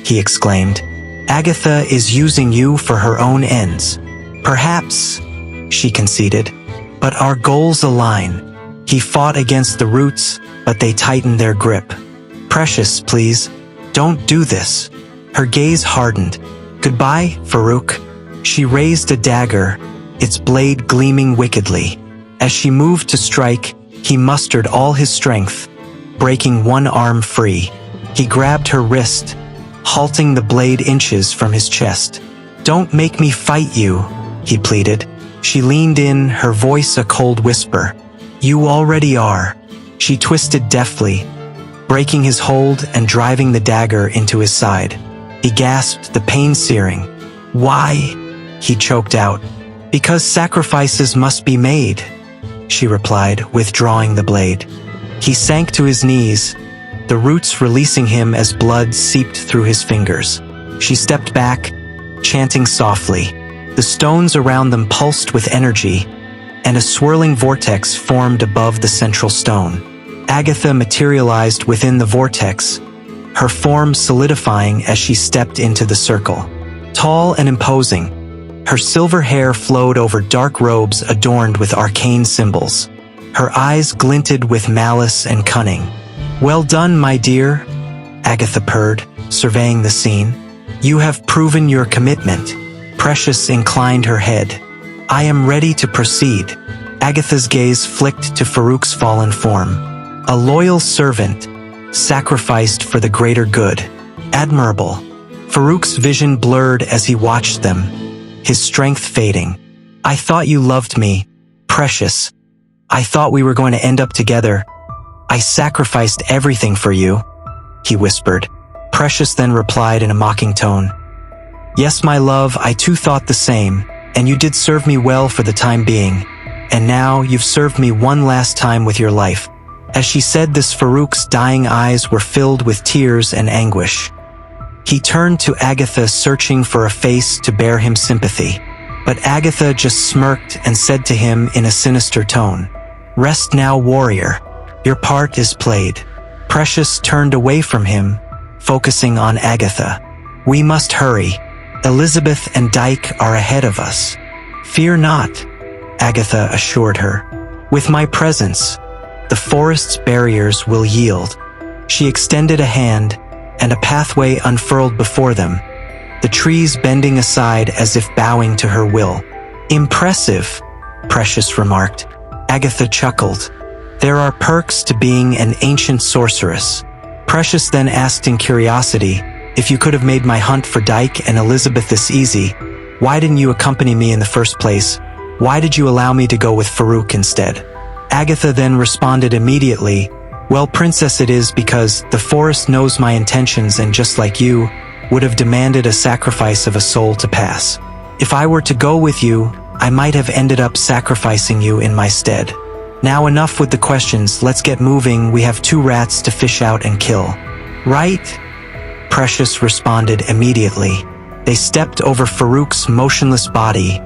he exclaimed. Agatha is using you for her own ends. Perhaps, she conceded, but our goals align. He fought against the roots, but they tightened their grip. Precious, please, don't do this. Her gaze hardened. Goodbye, Farouk. She raised a dagger, its blade gleaming wickedly. As she moved to strike, he mustered all his strength, breaking one arm free. He grabbed her wrist, halting the blade inches from his chest. Don't make me fight you, he pleaded. She leaned in, her voice a cold whisper. You already are. She twisted deftly, breaking his hold and driving the dagger into his side. He gasped, the pain searing. Why? He choked out. Because sacrifices must be made, she replied, withdrawing the blade. He sank to his knees, the roots releasing him as blood seeped through his fingers. She stepped back, chanting softly. The stones around them pulsed with energy, and a swirling vortex formed above the central stone. Agatha materialized within the vortex, her form solidifying as she stepped into the circle. Tall and imposing, her silver hair flowed over dark robes adorned with arcane symbols. Her eyes glinted with malice and cunning. Well done, my dear, Agatha purred, surveying the scene. You have proven your commitment. Precious inclined her head. I am ready to proceed. Agatha's gaze flicked to Farouk's fallen form. A loyal servant, sacrificed for the greater good. Admirable. Farouk's vision blurred as he watched them, his strength fading. I thought you loved me, Precious. I thought we were going to end up together. I sacrificed everything for you, he whispered. Precious then replied in a mocking tone. Yes, my love, I too thought the same, and you did serve me well for the time being. And now you've served me one last time with your life. As she said this, Farouk's dying eyes were filled with tears and anguish. He turned to Agatha, searching for a face to bear him sympathy. But Agatha just smirked and said to him in a sinister tone, Rest now, warrior. Your part is played. Precious turned away from him, focusing on Agatha. We must hurry. Elizabeth and Dyke are ahead of us. Fear not, Agatha assured her. With my presence, the forest's barriers will yield. She extended a hand, and a pathway unfurled before them, the trees bending aside as if bowing to her will. Impressive, Precious remarked. Agatha chuckled. There are perks to being an ancient sorceress. Precious then asked in curiosity, if you could have made my hunt for Dyke and Elizabeth this easy, why didn't you accompany me in the first place? Why did you allow me to go with Farouk instead? Agatha then responded immediately, Well, princess, it is because the forest knows my intentions and just like you, would have demanded a sacrifice of a soul to pass. If I were to go with you, I might have ended up sacrificing you in my stead. Now enough with the questions, let's get moving, we have 2 rats to fish out and kill. Right? Precious responded immediately. They stepped over Farouk's motionless body,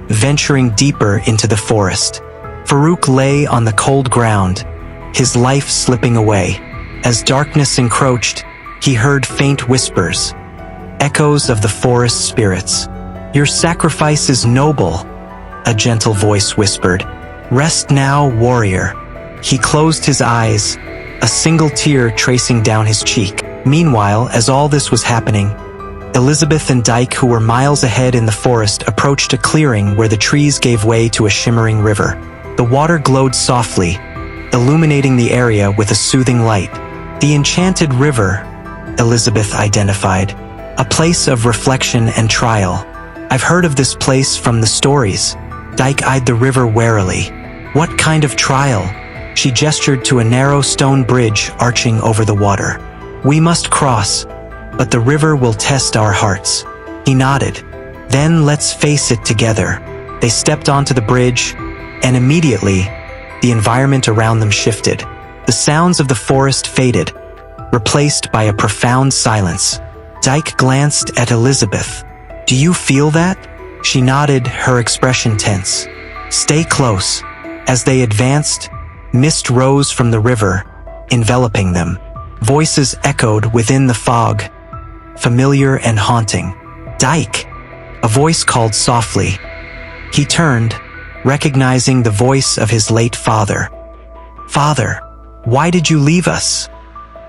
venturing deeper into the forest. Farouk lay on the cold ground, his life slipping away. As darkness encroached, he heard faint whispers, echoes of the forest spirits. "Your sacrifice is noble," a gentle voice whispered. "Rest now, warrior." He closed his eyes, a single tear tracing down his cheek. Meanwhile, as all this was happening, Elizabeth and Dyke, who were miles ahead in the forest, approached a clearing where the trees gave way to a shimmering river. The water glowed softly, illuminating the area with a soothing light. The enchanted river, Elizabeth identified, a place of reflection and trial. "I've heard of this place from the stories." Dyke eyed the river warily. "What kind of trial?" She gestured to a narrow stone bridge arching over the water. "We must cross, but the river will test our hearts." He nodded. "Then let's face it together." They stepped onto the bridge, and immediately, the environment around them shifted. The sounds of the forest faded, replaced by a profound silence. Dyke glanced at Elizabeth. "Do you feel that?" She nodded, her expression tense. "Stay close." As they advanced, mist rose from the river, enveloping them. Voices echoed within the fog, familiar and haunting. "Dyke!" A voice called softly. He turned, recognizing the voice of his late father. "Father, why did you leave us?"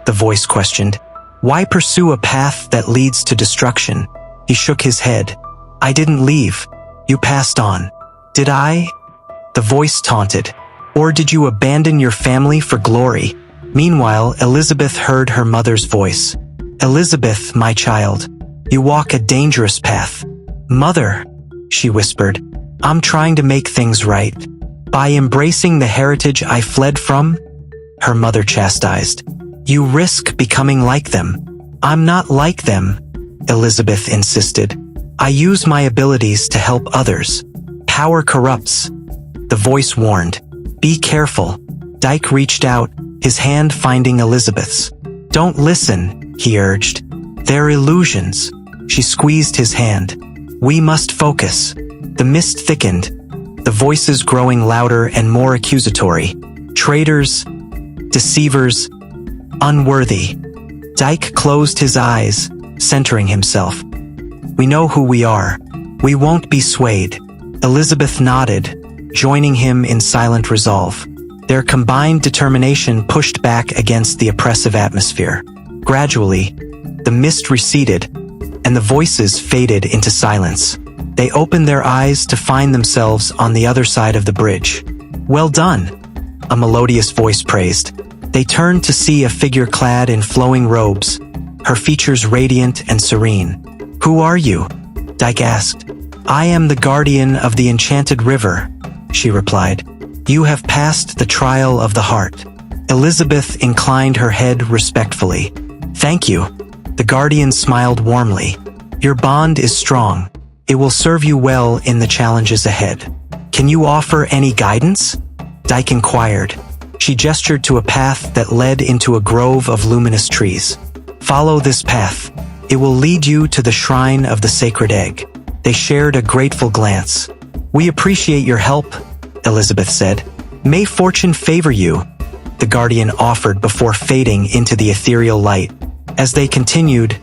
The voice questioned. "Why pursue a path that leads to destruction?" He shook his head. "I didn't leave. You passed on." "Did I?" The voice taunted. "Or did you abandon your family for glory?" Meanwhile, Elizabeth heard her mother's voice. "Elizabeth, my child, you walk a dangerous path." "Mother," she whispered, "I'm trying to make things right. By embracing the heritage I fled from," her mother chastised, "you risk becoming like them." "I'm not like them," Elizabeth insisted. "I use my abilities to help others. Power corrupts." The voice warned. "Be careful." Dyke reached out, his hand finding Elizabeth's. "Don't listen," he urged. "They're illusions." She squeezed his hand. "We must focus." The mist thickened, the voices growing louder and more accusatory. "Traitors, deceivers, unworthy." Dyke closed his eyes, centering himself. "We know who we are. We won't be swayed." Elizabeth nodded, joining him in silent resolve. Their combined determination pushed back against the oppressive atmosphere. Gradually, the mist receded, and the voices faded into silence. They opened their eyes to find themselves on the other side of the bridge. "Well done," a melodious voice praised. They turned to see a figure clad in flowing robes, her features radiant and serene. "Who are you?" Dyke asked. "I am the guardian of the enchanted river," she replied. "You have passed the trial of the heart." Elizabeth inclined her head respectfully. "Thank you." The guardian smiled warmly. "Your bond is strong. It will serve you well in the challenges ahead." "Can you offer any guidance?" Dyke inquired. She gestured to a path that led into a grove of luminous trees. "Follow this path. It will lead you to the shrine of the sacred egg." They shared a grateful glance. "We appreciate your help," Elizabeth said. "May fortune favor you," the guardian offered before fading into the ethereal light. As they continued,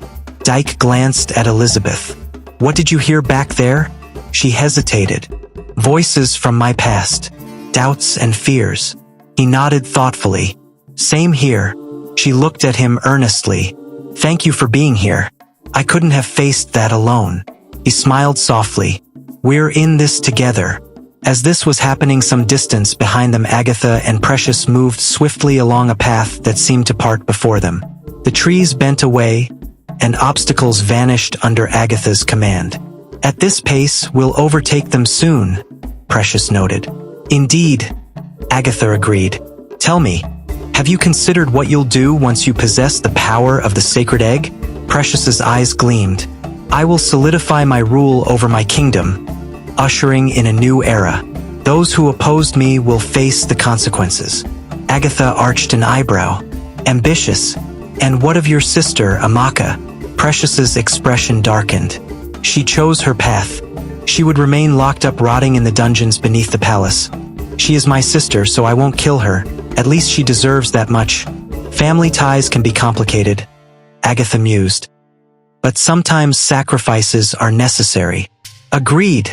Dyke glanced at Elizabeth. "What did you hear back there?" She hesitated. "Voices from my past, doubts and fears." He nodded thoughtfully. "Same here." She looked at him earnestly. "Thank you for being here. I couldn't have faced that alone." He smiled softly. "We're in this together." As this was happening some distance behind them, Agatha and Precious moved swiftly along a path that seemed to part before them. The trees bent away, and obstacles vanished under Agatha's command. "At this pace, we'll overtake them soon," Precious noted. "Indeed," Agatha agreed. "Tell me, have you considered what you'll do once you possess the power of the sacred egg?" Precious's eyes gleamed. "I will solidify my rule over my kingdom, ushering in a new era. Those who opposed me will face the consequences." Agatha arched an eyebrow. "Ambitious. And what of your sister, Amaka?" Precious's expression darkened. She chose her path. She would remain locked up rotting in the dungeons beneath the palace. She is my sister, so I won't kill her. At least she deserves that much. Family ties can be complicated, Agatha mused. But sometimes sacrifices are necessary. Agreed,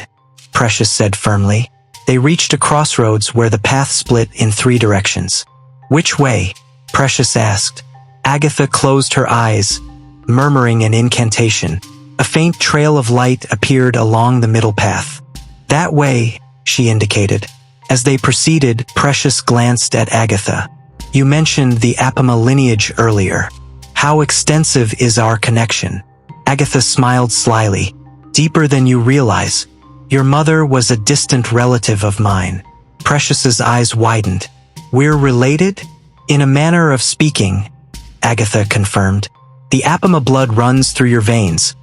Precious said firmly. They reached a crossroads where the path split in 3 directions. Which way? Precious asked. Agatha closed her eyes, murmuring an incantation. A faint trail of light appeared along the middle path. That way, she indicated. As they proceeded, Precious glanced at Agatha. You mentioned the Apama lineage earlier. How extensive is our connection? Agatha smiled slyly. Deeper than you realize. Your mother was a distant relative of mine. Precious's eyes widened. We're related? In a manner of speaking, Agatha confirmed. The Apama blood runs through your veins,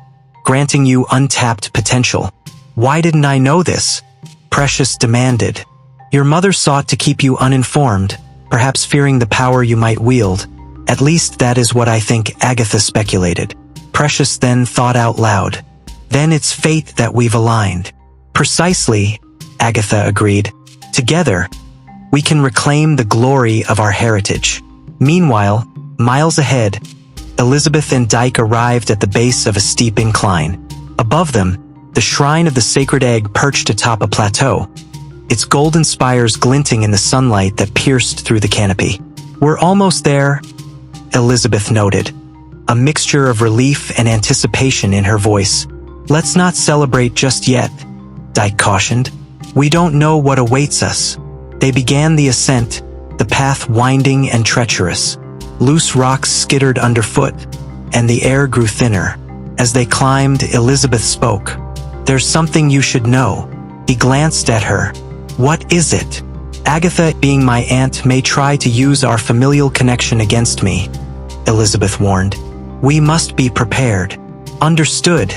granting you untapped potential. Why didn't I know this? Precious demanded. Your mother sought to keep you uninformed, perhaps fearing the power you might wield. At least that is what I think, Agatha speculated. Precious then thought out loud. Then it's fate that we've aligned. Precisely, Agatha agreed. Together, we can reclaim the glory of our heritage. Meanwhile, miles ahead, Elizabeth and Dyke arrived at the base of a steep incline. Above them, the shrine of the sacred egg perched atop a plateau, its golden spires glinting in the sunlight that pierced through the canopy. We're almost there, Elizabeth noted, a mixture of relief and anticipation in her voice. Let's not celebrate just yet, Dyke cautioned. We don't know what awaits us. They began the ascent, the path winding and treacherous. Loose rocks skittered underfoot, and the air grew thinner. As they climbed, Elizabeth spoke. There's something you should know. He glanced at her. What is it? Agatha, being my aunt, may try to use our familial connection against me, Elizabeth warned. We must be prepared. Understood,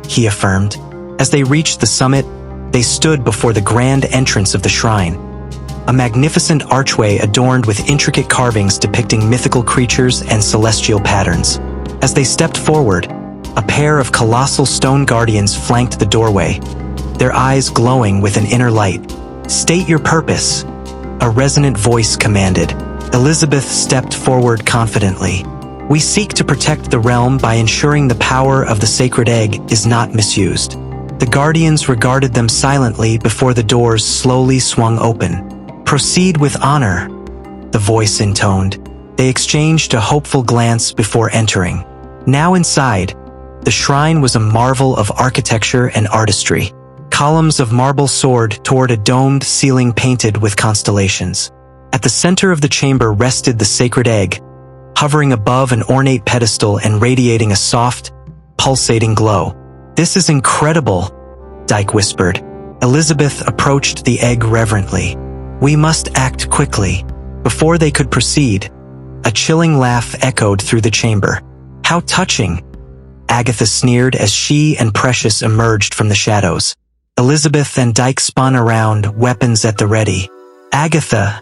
he affirmed. As they reached the summit, they stood before the grand entrance of the shrine, a magnificent archway adorned with intricate carvings depicting mythical creatures and celestial patterns. As they stepped forward, a pair of colossal stone guardians flanked the doorway, their eyes glowing with an inner light. State your purpose, a resonant voice commanded. Elizabeth stepped forward confidently. We seek to protect the realm by ensuring the power of the sacred egg is not misused. The guardians regarded them silently before the doors slowly swung open. Proceed with honor, the voice intoned. They exchanged a hopeful glance before entering. Now inside, the shrine was a marvel of architecture and artistry. Columns of marble soared toward a domed ceiling painted with constellations. At the center of the chamber rested the sacred egg, hovering above an ornate pedestal and radiating a soft, pulsating glow. This is incredible, Dyke whispered. Elizabeth approached the egg reverently. We must act quickly. Before they could proceed, a chilling laugh echoed through the chamber. How touching, Agatha sneered as she and Precious emerged from the shadows. Elizabeth and Dyke spun around, weapons at the ready. Agatha,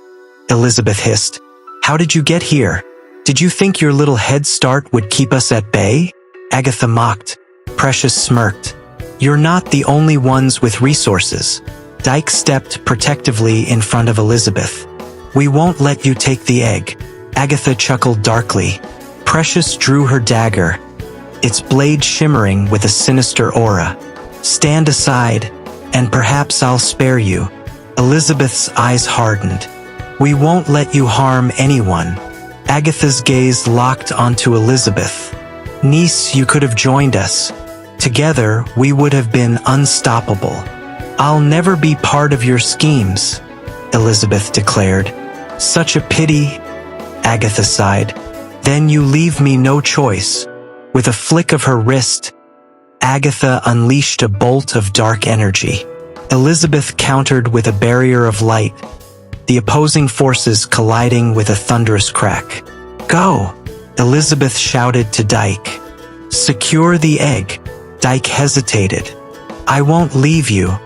Elizabeth hissed. How did you get here? Did you think your little head start would keep us at bay? Agatha mocked. Precious smirked. You're not the only ones with resources. Dyke stepped protectively in front of Elizabeth. We won't let you take the egg. Agatha chuckled darkly. Precious drew her dagger, its blade shimmering with a sinister aura. Stand aside, and perhaps I'll spare you. Elizabeth's eyes hardened. We won't let you harm anyone. Agatha's gaze locked onto Elizabeth. Niece, you could have joined us. Together, we would have been unstoppable. I'll never be part of your schemes, Elizabeth declared. Such a pity, Agatha sighed. Then you leave me no choice. With a flick of her wrist, Agatha unleashed a bolt of dark energy. Elizabeth countered with a barrier of light, the opposing forces colliding with a thunderous crack. Go, Elizabeth shouted to Dyke. Secure the egg. Dyke hesitated. I won't leave you.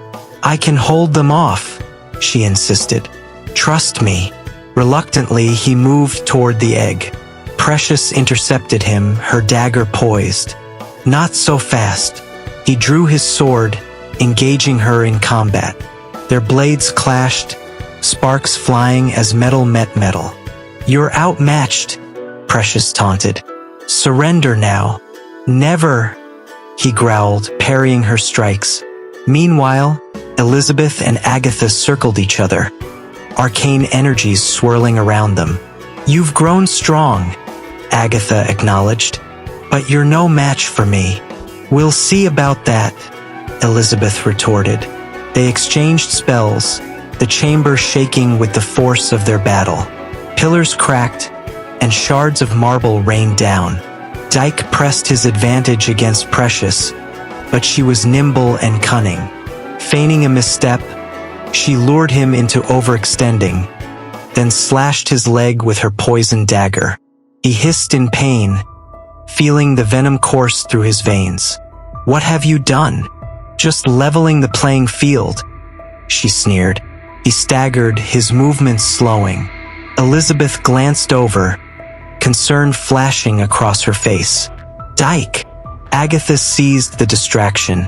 I can hold them off, she insisted. Trust me. Reluctantly, he moved toward the egg. Precious intercepted him, her dagger poised. Not so fast. He drew his sword, engaging her in combat. Their blades clashed, sparks flying as metal met metal. "You're outmatched," Precious taunted. "Surrender now." "Never," he growled, parrying her strikes. Meanwhile, Elizabeth and Agatha circled each other, arcane energies swirling around them. "You've grown strong," Agatha acknowledged, "but you're no match for me." "We'll see about that," Elizabeth retorted. They exchanged spells, the chamber shaking with the force of their battle. Pillars cracked, and shards of marble rained down. Dyke pressed his advantage against Precious, but she was nimble and cunning. Feigning a misstep, she lured him into overextending, then slashed his leg with her poison dagger. He hissed in pain, feeling the venom course through his veins. "What have you done?" "Just leveling the playing field," she sneered. He staggered, his movements slowing. Elizabeth glanced over, concern flashing across her face. "Dyke!" Agatha seized the distraction,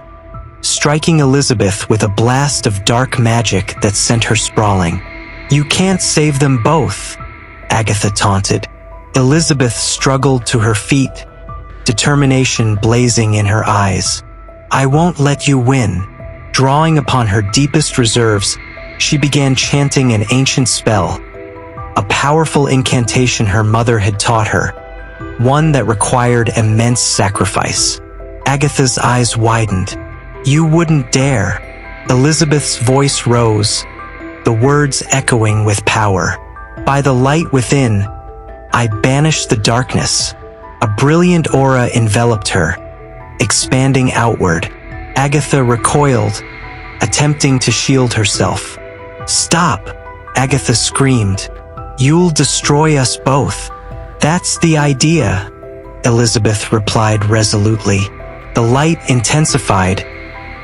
striking Elizabeth with a blast of dark magic that sent her sprawling. "You can't save them both," Agatha taunted. Elizabeth struggled to her feet, determination blazing in her eyes. "I won't let you win." Drawing upon her deepest reserves, she began chanting an ancient spell, a powerful incantation her mother had taught her, one that required immense sacrifice. Agatha's eyes widened. "You wouldn't dare." Elizabeth's voice rose, the words echoing with power. "By the light within, I banish the darkness." A brilliant aura enveloped her, expanding outward. Agatha recoiled, attempting to shield herself. "Stop!" Agatha screamed. "You'll destroy us both." "That's the idea," Elizabeth replied resolutely. The light intensified,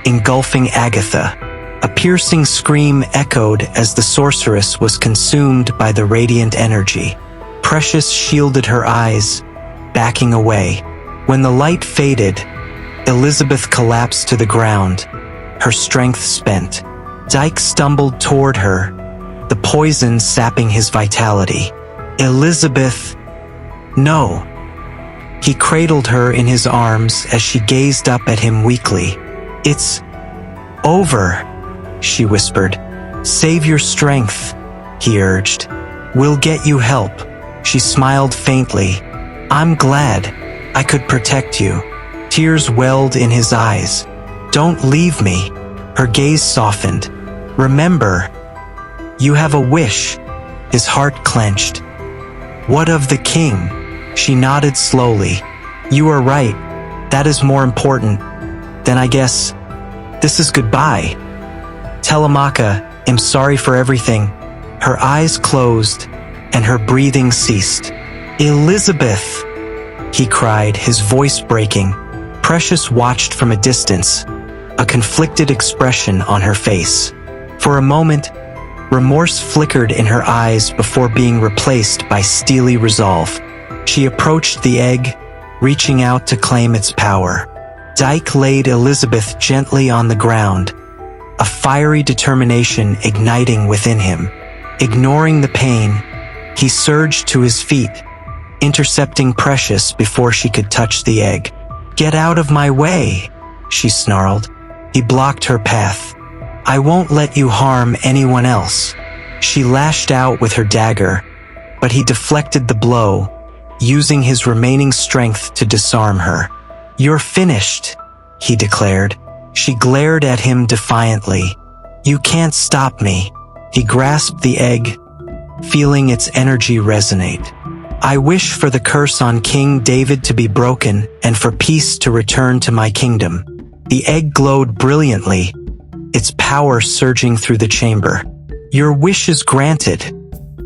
engulfing Agatha. A piercing scream echoed as the sorceress was consumed by the radiant energy. Precious shielded her eyes, backing away. When the light faded, Elizabeth collapsed to the ground, her strength spent. Dyke stumbled toward her, the poison sapping his vitality. "Elizabeth, no." He cradled her in his arms as she gazed up at him weakly. "It's over," she whispered. "Save your strength," he urged. "We'll get you help." She smiled faintly. "I'm glad I could protect you." Tears welled in his eyes. "Don't leave me." Her gaze softened. "Remember, you have a wish." His heart clenched. "What of the king?" She nodded slowly. "You are right. That is more important. Then I guess this is goodbye. Tell Amaka I'm sorry for everything." Her eyes closed, and her breathing ceased. "Elizabeth!" he cried, his voice breaking. Precious watched from a distance, a conflicted expression on her face. For a moment, remorse flickered in her eyes before being replaced by steely resolve. She approached the egg, reaching out to claim its power. Dyke laid Elizabeth gently on the ground, a fiery determination igniting within him. Ignoring the pain, he surged to his feet, intercepting Precious before she could touch the egg. "Get out of my way," she snarled. He blocked her path. "I won't let you harm anyone else." She lashed out with her dagger, but he deflected the blow, using his remaining strength to disarm her. "You're finished," he declared. She glared at him defiantly. "You can't stop me." He grasped the egg, feeling its energy resonate. "I wish for the curse on King David to be broken and for peace to return to my kingdom." The egg glowed brilliantly, its power surging through the chamber. "Your wish is granted,"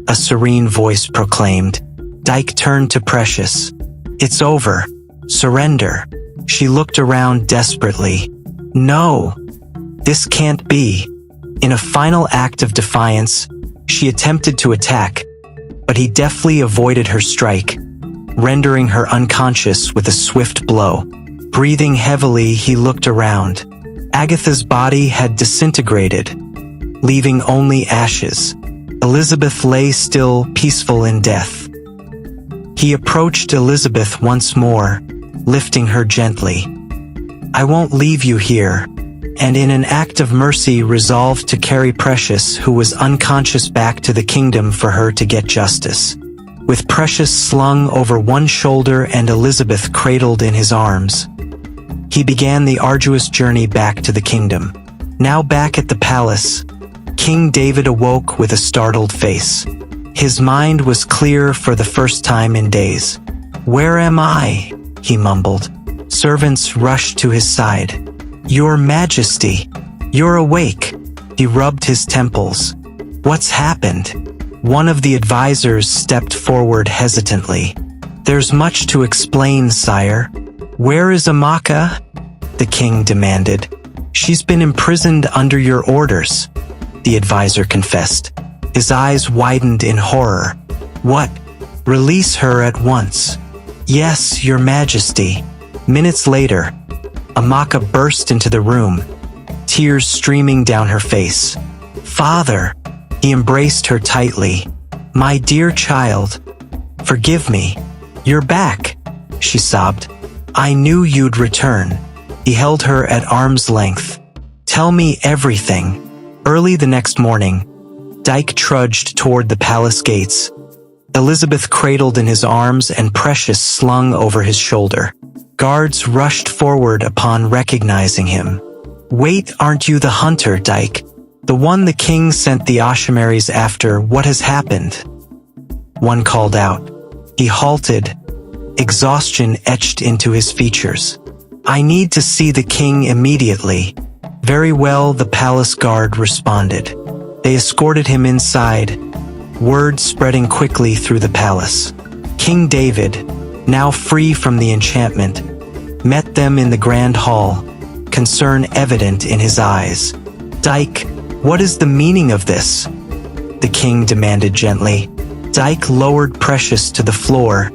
a serene voice proclaimed. Dyke turned to Precious. "It's over. Surrender." She looked around desperately. "No, this can't be." In a final act of defiance, she attempted to attack, but he deftly avoided her strike, rendering her unconscious with a swift blow. Breathing heavily, he looked around. Agatha's body had disintegrated, leaving only ashes. Elizabeth lay still, peaceful in death. He approached Elizabeth once more, lifting her gently. "I won't leave you here," and in an act of mercy resolved to carry Precious, who was unconscious, back to the kingdom for her to get justice. With Precious slung over one shoulder and Elizabeth cradled in his arms, he began the arduous journey back to the kingdom. Now back at the palace, King David awoke with a startled face. His mind was clear for the first time in days. "Where am I?" he mumbled. Servants rushed to his side. "Your Majesty, you're awake." He rubbed his temples. "What's happened?" One of the advisors stepped forward hesitantly. "There's much to explain, sire." "Where is Amaka?" the king demanded. "She's been imprisoned under your orders," the advisor confessed. His eyes widened in horror. "What? Release her at once." "Yes, your Majesty." Minutes later, Amaka burst into the room, tears streaming down her face. "Father!" He embraced her tightly. "My dear child, forgive me." "You're back," she sobbed. "I knew you'd return." He held her at arm's length. "Tell me everything." Early the next morning, Dyke trudged toward the palace gates, Elizabeth cradled in his arms and Precious slung over his shoulder. Guards rushed forward upon recognizing him. "Wait, aren't you the hunter, Dyke? The one the king sent the Ashimaries after? What has happened?" One called out. He halted, exhaustion etched into his features. "I need to see the king immediately." "Very well," the palace guard responded. They escorted him inside, word spreading quickly through the palace. King David, now free from the enchantment, met them in the grand hall, concern evident in his eyes. "Dyke, what is the meaning of this?" the king demanded gently. Dyke lowered Precious to the floor,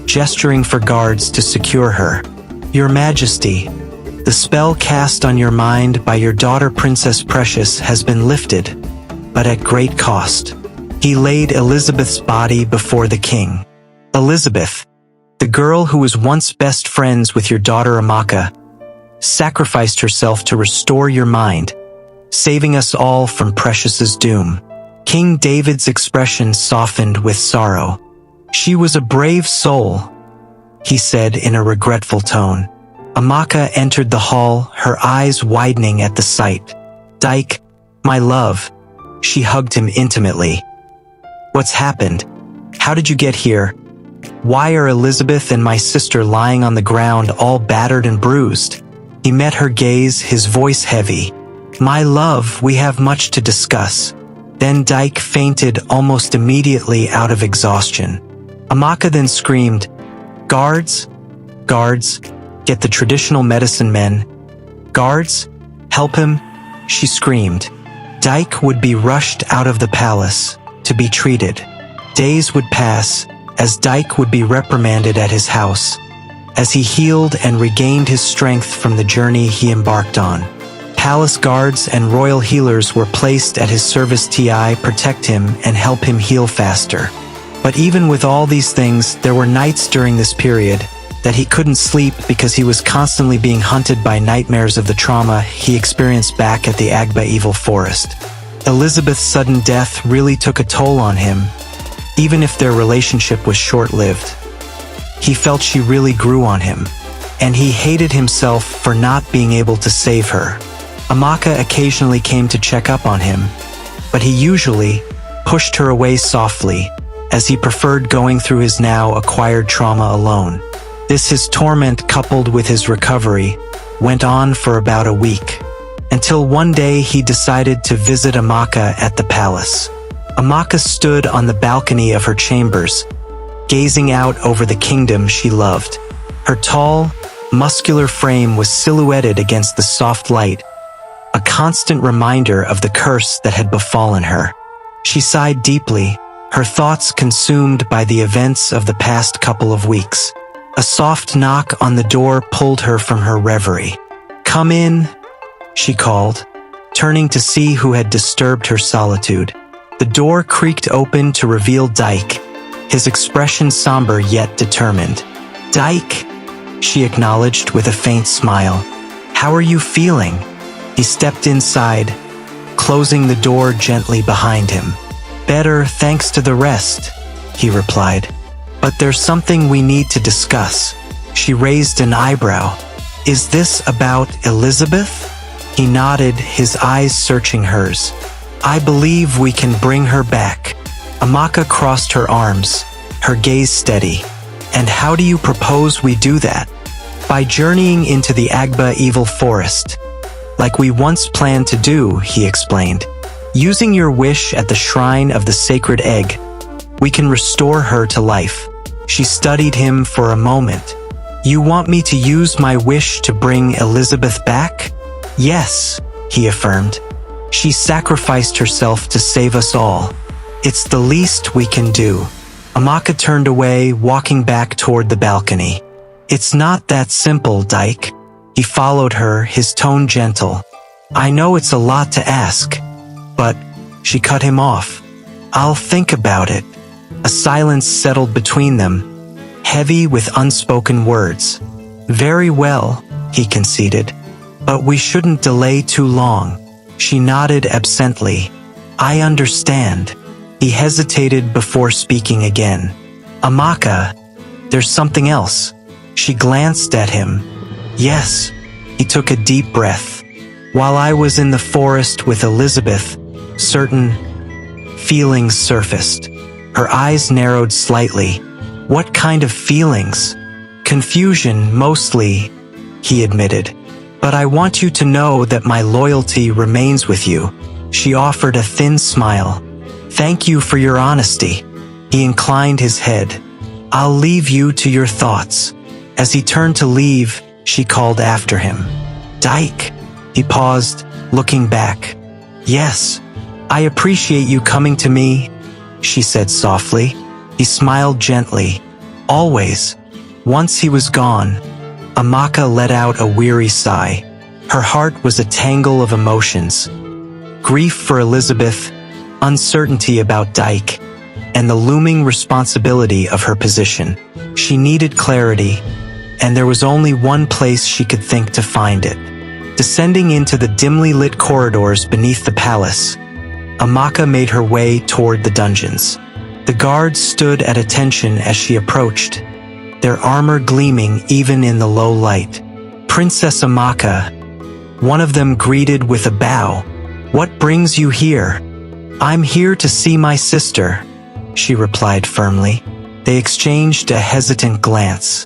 gesturing for guards to secure her. "Your Majesty, the spell cast on your mind by your daughter Princess Precious has been lifted, but at great cost." He laid Elizabeth's body before the king. "Elizabeth, the girl who was once best friends with your daughter Amaka, sacrificed herself to restore your mind, saving us all from Precious's doom." King David's expression softened with sorrow. "She was a brave soul," he said in a regretful tone. Amaka entered the hall, her eyes widening at the sight. "Dyke, my love." She hugged him intimately. "What's happened? How did you get here? Why are Elizabeth and my sister lying on the ground all battered and bruised?" He met her gaze, his voice heavy. "My love, we have much to discuss." Then Dyke fainted almost immediately out of exhaustion. Amaka then screamed, "Guards! Guards! Get the traditional medicine men! Guards! Help him!" she screamed. Dyke would be rushed out of the palace to be treated. Days would pass, as Dyke would be reprimanded at his house, as he healed and regained his strength from the journey he embarked on. Palace guards and royal healers were placed at his service to protect him and help him heal faster. But even with all these things, there were nights during this period that he couldn't sleep because he was constantly being hunted by nightmares of the trauma he experienced back at the Agba Evil Forest. Elizabeth's sudden death really took a toll on him, even if their relationship was short-lived. He felt she really grew on him, and he hated himself for not being able to save her. Amaka occasionally came to check up on him, but he usually pushed her away softly, as he preferred going through his now acquired trauma alone. His torment, coupled with his recovery, went on for about a week, until one day he decided to visit Amaka at the palace. Amaka stood on the balcony of her chambers, gazing out over the kingdom she loved. Her tall, muscular frame was silhouetted against the soft light, a constant reminder of the curse that had befallen her. She sighed deeply, her thoughts consumed by the events of the past couple of weeks. A soft knock on the door pulled her from her reverie. "Come in," she called, turning to see who had disturbed her solitude. The door creaked open to reveal Dyke, his expression somber yet determined. "Dyke," she acknowledged with a faint smile. "How are you feeling?" He stepped inside, closing the door gently behind him. "Better, thanks to the rest," he replied. "But there's something we need to discuss." She raised an eyebrow. "Is this about Elizabeth?" He nodded, his eyes searching hers. "I believe we can bring her back." Amaka crossed her arms, her gaze steady. "And how do you propose we do that?" "By journeying into the Agba evil forest, like we once planned to do," he explained. "Using your wish at the shrine of the sacred egg, we can restore her to life." She studied him for a moment. "You want me to use my wish to bring Elizabeth back?" "Yes," he affirmed. "She sacrificed herself to save us all. It's the least we can do." Amaka turned away, walking back toward the balcony. "It's not that simple, Dyke." He followed her, his tone gentle. "I know it's a lot to ask, but..." She cut him off. "I'll think about it." A silence settled between them, heavy with unspoken words. "Very well," he conceded. "But we shouldn't delay too long." She nodded absently. "I understand." He hesitated before speaking again. "Amaka, there's something else." She glanced at him. "Yes." He took a deep breath. "While I was in the forest with Elizabeth, certain feelings surfaced." Her eyes narrowed slightly. "What kind of feelings?" "Confusion, mostly," he admitted. "But I want you to know that my loyalty remains with you." She offered a thin smile. "Thank you for your honesty." He inclined his head. "I'll leave you to your thoughts." As he turned to leave, she called after him. "Dyke." He paused, looking back. "Yes, I appreciate you coming to me," she said softly. He smiled gently. "Always." Once he was gone, Amaka let out a weary sigh. Her heart was a tangle of emotions. Grief for Elizabeth, uncertainty about Dyke, and the looming responsibility of her position. She needed clarity, and there was only one place she could think to find it. Descending into the dimly lit corridors beneath the palace, Amaka made her way toward the dungeons. The guards stood at attention as she approached, their armor gleaming even in the low light. "Princess Amaka," one of them greeted with a bow. "What brings you here?" "I'm here to see my sister," she replied firmly. They exchanged a hesitant glance.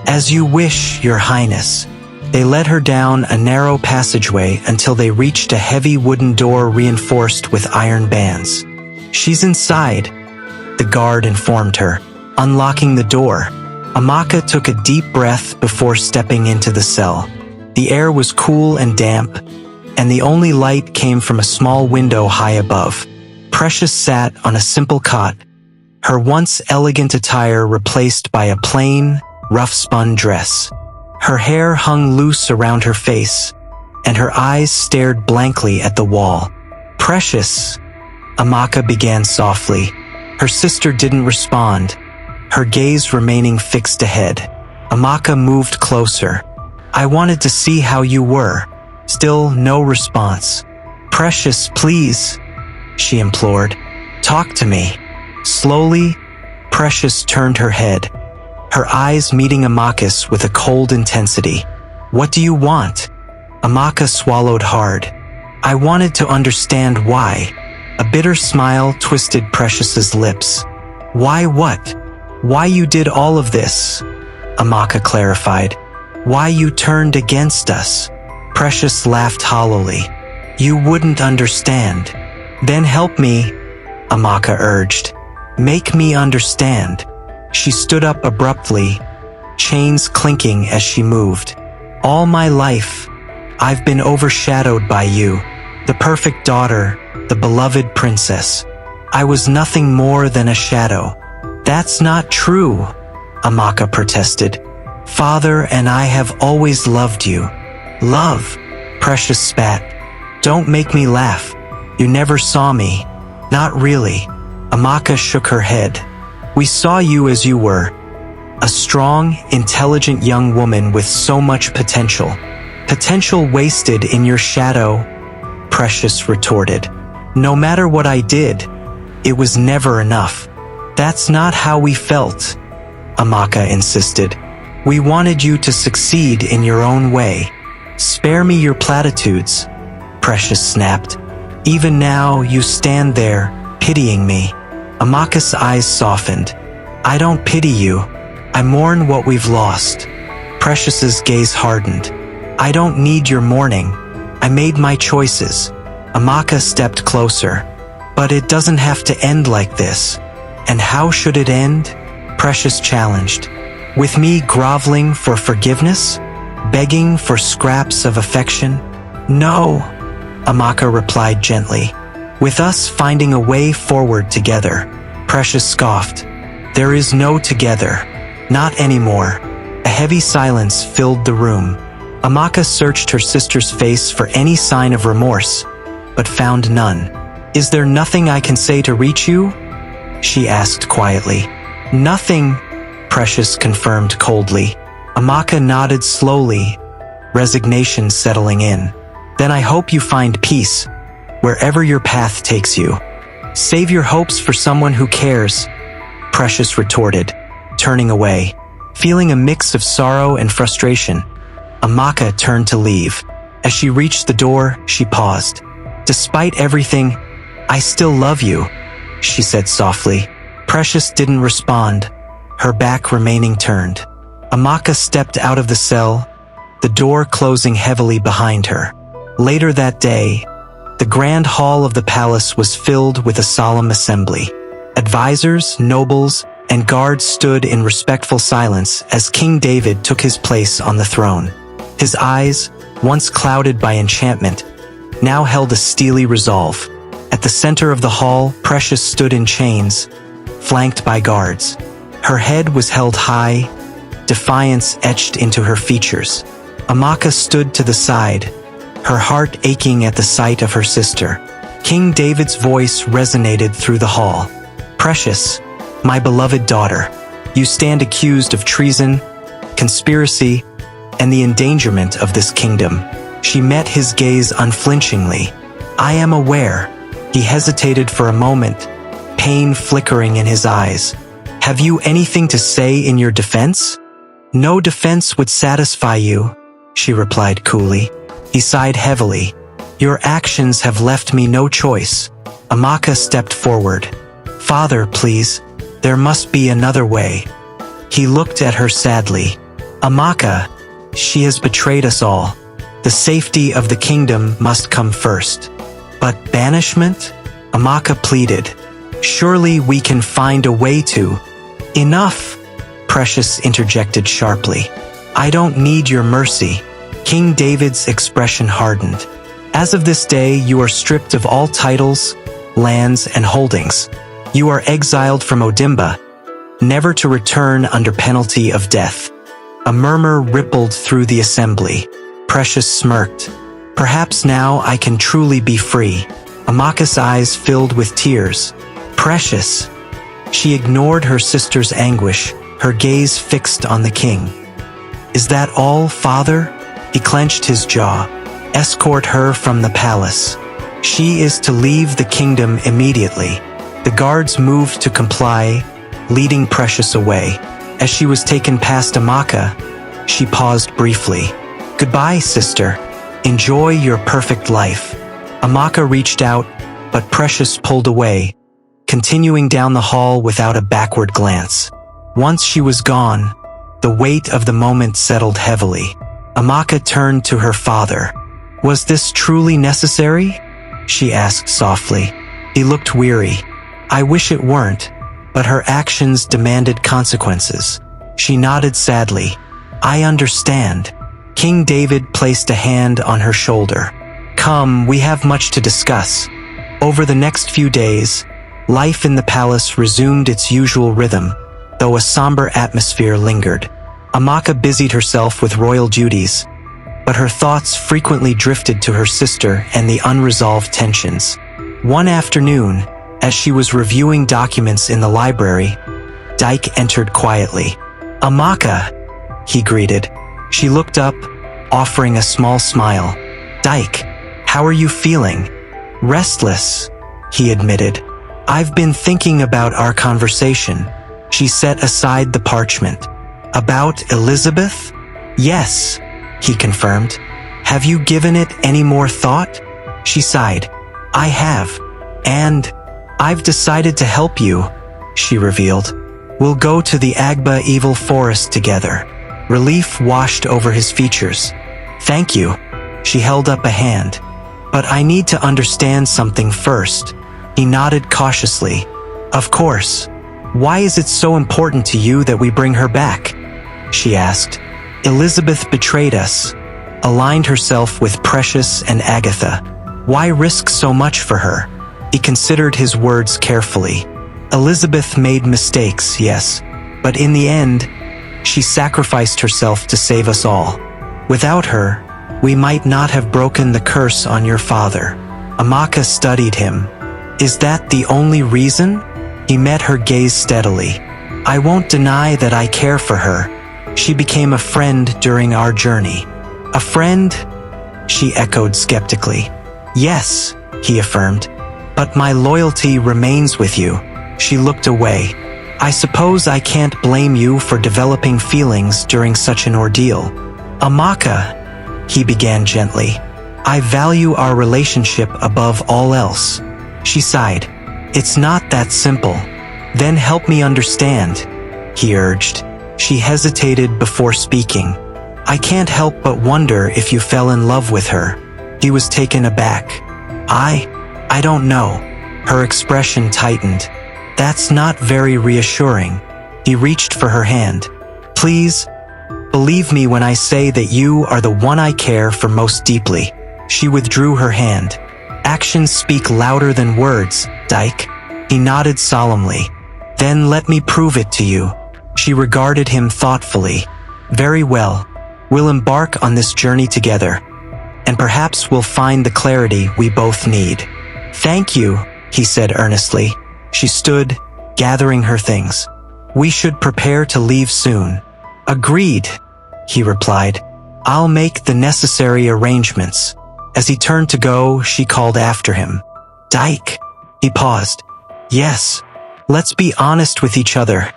"As you wish, Your Highness." They led her down a narrow passageway until they reached a heavy wooden door reinforced with iron bands. "She's inside," the guard informed her, unlocking the door. Amaka took a deep breath before stepping into the cell. The air was cool and damp, and the only light came from a small window high above. Precious sat on a simple cot, her once elegant attire replaced by a plain, rough-spun dress. Her hair hung loose around her face, and her eyes stared blankly at the wall. "Precious," Amaka began softly. Her sister didn't respond, her gaze remaining fixed ahead. Amaka moved closer. "I wanted to see how you were." Still no response. "Precious, please," she implored. "Talk to me." Slowly, Precious turned her head, her eyes meeting Amaka's with a cold intensity. "What do you want?" Amaka swallowed hard. "I wanted to understand why." A bitter smile twisted Precious's lips. "Why what?" "Why you did all of this," Amaka clarified. "Why you turned against us." Precious laughed hollowly. "You wouldn't understand." "Then help me," Amaka urged. "Make me understand." She stood up abruptly, chains clinking as she moved. "All my life, I've been overshadowed by you, the perfect daughter, the beloved princess. I was nothing more than a shadow." "That's not true," Amaka protested. "Father and I have always loved you." "Love?" Precious spat. "Don't make me laugh. You never saw me." "Not really." Amaka shook her head. "We saw you as you were. A strong, intelligent young woman with so much potential. Potential wasted in your shadow," Precious retorted. "No matter what I did, it was never enough." "That's not how we felt," Amaka insisted. "We wanted you to succeed in your own way." "Spare me your platitudes," Precious snapped. "Even now you stand there, pitying me." Amaka's eyes softened. "I don't pity you. I mourn what we've lost." Precious's gaze hardened. "I don't need your mourning. I made my choices." Amaka stepped closer. "But it doesn't have to end like this." "And how should it end?" Precious challenged. "With me groveling for forgiveness? Begging for scraps of affection?" "No," Amaka replied gently. "With us finding a way forward together." Precious scoffed. "There is no together. Not anymore." A heavy silence filled the room. Amaka searched her sister's face for any sign of remorse, but found none. "Is there nothing I can say to reach you?" she asked quietly. "Nothing," Precious confirmed coldly. Amaka nodded slowly, resignation settling in. "Then I hope you find peace, wherever your path takes you. Save your hopes for someone who cares," Precious retorted, turning away. Feeling a mix of sorrow and frustration, Amaka turned to leave. As she reached the door, she paused. "Despite everything, I still love you," she said softly. Precious didn't respond, her back remaining turned. Amaka stepped out of the cell, the door closing heavily behind her. Later that day, the grand hall of the palace was filled with a solemn assembly. Advisors, nobles, and guards stood in respectful silence as King David took his place on the throne. His eyes, once clouded by enchantment, now held a steely resolve. At the center of the hall, Precious stood in chains, flanked by guards. Her head was held high, defiance etched into her features. Amaka stood to the side, her heart aching at the sight of her sister. King David's voice resonated through the hall. "Precious, my beloved daughter, you stand accused of treason, conspiracy, and the endangerment of this kingdom." She met his gaze unflinchingly. "I am aware." He hesitated for a moment, pain flickering in his eyes. "Have you anything to say in your defense?" "No defense would satisfy you," she replied coolly. He sighed heavily. "Your actions have left me no choice." Amaka stepped forward. "Father, please, there must be another way." He looked at her sadly. "Amaka, she has betrayed us all. The safety of the kingdom must come first." "But banishment?" Amaka pleaded. "Surely we can find a way to—" "Enough!" Precious interjected sharply. "I don't need your mercy." King David's expression hardened. "As of this day, you are stripped of all titles, lands, and holdings. You are exiled from Odimba, never to return under penalty of death." A murmur rippled through the assembly. Precious smirked. "Perhaps now I can truly be free." Amaka's eyes filled with tears. "Precious." She ignored her sister's anguish, her gaze fixed on the king. "Is that all, father?" He clenched his jaw. "Escort her from the palace. She is to leave the kingdom immediately." The guards moved to comply, leading Precious away. As she was taken past Amaka, she paused briefly. "Goodbye, sister. Enjoy your perfect life." Amaka reached out, but Precious pulled away, continuing down the hall without a backward glance. Once she was gone, the weight of the moment settled heavily. Amaka turned to her father. "Was this truly necessary?" she asked softly. He looked weary. "I wish it weren't, but her actions demanded consequences." She nodded sadly. "I understand." King David placed a hand on her shoulder. "Come, we have much to discuss." Over the next few days, life in the palace resumed its usual rhythm, though a somber atmosphere lingered. Amaka busied herself with royal duties, but her thoughts frequently drifted to her sister and the unresolved tensions. One afternoon, as she was reviewing documents in the library, Dyke entered quietly. "Amaka," he greeted. She looked up, offering a small smile. "Dyke, how are you feeling?" "Restless," he admitted. "I've been thinking about our conversation." She set aside the parchment. "About Elizabeth?" "Yes," he confirmed. "Have you given it any more thought?" She sighed. "I have. And I've decided to help you," she revealed. "We'll go to the Agba Evil Forest together." Relief washed over his features. "Thank you." She held up a hand. "But I need to understand something first." He nodded cautiously. "Of course. Why is it so important to you that we bring her back?" she asked. "Elizabeth betrayed us, aligned herself with Precious and Agatha. Why risk so much for her?" He considered his words carefully. "Elizabeth made mistakes, yes, but in the end, she sacrificed herself to save us all. Without her, we might not have broken the curse on your father." Amaka studied him. "Is that the only reason?" He met her gaze steadily. "I won't deny that I care for her. She became a friend during our journey." "A friend?" she echoed skeptically. "Yes," he affirmed. "But my loyalty remains with you." She looked away. "I suppose I can't blame you for developing feelings during such an ordeal." "Amaka," he began gently, "I value our relationship above all else." She sighed. "It's not that simple." "Then help me understand," he urged. She hesitated before speaking. "I can't help but wonder if you fell in love with her." He was taken aback. I don't know." Her expression tightened. "That's not very reassuring." He reached for her hand. "Please, believe me when I say that you are the one I care for most deeply." She withdrew her hand. "Actions speak louder than words, Dyke." He nodded solemnly. "Then let me prove it to you." She regarded him thoughtfully. "Very well. We'll embark on this journey together, and perhaps we'll find the clarity we both need." "Thank you," he said earnestly. She stood, gathering her things. "We should prepare to leave soon." "Agreed," he replied. "I'll make the necessary arrangements." As he turned to go, she called after him. "Dyke." He paused. "Yes, let's be honest with each other,"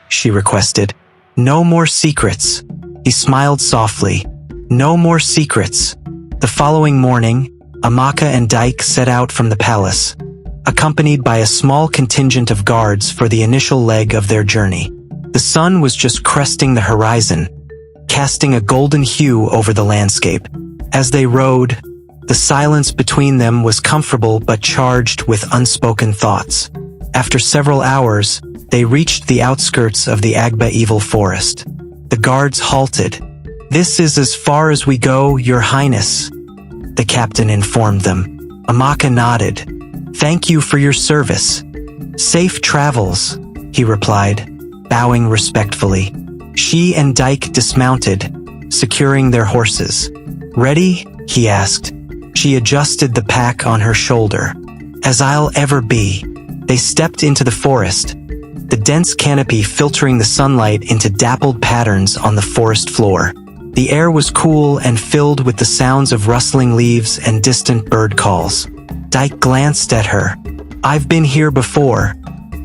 she requested. "No more secrets." He smiled softly. "No more secrets." The following morning, Amaka and Dyke set out from the palace, accompanied by a small contingent of guards for the initial leg of their journey. The sun was just cresting the horizon, casting a golden hue over the landscape. As they rode, the silence between them was comfortable but charged with unspoken thoughts. After several hours, they reached the outskirts of the Agba Evil Forest. The guards halted. "This is as far as we go, Your Highness," the captain informed them. Amaka nodded. "Thank you for your service." "Safe travels," he replied, bowing respectfully. She and Dyke dismounted, securing their horses. "Ready?" he asked. She adjusted the pack on her shoulder. "As I'll ever be." They stepped into the forest, the dense canopy filtering the sunlight into dappled patterns on the forest floor. The air was cool and filled with the sounds of rustling leaves and distant bird calls. Dyke glanced at her. "I've been here before,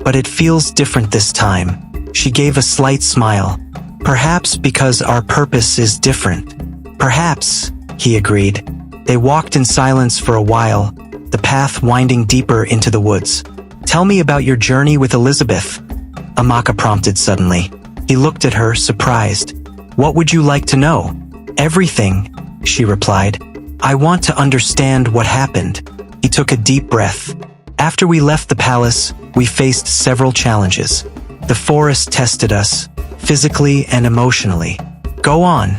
but it feels different this time." She gave a slight smile. "Perhaps because our purpose is different." "Perhaps," he agreed. They walked in silence for a while, the path winding deeper into the woods. "Tell me about your journey with Elizabeth," Amaka prompted suddenly. He looked at her, surprised. "What would you like to know?" "Everything," she replied. "I want to understand what happened." He took a deep breath. "After we left the palace, we faced several challenges. The forest tested us, physically and emotionally." "Go on,"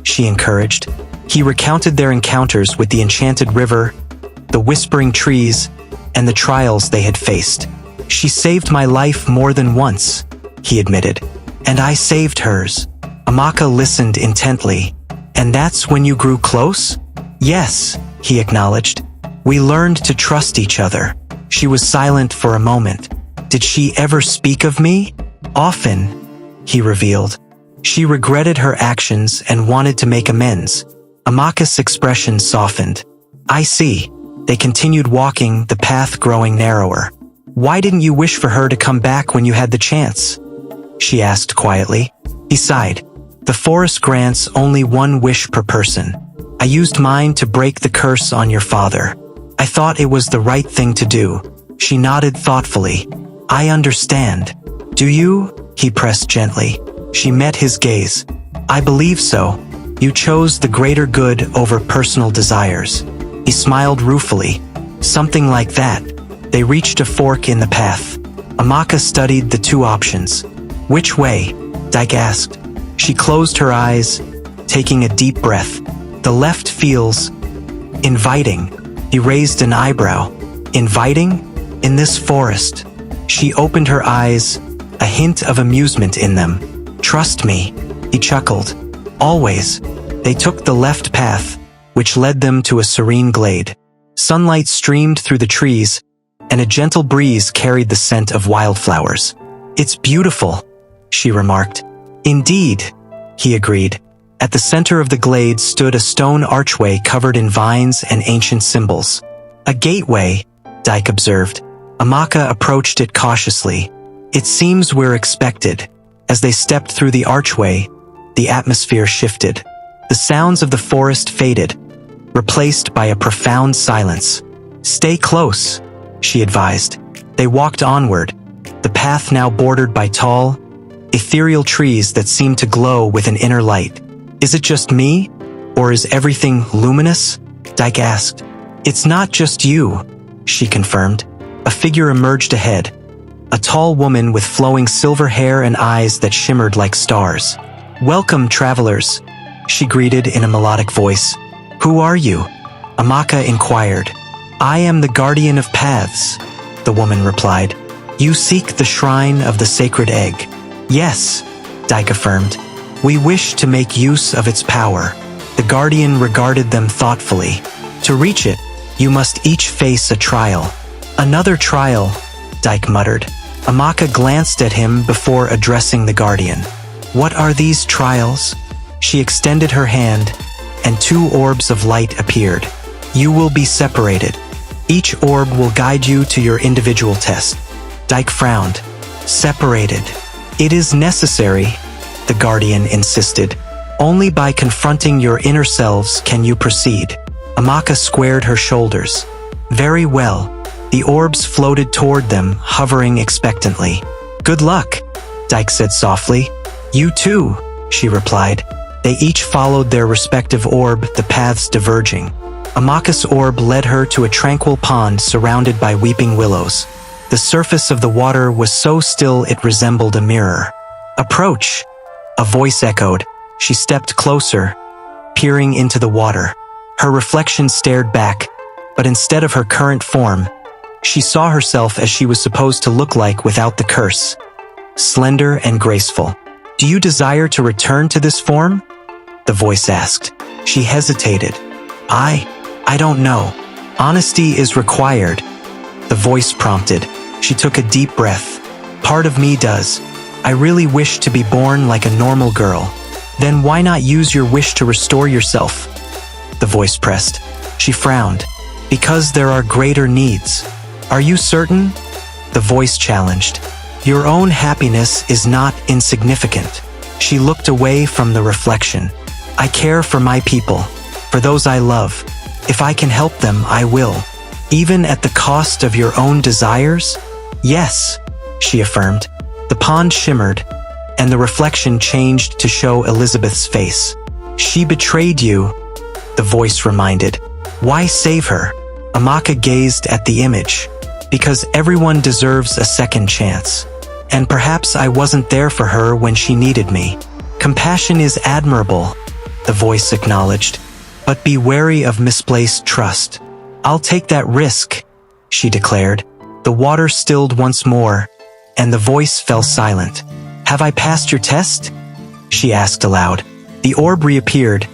she encouraged. He recounted their encounters with the enchanted river, the whispering trees, and the trials they had faced. "She saved my life more than once," he admitted. "And I saved hers." Amaka listened intently. And that's when you grew close? Yes, he acknowledged. We learned to trust each other. She was silent for a moment. Did she ever speak of me? Often, he revealed. She regretted her actions and wanted to make amends. Amaka's expression softened. I see. They continued walking, the path growing narrower. Why didn't you wish for her to come back when you had the chance? She asked quietly. He sighed. The forest grants only one wish per person. I used mine to break the curse on your father. I thought it was the right thing to do. She nodded thoughtfully. I understand. Do you? He pressed gently. She met his gaze. I believe so. You chose the greater good over personal desires. He smiled ruefully. Something like that. They reached a fork in the path. Amaka studied the two options. Which way? Dyke asked. She closed her eyes, taking a deep breath. The left feels inviting. He raised an eyebrow. Inviting? In this forest. She opened her eyes, a hint of amusement in them. Trust me, he chuckled. Always. They took the left path, which led them to a serene glade. Sunlight streamed through the trees, and a gentle breeze carried the scent of wildflowers. It's beautiful, she remarked. Indeed, he agreed. At the center of the glade stood a stone archway covered in vines and ancient symbols. A gateway, Dyke observed. Amaka approached it cautiously. It seems we're expected. As they stepped through the archway, the atmosphere shifted. The sounds of the forest faded, replaced by a profound silence. Stay close, she advised. They walked onward, the path now bordered by tall, ethereal trees that seemed to glow with an inner light. Is it just me? Or is everything luminous? Dyke asked. It's not just you, she confirmed. A figure emerged ahead, a tall woman with flowing silver hair and eyes that shimmered like stars. Welcome, travelers, she greeted in a melodic voice. Who are you? Amaka inquired. I am the guardian of paths, the woman replied. You seek the shrine of the sacred egg. Yes, Dyke affirmed. We wish to make use of its power. The guardian regarded them thoughtfully. To reach it, you must each face a trial. Another trial, Dyke muttered. Amaka glanced at him before addressing the guardian. What are these trials? She extended her hand, and two orbs of light appeared. You will be separated. Each orb will guide you to your individual test. Dyke frowned. Separated. It is necessary, the guardian insisted. Only by confronting your inner selves can you proceed. Amaka squared her shoulders. Very well. The orbs floated toward them, hovering expectantly. Good luck, Dyke said softly. You too, she replied. They each followed their respective orb, the paths diverging. Amaka's orb led her to a tranquil pond surrounded by weeping willows. The surface of the water was so still it resembled a mirror. Approach, a voice echoed. She stepped closer, peering into the water. Her reflection stared back, but instead of her current form, she saw herself as she was supposed to look like without the curse. Slender and graceful. Do you desire to return to this form? The voice asked. She hesitated. I don't know. Honesty is required. The voice prompted. She took a deep breath. Part of me does. I really wish to be born like a normal girl. Then why not use your wish to restore yourself? The voice pressed. She frowned. Because there are greater needs. Are you certain? The voice challenged. Your own happiness is not insignificant. She looked away from the reflection. I care for my people, for those I love. If I can help them, I will. Even at the cost of your own desires? Yes, she affirmed. The pond shimmered, and the reflection changed to show Elizabeth's face. She betrayed you, the voice reminded. Why save her? Amaka gazed at the image. Because everyone deserves a second chance. And perhaps I wasn't there for her when she needed me. Compassion is admirable, the voice acknowledged. But be wary of misplaced trust. I'll take that risk, she declared. The water stilled once more, and the voice fell silent. Have I passed your test? she asked aloud. The orb reappeared,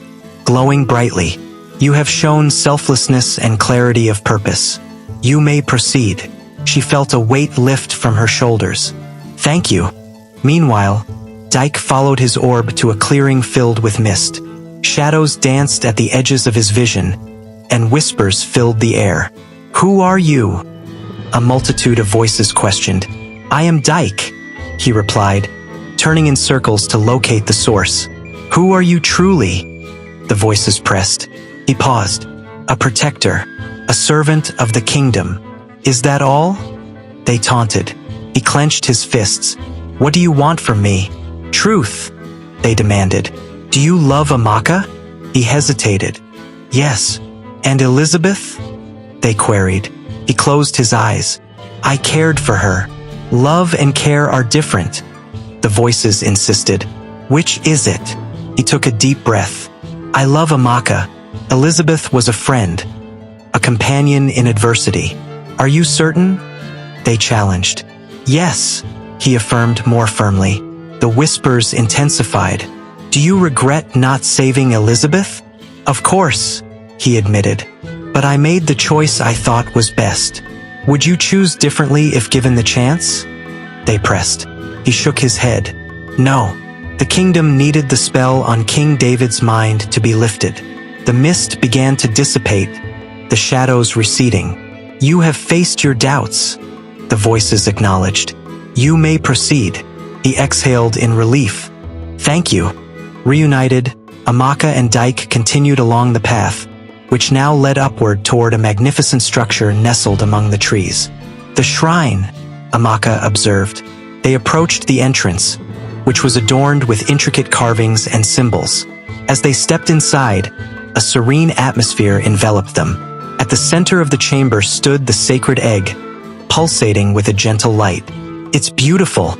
glowing brightly. You have shown selflessness and clarity of purpose. You may proceed. She felt a weight lift from her shoulders. Thank you. Meanwhile, Dyke followed his orb to a clearing filled with mist. Shadows danced at the edges of his vision, and whispers filled the air. Who are you? A multitude of voices questioned. I am Dyke, he replied, turning in circles to locate the source. Who are you truly? The voices pressed. He paused. A protector, a servant of the kingdom. Is that all? They taunted. He clenched his fists. What do you want from me? Truth, they demanded. Do you love Amaka? He hesitated. Yes. And Elizabeth? They queried. He closed his eyes. I cared for her. Love and care are different. The voices insisted. Which is it? He took a deep breath. I love Amaka. Elizabeth was a friend, a companion in adversity. Are you certain? They challenged. Yes, he affirmed more firmly. The whispers intensified. Do you regret not saving Elizabeth? Of course, he admitted. But I made the choice I thought was best. Would you choose differently if given the chance? They pressed. He shook his head. No. The kingdom needed the spell on King David's mind to be lifted. The mist began to dissipate, the shadows receding. You have faced your doubts, the voices acknowledged. You may proceed. He exhaled in relief. Thank you. Reunited, Amaka and Dyke continued along the path, which now led upward toward a magnificent structure nestled among the trees. The shrine, Amaka observed. They approached the entrance, which was adorned with intricate carvings and symbols. As they stepped inside, a serene atmosphere enveloped them. At the center of the chamber stood the sacred egg, pulsating with a gentle light. It's beautiful,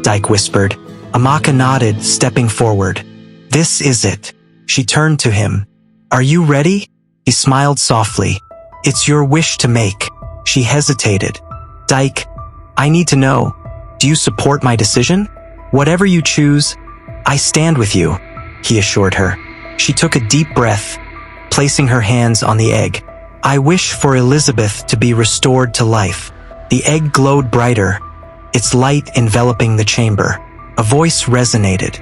Dyke whispered. Amaka nodded, stepping forward. This is it. She turned to him. Are you ready? He smiled softly. It's your wish to make. She hesitated. Dyke, I need to know. Do you support my decision? Whatever you choose, I stand with you, he assured her. She took a deep breath, placing her hands on the egg. I wish for Elizabeth to be restored to life. The egg glowed brighter, its light enveloping the chamber. A voice resonated.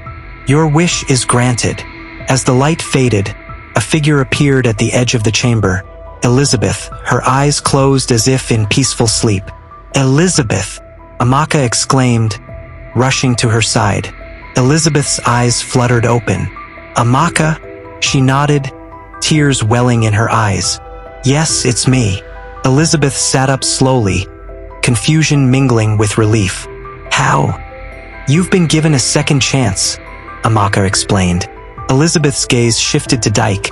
Your wish is granted. As the light faded, a figure appeared at the edge of the chamber. Elizabeth, her eyes closed as if in peaceful sleep. Elizabeth, Amaka exclaimed, rushing to her side. Elizabeth's eyes fluttered open. Amaka? She nodded, tears welling in her eyes. Yes, it's me. Elizabeth sat up slowly, confusion mingling with relief. How? You've been given a second chance, Amaka explained. Elizabeth's gaze shifted to Dyke,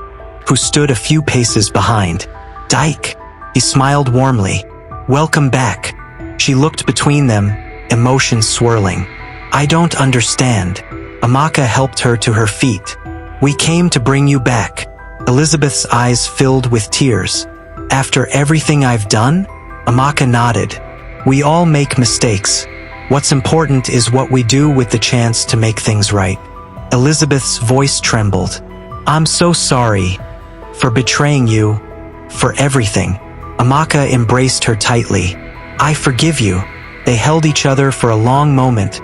who stood a few paces behind. Dyke, he smiled warmly. Welcome back. She looked between them, emotions swirling. I don't understand. Amaka helped her to her feet. We came to bring you back. Elizabeth's eyes filled with tears. After everything I've done? Amaka nodded. We all make mistakes. What's important is what we do with the chance to make things right. Elizabeth's voice trembled. I'm so sorry. For betraying you. For everything. Amaka embraced her tightly. I forgive you. They held each other for a long moment,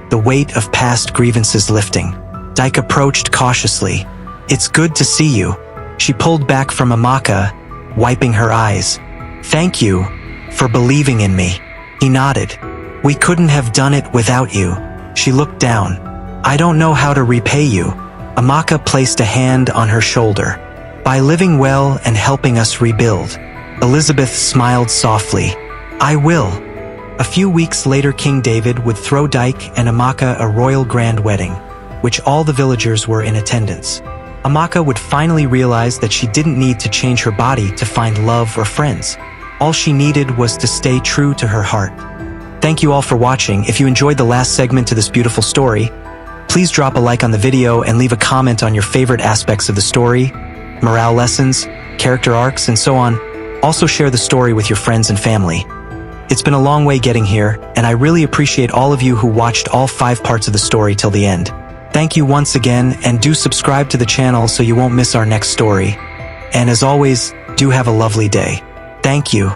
the weight of past grievances lifting. Dyke approached cautiously. It's good to see you. She pulled back from Amaka, wiping her eyes. Thank you for believing in me. He nodded. We couldn't have done it without you. She looked down. I don't know how to repay you. Amaka placed a hand on her shoulder. By living well and helping us rebuild. Elizabeth smiled softly. I will. A few weeks later, King David would throw Dyke and Amaka a royal grand wedding, which all the villagers were in attendance. Amaka would finally realize that she didn't need to change her body to find love or friends. All she needed was to stay true to her heart. Thank you all for watching. If you enjoyed the last segment to this beautiful story, please drop a like on the video and leave a comment on your favorite aspects of the story, morale lessons, character arcs, and so on. Also share the story with your friends and family. It's been a long way getting here, and I really appreciate all of you who watched all 5 parts of the story till the end. Thank you once again, and do subscribe to the channel so you won't miss our next story. And as always, do have a lovely day. Thank you.